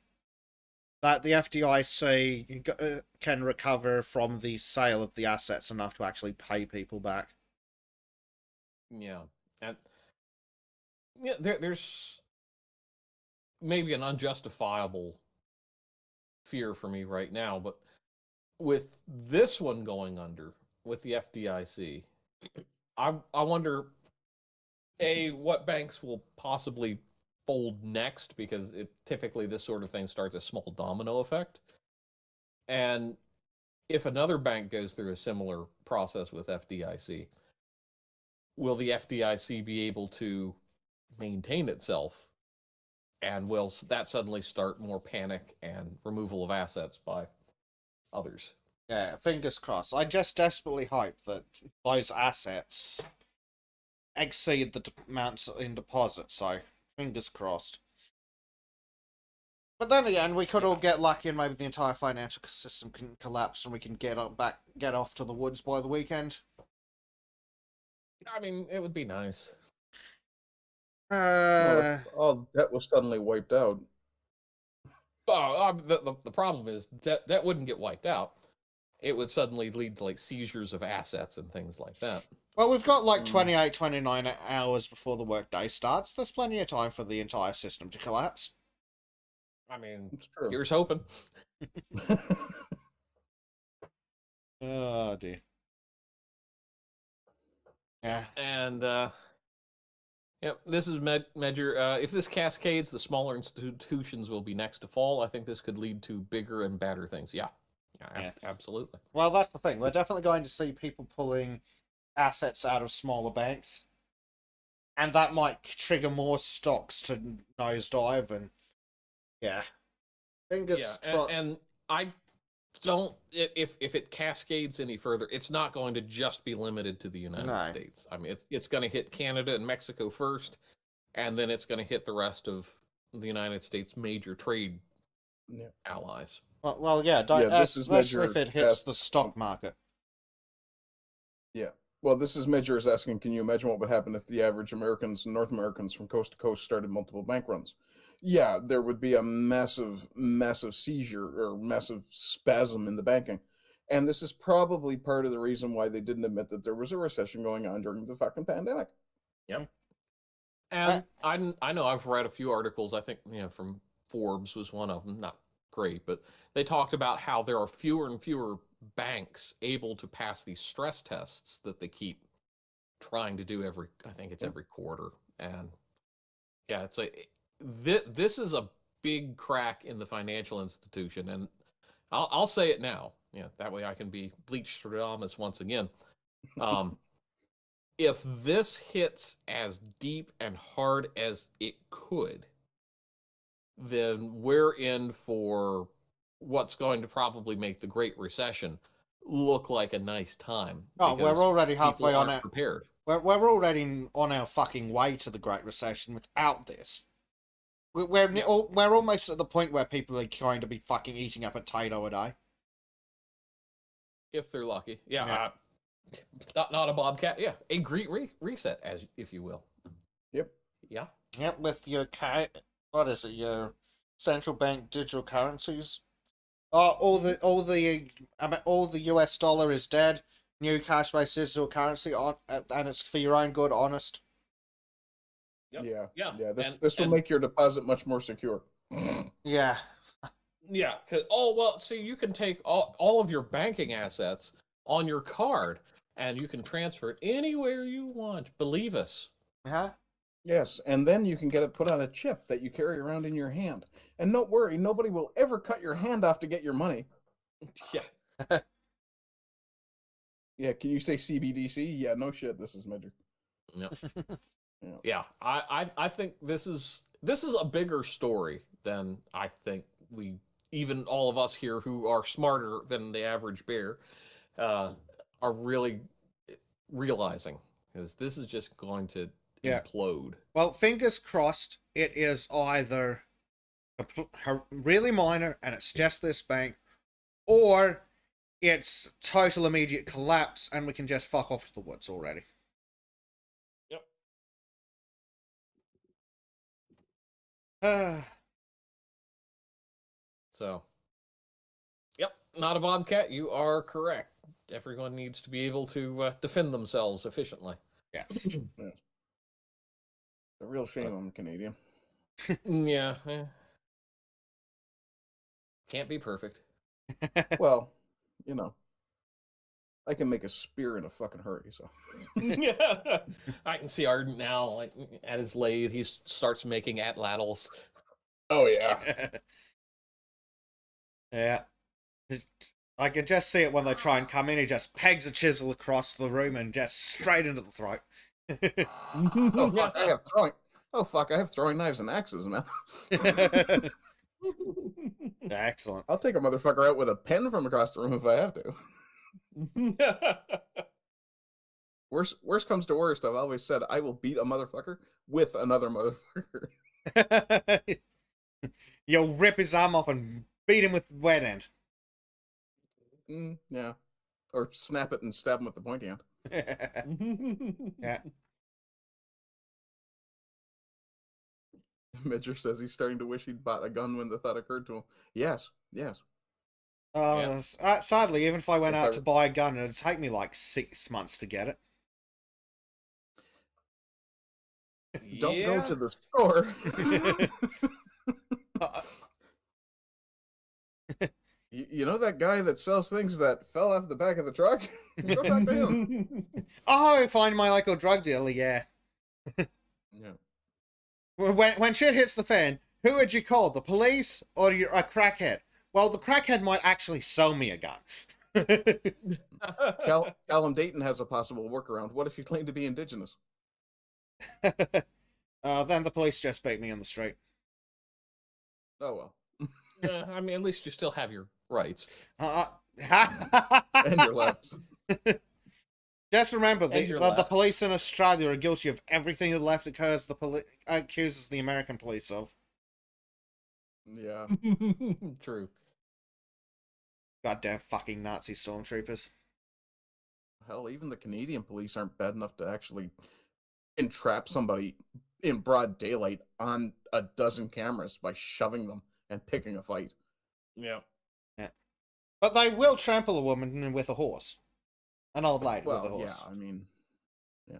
that the FDIC can recover from the sale of the assets enough to actually pay people back. Yeah, and there's maybe an unjustifiable fear for me right now, but with this one going under, with the FDIC, I wonder, what banks will possibly fold next, because typically this sort of thing starts a small domino effect. And if another bank goes through a similar process with FDIC, will the FDIC be able to maintain itself? And will that suddenly start more panic and removal of assets by others? Yeah, fingers crossed. I just desperately hope that those assets exceed the amounts in deposit, so fingers crossed. But then again, we could all get lucky and maybe the entire financial system can collapse and we can get off to the woods by the weekend. I mean, it would be nice. Well, if all debt was suddenly wiped out. The problem is that wouldn't get wiped out. It would suddenly lead to like seizures of assets and things like that. Well, we've got like 28, 29 hours before the workday starts. There's plenty of time for the entire system to collapse. I mean, It's true. here's hoping. Oh, dear. Yeah. And this is Medger. If this cascades, the smaller institutions will be next to fall. I think this could lead to bigger and badder things. Yeah. Absolutely. Well, that's the thing. We're definitely going to see people pulling assets out of smaller banks. And that might trigger more stocks to nosedive. And yeah. Fingers crossed. And I don't, if it cascades any further, it's not going to just be limited to the United States. I mean, it's going to hit Canada and Mexico first, and then it's going to hit the rest of the United States' major trade allies. Well, yeah, especially if it hits the stock market. Yeah. Well, this is Medger is asking, can you imagine what would happen if the average Americans and North Americans from coast to coast started multiple bank runs? Yeah, there would be a massive, massive seizure or massive spasm in the banking. And this is probably part of the reason why they didn't admit that there was a recession going on during the fucking pandemic. Yep. And I know I've read a few articles. I think from Forbes was one of them. Not great, but they talked about how there are fewer and fewer banks able to pass these stress tests that they keep trying to do I think it's every quarter. And yeah, this is a big crack in the financial institution, and I'll say it now. That way I can be bleached Stradamus once again. If this hits as deep and hard as it could, then we're in for what's going to probably make the Great Recession look like a nice time. Oh, we're already halfway on it. Prepared. We're already on our fucking way to the Great Recession without this. We're almost at the point where people are going to be fucking eating a potato a day. If they're lucky. Yeah. Not a bobcat. Yeah. A great reset, as if you will. Yep. Yeah. Yep, with your what is it? Your central bank digital currencies. All the US dollar is dead. New cash-based digital currency and it's for your own good, honest. Yep. Yeah. This will make your deposit much more secure. Yeah. Yeah. See, you can take all of your banking assets on your card, and you can transfer it anywhere you want. Believe us. Huh? Yes, and then you can get it put on a chip that you carry around in your hand. And don't worry, nobody will ever cut your hand off to get your money. Yeah. Yeah, can you say CBDC? Yeah, no shit, this is major. Yeah. Yeah. I think this is a bigger story than I think even all of us here who are smarter than the average bear, are really realizing, because this is just going to implode. Well, fingers crossed it is either really minor and it's just this bank, or it's total immediate collapse and we can just fuck off to the woods already. Yep. So, yep, not a bobcat. You are correct. Everyone needs to be able to defend themselves efficiently. Yes. Yeah. A real shame I'm Canadian. Yeah. Can't be perfect. Well, I can make a spear in a fucking hurry, so. Yeah. I can see Ardent now, like at his lathe, he starts making atlatls. Oh, yeah. Yeah. I can just see it when they try and come in. He just pegs a chisel across the room and just straight into the throat. Oh, fuck, I have throwing knives and axes, man. Excellent. I'll take a motherfucker out with a pen from across the room if I have to. Worst comes to worst, I've always said I will beat a motherfucker with another motherfucker. You'll rip his arm off and beat him with the wet end. Yeah. Or snap it and stab him with the pointy end. Yeah. Midger says he's starting to wish he'd bought a gun when the thought occurred to him. Yes. Sadly, even if I went out to buy a gun, it'd take me like 6 months to get it. Don't go to the store. You know that guy that sells things that fell off the back of the truck? Go talk to him. Oh, find my local drug dealer, yeah. Yeah. When shit hits the fan, who would you call? The police or a crackhead? Well, the crackhead might actually sell me a gun. Callum Dayton has a possible workaround. What if you claim to be indigenous? Then the police just beat me on the street. Oh, well. I mean, at least you still have your rights. And your lefts. Just remember, the police in Australia are guilty of everything the left accuses the American police of. Yeah. True. Goddamn fucking Nazi stormtroopers. Hell, even the Canadian police aren't bad enough to actually entrap somebody in broad daylight on a dozen cameras by shoving them and picking a fight. Yeah. But they will trample a woman with a horse. An old lady with a horse. Yeah, I mean, yeah.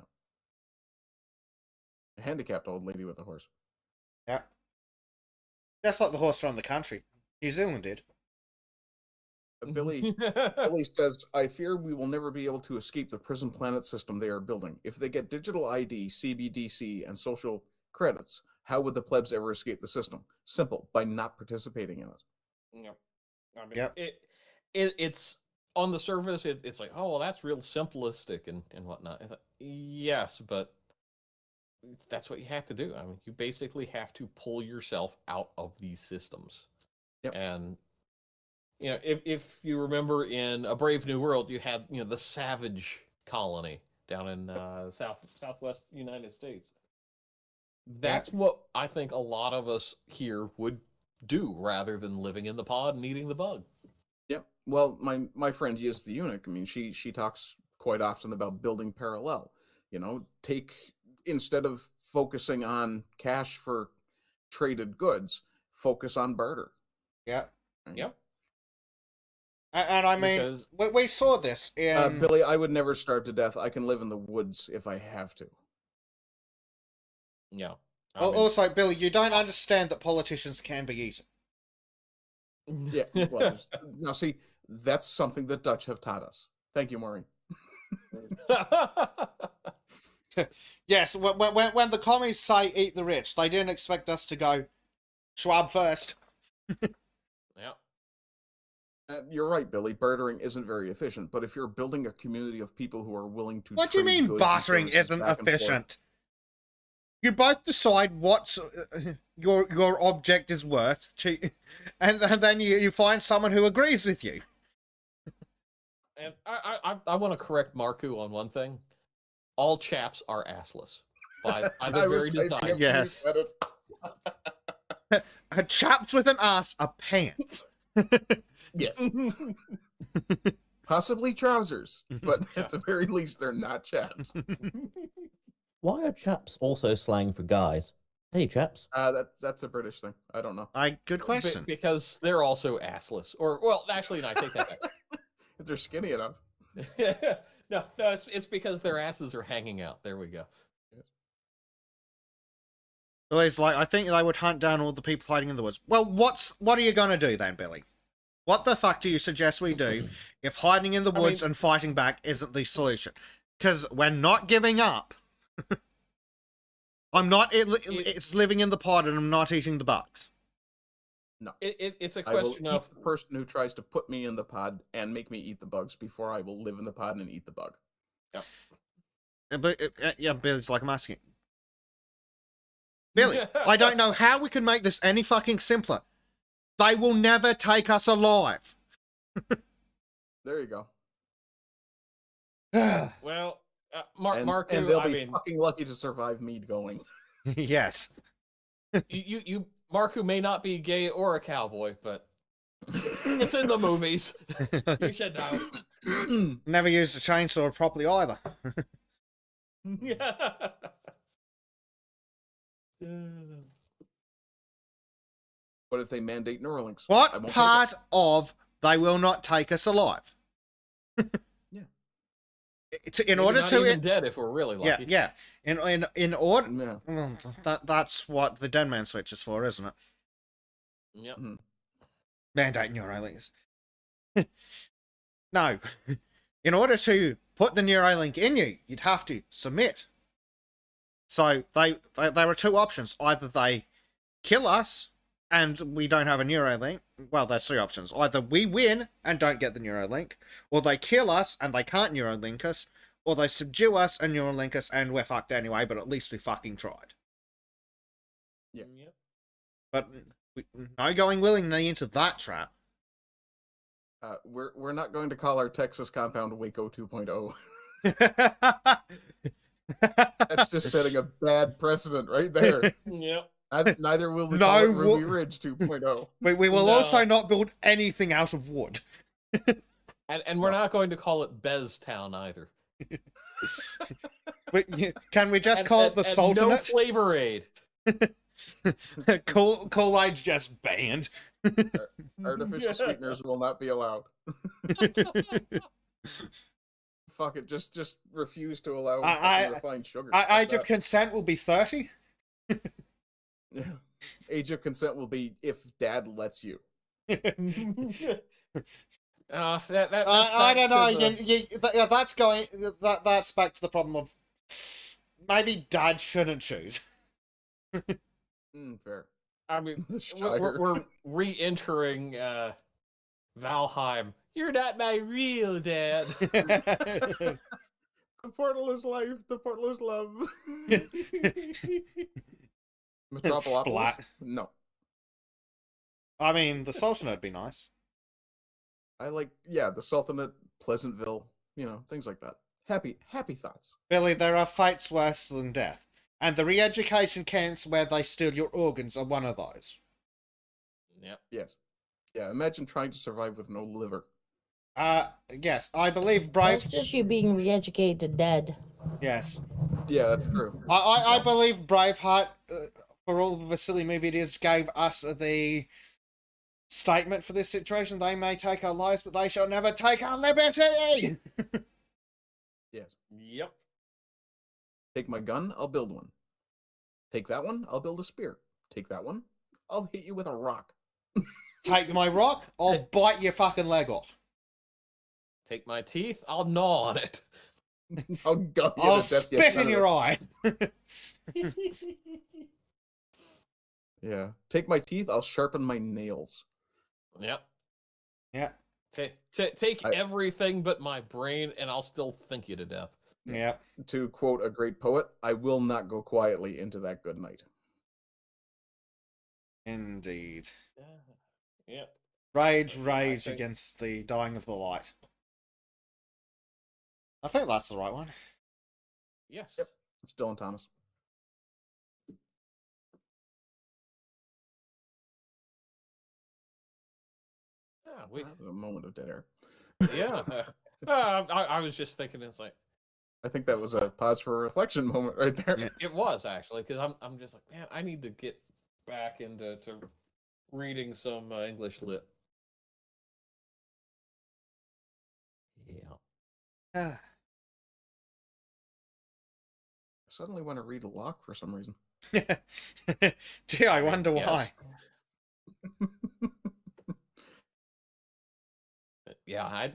A handicapped old lady with a horse. Yeah. Just like the horse from the country. New Zealand did. Billy says, I fear we will never be able to escape the prison planet system they are building. If they get digital ID, CBDC, and social credits, how would the plebs ever escape the system? Simple, by not participating in it. Yep. I mean, Yep. It's on the surface, it's like, oh, well, that's real simplistic and whatnot. It's like, yes, but that's what you have to do. I mean, you basically have to pull yourself out of these systems. Yep. And if you remember in A Brave New World, you had the Savage colony down in southwest United States. That's what I think a lot of us here would do rather than living in the pod and eating the bug. Yep. Well, my friend Yiz the Eunuch, I mean, she talks quite often about building parallel. Instead of focusing on cash for traded goods, focus on barter. Yeah. Yep. And I mean, Because- we saw this in... Billy, I would never starve to death. I can live in the woods if I have to. Yeah. Also, Billy, you don't understand that politicians can be eaten. Yeah. Well, now, see, that's something the Dutch have taught us. Thank you, Maureen. Yes, when the commies say eat the rich, they didn't expect us to go Schwab first. Yeah. You're right, Billy. Bartering isn't very efficient, but if you're building a community of people who are willing to What do you trade mean goods and bartering services isn't back and forth- efficient? You both decide what your object is worth, and then you find someone who agrees with you. And I want to correct Marku on one thing. All chaps are assless. By the very design. Yes. Chaps with an ass are pants. Yes. Possibly trousers, but at the very least, they're not chaps. Why are chaps also slang for guys? Hey, chaps. That's a British thing. I don't know. Good question. Because they're also assless. Or, well, actually, no, I take that back. If they're skinny enough. no, it's because their asses are hanging out. There we go. Well, it's like, I think they would hunt down all the people hiding in the woods. Well, what are you going to do then, Billy? What the fuck do you suggest we do if hiding in the woods and fighting back isn't the solution? Because we're not giving up. It's living in the pod and I'm not eating the bugs. No. It's a I will question eat of... the person who tries to put me in the pod and make me eat the bugs before I will live in the pod and eat the bug. Yeah. But Billy's like, I'm asking. Billy, I don't know how we can make this any fucking simpler. They will never take us alive. There you go. Well, And they'll be fucking lucky to survive me going. Yes. you Marku may not be gay or a cowboy, but it's in the movies. You should know. Never used a chainsaw properly either. Yeah. What if they mandate Neuralinks? What part of they will not take us alive? Yeah. In order not to even dead if we're really lucky. Yeah. In order. Yeah. Well, that's what the dead man switch is for, isn't it? Yep. Mm-hmm. Mandating Neuralinks. No. In order to put the Neuralink in you, you'd have to submit. So there are two options. Either they kill us and we don't have a Neuralink. Well, there's three options. Either we win and don't get the Neuralink, or they kill us and they can't Neuralink us, or they subdue us and Neuralink us and we're fucked anyway, but at least we fucking tried. Yeah. Yep. But no going willingly into that trap. We're not going to call our Texas compound Waco 2.0. That's just setting a bad precedent right there. Yep. Neither will we call it Ruby Ridge 2.0. We will also not build anything out of wood. And we're not going to call it Beztown either. Can we just call it the Sultanate? No flavor aid. Kool-Aid's just banned. Artificial sweeteners will not be allowed. Fuck it. Just refuse to allow I- refined sugar. Age Fuck of consent will be 30. that. Yeah. Age of consent will be if Dad lets you. That I don't know. That's going. That's back to the problem of maybe Dad shouldn't choose. Fair. I mean, The we're re-entering Valheim. You're not my real dad. The portal is life. The portal is love. Metropolis? Splat. No. I mean, the Sultanate would be nice. I like, the Sultanate, Pleasantville, things like that. Happy thoughts. Billy, there are fates worse than death. And the re-education camps where they steal your organs are one of those. Yep. Yes. Yeah, imagine trying to survive with no liver. Yes, I believe Brave... That's just you being re-educated to dead. Yes. Yeah, that's true. I believe Braveheart, for all the silly movie it is, gave us the statement for this situation. They may take our lives, but they shall never take our liberty! Yes. Yep. Take my gun, I'll build one. Take that one, I'll build a spear. Take that one, I'll hit you with a rock. Take my rock, I'll bite your fucking leg off. Take my teeth, I'll gnaw on it. I'll spit in your eye. Yeah. Take my teeth, I'll sharpen my nails. Yep. Yeah. Take everything but my brain, and I'll still think you to death. Yeah. To quote a great poet, I will not go quietly into that good night. Indeed. Yep. Rage think- against the dying of the light. I think that's the right one. Yes. Yep. It's Dylan Thomas. Yeah, That was a moment of dead air. Yeah. I was just thinking, it's like, I think that was a pause for reflection moment right there. it was actually, because I'm just like, man, I need to get back into reading some English lit. Yeah. Ah. I suddenly want to read Locke for some reason. Gee, I wonder Yes. why. Yeah,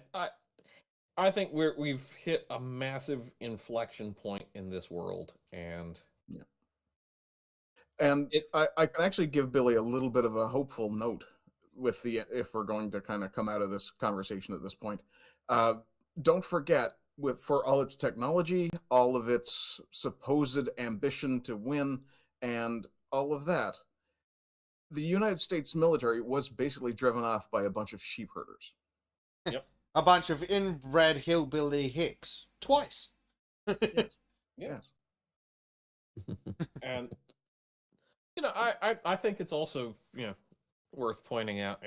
I think we've hit a massive inflection point in this world, and And I can actually give Billy a little bit of a hopeful note with if we're going to kind of come out of this conversation at this point. Don't forget, for all its technology, all of its supposed ambition to win, and all of that, the United States military was basically driven off by a bunch of sheep herders. Yep. A bunch of inbred hillbilly hicks. Twice. Yes. And I think it's also worth pointing out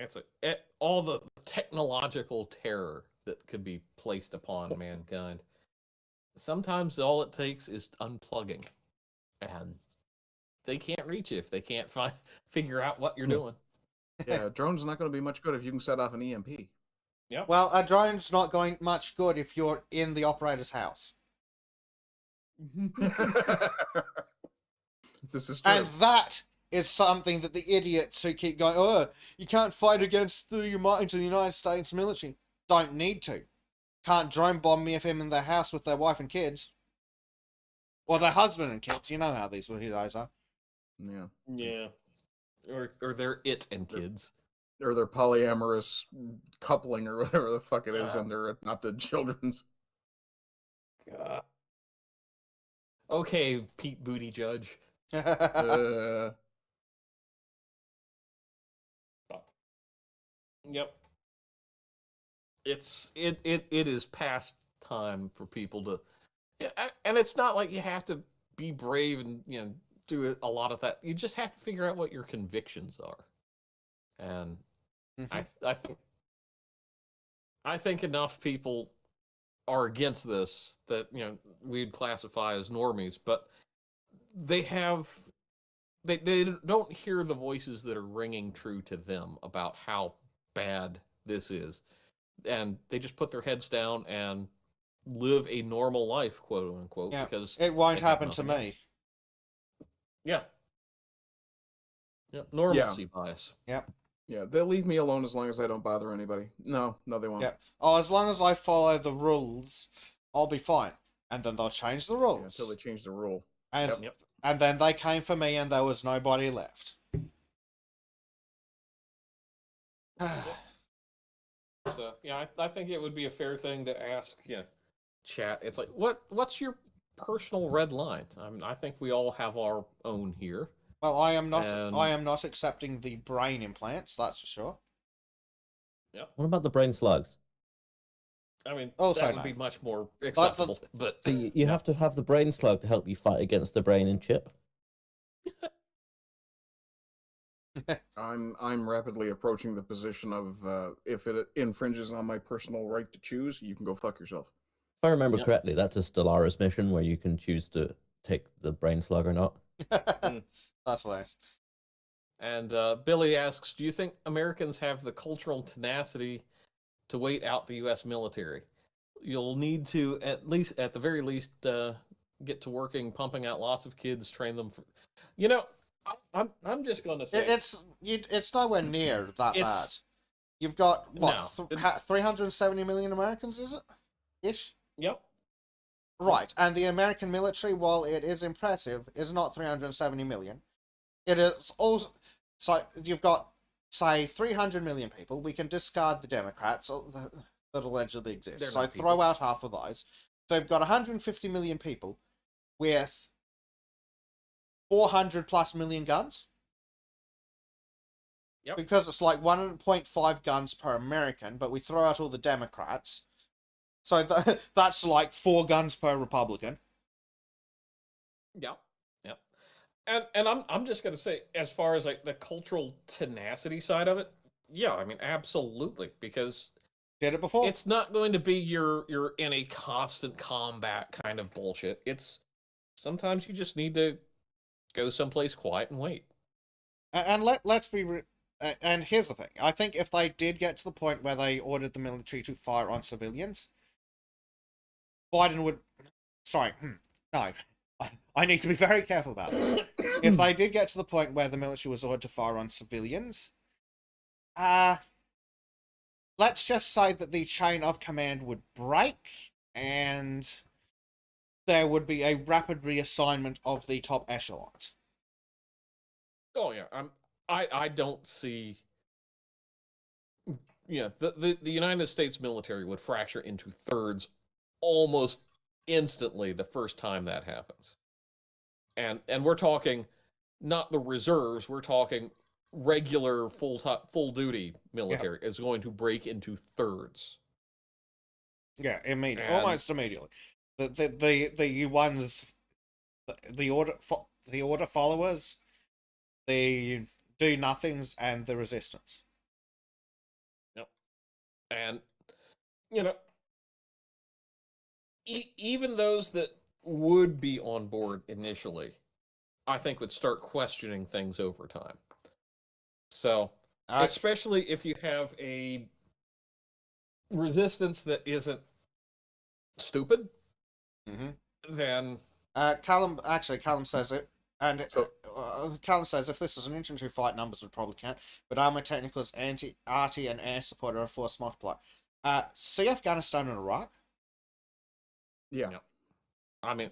all the technological terror that could be placed upon mankind. Sometimes all it takes is unplugging, and they can't reach you if they can't figure out what you're doing. Yeah, drone's not going to be much good if you can set off an EMP. Yep. Well, a drone's not going much good if you're in the operator's house. This is true. And that is something that the idiots who keep going, oh, you can't fight against the United States military. Don't need to. Can't drone bomb me if I'm in their house with their wife and kids. Or their husband and kids. You know how these guys are. Yeah. Yeah. Or they're it and kids. Or their polyamorous coupling or whatever the fuck it is, and their adopted children's. God. Okay, Pete Buttigieg. Yep. It is past time for people to, and it's not like you have to be brave and do a lot of that. You just have to figure out what your convictions are, and I think enough people are against this that we'd classify as normies, but they don't hear the voices that are ringing true to them about how bad this is, and they just put their heads down and live a normal life, quote unquote, Yeah, because it won't they have happen to nothing me. else. Yeah. Yep. Normalcy bias. Yep. Yeah, they'll leave me alone as long as I don't bother anybody. No, they won't. Yep. Oh, as long as I follow the rules, I'll be fine. And then they'll change the rules. Yeah, until they change the rule. And Yep. and then they came for me, and there was nobody left. So yeah, I think it would be a fair thing to ask. Yeah, chat. It's like, what's your personal red line? I think we all have our own here. Well, I am not. And- I am not accepting the brain implants. That's for sure. Yep. What about the brain slugs? I mean, Also that would no. be much more acceptable. But So you have to have the brain slug to help you fight against the brain and chip. I'm rapidly approaching the position of if it infringes on my personal right to choose, you can go fuck yourself. If I remember Yep. correctly, that's a Stellaris mission where you can choose to take the brain slug or not. That's nice. And Billy asks, do you think Americans have the cultural tenacity to wait out the U.S. military? You'll need to, at the very least, get to working, pumping out lots of kids, train them. I'm just going to say It's nowhere near that bad. You've got what 370 million Americans, is it? Ish. Yep. Right, and the American military, while it is impressive, is not 370 million. It is also so you've got say 300 million people. We can discard the Democrats that allegedly exist. They're So not throw people. out half of those. So you've got 150 million people with 400 plus million guns. Yep. Because it's like 1.5 guns per American, but we throw out all the Democrats. So that's like 4 guns per Republican. Yep. Yep. And I'm just gonna say, as far as like the cultural tenacity side of it, yeah, I mean absolutely, because did it before. It's not going to be you're in a constant combat kind of bullshit. It's sometimes you just need to go someplace quiet and wait. And let's be and here's the thing. I think if they did get to the point where they ordered the military to fire on civilians, Biden would... Sorry, no. I need to be very careful about this. If they did get to the point where the military was ordered to fire on civilians, let's just say that the chain of command would break, and there would be a rapid reassignment of the top echelons. Oh yeah, I don't see. Yeah, the United States military would fracture into thirds almost instantly the first time that happens. And we're talking not the reserves, we're talking regular full duty military is going to break into thirds. Yeah, almost immediately. The ones, the order followers, the do nothings, and the resistance. Yep. And even those that would be on board initially, I think would start questioning things over time. So, especially if you have a resistance that isn't stupid, then... Callum says it, and Callum says if this is an infantry fight, numbers would probably count, but armor technicals, arty, and air support are a force multiplier. See Afghanistan and Iraq? Yeah. I mean,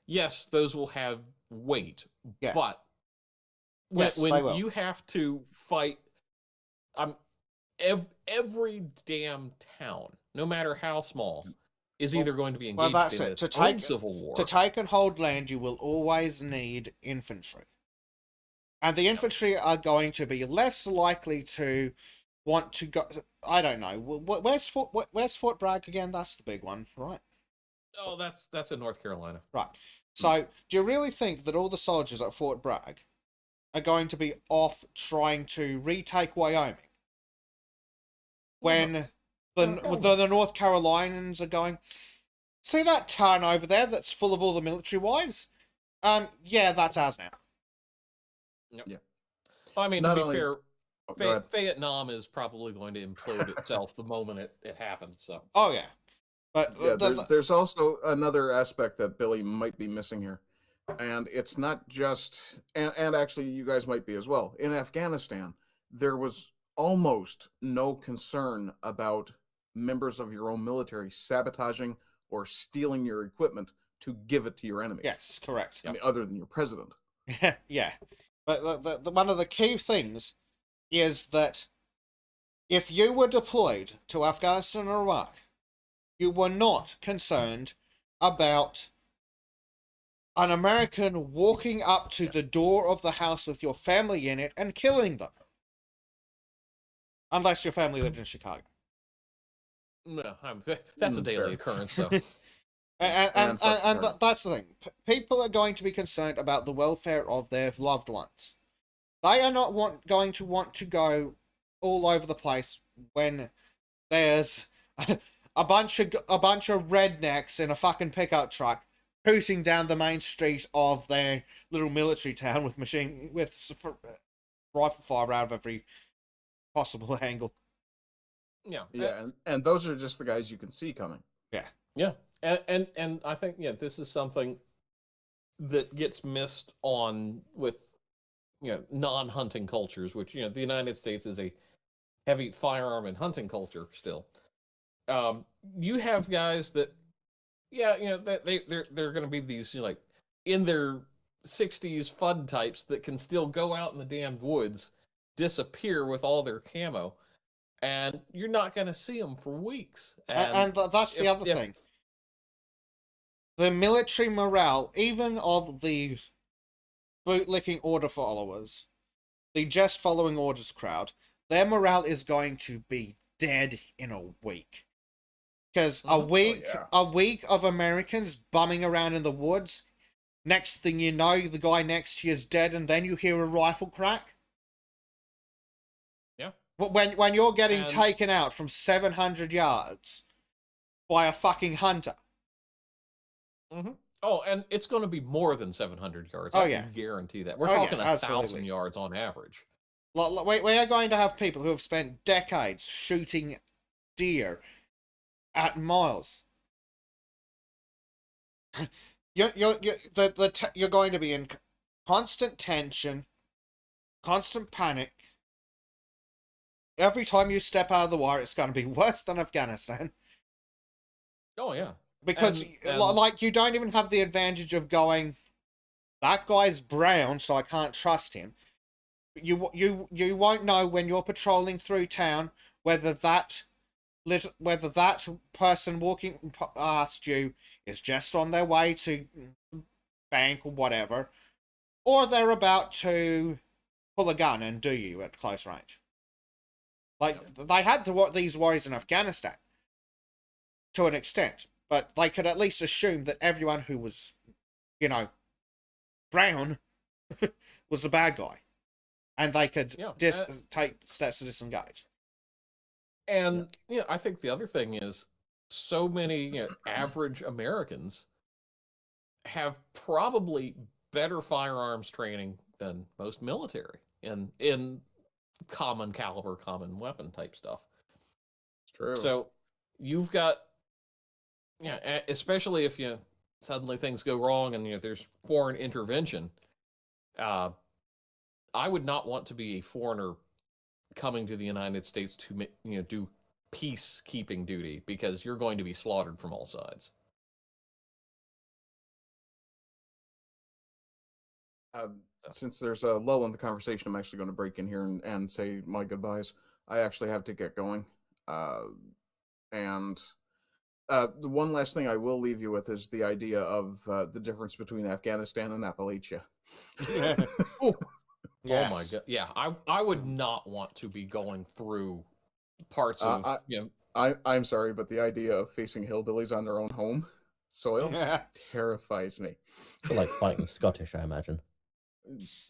yes, those will have weight, but yes, when you have to fight every damn town, no matter how small, is either going to be engaged in its own civil war. To take and hold land, you will always need infantry. And the infantry are going to be less likely to want to go... I don't know. Where's Fort Bragg again? That's the big one, right? Oh, that's in North Carolina. Right. So, do you really think that all the soldiers at Fort Bragg are going to be off trying to retake Wyoming? When the North Carolinians are going, see that town over there that's full of all the military wives? Yeah, that's ours now. Yep. Yeah. I mean, to be fair, Vietnam is probably going to implode itself the moment it happens. So. Oh, yeah. But Yeah, there's also another aspect that Billy might be missing here. And it's not just, and actually you guys might be as well. In Afghanistan, there was almost no concern about members of your own military sabotaging or stealing your equipment to give it to your enemy. yes, correct. I mean, other than your president. Yeah. But the one of the key things is that if you were deployed to Afghanistan or Iraq, you were not concerned about an American walking up to the door of the house with your family in it and killing them. Unless your family lived in Chicago. No, that's a daily occurrence, though. And that's the thing. People are going to be concerned about the welfare of their loved ones. They are not going to want to go all over the place when there's a bunch of rednecks in a fucking pickup truck hooting down the main street of their little military town with rifle fire out of every possible angle. Yeah, and those are just the guys you can see coming. Yeah, and I think this is something that gets missed on with non-hunting cultures, which the United States is a heavy firearm and hunting culture still. You have guys that they're going to be these like in their 60s fun types that can still go out in the damn woods, disappear with all their camo, and you're not going to see them for weeks. And that's the other thing. The military morale, even of the bootlicking order followers, the just following orders crowd, their morale is going to be dead in a week. Because a week of Americans bumming around in the woods, next thing you know, the guy next to you is dead, and then you hear a rifle crack. Yeah. When you're getting taken out from 700 yards by a fucking hunter. Mm-hmm. Oh, and it's going to be more than 700 yards. I can guarantee that. We're talking 1,000 yards on average. We are going to have people who have spent decades shooting deer at miles. You're going to be in constant tension, constant panic. Every time you step out of the wire, it's going to be worse than Afghanistan. Oh yeah, because like you don't even have the advantage of going, that guy's brown, so I can't trust him. You won't know when you're patrolling through town whether that person walking past you is just on their way to bank or whatever, or they're about to pull a gun and do you at close range. Like, they had these worries in Afghanistan to an extent, but they could at least assume that everyone who was, brown was the bad guy, and they could take steps to disengage. And I think the other thing is, so many average Americans have probably better firearms training than most military in common caliber, common weapon type stuff. It's true. So you've got, especially if suddenly things go wrong and there's foreign intervention. I would not want to be a foreigner coming to the United States to do peacekeeping duty, because you're going to be slaughtered from all sides. Since there's a lull in the conversation, I'm actually going to break in here and say my goodbyes. I actually have to get going. And the one last thing I will leave you with is the idea of the difference between Afghanistan and Appalachia. Yes. Oh my god! Yeah, I would not want to be going through parts of I'm sorry, but the idea of facing hillbillies on their own home soil terrifies me. Like fighting Scottish, I imagine.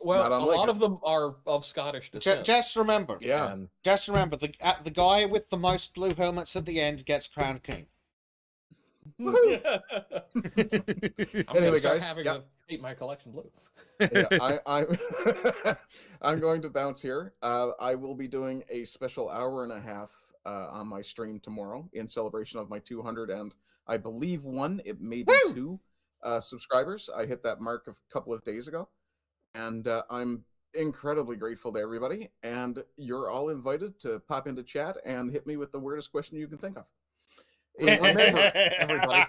Well, a lot of them are of Scottish descent. Just remember, the guy with the most blue helmets at the end gets crowned king. Anyway, guys, having to paint my collection blue. I'm going to bounce here. I will be doing a special hour and a half on my stream tomorrow in celebration of my 200 and I believe it may be Woo! 2 subscribers. I hit that mark a couple of days ago, and I'm incredibly grateful to everybody. And you're all invited to pop into chat and hit me with the weirdest question you can think of. Remember, everybody,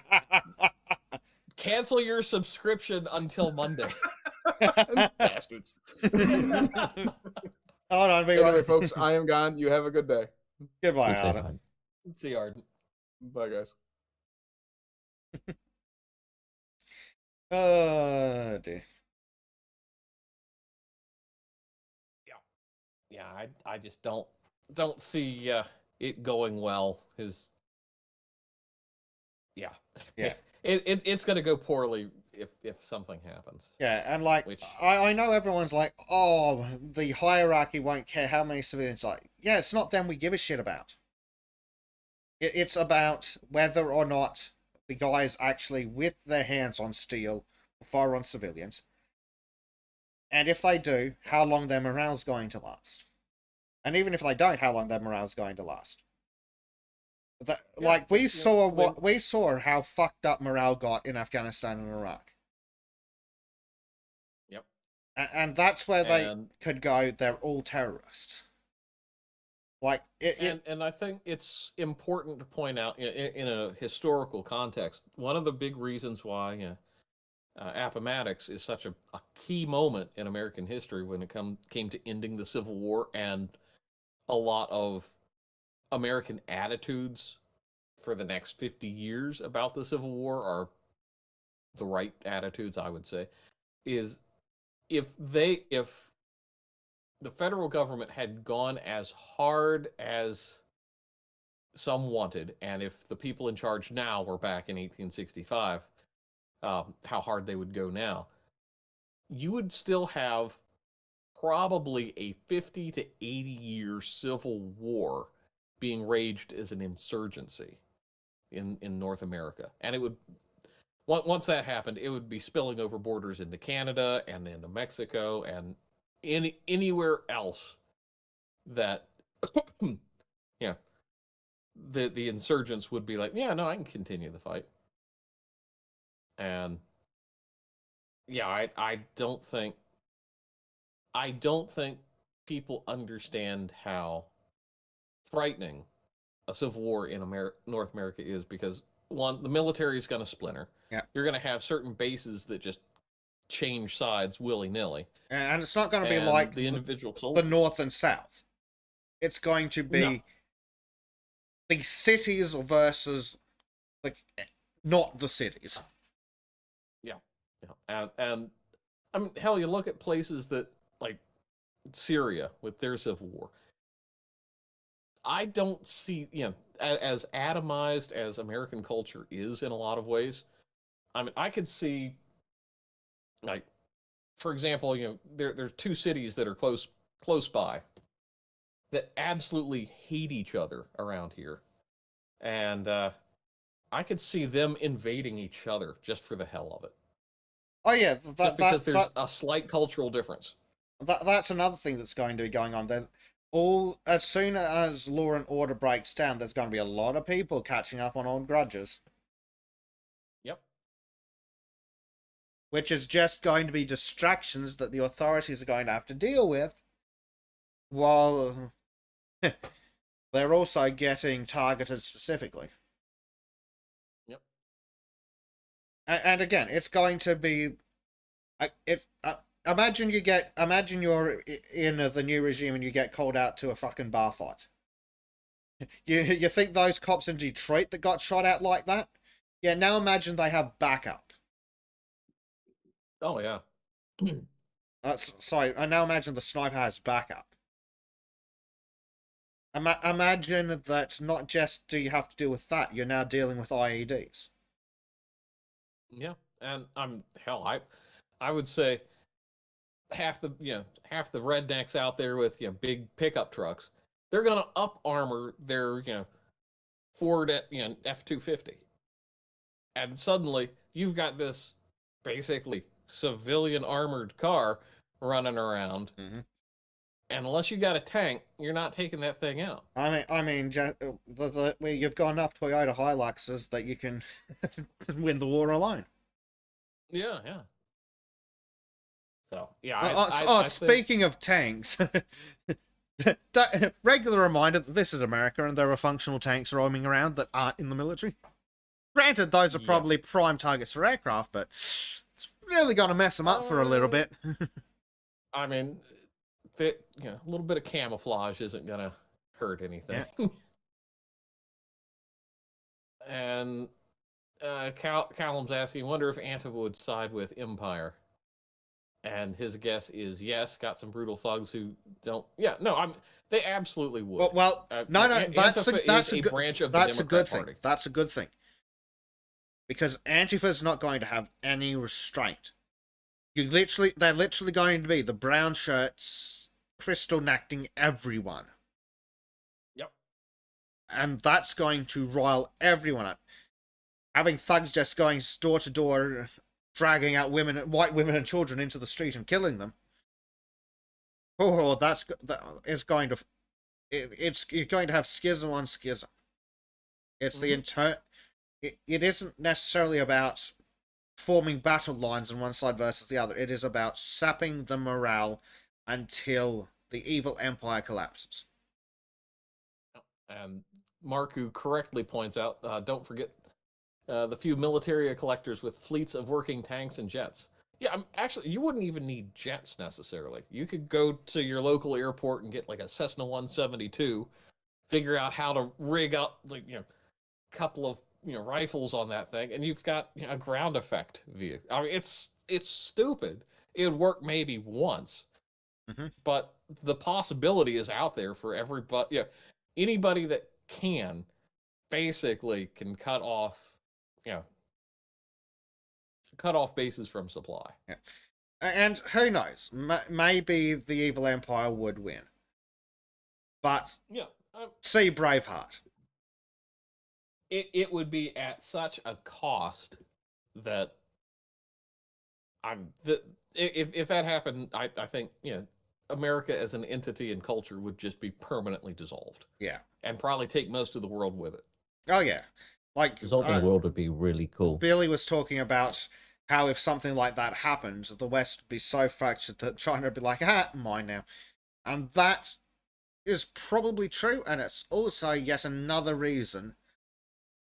cancel your subscription until Monday. Bastards. Hold on, be Anyway, right. folks, I am gone. You have a good day. Goodbye, Keep safe, Arden. Arden. See you, Arden. Bye, guys. Oh dear. Yeah, I just don't see it going well. Yeah. It's gonna go poorly if something happens. Yeah, and like Which- I know everyone's like, oh, the hierarchy won't care how many civilians. Like, yeah, it's not them we give a shit about. It's about whether or not the guys actually with their hands on steel fire on civilians, and if they do, how long their morale's going to last, and even if they don't, how long their morale's going to last. That, Yeah, like we yeah, saw when- we saw how fucked up morale got in Afghanistan and Iraq. Yep. And that's where they And- could go. They're all terrorists. Like And I think it's important to point out in a historical context, one of the big reasons why Appomattox is such a key moment in American history when it came to ending the Civil War, and a lot of American attitudes for the next 50 years about the Civil War are the right attitudes, I would say, is if the federal government had gone as hard as some wanted, and if the people in charge now were back in 1865, how hard they would go now, you would still have probably a 50 to 80 year civil war being raged as an insurgency in North America. And it would, once that happened, it would be spilling over borders into Canada and into Mexico and anywhere else that the insurgents would be like, yeah, no, I can continue the fight. And yeah, I don't think people understand how frightening a civil war in North America is, because one, the military is going to splinter. Yeah. You're going to have certain bases that just change sides willy-nilly. and it's not going to be And like the individual the soldiers. North and South. It's going to be No. the cities versus not the cities. Yeah. And I mean, hell, you look at places that like Syria with their civil war. I don't see, as atomized as American culture is in a lot of ways. I mean, I could see, like, for example, there's two cities that are close by that absolutely hate each other around here, and I could see them invading each other just for the hell of it. Oh yeah, Just because there's a slight cultural difference. That's another thing that's going to be going on. Then, as soon as law and order breaks down, there's going to be a lot of people catching up on old grudges. Yep. Which is just going to be distractions that the authorities are going to have to deal with, while they're also getting targeted specifically. Yep. And again, it's going to be imagine you're in the new regime and you get called out to a fucking bar fight. You think those cops in Detroit that got shot at like that? Yeah, now imagine they have backup. Oh yeah. Sorry, I now imagine the sniper has backup. Imagine that not just do you have to deal with that, you're now dealing with IEDs. Yeah, and I would say half the rednecks out there with big pickup trucks, they're gonna up armor their Ford F-250, and suddenly you've got this basically civilian armored car running around, And unless you got a tank, you're not taking that thing out. You've got enough Toyota Hiluxes that you can win the war alone. Yeah, yeah. So yeah. I Speaking of tanks, regular reminder that this is America and there are functional tanks roaming around that aren't in the military. Granted, those are probably prime targets for aircraft, but it's really going to mess them up for a little bit. I mean, a little bit of camouflage isn't going to hurt anything. Yeah. And Callum's asking, wonder if Antiva would side with Empire. And his guess is yes. Got some brutal thugs who don't. Yeah, no, they absolutely would. Well, no, that's a branch of that's the a good Democrat Party. thing. That's a good thing. Because Antifa's not going to have any restraint. They're literally going to be the brown shirts, crystal necking everyone. Yep. And that's going to rile everyone up. Having thugs just going door to door, dragging out white women and children into the street and killing them. Oh, you're going to have schism on schism. It's it isn't necessarily about forming battle lines on one side versus the other. It is about sapping the morale until the evil empire collapses. And Marku correctly points out, don't forget the few military collectors with fleets of working tanks and jets. Yeah, actually, you wouldn't even need jets necessarily. You could go to your local airport and get like a Cessna 172, figure out how to rig up a couple of rifles on that thing, and you've got a ground effect vehicle. I mean, it's stupid. It would work maybe once, but the possibility is out there for everybody. Anybody that can basically can cut off bases from supply. Yeah. And who knows? Maybe the evil empire would win. But see Braveheart. It would be at such a cost that if that happened, I think America as an entity and culture would just be permanently dissolved. Yeah, and probably take most of the world with it. Oh yeah, like dissolving the world would be really cool. Billy was talking about how if something like that happened, the West would be so fractured that China would be like, mine now, and that is probably true, and it's also yet another reason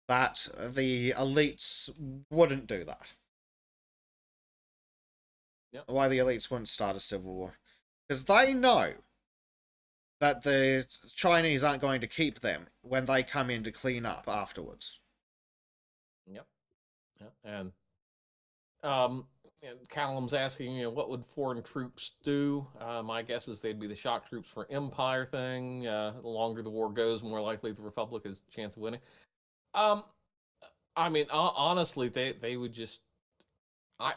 that the elites wouldn't do that. Yep. Why the elites wouldn't start a civil war. Because they know that the Chinese aren't going to keep them when they come in to clean up afterwards. Yep. And Callum's asking, what would foreign troops do? My guess is they'd be the shock troops for Empire thing. The longer the war goes, more likely the Republic has a chance of winning. I mean, honestly, they would just...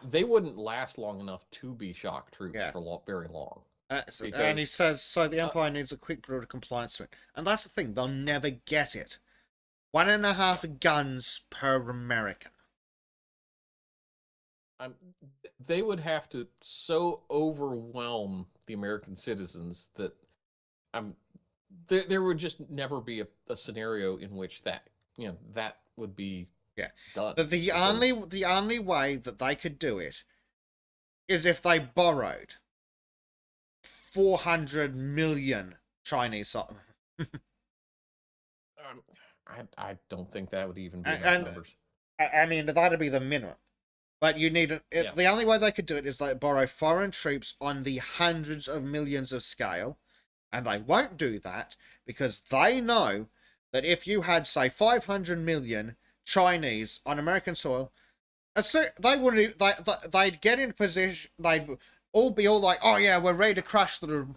they wouldn't last long enough to be shock troops for very long. And he says, so the Empire needs a quick, brutal compliance to it. And that's the thing, they'll never get it. 1.5 guns per American. They would have to so overwhelm the American citizens that there would just never be a scenario in which that would be done. The only way that they could do it is if they borrowed 400 million Chinese. I don't think that would even be enough numbers. I mean, that'd be the minimum. But you need the only way they could do it is like borrow foreign troops on the hundreds of millions of scale, and they won't do that because they know that if you had, say, 500 million Chinese on American soil, they'd get in position. They'd all be like, "Oh yeah, we're ready to crush the."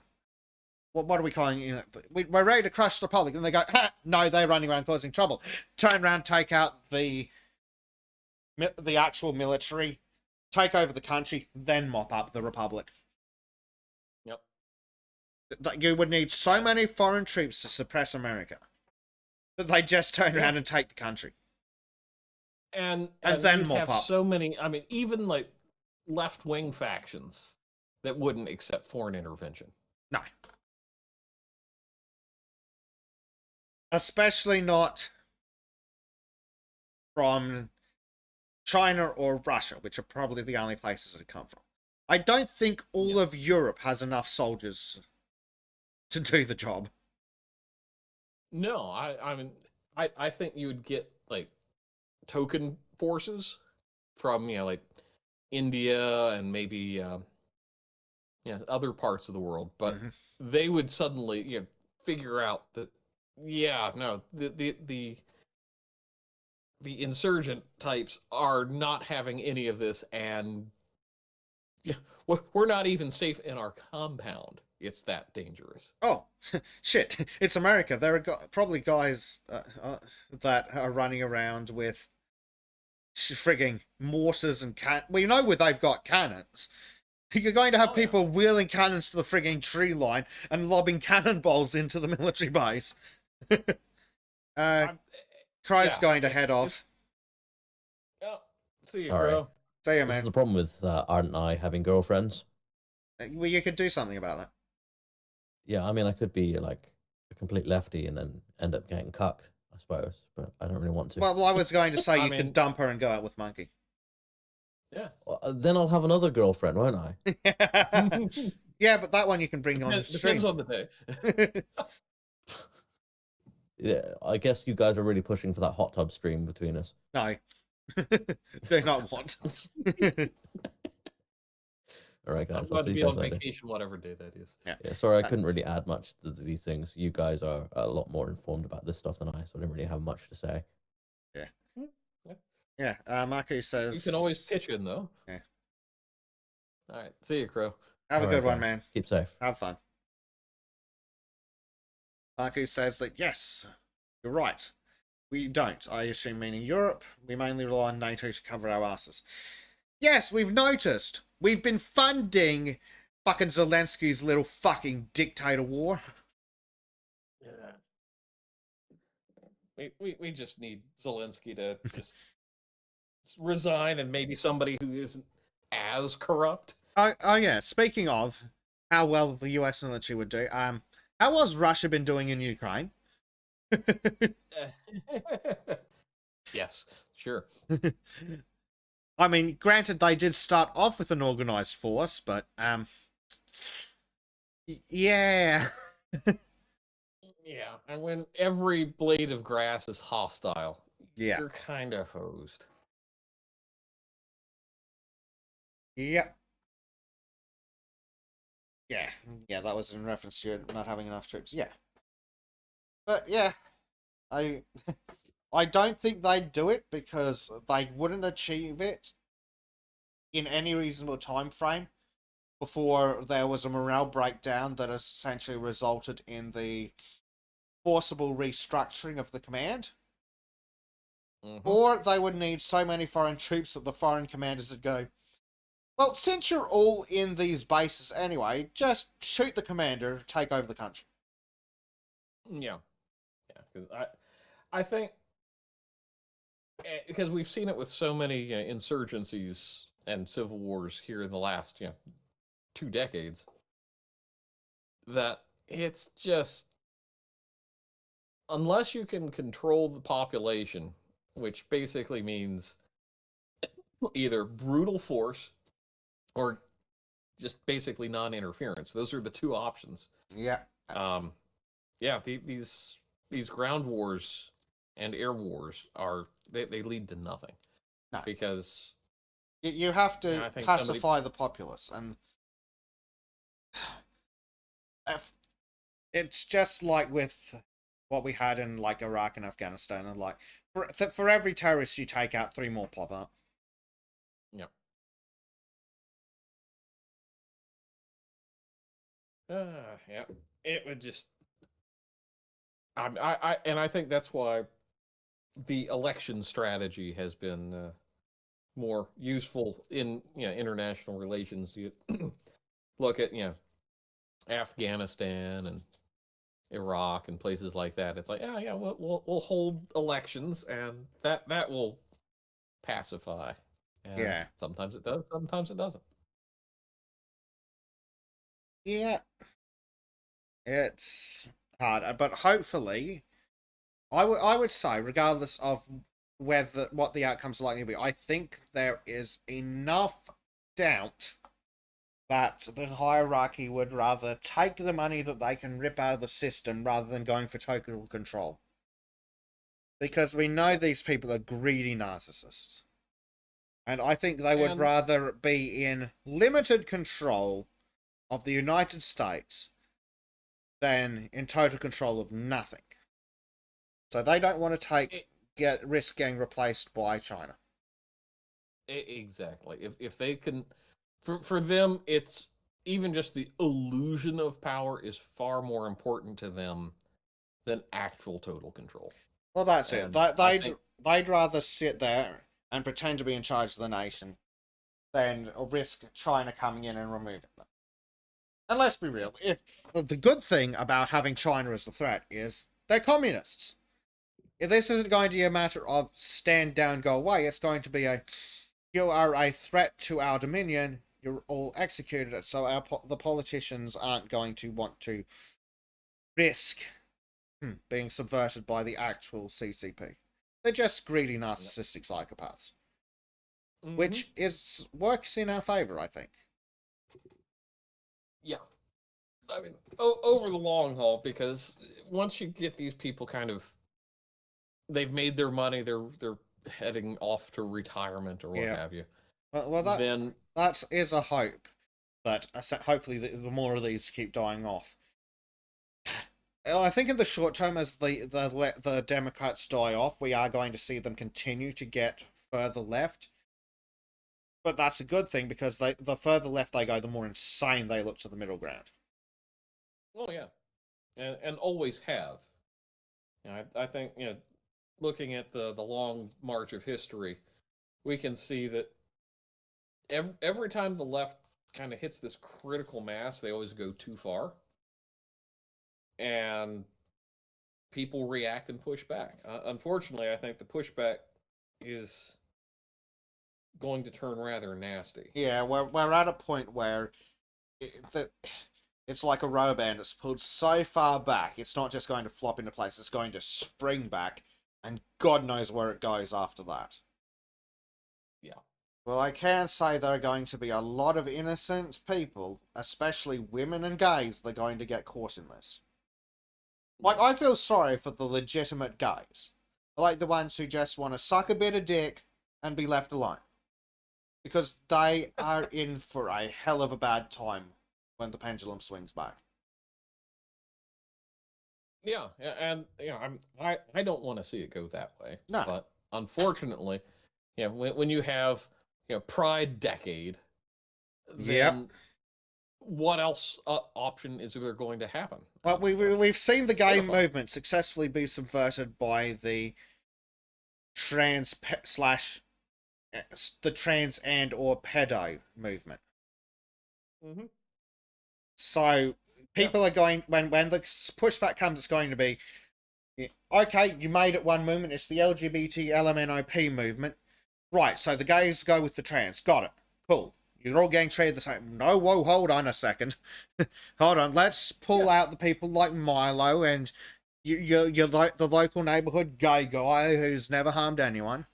What are we calling it? We're ready to crush the Republic, and they go, "No, they're running around causing trouble." Turn around, take out the actual military, take over the country, then mop up the Republic. Yep. You would need so many foreign troops to suppress America that they just turn around and take the country. And then mop up. So many, I mean, even like left-wing factions that wouldn't accept foreign intervention. No. especially not from China or Russia, which are probably the only places it come from. I don't think all of Europe has enough soldiers to do the job. No, I mean, I think you would get like token forces from like India and maybe other parts of the world, but they would suddenly figure out that no, the insurgent types are not having any of this, and we're not even safe in our compound. It's that dangerous. Oh, shit. It's America. There are probably guys that are running around with frigging mortars and well, you know where they've got cannons. You're going to have people wheeling cannons to the frigging tree line and lobbing cannonballs into the military base. Crow's going to head off. Oh, see you, Sorry. bro. See you, This man. is the problem with Art and I having girlfriends. Well, you could do something about that. Yeah, I mean, I could be like a complete lefty and then end up getting cucked, I suppose, but I don't really want to. Well, I was going to say I you mean- could dump her and go out with Monkey. Yeah. Well, then I'll have another girlfriend, won't I? Yeah, but that one you can bring on stream. Depends on the day. Yeah, I guess you guys are really pushing for that hot tub stream between us. No. Do not want. All right, I'm guys. I'll going to see be you guys on later. vacation, whatever day that is. Yeah, sorry, I couldn't really add much to these things. You guys are a lot more informed about this stuff than I, so I didn't really have much to say. Yeah, Mako says... You can always pitch in, though. Yeah. All right. See you, Crow. Have a All good right, one, guys. man. Keep safe. Have fun. Mako says that, yes, you're right. We don't. I assume meaning Europe. We mainly rely on NATO to cover our asses. Yes, we've noticed. We've been funding fucking Zelensky's little fucking dictator war. Yeah. We just need Zelensky to just resign, and maybe somebody who isn't as corrupt. Oh yeah. Speaking of how well the US military would do, how has Russia been doing in Ukraine? Yes, sure. I mean, granted, they did start off with an organized force, but yeah. Yeah, and when every blade of grass is hostile, Yeah. you're kind of hosed. Yep. Yeah, that was in reference to not having enough troops. Yeah. But yeah, I don't think they'd do it because they wouldn't achieve it in any reasonable time frame before there was a morale breakdown that essentially resulted in the forcible restructuring of the command. Or they would need so many foreign troops that the foreign commanders would go, well, since you're all in these bases anyway, just shoot the commander, take over the country. Yeah, because I think because we've seen it with so many insurgencies and civil wars here in the last 2 decades that it's just unless you can control the population, which basically means either brutal force or just basically non-interference. Those are the two options. Yeah. These ground wars and air wars they lead to nothing. No. Because you have to I think pacify the populace, and it's just like with what we had in like Iraq and Afghanistan, and like for every terrorist you take out, 3 more pop up. Yep. Yeah. It would just. I think that's why the election strategy has been more useful in international relations. You look at Afghanistan and Iraq and places like that. It's like we'll hold elections, and that will pacify. And Yeah. Sometimes it does. Sometimes it doesn't. Yeah. It's hard, but hopefully I would say, regardless of what the outcomes are likely to be, I think there is enough doubt that the hierarchy would rather take the money that they can rip out of the system rather than going for total control. Because we know these people are greedy narcissists. And I think they would rather be in limited control of the United States than in total control of nothing. So they don't want to risk getting replaced by China. Exactly. If they can, for them, it's even just the illusion of power is far more important to them than actual total control. Well, that's it. They'd rather sit there and pretend to be in charge of the nation than risk China coming in and removing them. And let's be real, if the good thing about having China as the threat is they're communists. If this isn't going to be a matter of stand down, go away, it's going to be you are a threat to our dominion, you're all executed, so the politicians aren't going to want to risk being subverted by the actual CCP. They're just greedy, narcissistic psychopaths. Mm-hmm. Which works in our favor, I think. Yeah. I mean, over the long haul, because once you get these people kind of, they've made their money, they're heading off to retirement or what have you. Well, that is a hope that hopefully the more of these keep dying off. I think in the short term, as the Democrats die off, we are going to see them continue to get further left. But that's a good thing, because the further left they go, the more insane they look to the middle ground. Oh yeah, and always have. I think looking at the long march of history, we can see that every time the left kind of hits this critical mass, they always go too far. And people react and push back. Unfortunately, I think the pushback is going to turn rather nasty. Yeah, we're at a point where it's like a rubber band. It's pulled so far back, it's not just going to flop into place, it's going to spring back, and God knows where it goes after that. Yeah. Well, I can say there are going to be a lot of innocent people, especially women and gays, that are going to get caught in this. Like, I feel sorry for the legitimate guys. Like the ones who just want to suck a bit of dick and be left alone. Because they are in for a hell of a bad time when the pendulum swings back. Yeah, and I don't want to see it go that way. No. But unfortunately, when you have Pride Decade, then what else option is there going to happen? Well, we've seen the gay movement successfully be subverted by the trans and or pedo movement. Mm-hmm. So people are going, when the pushback comes, it's going to be, okay, you made it one movement, it's the LGBT LMNOP movement. Right, so the gays go with the trans. Got it. Cool. You're all getting treated the same. No, whoa, hold on a second. Hold on, let's pull out the people like Milo and you're like the local neighborhood gay guy who's never harmed anyone.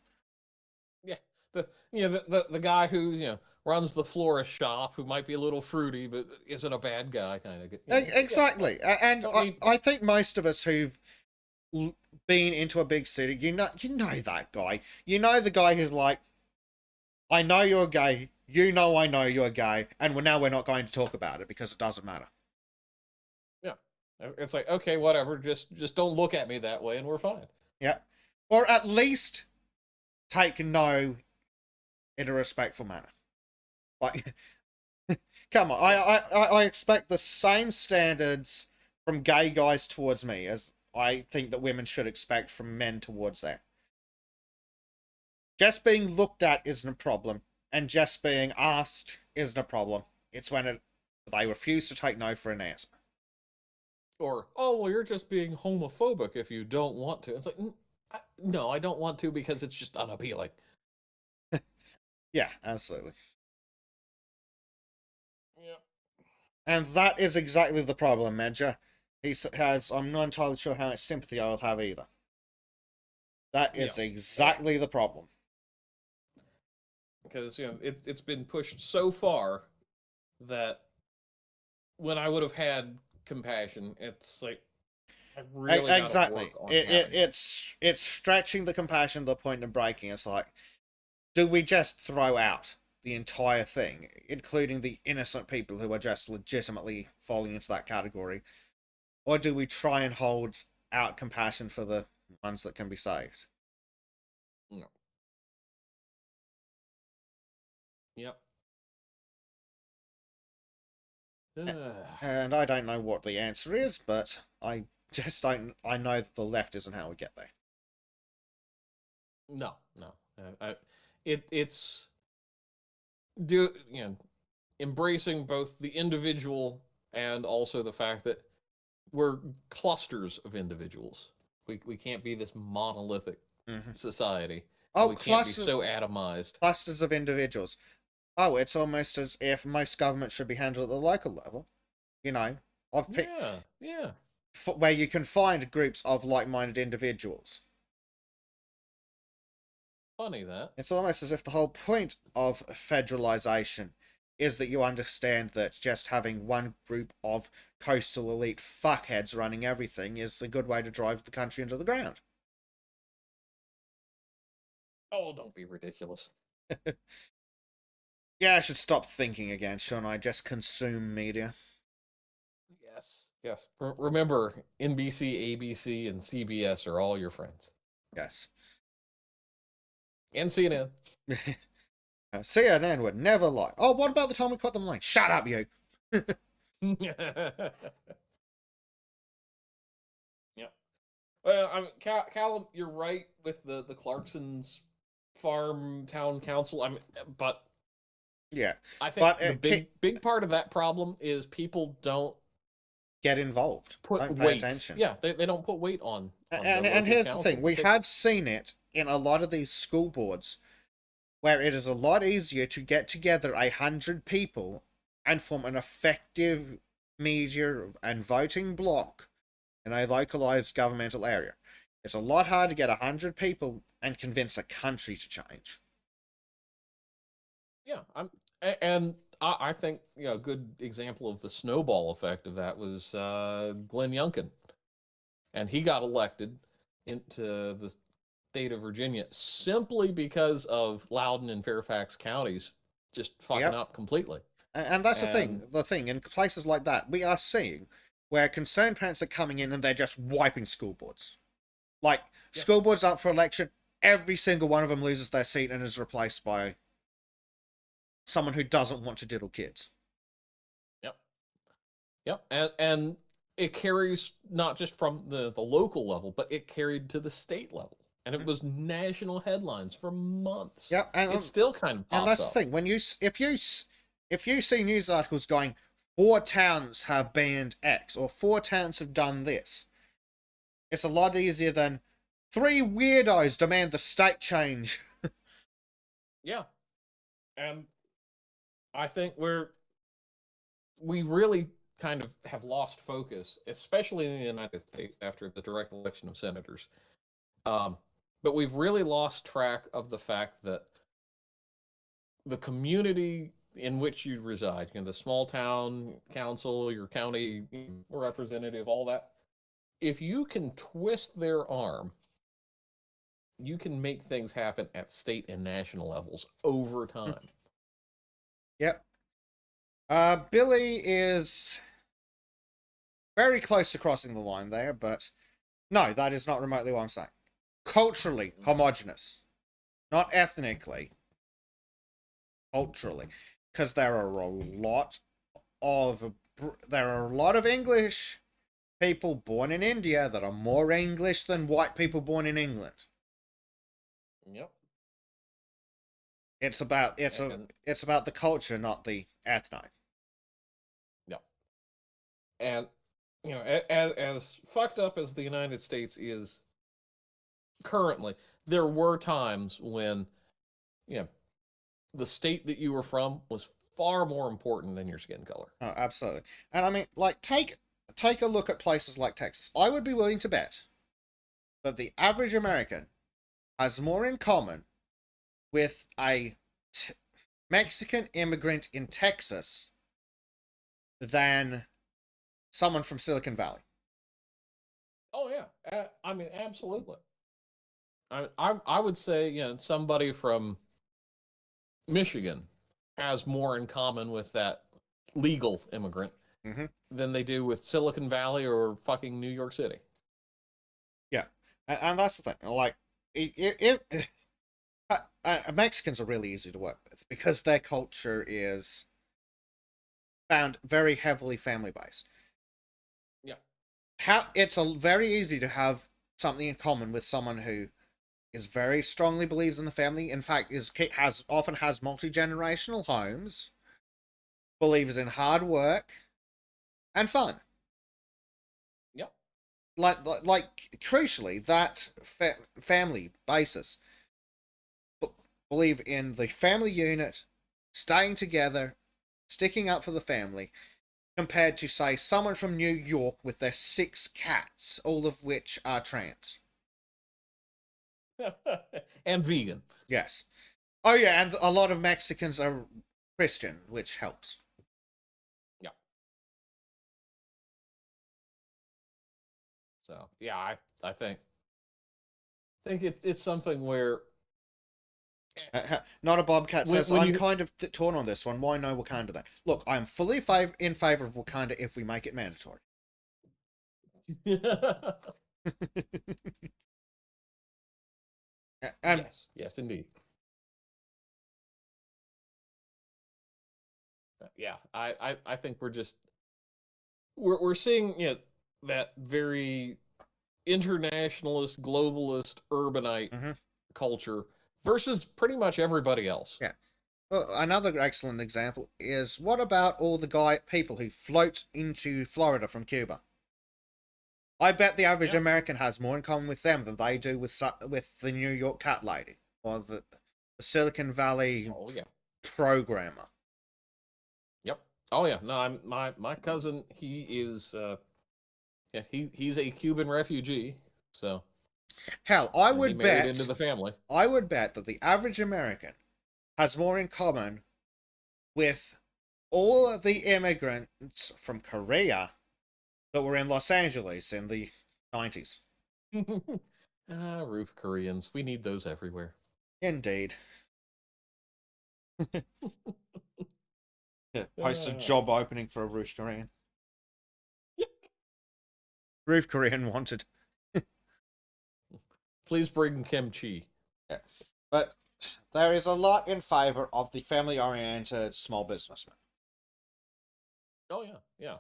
Yeah, the guy who runs the florist shop, who might be a little fruity but isn't a bad guy, kind of. Exactly, and I think most of us who've been into a big city, you know that guy. You know the guy who's like, I know you're gay. You know I know you're gay, and we're not going to talk about it because it doesn't matter. Yeah, it's like, okay, whatever. Just don't look at me that way, and we're fine. Yeah, or at least take no in a respectful manner. Like, come on, I expect the same standards from gay guys towards me as I think that women should expect from men towards them. Just being looked at isn't a problem. And just being asked isn't a problem. It's when they refuse to take no for an answer. Or, oh, well, you're just being homophobic if you don't want to. It's like, no, I don't want to because it's just unappealing. Yeah, absolutely. Yeah. And that is exactly the problem, Medja. I'm not entirely sure how much sympathy I will have either. That is exactly the problem. Because it's been pushed so far that when I would have had compassion, it's like I really got to Exactly. work on having it. It's stretching the compassion to the point of breaking. It's like, do we just throw out the entire thing, including the innocent people who are just legitimately falling into that category, or do we try and hold out compassion for the ones that can be saved? No. Yep. And I don't know what the answer is, but I just don't. I know that the left isn't how we get there. No. It's embracing both the individual and also the fact that we're clusters of individuals. We can't be this monolithic society. Oh, we can't be so atomized. Clusters of individuals. Oh, it's almost as if most governments should be handled at the local level. Yeah. Where you can find groups of like-minded individuals. Funny that. It's almost as if the whole point of federalization is that you understand that just having one group of coastal elite fuckheads running everything is a good way to drive the country into the ground. Oh, don't be ridiculous. Yeah, I should stop thinking again, shouldn't I? Just consume media. Yes. Remember, NBC, ABC, and CBS are all your friends. Yes. And CNN. CNN would never lie. Oh, what about the time we caught them lying? Shut up, you! Yeah. Well, Callum, you're right with the Clarkson's Farm Town Council. But yeah, I think the big part of that problem is people don't get involved. Don't pay attention. Yeah, they don't put weight on and here's the thing: we have seen it in a lot of these school boards, where it is a lot easier to get together 100 people and form an effective media and voting bloc in a localized governmental area. It's a lot harder to get 100 people and convince a country to change. Yeah, I think a good example of the snowball effect of that was Glenn Youngkin, and he got elected into the state of Virginia simply because of Loudoun and Fairfax counties just fucking up completely. And that's the thing, in places like that, we are seeing where concerned parents are coming in and they're just wiping school boards. Like, school boards up for election, every single one of them loses their seat and is replaced by someone who doesn't want to diddle kids. Yep. And it carries not just from the local level, but it carried to the state level. And it was national headlines for months. Yeah, and it still kind of pops and that's up. the thing. When if you see news articles going, 4 towns have banned X, or 4 towns have done this, it's a lot easier than 3 weirdos demand the state change. Yeah. And I think we really kind of have lost focus, especially in the United States after the direct election of senators. But we've really lost track of the fact that the community in which you reside, the small town council, your county representative, all that, if you can twist their arm, you can make things happen at state and national levels over time. Yep. Billy is very close to crossing the line there, but no, that is not remotely what I'm saying. Culturally homogenous, not ethnically. Culturally, because there are a lot of English people born in India that are more English than white people born in England. Yep. It's about the culture, not the ethno. Yep. And as fucked up as the United States is currently, there were times when the state that you were from was far more important than your skin color. Oh, absolutely. And I mean, like, take a look at places like Texas. I would be willing to bet that the average American has more in common with a Mexican immigrant in Texas than someone from Silicon Valley. Oh yeah, I mean absolutely. I would say somebody from Michigan has more in common with that legal immigrant Mhm. than they do with Silicon Valley or fucking New York City. Yeah, and that's the thing. Like, Mexicans are really easy to work with because their culture is found very heavily family based. Yeah. It's very easy to have something in common with someone who is very strongly believes in the family. In fact, often has multi-generational homes, believes in hard work and fun. Yep. Like crucially, that family basis believe in the family unit, staying together, sticking up for the family, compared to, say, someone from New York with their 6 cats, all of which are trans. And vegan. Yes. Oh, yeah, and a lot of Mexicans are Christian, which helps. Yeah. So, yeah, I think it's something where Not a Bobcat says, when I'm you... kind of torn on this one. Why no Wakanda then? Look, I'm fully in favor of Wakanda if we make it mandatory. And yes, indeed. Yeah, I think we're seeing that very internationalist, globalist, urbanite culture versus pretty much everybody else. Yeah. Well, another excellent example is, what about all the people who float into Florida from Cuba? I bet the average American has more in common with them than they do with the New York cat lady or the Silicon Valley programmer. Yep. Oh yeah. No, I'm my cousin. He is. He's a Cuban refugee. So. Hell, he married into the family. I would bet that the average American has more in common with all of the immigrants from Korea that were in Los Angeles in the 90s. Roof Koreans. We need those everywhere. Indeed. Post a job opening for a Roof Korean. Roof Korean wanted. Please bring kimchi. Yeah. But there is a lot in favor of the family-oriented small businessman. Oh yeah.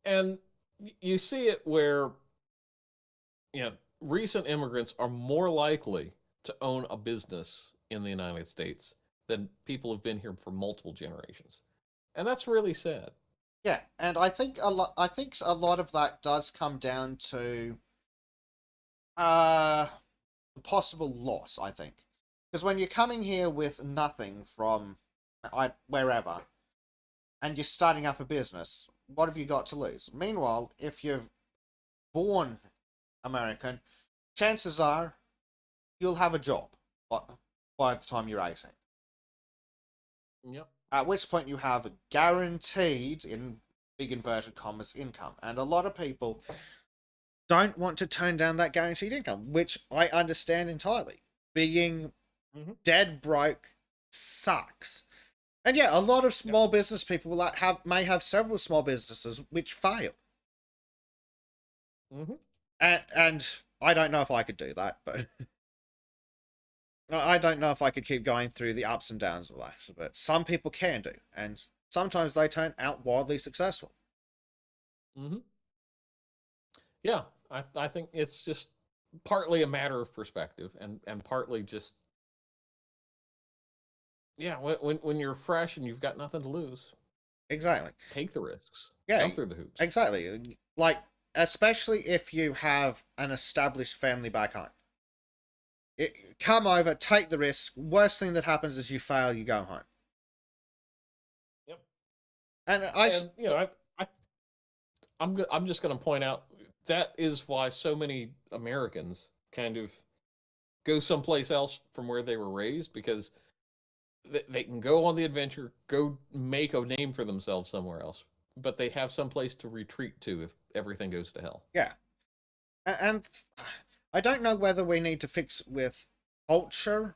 And you see it where recent immigrants are more likely to own a business in the United States than people who've been here for multiple generations. And that's really sad. Yeah, and I think a lot of that does come down to possible loss, I think. Because when you're coming here with nothing from wherever, and you're starting up a business, what have you got to lose? Meanwhile, if you're born American, chances are you'll have a job by the time you're 18. Yep. At which point you have a guaranteed, in big inverted commas, income. And a lot of people don't want to turn down that guaranteed income, which I understand entirely. Being dead broke sucks. And yeah, a lot of small business people may have several small businesses which fail. And I don't know if I could do that, but I don't know if I could keep going through the ups and downs of that. But some people can do, and sometimes they turn out wildly successful. Yeah, I think it's just partly a matter of perspective, and partly just when you're fresh and you've got nothing to lose. Exactly. Take the risks. Yeah. Jump through the hoops. Exactly. Like, especially if you have an established family back home. Come over, take the risk. Worst thing that happens is you fail, you go home. Yep. And I'm just going to point out that is why so many Americans kind of go someplace else from where they were raised because they can go on the adventure, go make a name for themselves somewhere else, but they have someplace to retreat to if everything goes to hell. Yeah. And I don't know whether we need to fix with culture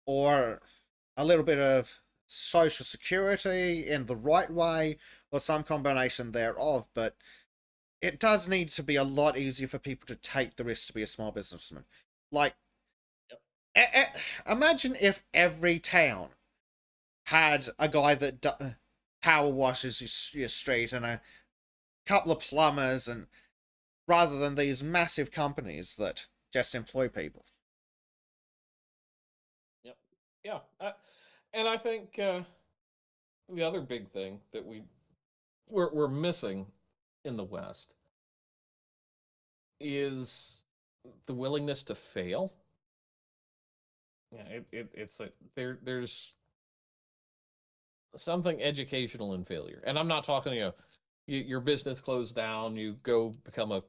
or a little bit of social security in the right way or some combination thereof, but it does need to be a lot easier for people to take the risk to be a small businessman. Like, imagine if every town had a guy that power washes your street and a couple of plumbers, and rather than these massive companies that just employ people. Yep. Yeah. And I think the other big thing that we're missing in the West is the willingness to fail. Yeah, it's like there's something educational in failure, and I'm not talking your business closed down, you go become a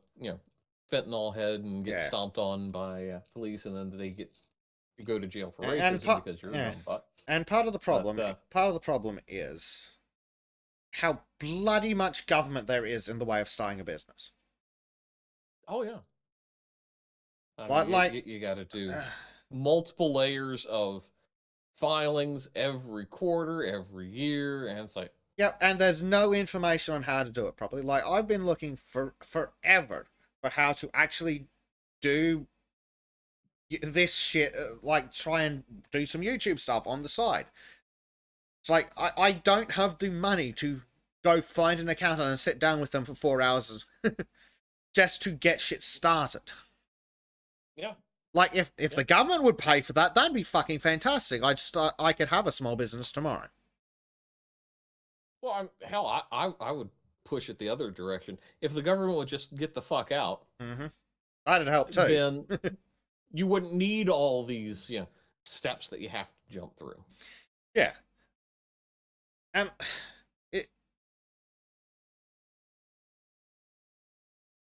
fentanyl head and get stomped on by police, and then you go to jail for racism because you're a dumb butt. And part of the problem is how bloody much government there is in the way of starting a business. Oh yeah. I mean, you got to do multiple layers of filings every quarter, every year, and it's like, yep, and there's no information on how to do it properly. Like, I've been looking for forever for how to actually do this shit, like try and do some YouTube stuff on the side. It's like I don't have the money to go find an accountant and sit down with them for 4 hours just to get shit started. Yeah. Like, if the government would pay for that, that'd be fucking fantastic. I could have a small business tomorrow. Well, I would push it the other direction. If the government would just get the fuck out, that'd help too. Then you wouldn't need all these steps that you have to jump through. Yeah. And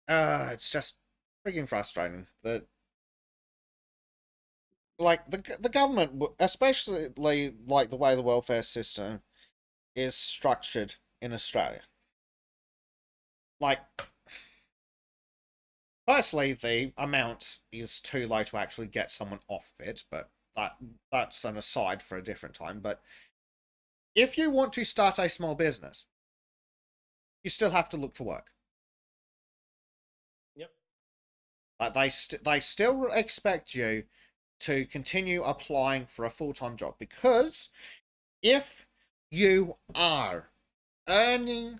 it's just freaking frustrating that, like, the government, especially like the way the welfare system is structured in Australia. Like, firstly, the amount is too low to actually get someone off it, but that's an aside for a different time. But if you want to start a small business, you still have to look for work. Yep. Like, they still expect you to continue applying for a full-time job, because if you are earning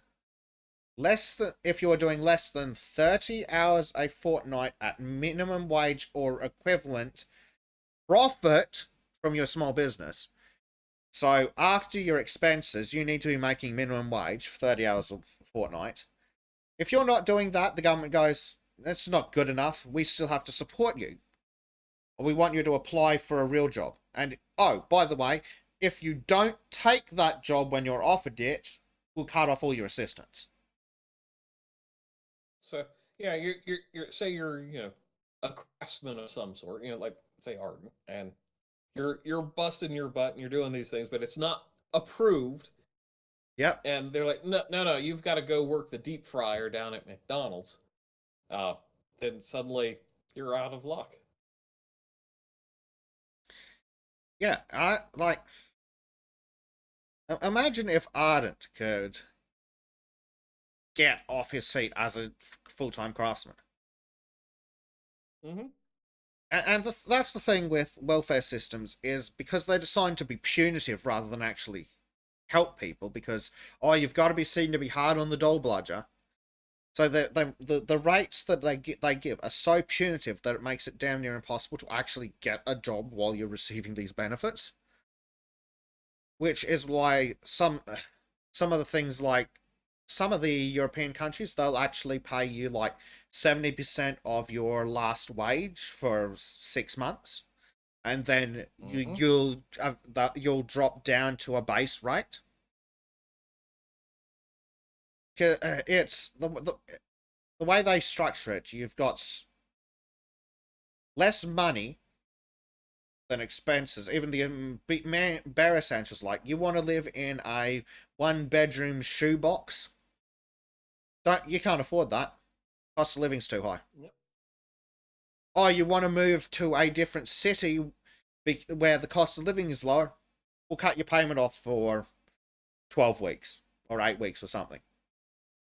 if you are doing less than 30 hours a fortnight at minimum wage or equivalent profit from your small business, so after your expenses, you need to be making minimum wage for 30 hours a fortnight. If you're not doing that, the government goes, that's not good enough. We still have to support you. We want you to apply for a real job. And, oh, by the way, if you don't take that job when you're offered it, we'll cut off all your assistance. So, yeah, you're say you're, a craftsman of some sort, like, say, Arden, and you're busting your butt and you're doing these things, but it's not approved. Yep. And they're like, no, you've got to go work the deep fryer down at McDonald's. Then suddenly you're out of luck. Yeah, imagine if Ardent could get off his feet as a full-time craftsman. Mm-hmm. And that's the thing with welfare systems, is because they're designed to be punitive rather than actually help people, because, oh, you've got to be seen to be hard on the dole bludger. So the rates that they give are so punitive that it makes it damn near impossible to actually get a job while you're receiving these benefits. Which is why some of the things, like some of the European countries, they'll actually pay you like 70% of your last wage for 6 months, and then you'll drop down to a base rate. It's the way they structure it. You've got less money than expenses. Even the bare essentials, like you want to live in a 1-bedroom shoebox. You can't afford that. Cost of living's too high. Yep. Oh, you want to move to a different city where the cost of living is lower? We'll cut your payment off for 12 weeks or 8 weeks or something.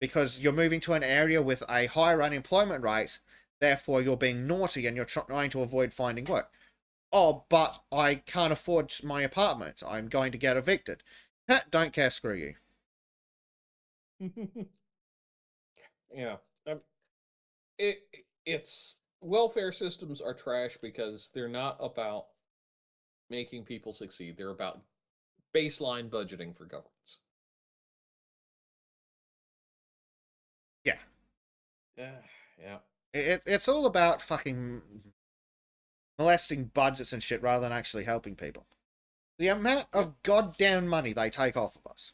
Because you're moving to an area with a higher unemployment rate, therefore you're being naughty and you're trying to avoid finding work. Oh, but I can't afford my apartment. I'm going to get evicted. Don't care, screw you. Yeah. It's welfare systems are trash because they're not about making people succeed. They're about baseline budgeting for governments. Yeah. Yeah. It's all about fucking molesting budgets and shit rather than actually helping people. The amount of goddamn money they take off of us.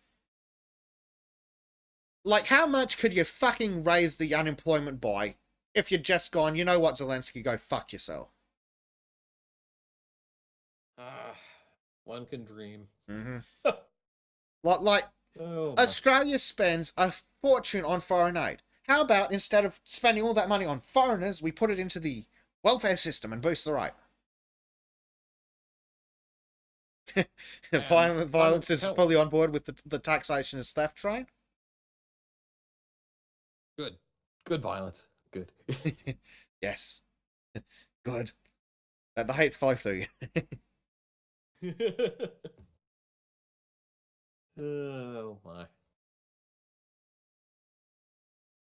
Like, how much could you fucking raise the unemployment by if you'd just gone, you know what, Zelensky, go fuck yourself? One can dream. Mm-hmm. Like, Australia spends a fortune on foreign aid. How about instead of spending all that money on foreigners, we put it into the welfare system and boost the rate? Violence is fully on board with the taxation is theft train. Good violence. Good. Yes. Good. Let the hate flow through you. Oh my.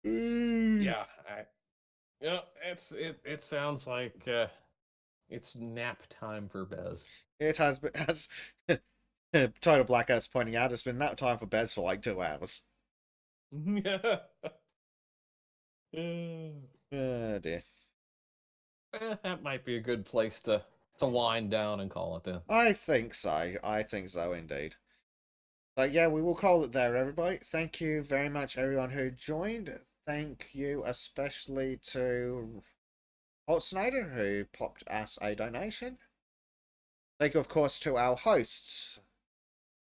Yeah, it sounds like it's nap time for Bez. It has been, as Total Blackout's pointing out, it's been nap time for Bez for like 2 hours. Oh dear. That might be a good place to wind down and call it then. I think so. I think so indeed. So yeah, we will call it there, everybody. Thank you very much, everyone who joined. Thank you especially to Holtznader, who popped us a donation. Thank you, of course, to our hosts,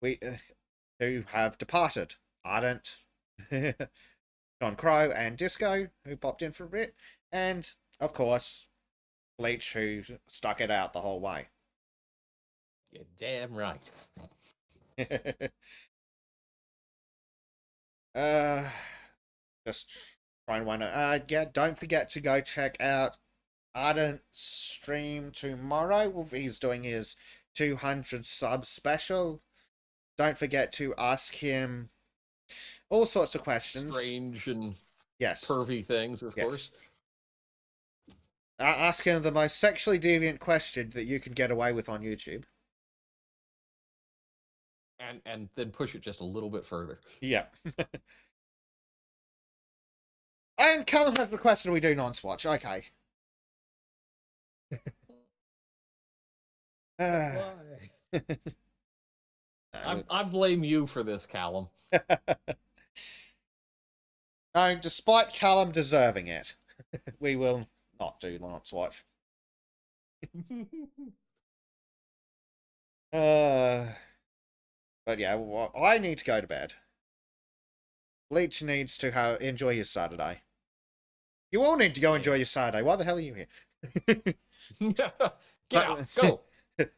who have departed. Ardent, John Crow, and Disco, who popped in for a bit. And, of course, Bleach, who stuck it out the whole way. You're damn right. Just trying to wonder. Yeah, don't forget to go check out Ardent's stream tomorrow. He's doing his 200 sub special. Don't forget to ask him all sorts of questions. Strange and yes, pervy things, of course. Ask him the most sexually deviant question that you can get away with on YouTube. And then push it just a little bit further. Yeah. And Callum has requested we do non-swatch. Okay. Why? I blame you for this, Callum. No, despite Callum deserving it, we will not do non-swatch. But yeah, well, I need to go to bed. Bleach needs to enjoy his Saturday. You all need to go enjoy your Saturday. Why the hell are you here? Get out, go.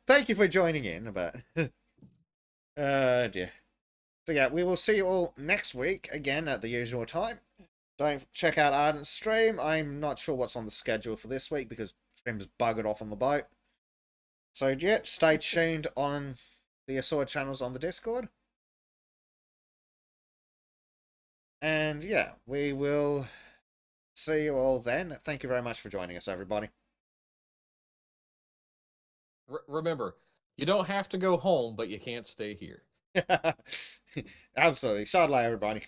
Thank you for joining in, but dear. So yeah, we will see you all next week again at the usual time. Don't check out Ardent's stream. I'm not sure what's on the schedule for this week because stream's buggered off on the boat. So yeah, stay tuned on the Asura channels on the Discord. And yeah, we will see you all then. Thank you very much for joining us, everybody. Remember, you don't have to go home, but you can't stay here. Absolutely. Shadilay, everybody.